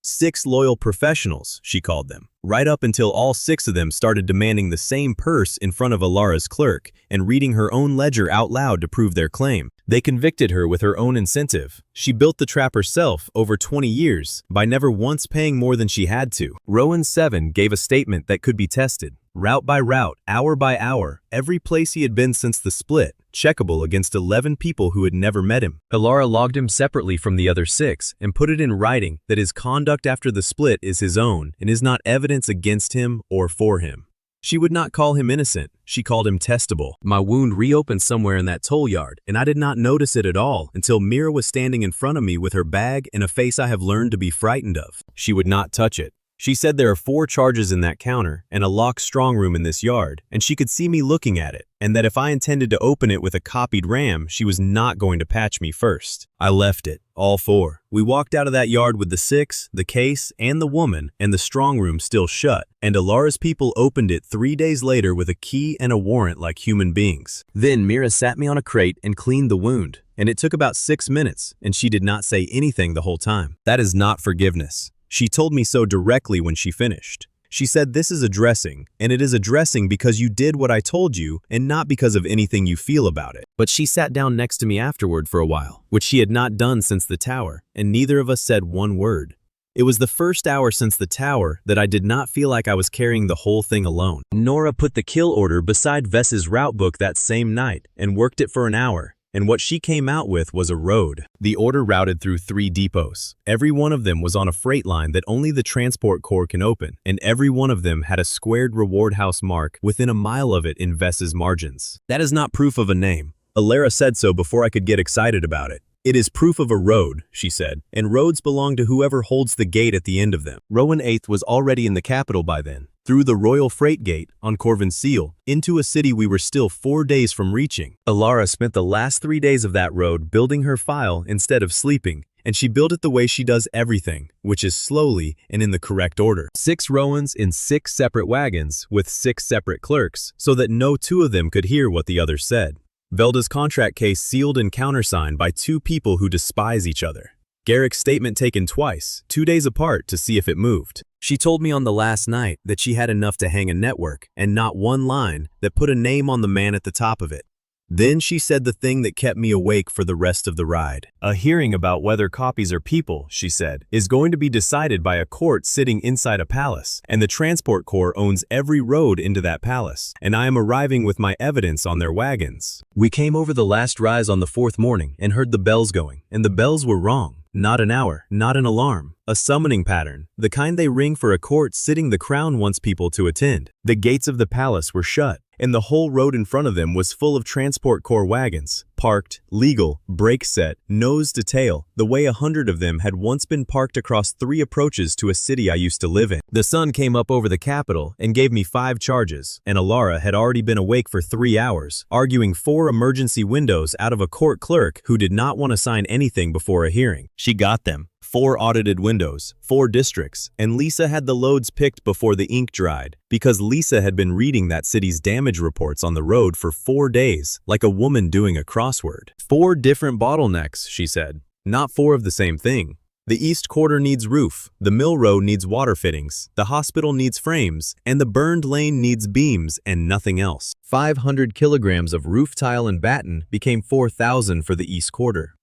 6 loyal professionals, she called them, right up until all 6 of them started demanding the same purse in front of Alara's clerk and reading her own ledger out loud to prove their claim. They convicted her with her own incentive. She built the trap herself over 20 years by never once paying more than she had to. Rowan 7 gave a statement that could be tested. Route by route, hour by hour, every place he had been since the split, checkable against 11 people who had never met him. Alara logged him separately from the other 6 and put it in writing that his conduct after the split is his own and is not evidence against him or for him. She would not call him innocent, she called him testable. My wound reopened somewhere in that toll yard, and I did not notice it at all until Mira was standing in front of me with her bag and a face I have learned to be frightened of. She would not touch it. She said there are 4 charges in that counter and a locked strong room in this yard, and she could see me looking at it, and that if I intended to open it with a copied RAM, she was not going to patch me first. I left it, all 4. We walked out of that yard with the 6, the case, and the woman, and the strong room still shut, and Alara's people opened it 3 days later with a key and a warrant like human beings. Then Mira sat me on a crate and cleaned the wound, and it took about 6 minutes, and she did not say anything the whole time. That is not forgiveness. She told me so directly when she finished. She said this is addressing, and it is addressing because you did what I told you and not because of anything you feel about it. But she sat down next to me afterward for a while, which she had not done since the tower, and neither of us said one word. It was the first hour since the tower that I did not feel like I was carrying the whole thing alone. Nora put the kill order beside Vess's route book that same night and worked it for an hour. And what she came out with was a road. The order routed through 3 depots. Every one of them was on a freight line that only the transport corps can open, and every one of them had a squared reward house mark within a mile of it in Vess's margins. That is not proof of a name. Alara said so before I could get excited about it. It is proof of a road, she said, and roads belong to whoever holds the gate at the end of them. Rowan 8th was already in the capital by then, through the Royal Freight Gate, on Corvin's seal, into a city we were still 4 days from reaching. Alara spent the last 3 days of that road building her file instead of sleeping, and she built it the way she does everything, which is slowly and in the correct order. 6 Rowans in 6 separate wagons with 6 separate clerks, so that no 2 of them could hear what the other said. Velda's contract case sealed and countersigned by 2 people who despise each other. Garrick's statement taken twice, 2 days apart to see if it moved. She told me on the last night that she had enough to hang a network and not one line that put a name on the man at the top of it. Then she said the thing that kept me awake for the rest of the ride. A hearing about whether copies are people, she said, is going to be decided by a court sitting inside a palace, and the transport corps owns every road into that palace, and I am arriving with my evidence on their wagons. We came over the last rise on the 4th morning and heard the bells going, and the bells were wrong. Not an hour, not an alarm, a summoning pattern, the kind they ring for a court sitting the crown wants people to attend. The gates of the palace were shut, and the whole road in front of them was full of transport corps wagons, parked, legal, brake set, nose to tail, the way 100 of them had once been parked across 3 approaches to a city I used to live in. The sun came up over the capital and gave me 5 charges, and Alara had already been awake for 3 hours, arguing 4 emergency windows out of a court clerk who did not want to sign anything before a hearing. She got them. 4 audited windows, 4 districts, and Lisa had the loads picked before the ink dried, because Lisa had been reading that city's damage reports on the road for 4 days, like a woman doing a crossword. 4 different bottlenecks, she said, not 4 of the same thing. The East Quarter needs roof, the Mill Row needs water fittings, the hospital needs frames, and the burned lane needs beams and nothing else. 500 kilograms of roof tile and batten became 4,000 for the East Quarter.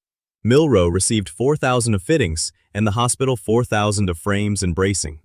Mill Row received 4,000 of fittings, and the hospital 4,000 of frames and bracing.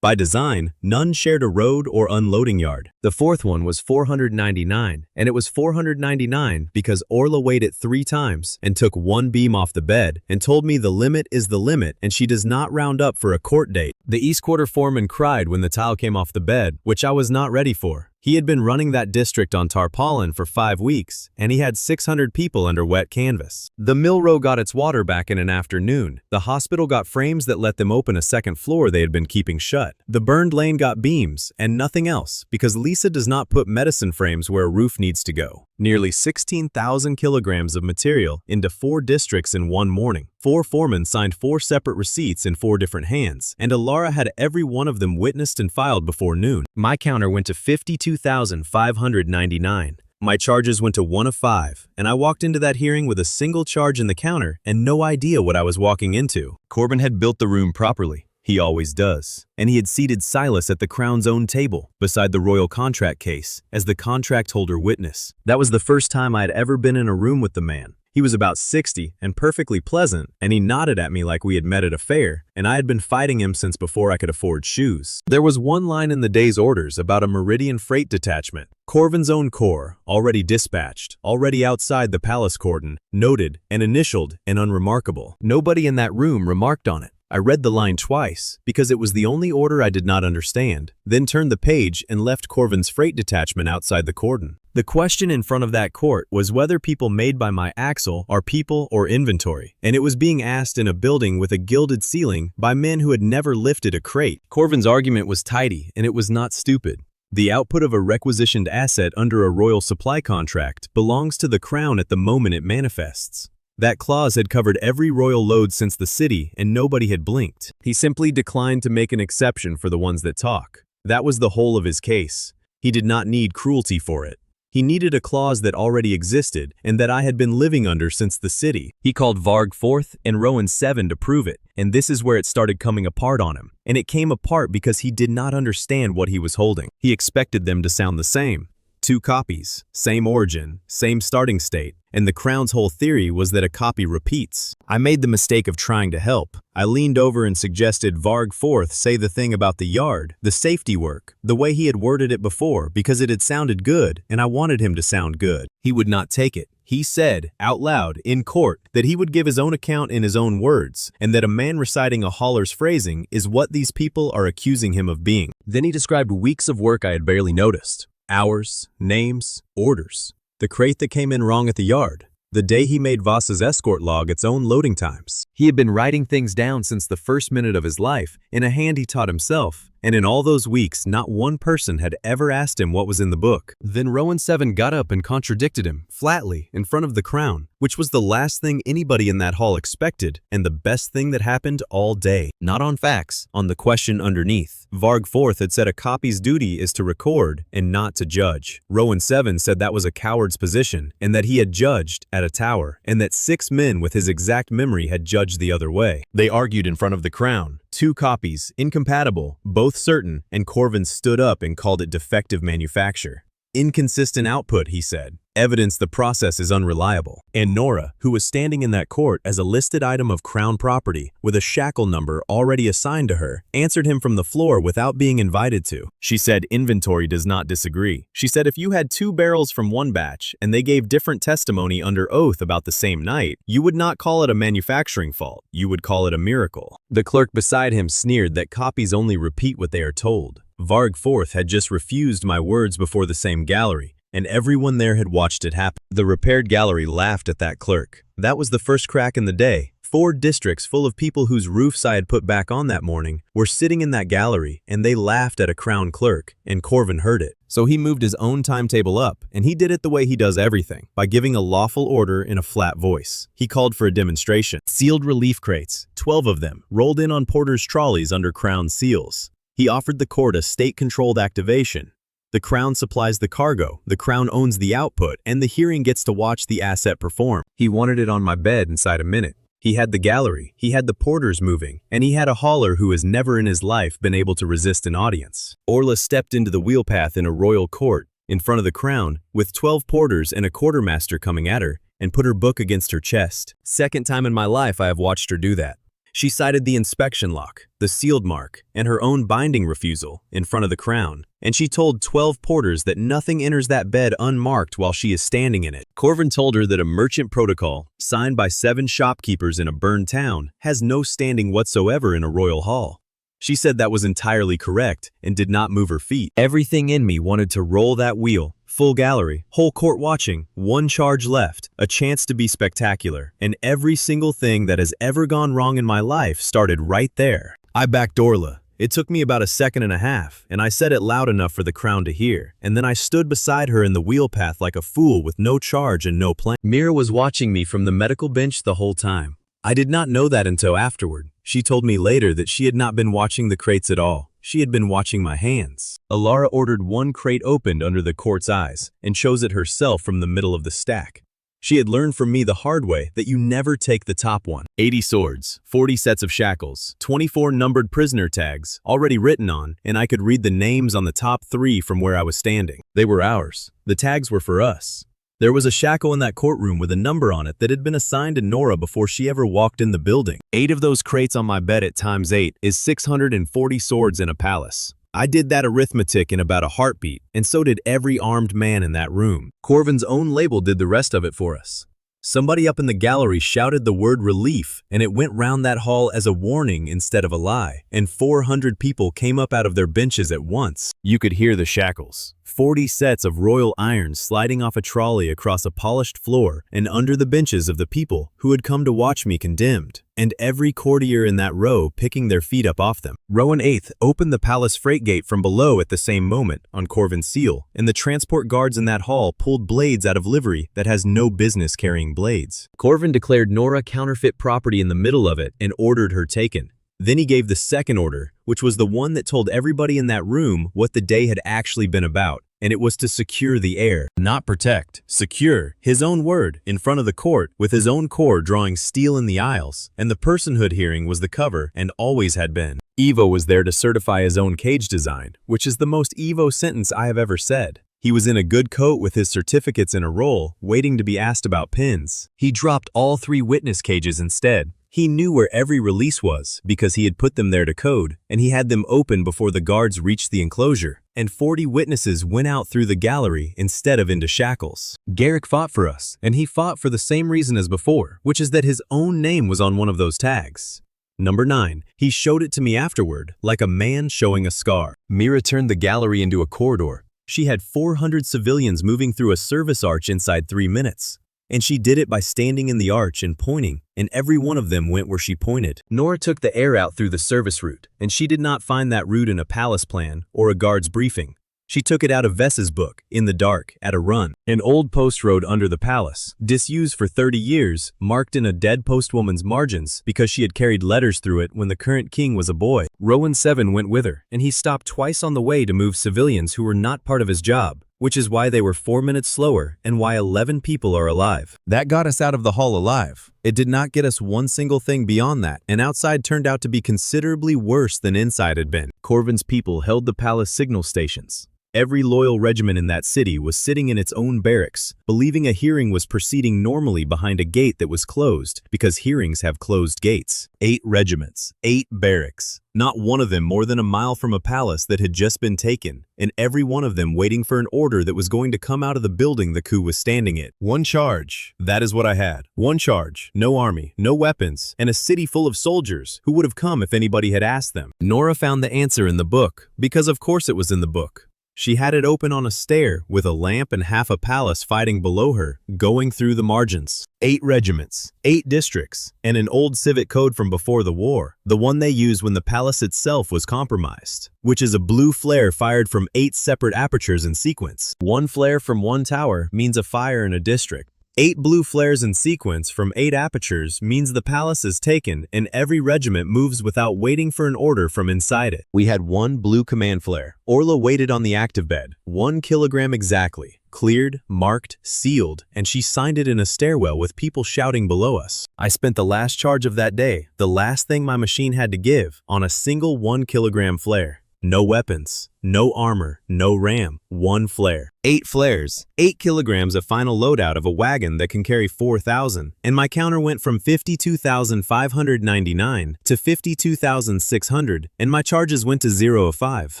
By design, none shared a road or unloading yard. The 4th one was 499, and it was 499 because Orla weighed it 3 times and took 1 beam off the bed and told me the limit is the limit and she does not round up for a court date. The East Quarter foreman cried when the tile came off the bed, which I was not ready for. He had been running that district on tarpaulin for 5 weeks, and he had 600 people under wet canvas. The Mill Row got its water back in an afternoon. The hospital got frames that let them open a 2nd floor they had been keeping shut. The burned lane got beams, and nothing else, because Lisa does not put medicine frames where a roof needs to go. Nearly 16,000 kilograms of material into 4 districts in 1 morning. 4 foremen signed 4 separate receipts in 4 different hands, and Alara had every one of them witnessed and filed before noon. My counter went to 52,599. My charges went to 1 of 5, and I walked into that hearing with a single charge in the counter and no idea what I was walking into. Corvin had built the room properly. He always does. And he had seated Silas at the Crown's own table, beside the royal contract case, as the contract holder witness. That was the first time I had ever been in a room with the man. He was about 60 and perfectly pleasant, and he nodded at me like we had met at a fair, and I had been fighting him since before I could afford shoes. There was one line in the day's orders about a Meridian freight detachment. Corvin's own corps, already dispatched, already outside the palace cordon, noted and initialed and unremarkable. Nobody in that room remarked on it. I read the line twice, because it was the only order I did not understand, then turned the page and left Corvin's freight detachment outside the cordon. The question in front of that court was whether people made by my axle are people or inventory, and it was being asked in a building with a gilded ceiling by men who had never lifted a crate. Corvin's argument was tidy, and it was not stupid. The output of a requisitioned asset under a royal supply contract belongs to the crown at the moment it manifests. That clause had covered every royal load since the city, and nobody had blinked. He simply declined to make an exception for the ones that talk. That was the whole of his case. He did not need cruelty for it. He needed a clause that already existed and that I had been living under since the city. He called Varg Fourth and Rowan 7 to prove it, and this is where it started coming apart on him. And it came apart because he did not understand what he was holding. He expected them to sound the same. 2 copies, same origin, same starting state, and the Crown's whole theory was that a copy repeats. I made the mistake of trying to help. I leaned over and suggested Varg Fourth say the thing about the yard, the safety work, the way he had worded it before, because it had sounded good, and I wanted him to sound good. He would not take it. He said, out loud, in court, that he would give his own account in his own words, and that a man reciting a hauler's phrasing is what these people are accusing him of being. Then he described weeks of work I had barely noticed. Hours, names, orders. The crate that came in wrong at the yard. The day he made Voss's escort log its own loading times. He had been writing things down since the first minute of his life in a hand he taught himself, and in all those weeks not one person had ever asked him what was in the book. Then Rowan 7 got up and contradicted him, flatly, in front of the Crown, which was the last thing anybody in that hall expected, and the best thing that happened all day. Not on facts, on the question underneath. Varg Fourth had said a copy's duty is to record and not to judge. Rowan 7 said that was a coward's position, and that he had judged at a tower, and that 6 men with his exact memory had judged the other way. They argued in front of the Crown. 2 copies, incompatible, both certain, and Corvin stood up and called it defective manufacture. Inconsistent output, he said. Evidence the process is unreliable. And Nora, who was standing in that court as a listed item of Crown property with a shackle number already assigned to her, answered him from the floor without being invited to. She said inventory does not disagree. She said if you had 2 barrels from one batch and they gave different testimony under oath about the same night, you would not call it a manufacturing fault. You would call it a miracle. The clerk beside him sneered that copies only repeat what they are told. Varg Fourth had just refused my words before the same gallery, and everyone there had watched it happen. The repaired gallery laughed at that clerk. That was the first crack in the day. 4 districts full of people whose roofs I had put back on that morning were sitting in that gallery, and they laughed at a Crown clerk, and Corvin heard it. So he moved his own timetable up, and he did it the way he does everything, by giving a lawful order in a flat voice. He called for a demonstration. Sealed relief crates, 12 of them, rolled in on porters' trolleys under Crown seals. He offered the court a state-controlled activation. The Crown supplies the cargo, the Crown owns the output, and the hearing gets to watch the asset perform. He wanted it on my bed inside a minute. He had the gallery, he had the porters moving, and he had a hauler who has never in his life been able to resist an audience. Orla stepped into the wheelpath in a royal court, in front of the Crown, with 12 porters and a quartermaster coming at her, and put her book against her chest. Second time in my life I have watched her do that. She cited the inspection lock, the sealed mark, and her own binding refusal in front of the Crown, and she told 12 porters that nothing enters that bed unmarked while she is standing in it. Corvin told her that a merchant protocol, signed by 7 shopkeepers in a burned town, has no standing whatsoever in a royal hall. She said that was entirely correct and did not move her feet. Everything in me wanted to roll that wheel. Full gallery, whole court watching, 1 charge left, a chance to be spectacular, and every single thing that has ever gone wrong in my life started right there. I backed Orla. It took me about a second and a half, and I said it loud enough for the Crown to hear, and then I stood beside her in the wheelpath like a fool with no charge and no plan. Mira was watching me from the medical bench the whole time. I did not know that until afterward. She told me later that she had not been watching the crates at all. She had been watching my hands. Alara ordered 1 crate opened under the court's eyes and chose it herself from the middle of the stack. She had learned from me the hard way that you never take the top one. 80 swords, 40 sets of shackles, 24 numbered prisoner tags, already written on, and I could read the names on the top 3 from where I was standing. They were ours. The tags were for us. There was a shackle in that courtroom with a number on it that had been assigned to Nora before she ever walked in the building. 8 of those crates on my bed at times 8 is 640 swords in a palace. I did that arithmetic in about a heartbeat, and so did every armed man in that room. Corvin's own label did the rest of it for us. Somebody up in the gallery shouted the word relief, and it went round that hall as a warning instead of a lie, and 400 people came up out of their benches at once. You could hear the shackles. 40 sets of royal irons sliding off a trolley across a polished floor and under the benches of the people who had come to watch me condemned, and every courtier in that row picking their feet up off them. Rowan 8th opened the palace freight gate from below at the same moment on Corvin's seal, and the transport guards in that hall pulled blades out of livery that has no business carrying blades. Corvin declared Nora counterfeit property in the middle of it and ordered her taken. Then he gave the second order, which was the one that told everybody in that room what the day had actually been about, and it was to secure the heir, not protect. Secure, his own word, in front of the court, with his own core drawing steel in the aisles, and the personhood hearing was the cover, and always had been. Evo was there to certify his own cage design, which is the most Evo sentence I have ever said. He was in a good coat with his certificates in a roll, waiting to be asked about pins. He dropped all 3 witness cages instead. He knew where every release was because he had put them there to code, and he had them open before the guards reached the enclosure, and 40 witnesses went out through the gallery instead of into shackles. Garrick fought for us, and he fought for the same reason as before, which is that his own name was on one of those tags. Number 9. He showed it to me afterward, like a man showing a scar. Mira turned the gallery into a corridor. She had 400 civilians moving through a service arch inside 3 minutes. And she did it by standing in the arch and pointing, and every one of them went where she pointed. Nora took the air out through the service route, and she did not find that route in a palace plan or a guard's briefing. She took it out of Vess's book, in the dark, at a run. An old post road under the palace, disused for 30 years, marked in a dead postwoman's margins because she had carried letters through it when the current king was a boy. Rowan 7 went with her, and he stopped twice on the way to move civilians who were not part of his job, which is why they were 4 minutes slower and why 11 people are alive. That got us out of the hall alive. It did not get us one single thing beyond that, and outside turned out to be considerably worse than inside had been. Corvin's people held the palace signal stations. Every loyal regiment in that city was sitting in its own barracks, believing a hearing was proceeding normally behind a gate that was closed, because hearings have closed gates. 8 regiments, 8 barracks, not one of them more than a mile from a palace that had just been taken, and every one of them waiting for an order that was going to come out of the building the coup was standing in. 1 charge. That is what I had. 1 charge, no army, no weapons, and a city full of soldiers who would have come if anybody had asked them. Nora found the answer in the book, because of course it was in the book. She had it open on a stair with a lamp and half a palace fighting below her, going through the margins. 8 regiments, 8 districts, and an old civic code from before the war, the one they used when the palace itself was compromised, which is a blue flare fired from 8 separate apertures in sequence. 1 flare from 1 tower means a fire in a district. 8 blue flares in sequence from 8 apertures means the palace is taken and every regiment moves without waiting for an order from inside it. We had 1 blue command flare. Orla waited on the active bed, 1 kilogram exactly, cleared, marked, sealed, and she signed it in a stairwell with people shouting below us. I spent the last charge of that day, the last thing my machine had to give, on a single 1 kilogram flare. No weapons, no armor, no ram, 1 flare. 8 flares, 8 kilograms of final loadout of a wagon that can carry 4,000, and my counter went from 52,599 to 52,600, and my charges went to 0 of 5.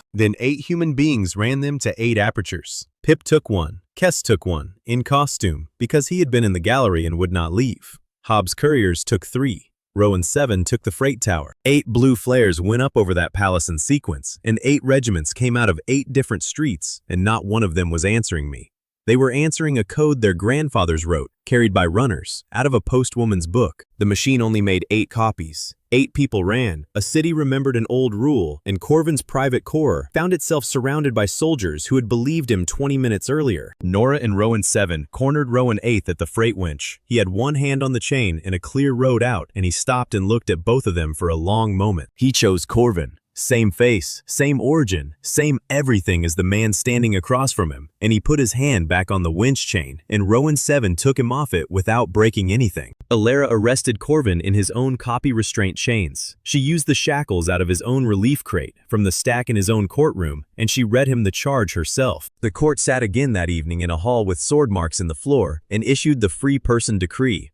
Then 8 human beings ran them to 8 apertures. Pip took 1, Kess took 1, in costume, because he had been in the gallery and would not leave. Hobbs' couriers took 3. Rowan 7 took the freight tower. 8 blue flares went up over that palace in sequence, and 8 regiments came out of 8 different streets, and not one of them was answering me. They were answering a code their grandfathers wrote, carried by runners, out of a postwoman's book. The machine only made 8 copies. 8 people ran. A city remembered an old rule, and Corvin's private corps found itself surrounded by soldiers who had believed him 20 minutes earlier. Nora and Rowan 7 cornered Rowan 8 at the freight winch. He had one hand on the chain and a clear road out, and he stopped and looked at both of them for a long moment. He chose Corvin. Same face, same origin, same everything as the man standing across from him, and he put his hand back on the winch chain, and Rowan 7 took him off it without breaking anything. Alara arrested Corvin in his own copy restraint chains. She used the shackles out of his own relief crate from the stack in his own courtroom, and she read him the charge herself. The court sat again that evening in a hall with sword marks in the floor and issued the free person decree.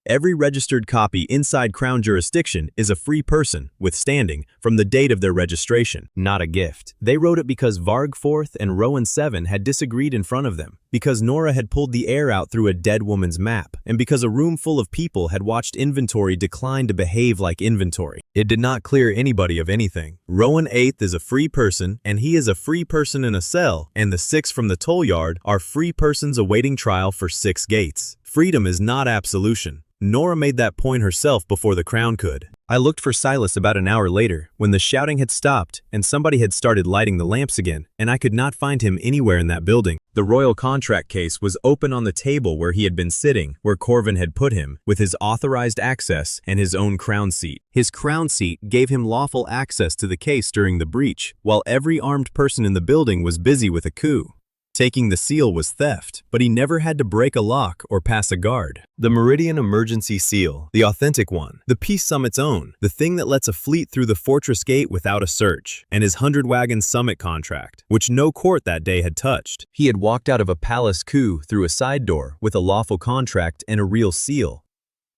Every registered copy inside Crown jurisdiction is a free person, with standing, from the date of their registration, not a gift. They wrote it because Varg 4th and Rowan 7 had disagreed in front of them, because Nora had pulled the air out through a dead woman's map, and because a room full of people had watched inventory decline to behave like inventory. It did not clear anybody of anything. Rowan 8th is a free person, and he is a free person in a cell, and the 6 from the toll yard are free persons awaiting trial for 6 gates. Freedom is not absolution. Nora made that point herself before the Crown could. I looked for Silas about an hour later, when the shouting had stopped and somebody had started lighting the lamps again, and I could not find him anywhere in that building. The royal contract case was open on the table where he had been sitting, where Corvin had put him, with his authorized access and his own crown seat. His crown seat gave him lawful access to the case during the breach, while every armed person in the building was busy with a coup. Taking the seal was theft, but he never had to break a lock or pass a guard. The Meridian Emergency Seal, the authentic one, the Peace Summit's own, the thing that lets a fleet through the fortress gate without a search, and his 100-wagon summit contract, which no court that day had touched. He had walked out of a palace coup through a side door with a lawful contract and a real seal.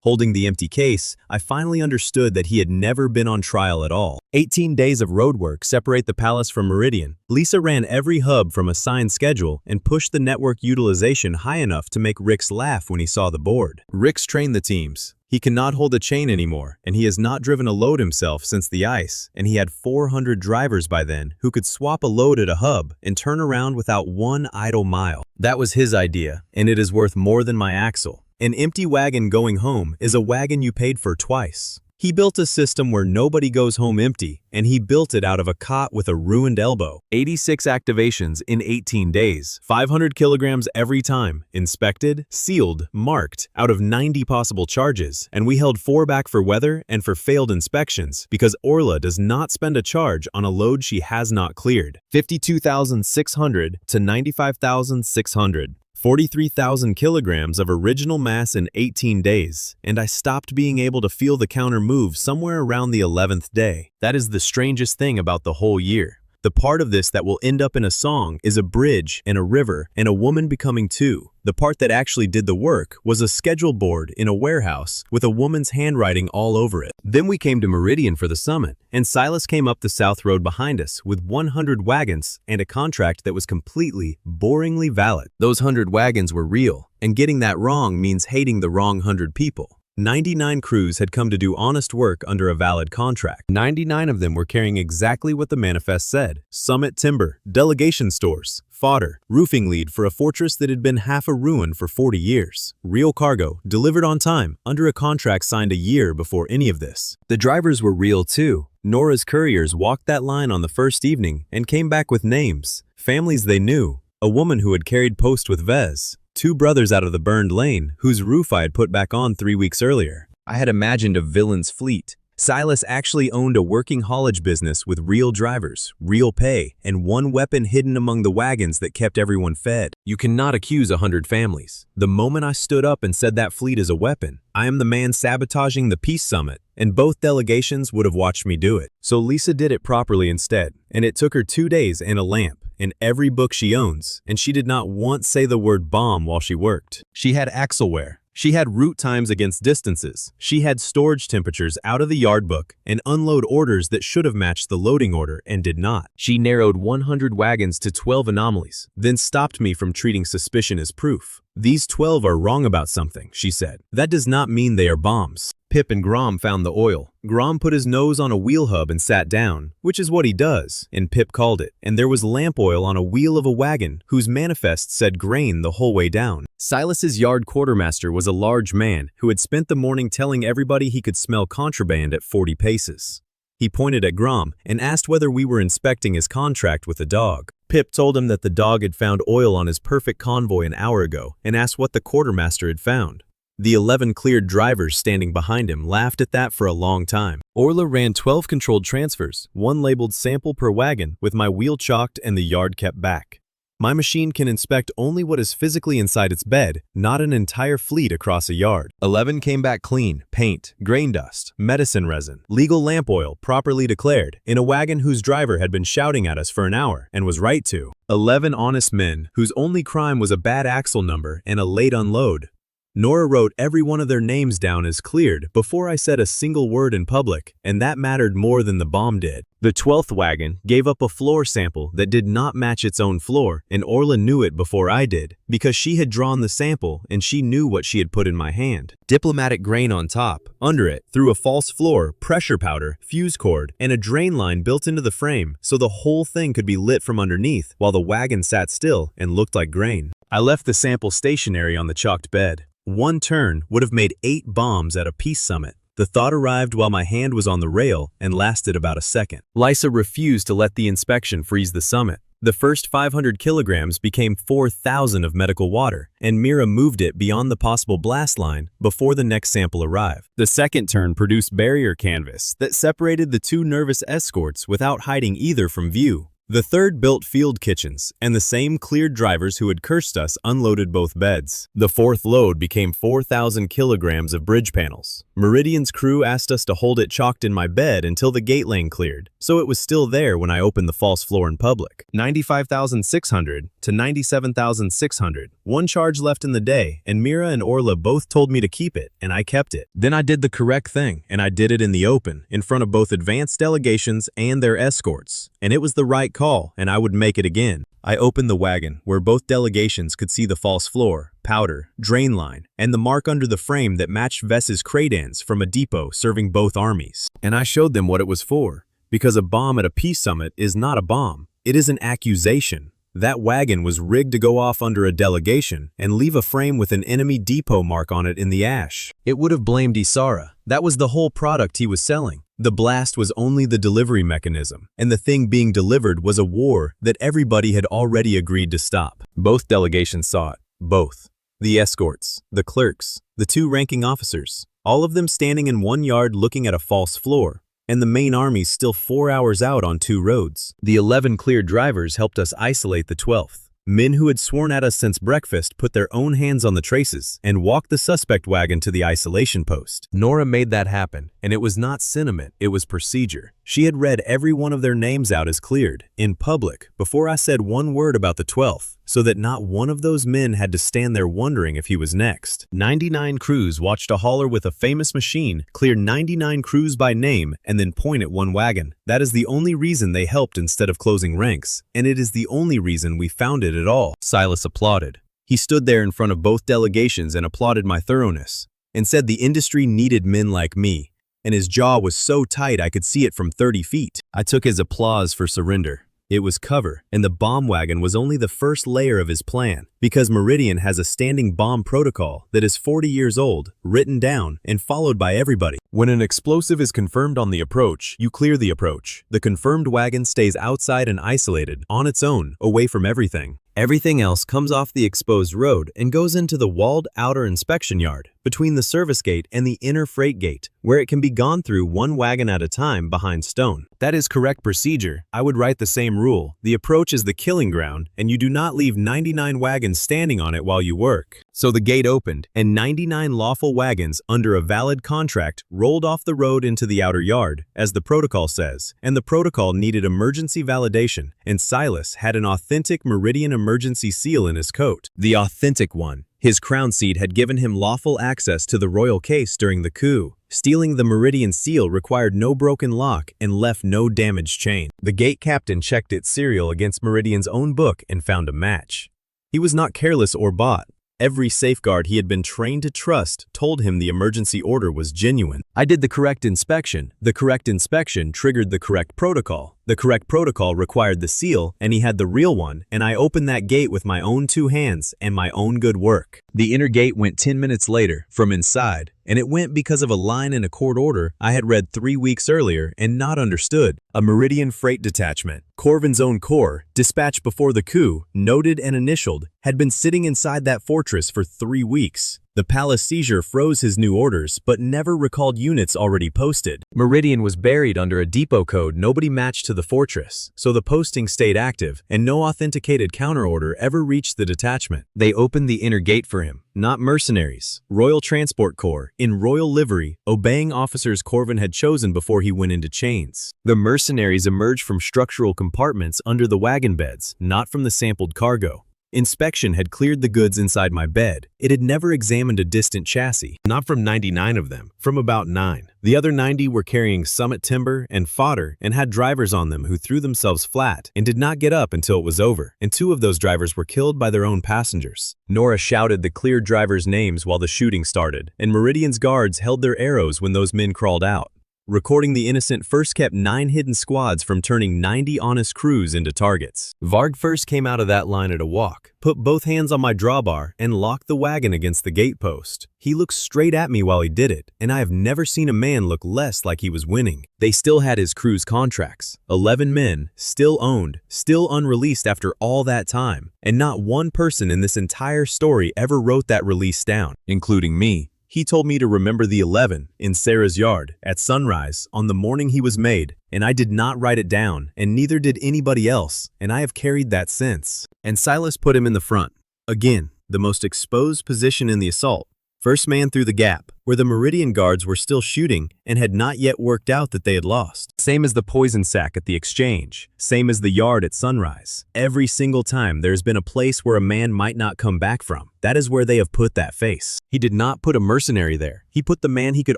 Holding the empty case, I finally understood that he had never been on trial at all. 18 days of roadwork separate the palace from Meridian. Lisa ran every hub from a signed schedule and pushed the network utilization high enough to make Rix laugh when he saw the board. Rix trained the teams. He cannot hold a chain anymore, and he has not driven a load himself since the ice, and he had 400 drivers by then who could swap a load at a hub and turn around without one idle mile. That was his idea, and it is worth more than my axle. An empty wagon going home is a wagon you paid for twice. He built a system where nobody goes home empty, and he built it out of a cot with a ruined elbow. 86 activations in 18 days, 500 kilograms every time, inspected, sealed, marked, out of 90 possible charges, and we held 4 back for weather and for failed inspections because Orla does not spend a charge on a load she has not cleared. 52,600 to 95,600. 43,000 kilograms of original mass in 18 days, and I stopped being able to feel the counter move somewhere around the 11th day. That is the strangest thing about the whole year. The part of this that will end up in a song is a bridge and a river and a woman becoming two. The part that actually did the work was a schedule board in a warehouse with a woman's handwriting all over it. Then we came to Meridian for the summit, and Silas came up the south road behind us with 100 wagons and a contract that was completely, boringly valid. Those 100 wagons were real, and getting that wrong means hating the wrong 100 people. 99 crews had come to do honest work under a valid contract. 99 of them were carrying exactly what the manifest said: summit timber, delegation stores, fodder, roofing lead for a fortress that had been half a ruin for 40 years. Real cargo, delivered on time, under a contract signed a year before any of this. The drivers were real too. Nora's couriers walked that line on the first evening and came back with names, families they knew, a woman who had carried post with Vez, 2 brothers out of the burned lane, whose roof I had put back on 3 weeks earlier. I had imagined a villain's fleet. Silas actually owned a working haulage business with real drivers, real pay, and one weapon hidden among the wagons that kept everyone fed. You cannot accuse 100 families. The moment I stood up and said that fleet is a weapon, I am the man sabotaging the peace summit, and both delegations would have watched me do it. So Lisa did it properly instead, and it took her 2 days and a lamp, in every book she owns, and she did not once say the word bomb while she worked. She had axleware. She had route times against distances. She had storage temperatures out of the yard book and unload orders that should have matched the loading order and did not. She narrowed 100 wagons to 12 anomalies, then stopped me from treating suspicion as proof. These 12 are wrong about something, she said. That does not mean they are bombs. Pip and Grom found the oil. Grom put his nose on a wheel hub and sat down, which is what he does, and Pip called it. And there was lamp oil on a wheel of a wagon whose manifest said grain the whole way down. Silas's yard quartermaster was a large man who had spent the morning telling everybody he could smell contraband at 40 paces. He pointed at Grom and asked whether we were inspecting his contract with the dog. Pip told him that the dog had found oil on his perfect convoy an hour ago and asked what the quartermaster had found. The 11 cleared drivers standing behind him laughed at that for a long time. Orla ran 12 controlled transfers, 1 labeled sample per wagon, with my wheel chalked and the yard kept back. My machine can inspect only what is physically inside its bed, not an entire fleet across a yard. 11 came back clean: paint, grain dust, medicine resin, legal lamp oil properly declared, in a wagon whose driver had been shouting at us for an hour, and was right to. 11 honest men, whose only crime was a bad axle number and a late unload. Nora wrote every one of their names down as cleared before I said a single word in public, and that mattered more than the bomb did. The 12th wagon gave up a floor sample that did not match its own floor, and Orla knew it before I did, because she had drawn the sample and she knew what she had put in my hand. Diplomatic grain on top, under it, through a false floor, pressure powder, fuse cord, and a drain line built into the frame so the whole thing could be lit from underneath while the wagon sat still and looked like grain. I left the sample stationary on the chalked bed. 1 turn would have made 8 bombs at a peace summit. The thought arrived while my hand was on the rail and lasted about a second. Lisa refused to let the inspection freeze the summit. The first 500 kilograms became 4,000 of medical water, and Mira moved it beyond the possible blast line before the next sample arrived. The second turn produced barrier canvas that separated the 2 nervous escorts without hiding either from view. The third built field kitchens, and the same cleared drivers who had cursed us unloaded both beds. The fourth load became 4,000 kilograms of bridge panels. Meridian's crew asked us to hold it chalked in my bed until the gate lane cleared, so it was still there when I opened the false floor in public. 95,600 to 97,600. One charge left in the day, and Mira and Orla both told me to keep it, and I kept it. Then I did the correct thing, and I did it in the open, in front of both advanced delegations and their escorts. And it was the right call, and I would make it again. I opened the wagon, where both delegations could see the false floor, powder, drain line, and the mark under the frame that matched Vess's cradans from a depot serving both armies. And I showed them what it was for, because a bomb at a peace summit is not a bomb. It is an accusation. That wagon was rigged to go off under a delegation and leave a frame with an enemy depot mark on it in the ash. It would have blamed Isara. That was the whole product he was selling. The blast was only the delivery mechanism, and the thing being delivered was a war that everybody had already agreed to stop. Both delegations saw it. Both. The escorts, the clerks, the two ranking officers, all of them standing in one yard looking at a false floor, and the main army still 4 hours out on 2 roads. The 11 cleared drivers helped us isolate the 12th. Men who had sworn at us since breakfast put their own hands on the traces and walked the suspect wagon to the isolation post. Nora made that happen, and it was not sentiment, it was procedure. She had read every one of their names out as cleared, in public, before I said one word about the 12th, so that not one of those men had to stand there wondering if he was next. 99 crews watched a hauler with a famous machine clear 99 crews by name and then point at one wagon. That is the only reason they helped instead of closing ranks, and it is the only reason we found it at all. Silas applauded. He stood there in front of both delegations and applauded my thoroughness, and said the industry needed men like me, and his jaw was so tight I could see it from 30 feet. I took his applause for surrender. It was cover, and the bomb wagon was only the first layer of his plan, because Meridian has a standing bomb protocol that is 40 years old, written down, and followed by everybody. When an explosive is confirmed on the approach, you clear the approach. The confirmed wagon stays outside and isolated, on its own, away from everything. Everything else comes off the exposed road and goes into the walled outer inspection yard, between the service gate and the inner freight gate, where it can be gone through one wagon at a time behind stone. That is correct procedure. I would write the same rule. The approach is the killing ground, and you do not leave 99 wagons standing on it while you work. So the gate opened, and 99 lawful wagons under a valid contract rolled off the road into the outer yard, as the protocol says, and the protocol needed emergency validation, and Silas had an authentic Meridian emergency seal in his coat. The authentic one. His crown seat had given him lawful access to the royal case during the coup. Stealing the Meridian seal required no broken lock and left no damaged chain. The gate captain checked its serial against Meridian's own book and found a match. He was not careless or bought. Every safeguard he had been trained to trust told him the emergency order was genuine. I did the correct inspection. The correct inspection triggered the correct protocol. The correct protocol required the seal, and he had the real one, and I opened that gate with my own 2 hands and my own good work. The inner gate went 10 minutes later, from inside, and it went because of a line in a court order I had read 3 weeks earlier and not understood. A Meridian freight detachment, Corvin's own corps, dispatched before the coup, noted and initialed, had been sitting inside that fortress for 3 weeks. The palace seizure froze his new orders, but never recalled units already posted. Meridian was buried under a depot code nobody matched to the fortress, so the posting stayed active, and no authenticated counterorder ever reached the detachment. They opened the inner gate for him. Not mercenaries. Royal Transport Corps, in royal livery, obeying officers Corvin had chosen before he went into chains. The mercenaries emerged from structural compartments under the wagon beds, not from the sampled cargo. Inspection had cleared the goods inside my bed. It had never examined a distant chassis. Not from 99 of them, from about 9. The other 90 were carrying summit timber and fodder and had drivers on them who threw themselves flat and did not get up until it was over, and 2 of those drivers were killed by their own passengers. Nora shouted the cleared drivers' names while the shooting started, and Meridian's guards held their arrows when those men crawled out. Recording the innocent first kept 9 hidden squads from turning 90 honest crews into targets. Varg first came out of that line at a walk, put both hands on my drawbar, and locked the wagon against the gate post. He looked straight at me while he did it, and I have never seen a man look less like he was winning. They still had his crew's contracts. 11 men, still owned, still unreleased after all that time, and not one person in this entire story ever wrote that release down, including me. He told me to remember the 11 in Sarah's yard at sunrise on the morning he was made, and I did not write it down, and neither did anybody else, and I have carried that since. And Silas put him in the front. Again, the most exposed position in the assault. First man through the gap, where the Meridian guards were still shooting and had not yet worked out that they had lost. Same as the poison sack at the exchange. Same as the yard at sunrise. Every single time there's been a place where a man might not come back from. That is where they have put that face. He did not put a mercenary there. He put the man he could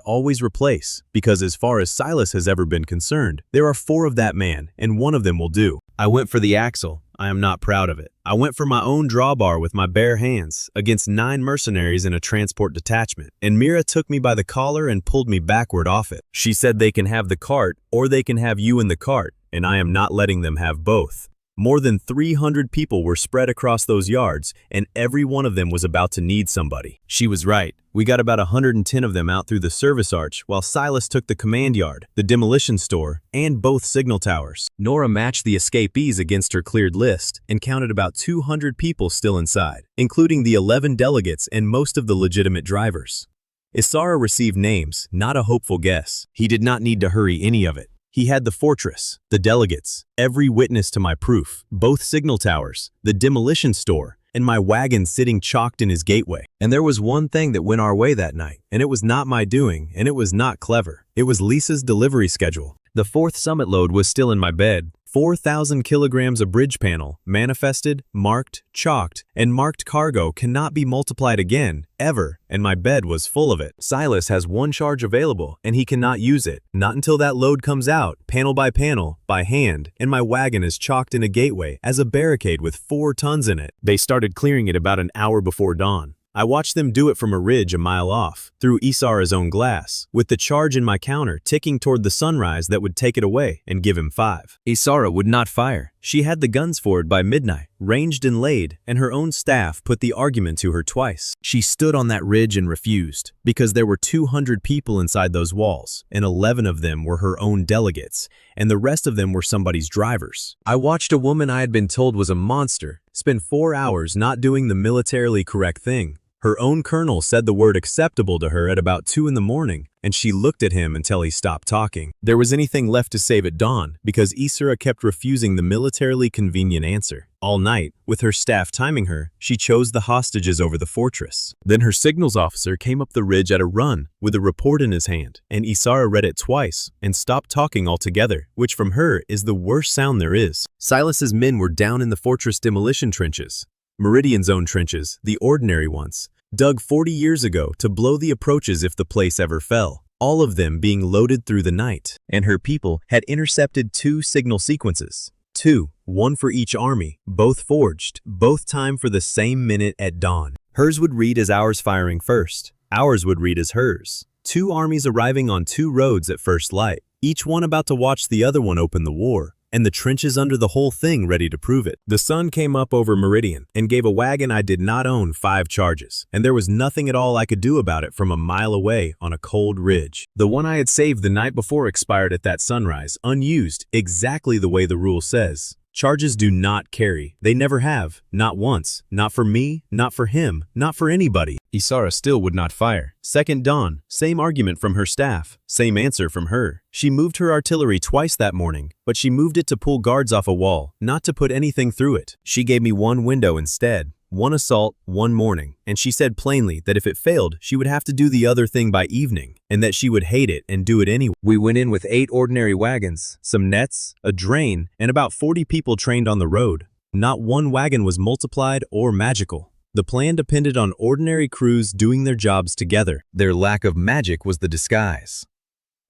always replace, because as far as Silas has ever been concerned, there are 4 of that man, and 1 of them will do. I went for the axle. I am not proud of it. I went for my own drawbar with my bare hands against 9 mercenaries in a transport detachment, and Mira took me by the collar and pulled me backward off it. She said they can have the cart or they can have you in the cart, and I am not letting them have both. More than 300 people were spread across those yards, and every one of them was about to need somebody. She was right. We got about 110 of them out through the service arch, while Silas took the command yard, the demolition store, and both signal towers. Nora matched the escapees against her cleared list and counted about 200 people still inside, including the 11 delegates and most of the legitimate drivers. Isara received names, not a hopeful guess. He did not need to hurry any of it. He had the fortress, the delegates, every witness to my proof, both signal towers, the demolition store, and my wagon sitting chalked in his gateway. And there was one thing that went our way that night, and it was not my doing, and it was not clever. It was Lisa's delivery schedule. The 4th summit load was still in my bed. 4,000 kilograms of bridge panel, manifested, marked, chalked, and marked cargo cannot be multiplied again, ever, and my bed was full of it. Silas has 1 charge available, and he cannot use it, not until that load comes out, panel, by hand, and my wagon is chalked in a gateway as a barricade with 4 tons in it. They started clearing it about an hour before dawn. I watched them do it from a ridge a mile off, through Isara's own glass, with the charge in my counter ticking toward the sunrise that would take it away and give him 5. Isara would not fire. She had the guns for it by midnight, ranged and laid, and her own staff put the argument to her twice. She stood on that ridge and refused, because there were 200 people inside those walls, and 11 of them were her own delegates, and the rest of them were somebody's drivers. I watched a woman I had been told was a monster spend 4 hours not doing the militarily correct thing. Her own colonel said the word acceptable to her at about 2 in the morning, and she looked at him until he stopped talking. There was anything left to save at dawn, because Isara kept refusing the militarily convenient answer. All night, with her staff timing her, she chose the hostages over the fortress. Then her signals officer came up the ridge at a run, with a report in his hand, and Isara read it twice, and stopped talking altogether, which from her is the worst sound there is. Silas's men were down in the fortress demolition trenches. Meridian's own trenches, the ordinary ones, dug 40 years ago to blow the approaches if the place ever fell, all of them being loaded through the night. And her people had intercepted 2 signal sequences. 2, 1 for each army, both forged, both timed for the same minute at dawn. Hers would read as ours firing first. Ours would read as hers. 2 armies arriving on 2 roads at first light, each one about to watch the other one open the war, and the trenches under the whole thing ready to prove it. The sun came up over Meridian and gave a wagon I did not own 5 charges, and there was nothing at all I could do about it from a mile away on a cold ridge. The one I had saved the night before expired at that sunrise, unused, exactly the way the rule says. Charges do not carry. They never have. Not once. Not for me, not for him, not for anybody. Isara still would not fire. Second dawn, same argument from her staff, same answer from her. She moved her artillery twice that morning, but she moved it to pull guards off a wall, not to put anything through it. She gave me 1 window instead. 1 assault, 1 morning, and she said plainly that if it failed, she would have to do the other thing by evening, and that she would hate it and do it anyway. We went in with 8 ordinary wagons, some nets, a drain, and about 40 people trained on the road. Not 1 wagon was multiplied or magical. The plan depended on ordinary crews doing their jobs together. Their lack of magic was the disguise.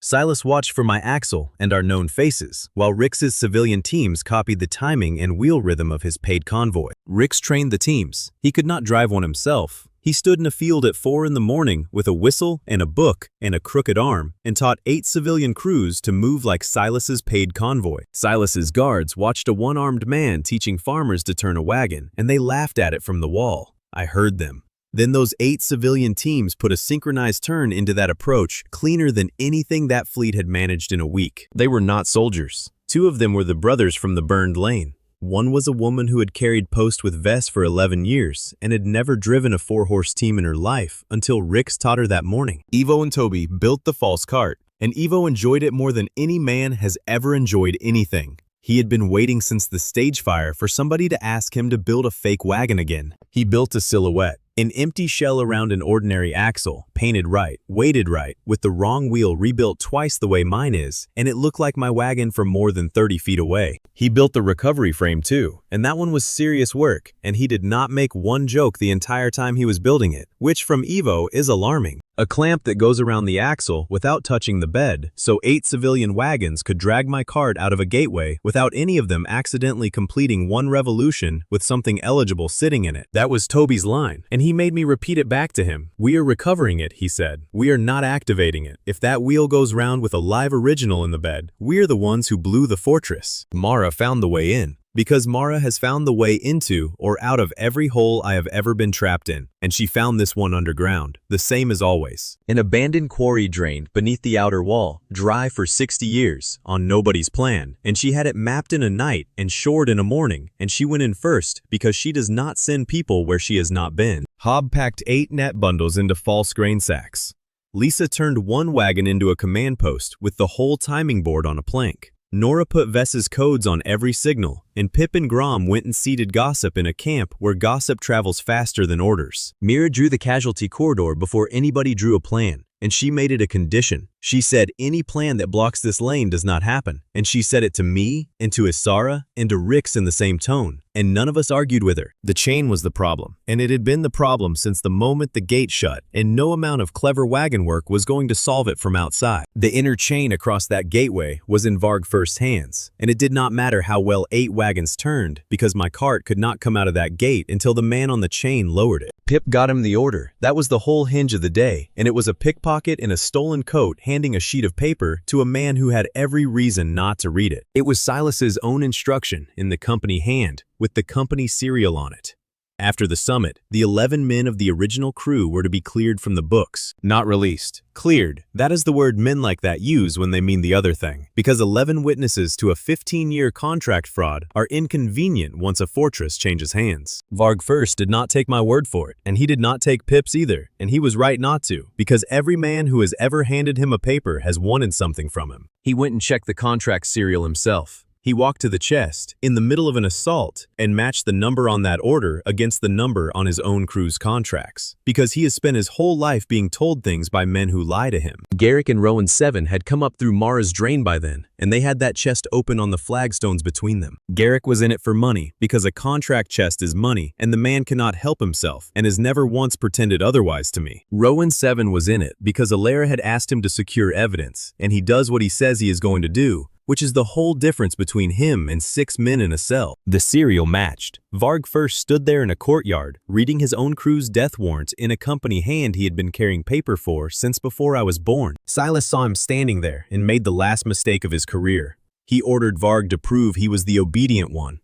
Silas watched for my axle and our known faces, while Rix's civilian teams copied the timing and wheel rhythm of his paid convoy. Rix trained the teams. He could not drive one himself. He stood in a field at 4 in the morning with a whistle and a book and a crooked arm and taught 8 civilian crews to move like Silas's paid convoy. Silas's guards watched a 1-armed man teaching farmers to turn a wagon, and they laughed at it from the wall. I heard them. Then those 8 civilian teams put a synchronized turn into that approach cleaner than anything that fleet had managed in a week. They were not soldiers. 2 of them were the brothers from the burned lane. One was a woman who had carried post with Vess for 11 years and had never driven a four-horse team in her life until Rix taught her that morning. Ivo and Toby built the false cart, and Ivo enjoyed it more than any man has ever enjoyed anything. He had been waiting since the stage fire for somebody to ask him to build a fake wagon again. He built a silhouette, an empty shell around an ordinary axle, painted right, weighted right, with the wrong wheel rebuilt twice the way mine is, and it looked like my wagon from more than 30 feet away. He built the recovery frame too, and that one was serious work, and he did not make one joke the entire time he was building it, which from Ivo is alarming. A clamp that goes around the axle without touching the bed, so 8 civilian wagons could drag my cart out of a gateway without any of them accidentally completing one revolution with something eligible sitting in it. That was Toby's line, and he made me repeat it back to him. "We are recovering it," he said. "We are not activating it. If that wheel goes round with a live original in the bed, we're the ones who blew the fortress." Mara found the way in. Because Mara has found the way into or out of every hole I have ever been trapped in, and she found this one underground, the same as always. An abandoned quarry drain beneath the outer wall, dry for 60 years, on nobody's plan, and she had it mapped in a night and shored in a morning, and she went in first because she does not send people where she has not been. Hob packed 8 net bundles into false grain sacks. Lisa turned one wagon into a command post with the whole timing board on a plank. Nora put Vess's codes on every signal, and Pip and Grom went and seated Gossip in a camp where gossip travels faster than orders. Mira drew the casualty corridor before anybody drew a plan, and she made it a condition. She said any plan that blocks this lane does not happen, and she said it to me, and to Isara, and to Rix in the same tone, and none of us argued with her. The chain was the problem, and it had been the problem since the moment the gate shut, and no amount of clever wagon work was going to solve it from outside. The inner chain across that gateway was in Varg First's hands, and it did not matter how well 8 wagons turned, because my cart could not come out of that gate until the man on the chain lowered it. Pip got him the order. That was the whole hinge of the day, and it was a pickpocket in a stolen coat handing a sheet of paper to a man who had every reason not to read it. It was Silas's own instruction in the company hand, with the company serial on it. After the summit, the 11 men of the original crew were to be cleared from the books, not released. Cleared, that is the word men like that use when they mean the other thing, because 11 witnesses to a 15-year contract fraud are inconvenient once a fortress changes hands. Varg First did not take my word for it, and he did not take Pip's either, and he was right not to, because every man who has ever handed him a paper has wanted something from him. He went and checked the contract serial himself. He walked to the chest, in the middle of an assault, and matched the number on that order against the number on his own crew's contracts, because he has spent his whole life being told things by men who lie to him. Garrick and Rowan 7 had come up through Mara's drain by then, and they had that chest open on the flagstones between them. Garrick was in it for money, because a contract chest is money, and the man cannot help himself, and has never once pretended otherwise to me. Rowan 7 was in it, because Alara had asked him to secure evidence, and he does what he says he is going to do, which is the whole difference between him and 6 men in a cell. The serial matched. Varg First stood there in a courtyard, reading his own crew's death warrants in a company hand he had been carrying paper for since before I was born. Silas saw him standing there and made the last mistake of his career. He ordered Varg to prove he was the obedient one.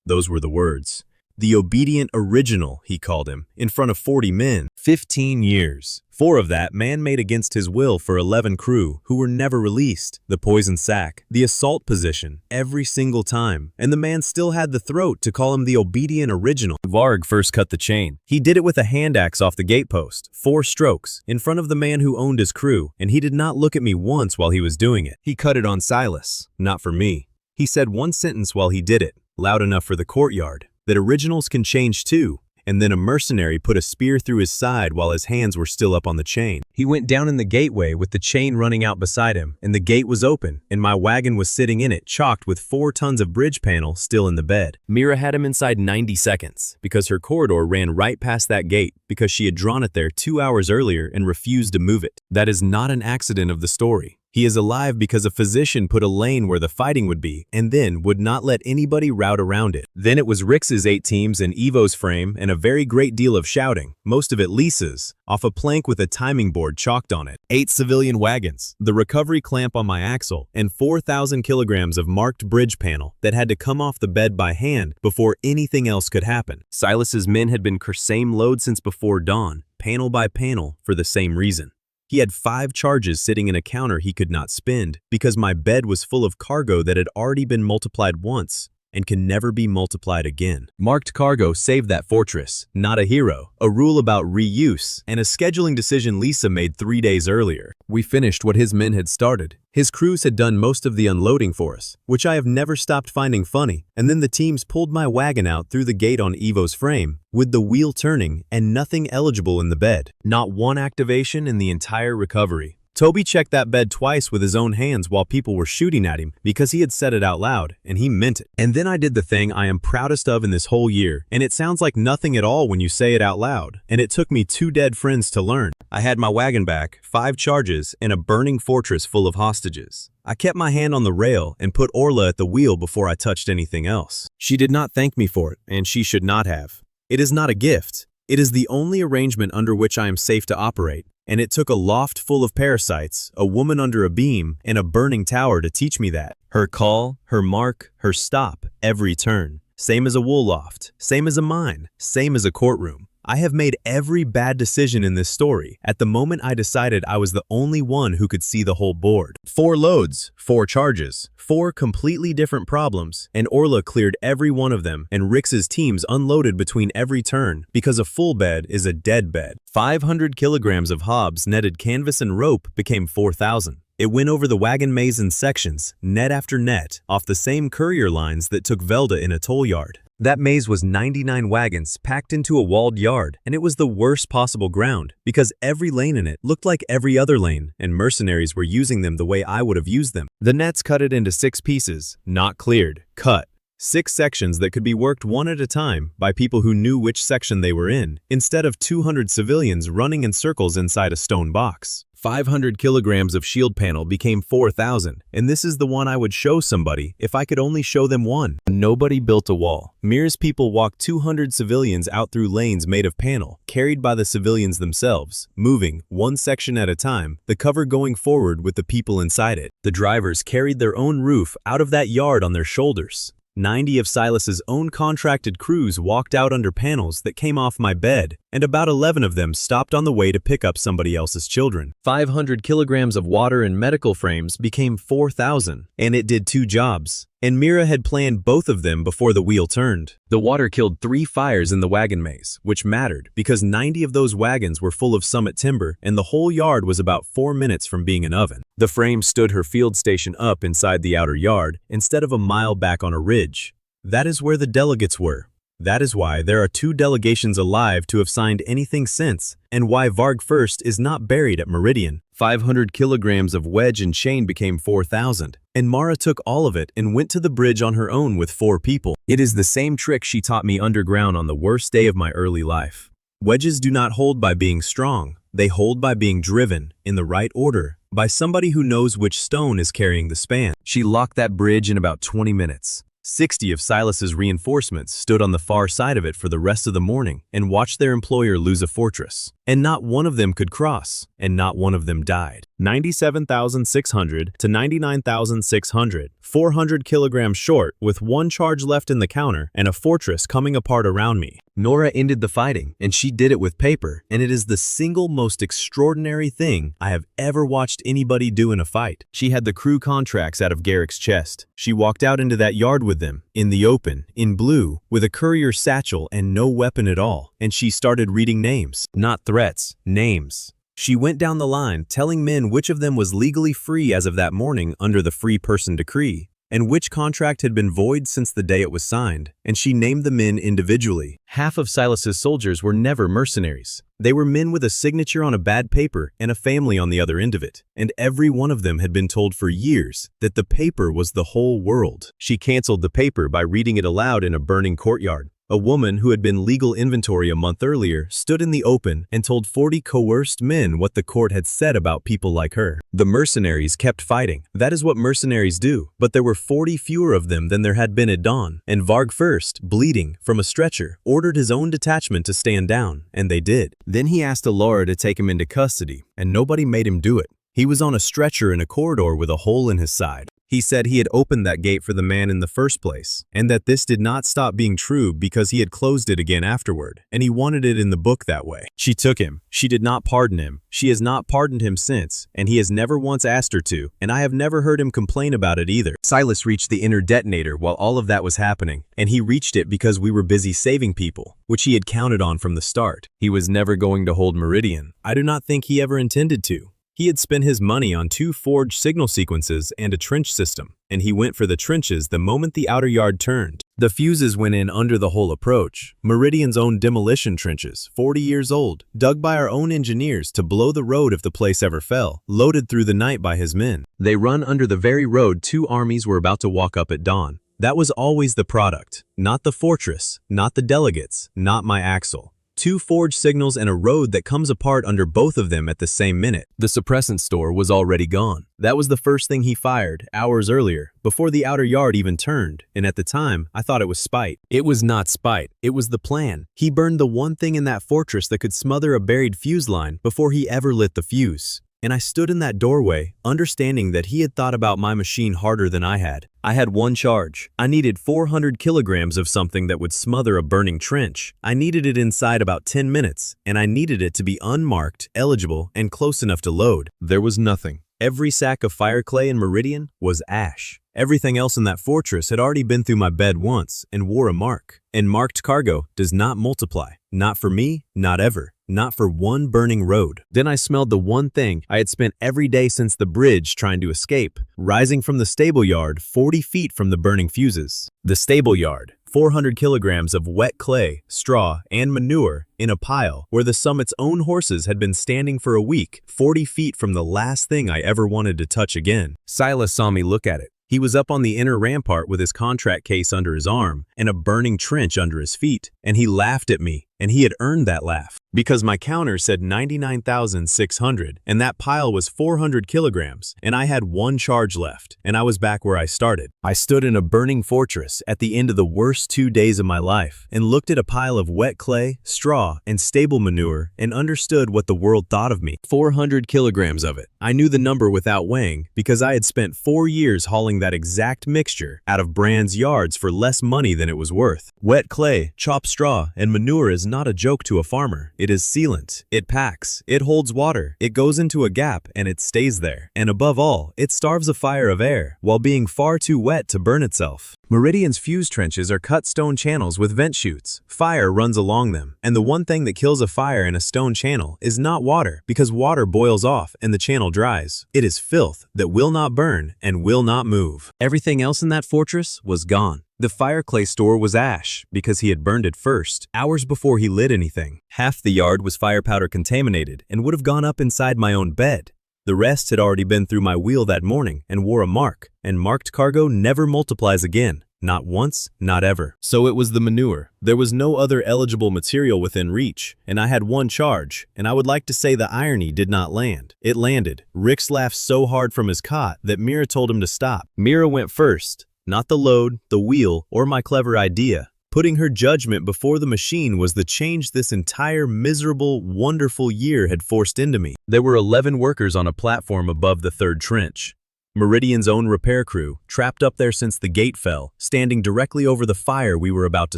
Those were the words. The obedient original, he called him, in front of 40 men. 15 years. 4 of that man-made against his will for 11 crew who were never released. The poison sack, the assault position, every single time. And the man still had the throat to call him the obedient original. Varg First cut the chain. He did it with a hand axe off the gatepost, 4 strokes, in front of the man who owned his crew, and he did not look at me once while he was doing it. He cut it on Silas, not for me. He said one sentence while he did it, loud enough for the courtyard, that originals can change too, and then a mercenary put a spear through his side while his hands were still up on the chain. He went down in the gateway with the chain running out beside him, and the gate was open, and my wagon was sitting in it, chocked with 4 tons of bridge panel still in the bed. Mira had him inside 90 seconds, because her corridor ran right past that gate, because she had drawn it there 2 hours earlier and refused to move it. That is not an accident of the story. He is alive because a physician put a lane where the fighting would be, and then would not let anybody route around it. Then it was Rix's 8 teams and Evo's frame and a very great deal of shouting, most of it Lisa's, off a plank with a timing board chalked on it. 8 civilian wagons, the recovery clamp on my axle, and 4,000 kilograms of marked bridge panel that had to come off the bed by hand before anything else could happen. Silas's men had been same load since before dawn, panel by panel, for the same reason. He had 5 charges sitting in a counter he could not spend because my bed was full of cargo that had already been multiplied once, and can never be multiplied again. Marked cargo saved that fortress, not a hero, a rule about reuse, and a scheduling decision Lisa made 3 days earlier. We finished what his men had started. His crews had done most of the unloading for us, which I have never stopped finding funny, and then the teams pulled my wagon out through the gate on Evo's frame, with the wheel turning and nothing eligible in the bed. Not one activation in the entire recovery. Toby checked that bed twice with his own hands while people were shooting at him because he had said it out loud, and he meant it. And then I did the thing I am proudest of in this whole year, and it sounds like nothing at all when you say it out loud, and it took me 2 dead friends to learn. I had my wagon back, 5 charges, and a burning fortress full of hostages. I kept my hand on the rail and put Orla at the wheel before I touched anything else. She did not thank me for it, and she should not have. It is not a gift. It is the only arrangement under which I am safe to operate. And it took a loft full of parasites, a woman under a beam, and a burning tower to teach me that. Her call, her mark, her stop, every turn. Same as a wool loft, same as a mine, same as a courtroom. I have made every bad decision in this story at the moment I decided I was the only one who could see the whole board. 4 loads, 4 charges, 4 completely different problems, and Orla cleared every one of them, and Rix's teams unloaded between every turn because a full bed is a dead bed. 500 kilograms of hobs netted canvas and rope became 4,000. It went over the wagon maze in sections, net after net, off the same courier lines that took Velda in a toll yard. That maze was 99 wagons packed into a walled yard, and it was the worst possible ground because every lane in it looked like every other lane, and mercenaries were using them the way I would have used them. The nets cut it into 6 pieces, not cleared, cut. 6 sections that could be worked one at a time by people who knew which section they were in, instead of 200 civilians running in circles inside a stone box. 500 kilograms of shield panel became 4,000, and this is the one I would show somebody if I could only show them one. Nobody built a wall. Mir's people walked 200 civilians out through lanes made of panel, carried by the civilians themselves, moving, one section at a time, the cover going forward with the people inside it. The drivers carried their own roof out of that yard on their shoulders. 90 of Silas's own contracted crews walked out under panels that came off my bed, and about 11 of them stopped on the way to pick up somebody else's children. 500 kilograms of water and medical frames became 4,000, and it did 2 jobs. And Mira had planned both of them before the wheel turned. The water killed 3 fires in the wagon maze, which mattered because 90 of those wagons were full of summit timber, and the whole yard was about 4 minutes from being an oven. The frame stood her field station up inside the outer yard, instead of a mile back on a ridge. That is where the delegates were. That is why there are 2 delegations alive to have signed anything since, and why Varg First is not buried at Meridian. 500 kilograms of wedge and chain became 4,000, and Mara took all of it and went to the bridge on her own with 4 people. It is the same trick she taught me underground on the worst day of my early life. Wedges do not hold by being strong, they hold by being driven, in the right order, by somebody who knows which stone is carrying the span. She locked that bridge in about 20 minutes. 60 of Silas's reinforcements stood on the far side of it for the rest of the morning and watched their employer lose a fortress. And not one of them could cross, and not one of them died. 97,600 to 99,600, 400 kilograms short with 1 charge left in the counter and a fortress coming apart around me. Nora ended the fighting, and she did it with paper, and it is the single most extraordinary thing I have ever watched anybody do in a fight. She had the crew contracts out of Garrick's chest. She walked out into that yard with them, in the open, in blue, with a courier satchel and no weapon at all, and she started reading names. Not threats, names. She went down the line, telling men which of them was legally free as of that morning under the Free Person Decree, and which contract had been void since the day it was signed, and she named the men individually. Half of Silas's soldiers were never mercenaries. They were men with a signature on a bad paper and a family on the other end of it, and every one of them had been told for years that the paper was the whole world. She canceled the paper by reading it aloud in a burning courtyard. A woman who had been legal inventory a month earlier stood in the open and told 40 coerced men what the court had said about people like her. The mercenaries kept fighting. That is what mercenaries do, but there were 40 fewer of them than there had been at dawn, and Varg First, bleeding from a stretcher, ordered his own detachment to stand down, and they did. Then he asked Alora to take him into custody, and nobody made him do it. He was on a stretcher in a corridor with a hole in his side. He said he had opened that gate for the man in the first place, and that this did not stop being true because he had closed it again afterward, and he wanted it in the book that way. She took him. She did not pardon him. She has not pardoned him since, and he has never once asked her to, and I have never heard him complain about it either. Silas reached the inner detonator while all of that was happening, and he reached it because we were busy saving people, which he had counted on from the start. He was never going to hold Meridian. I do not think he ever intended to. He had spent his money on 2 forged signal sequences and a trench system, and he went for the trenches the moment the outer yard turned. The fuses went in under the whole approach. Meridian's own demolition trenches, 40 years old, dug by our own engineers to blow the road if the place ever fell, loaded through the night by his men. They run under the very road 2 armies were about to walk up at dawn. That was always the product, not the fortress, not the delegates, not my axle. 2 forged signals and a road that comes apart under both of them at the same minute. The suppressant store was already gone. That was the first thing he fired, hours earlier, before the outer yard even turned, and at the time, I thought it was spite. It was not spite, it was the plan. He burned the one thing in that fortress that could smother a buried fuse line before he ever lit the fuse. And I stood in that doorway, understanding that he had thought about my machine harder than I had. I had one charge. I needed 400 kilograms of something that would smother a burning trench. I needed it inside about 10 minutes, and I needed it to be unmarked, eligible, and close enough to load. There was nothing. Every sack of fire clay in Meridian was ash. Everything else in that fortress had already been through my bed once and wore a mark. And marked cargo does not multiply. Not for me, not ever. Not for one burning road. Then I smelled the one thing I had spent every day since the bridge trying to escape, rising from the stable yard 40 feet from the burning fuses. The stable yard, 400 kilograms of wet clay, straw, and manure in a pile where the summit's own horses had been standing for a week, 40 feet from the last thing I ever wanted to touch again. Silas saw me look at it. He was up on the inner rampart with his contract case under his arm and a burning trench under his feet, and he laughed at me, and he had earned that laugh. Because my counter said 99,600, and that pile was 400 kilograms, and I had one charge left, and I was back where I started. I stood in a burning fortress at the end of the worst 2 days of my life, and looked at a pile of wet clay, straw, and stable manure, and understood what the world thought of me. 400 kilograms of it. I knew the number without weighing, because I had spent 4 years hauling that exact mixture out of Brand's yards for less money than it was worth. Wet clay, chopped straw, and manure is not a joke to a farmer. It is sealant. It packs. It holds water. It goes into a gap and it stays there. And above all, it starves a fire of air while being far too wet to burn itself. Meridian's fuse trenches are cut stone channels with vent chutes. Fire runs along them. And the one thing that kills a fire in a stone channel is not water, because water boils off and the channel dries. It is filth that will not burn and will not move. Everything else in that fortress was gone. The fire clay store was ash because he had burned it first, hours before he lit anything. Half the yard was fire powder contaminated and would have gone up inside my own bed. The rest had already been through my wheel that morning and wore a mark, and marked cargo never multiplies again. Not once, not ever. So it was the manure. There was no other eligible material within reach, and I had one charge, and I would like to say the irony did not land. It landed. Rix laughed so hard from his cot that Mira told him to stop. Mira went first. Not the load, the wheel, or my clever idea. Putting her judgment before the machine was the change this entire miserable, wonderful year had forced into me. There were 11 workers on a platform above the third trench. Meridian's own repair crew, trapped up there since the gate fell, standing directly over the fire we were about to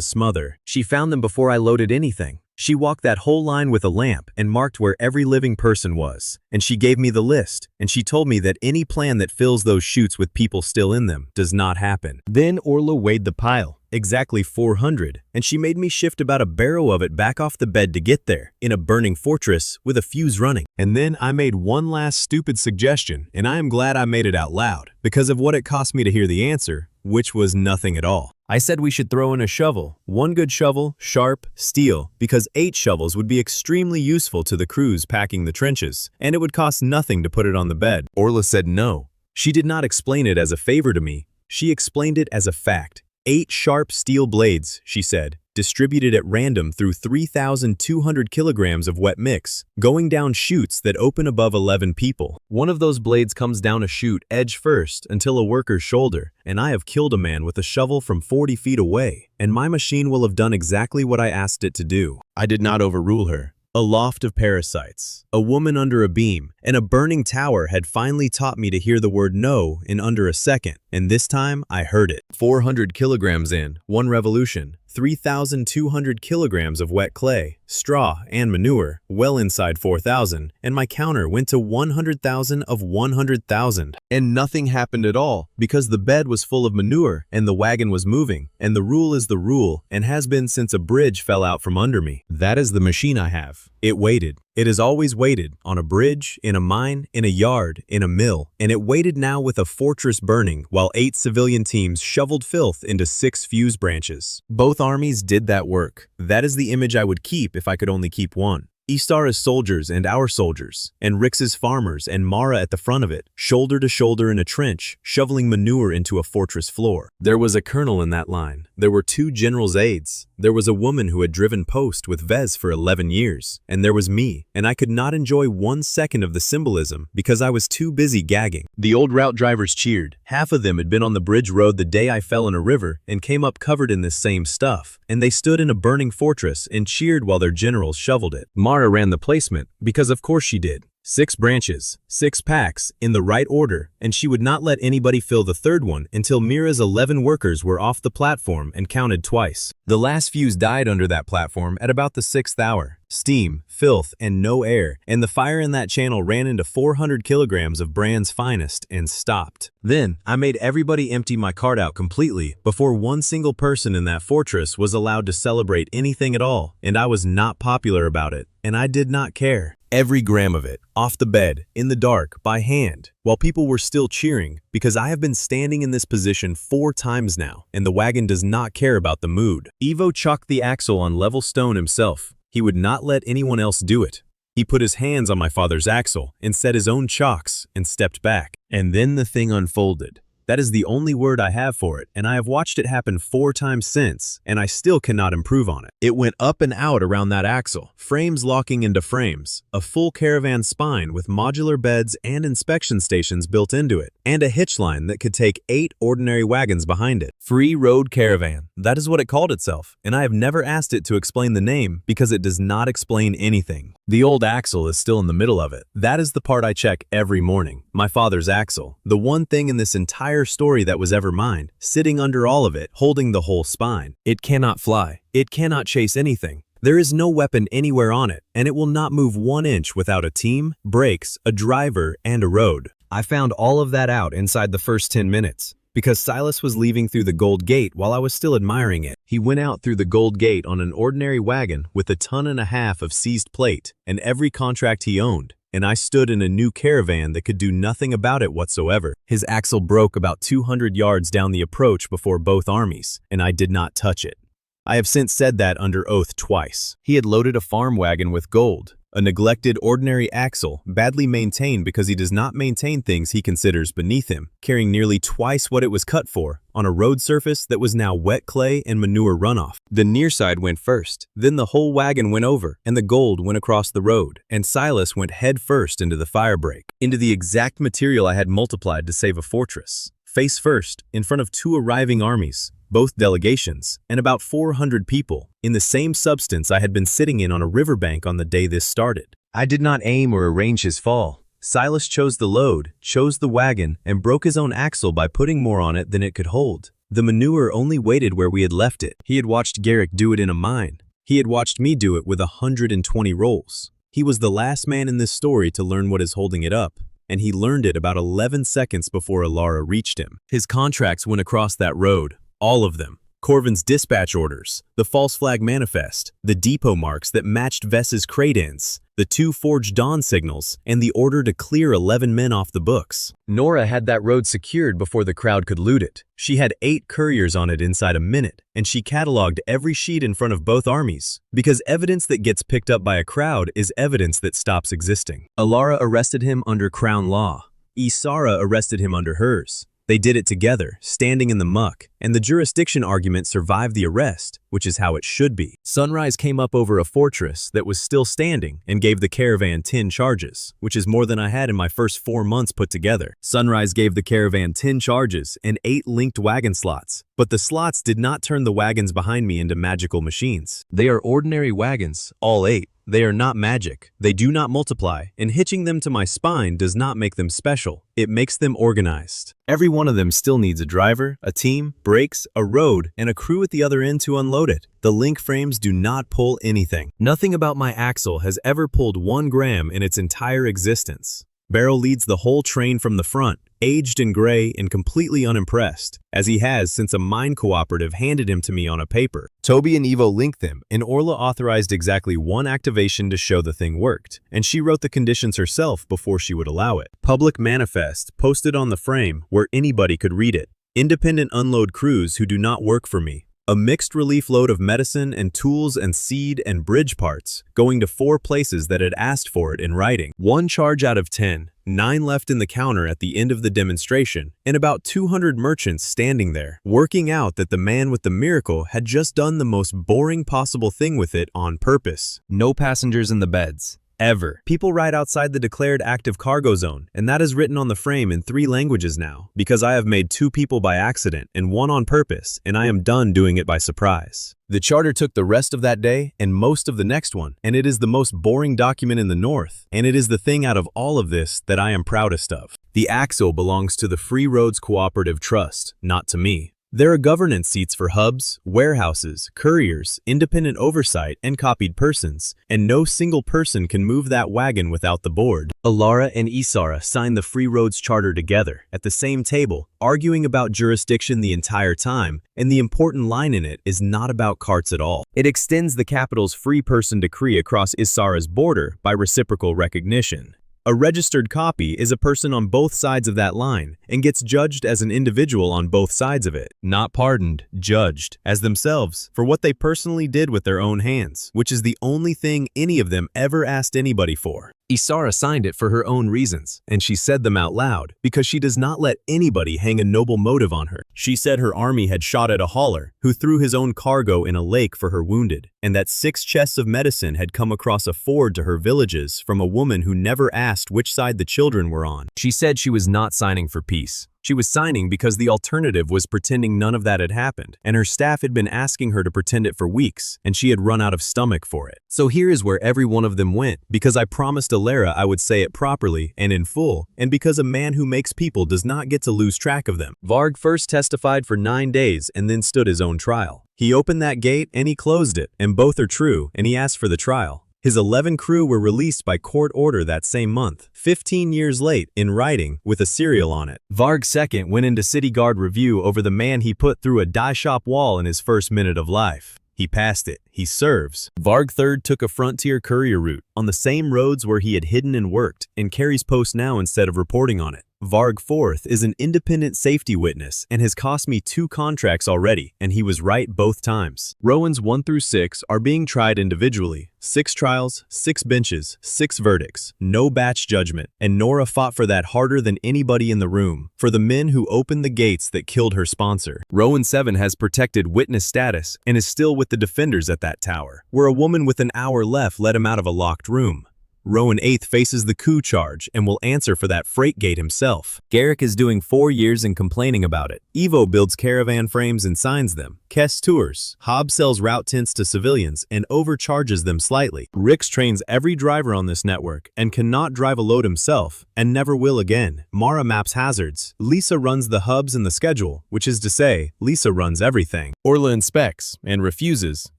smother. She found them before I loaded anything. She walked that whole line with a lamp and marked where every living person was. And she gave me the list, and she told me that any plan that fills those chutes with people still in them does not happen. Then Orla weighed the pile, exactly 400, and she made me shift about a barrow of it back off the bed to get there, in a burning fortress with a fuse running. And then I made one last stupid suggestion, and I am glad I made it out loud, because of what it cost me to hear the answer, which was nothing at all. I said we should throw in a shovel, one good shovel, sharp, steel, because 8 shovels would be extremely useful to the crews packing the trenches, and it would cost nothing to put it on the bed. Orla said no. She did not explain it as a favor to me. She explained it as a fact. 8 sharp steel blades, she said, distributed at random through 3,200 kilograms of wet mix, going down chutes that open above 11 people. One of those blades comes down a chute edge first until a worker's shoulder, and I have killed a man with a shovel from 40 feet away, and my machine will have done exactly what I asked it to do. I did not overrule her. A loft of parasites, a woman under a beam, and a burning tower had finally taught me to hear the word no in under a second, and this time I heard it. 400 kilograms in, one revolution. 3,200 kilograms of wet clay, straw, and manure, well inside 4,000, and my counter went to 100,000 of 100,000. And nothing happened at all, because the bed was full of manure, and the wagon was moving, and the rule is the rule, and has been since a bridge fell out from under me. That is the machine I have. It waited. It has always waited, on a bridge, in a mine, in a yard, in a mill, and it waited now with a fortress burning while 8 civilian teams shoveled filth into 6 fuse branches. Both armies did that work. That is the image I would keep if I could only keep one. Istara's soldiers and our soldiers, and Rix's farmers and Mara at the front of it, shoulder to shoulder in a trench, shoveling manure into a fortress floor. There was a colonel in that line. There were 2 general's aides. There was a woman who had driven post with Vez for 11 years. And there was me, and I could not enjoy 1 second of the symbolism because I was too busy gagging. The old route drivers cheered. Half of them had been on the bridge road the day I fell in a river and came up covered in this same stuff. And they stood in a burning fortress and cheered while their generals shoveled it. Mara ran the placement, because of course she did. 6 branches, 6 packs, in the right order, and she would not let anybody fill the 3rd one until Mira's 11 workers were off the platform and counted twice. The last fuse died under that platform at about the 6th hour. Steam, filth, and no air, and the fire in that channel ran into 400 kilograms of Brand's finest and stopped. Then, I made everybody empty my cart out completely before one single person in that fortress was allowed to celebrate anything at all, and I was not popular about it, and I did not care. Every gram of it, off the bed, in the dark, by hand, while people were still cheering, because I have been standing in this position 4 times now, and the wagon does not care about the mood. Ivo chalked the axle on level stone himself. He would not let anyone else do it. He put his hands on my father's axle and set his own chocks and stepped back. And then the thing unfolded. That is the only word I have for it, and I have watched it happen 4 times since, and I still cannot improve on it. It went up and out around that axle, frames locking into frames, a full caravan spine with modular beds and inspection stations built into it, and a hitch line that could take 8 ordinary wagons behind it. Free Road Caravan. That is what it called itself, and I have never asked it to explain the name because it does not explain anything. The old axle is still in the middle of it. That is the part I check every morning. My father's axle. The one thing in this entire story that was ever mine, sitting under all of it, holding the whole spine. It cannot fly. It cannot chase anything. There is no weapon anywhere on it, and it will not move 1 inch without a team, brakes, a driver, and a road. I found all of that out inside the first 10 minutes. Because Silas was leaving through the gold gate while I was still admiring it. He went out through the gold gate on an ordinary wagon with 1.5 tons of seized plate and every contract he owned, and I stood in a new caravan that could do nothing about it whatsoever. His axle broke about 200 yards down the approach before both armies, and I did not touch it. I have since said that under oath twice. He had loaded a farm wagon with gold. A neglected ordinary axle, badly maintained because he does not maintain things he considers beneath him, carrying nearly twice what it was cut for, on a road surface that was now wet clay and manure runoff. The near side went first, then the whole wagon went over, and the gold went across the road, and Silas went head first into the fire break, into the exact material I had multiplied to save a fortress. Face first, in front of 2 arriving armies, both delegations, and about 400 people, in the same substance I had been sitting in on a riverbank on the day this started. I did not aim or arrange his fall. Silas chose the load, chose the wagon, and broke his own axle by putting more on it than it could hold. The manure only waited where we had left it. He had watched Garrick do it in a mine. He had watched me do it with 120 rolls. He was the last man in this story to learn what is holding it up, and he learned it about 11 seconds before Alara reached him. His contracts went across that road. All of them. Corvin's dispatch orders, the false flag manifest, the depot marks that matched Vess's crate ends, the 2 forged dawn signals, and the order to clear 11 men off the books. Nora had that road secured before the crowd could loot it. She had 8 couriers on it inside a minute, and she cataloged every sheet in front of both armies, because evidence that gets picked up by a crowd is evidence that stops existing. Alara arrested him under Crown law. Isara arrested him under hers. They did it together, standing in the muck, and the jurisdiction argument survived the arrest, which is how it should be. Sunrise came up over a fortress that was still standing and gave the caravan 10 charges, which is more than I had in my first 4 months put together. Sunrise gave the caravan 10 charges and 8 linked wagon slots, but the slots did not turn the wagons behind me into magical machines. They are ordinary wagons, all 8. They are not magic, they do not multiply, and hitching them to my spine does not make them special, it makes them organized. Every one of them still needs a driver, a team, brakes, a road, and a crew at the other end to unload it. The link frames do not pull anything. Nothing about my axle has ever pulled 1 gram in its entire existence. Barrel leads the whole train from the front, aged and gray and completely unimpressed, as he has since a mine cooperative handed him to me on a paper. Toby and Evo linked them, and Orla authorized exactly 1 activation to show the thing worked, and she wrote the conditions herself before she would allow it. Public manifest posted on the frame where anybody could read it. Independent unload crews who do not work for me. A mixed relief load of medicine and tools and seed and bridge parts, going to 4 places that had asked for it in writing. 1 charge out of 10, 9 left in the counter at the end of the demonstration, and about 200 merchants standing there, working out that the man with the miracle had just done the most boring possible thing with it on purpose. No passengers in the beds. Ever. People ride outside the declared active cargo zone, and that is written on the frame in 3 languages now, because I have made 2 people by accident and 1 on purpose, and I am done doing it by surprise. The charter took the rest of that day and most of the next one, and it is the most boring document in the North, and it is the thing out of all of this that I am proudest of. The axle belongs to the Free Roads Cooperative Trust, not to me. There are governance seats for hubs, warehouses, couriers, independent oversight, and copied persons, and no single person can move that wagon without the board. Alara and Isara signed the Free Roads Charter together, at the same table, arguing about jurisdiction the entire time, and the important line in it is not about carts at all. It extends the capital's free person decree across Isara's border by reciprocal recognition. A registered copy is a person on both sides of that line and gets judged as an individual on both sides of it, not pardoned, judged, as themselves for what they personally did with their own hands, which is the only thing any of them ever asked anybody for. Isara signed it for her own reasons, and she said them out loud because she does not let anybody hang a noble motive on her. She said her army had shot at a hauler who threw his own cargo in a lake for her wounded, and that 6 chests of medicine had come across a ford to her villages from a woman who never asked which side the children were on. She said she was not signing for peace. She was signing because the alternative was pretending none of that had happened, and her staff had been asking her to pretend it for weeks, and she had run out of stomach for it. So here is where every one of them went, because I promised Alara I would say it properly and in full, and because a man who makes people does not get to lose track of them. Varg first testified for 9 days and then stood his own trial. He opened that gate and he closed it, and both are true, and he asked for the trial. His 11 crew were released by court order that same month, 15 years late, in writing, with a serial on it. Varg second went into city guard review over the man he put through a dye shop wall in his first minute of life. He passed it. He serves. Varg third took a frontier courier route, on the same roads where he had hidden and worked, and carries post now instead of reporting on it. Varg fourth is an independent safety witness and has cost me 2 contracts already, and he was right both times. Rowans 1 through 6 are being tried individually. 6 trials, 6 benches, 6 verdicts, no batch judgment, and Nora fought for that harder than anybody in the room, for the men who opened the gates that killed her sponsor. Rowan 7 has protected witness status and is still with the defenders at that tower, where a woman with an hour left let him out of a locked room. Rowan 8th faces the coup charge and will answer for that freight gate himself. Garrick is doing 4 years and complaining about it. Evo builds caravan frames and signs them. Kess tours. Hobbs sells route tents to civilians and overcharges them slightly. Rix trains every driver on this network and cannot drive a load himself and never will again. Mara maps hazards. Lisa runs the hubs and the schedule, which is to say, Lisa runs everything. Orla inspects and refuses,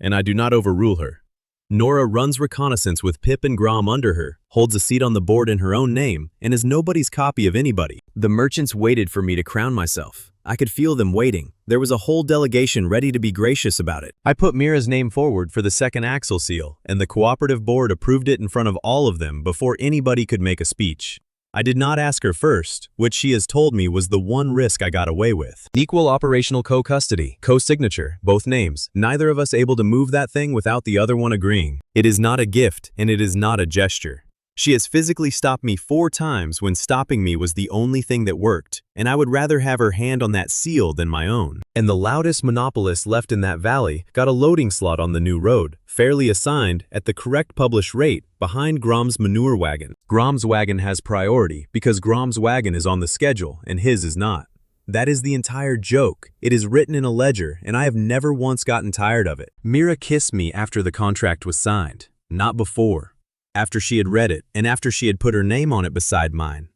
and I do not overrule her. Nora runs reconnaissance with Pip and Grom under her, holds a seat on the board in her own name, and is nobody's copy of anybody. The merchants waited for me to crown myself. I could feel them waiting. There was a whole delegation ready to be gracious about it. I put Mira's name forward for the second axle seal, and the cooperative board approved it in front of all of them before anybody could make a speech. I did not ask her first, which she has told me was the one risk I got away with. Equal operational co-custody, co-signature, both names, neither of us able to move that thing without the other one agreeing. It is not a gift, and it is not a gesture. She has physically stopped me 4 times when stopping me was the only thing that worked, and I would rather have her hand on that seal than my own. And the loudest monopolist left in that valley got a loading slot on the new road, fairly assigned, at the correct published rate, behind Grom's Manure wagon. Grom's wagon has priority because Grom's wagon is on the schedule and his is not. That is the entire joke. It is written in a ledger, and I have never once gotten tired of it. Mira kissed me after the contract was signed. Not before. After she had read it, and after she had put her name on it beside mine.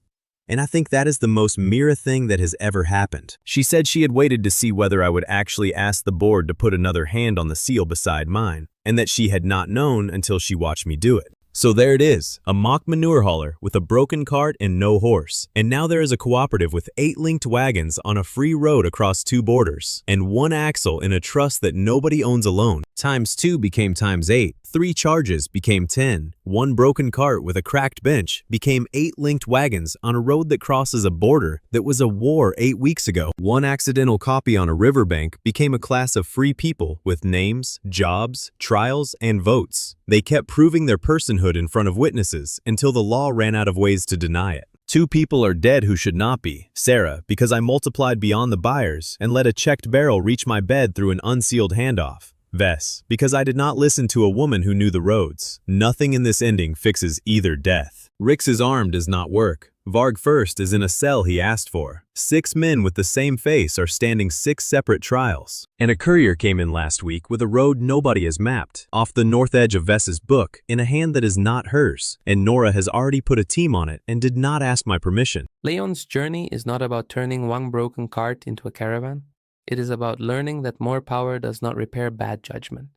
And I think that is the most Mira thing that has ever happened. She said she had waited to see whether I would actually ask the board to put another hand on the seal beside mine, and that she had not known until she watched me do it. So there it is, a mock manure hauler with a broken cart and no horse. And now there is a cooperative with 8 linked wagons on a free road across 2 borders, and 1 axle in a trust that nobody owns alone. Times 2 became times 8, 3 charges became 10, 1 broken cart with a cracked bench became 8 linked wagons on a road that crosses a border that was a war 8 weeks ago. 1 accidental copy on a riverbank became a class of free people with names, jobs, trials, and votes. They kept proving their personhood in front of witnesses until the law ran out of ways to deny it. 2 people are dead who should not be. Sarah, because I multiplied beyond the buyers and let a checked barrel reach my bed through an unsealed handoff. Vess, because I did not listen to a woman who knew the roads. Nothing in this ending fixes either death. Rix's arm does not work. Varg first is in a cell he asked for. 6 men with the same face are standing 6 separate trials. And a courier came in last week with a road nobody has mapped, off the north edge of Vess's book, in a hand that is not hers. And Nora has already put a team on it and did not ask my permission. Leon's journey is not about turning 1 broken cart into a caravan. It is about learning that more power does not repair bad judgment.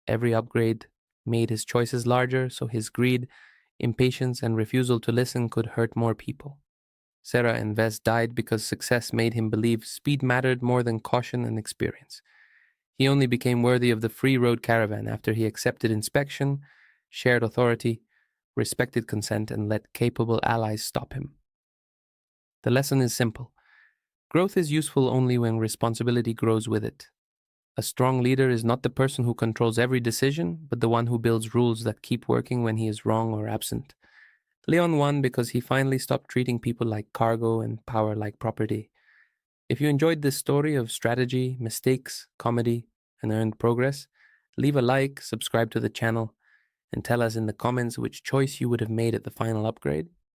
Every upgrade made his choices larger, so his greed, impatience, and refusal to listen could hurt more people. Sarah and Vess died because success made him believe speed mattered more than caution and experience. He only became worthy of the free road caravan after he accepted inspection, shared authority, respected consent, and let capable allies stop him. The lesson is simple. Growth is useful only when responsibility grows with it. A strong leader is not the person who controls every decision, but the one who builds rules that keep working when he is wrong or absent. Leon won because he finally stopped treating people like cargo and power like property. If you enjoyed this story of strategy, mistakes, comedy, and earned progress, leave a like, subscribe to the channel, and tell us in the comments which choice you would have made at the final upgrade.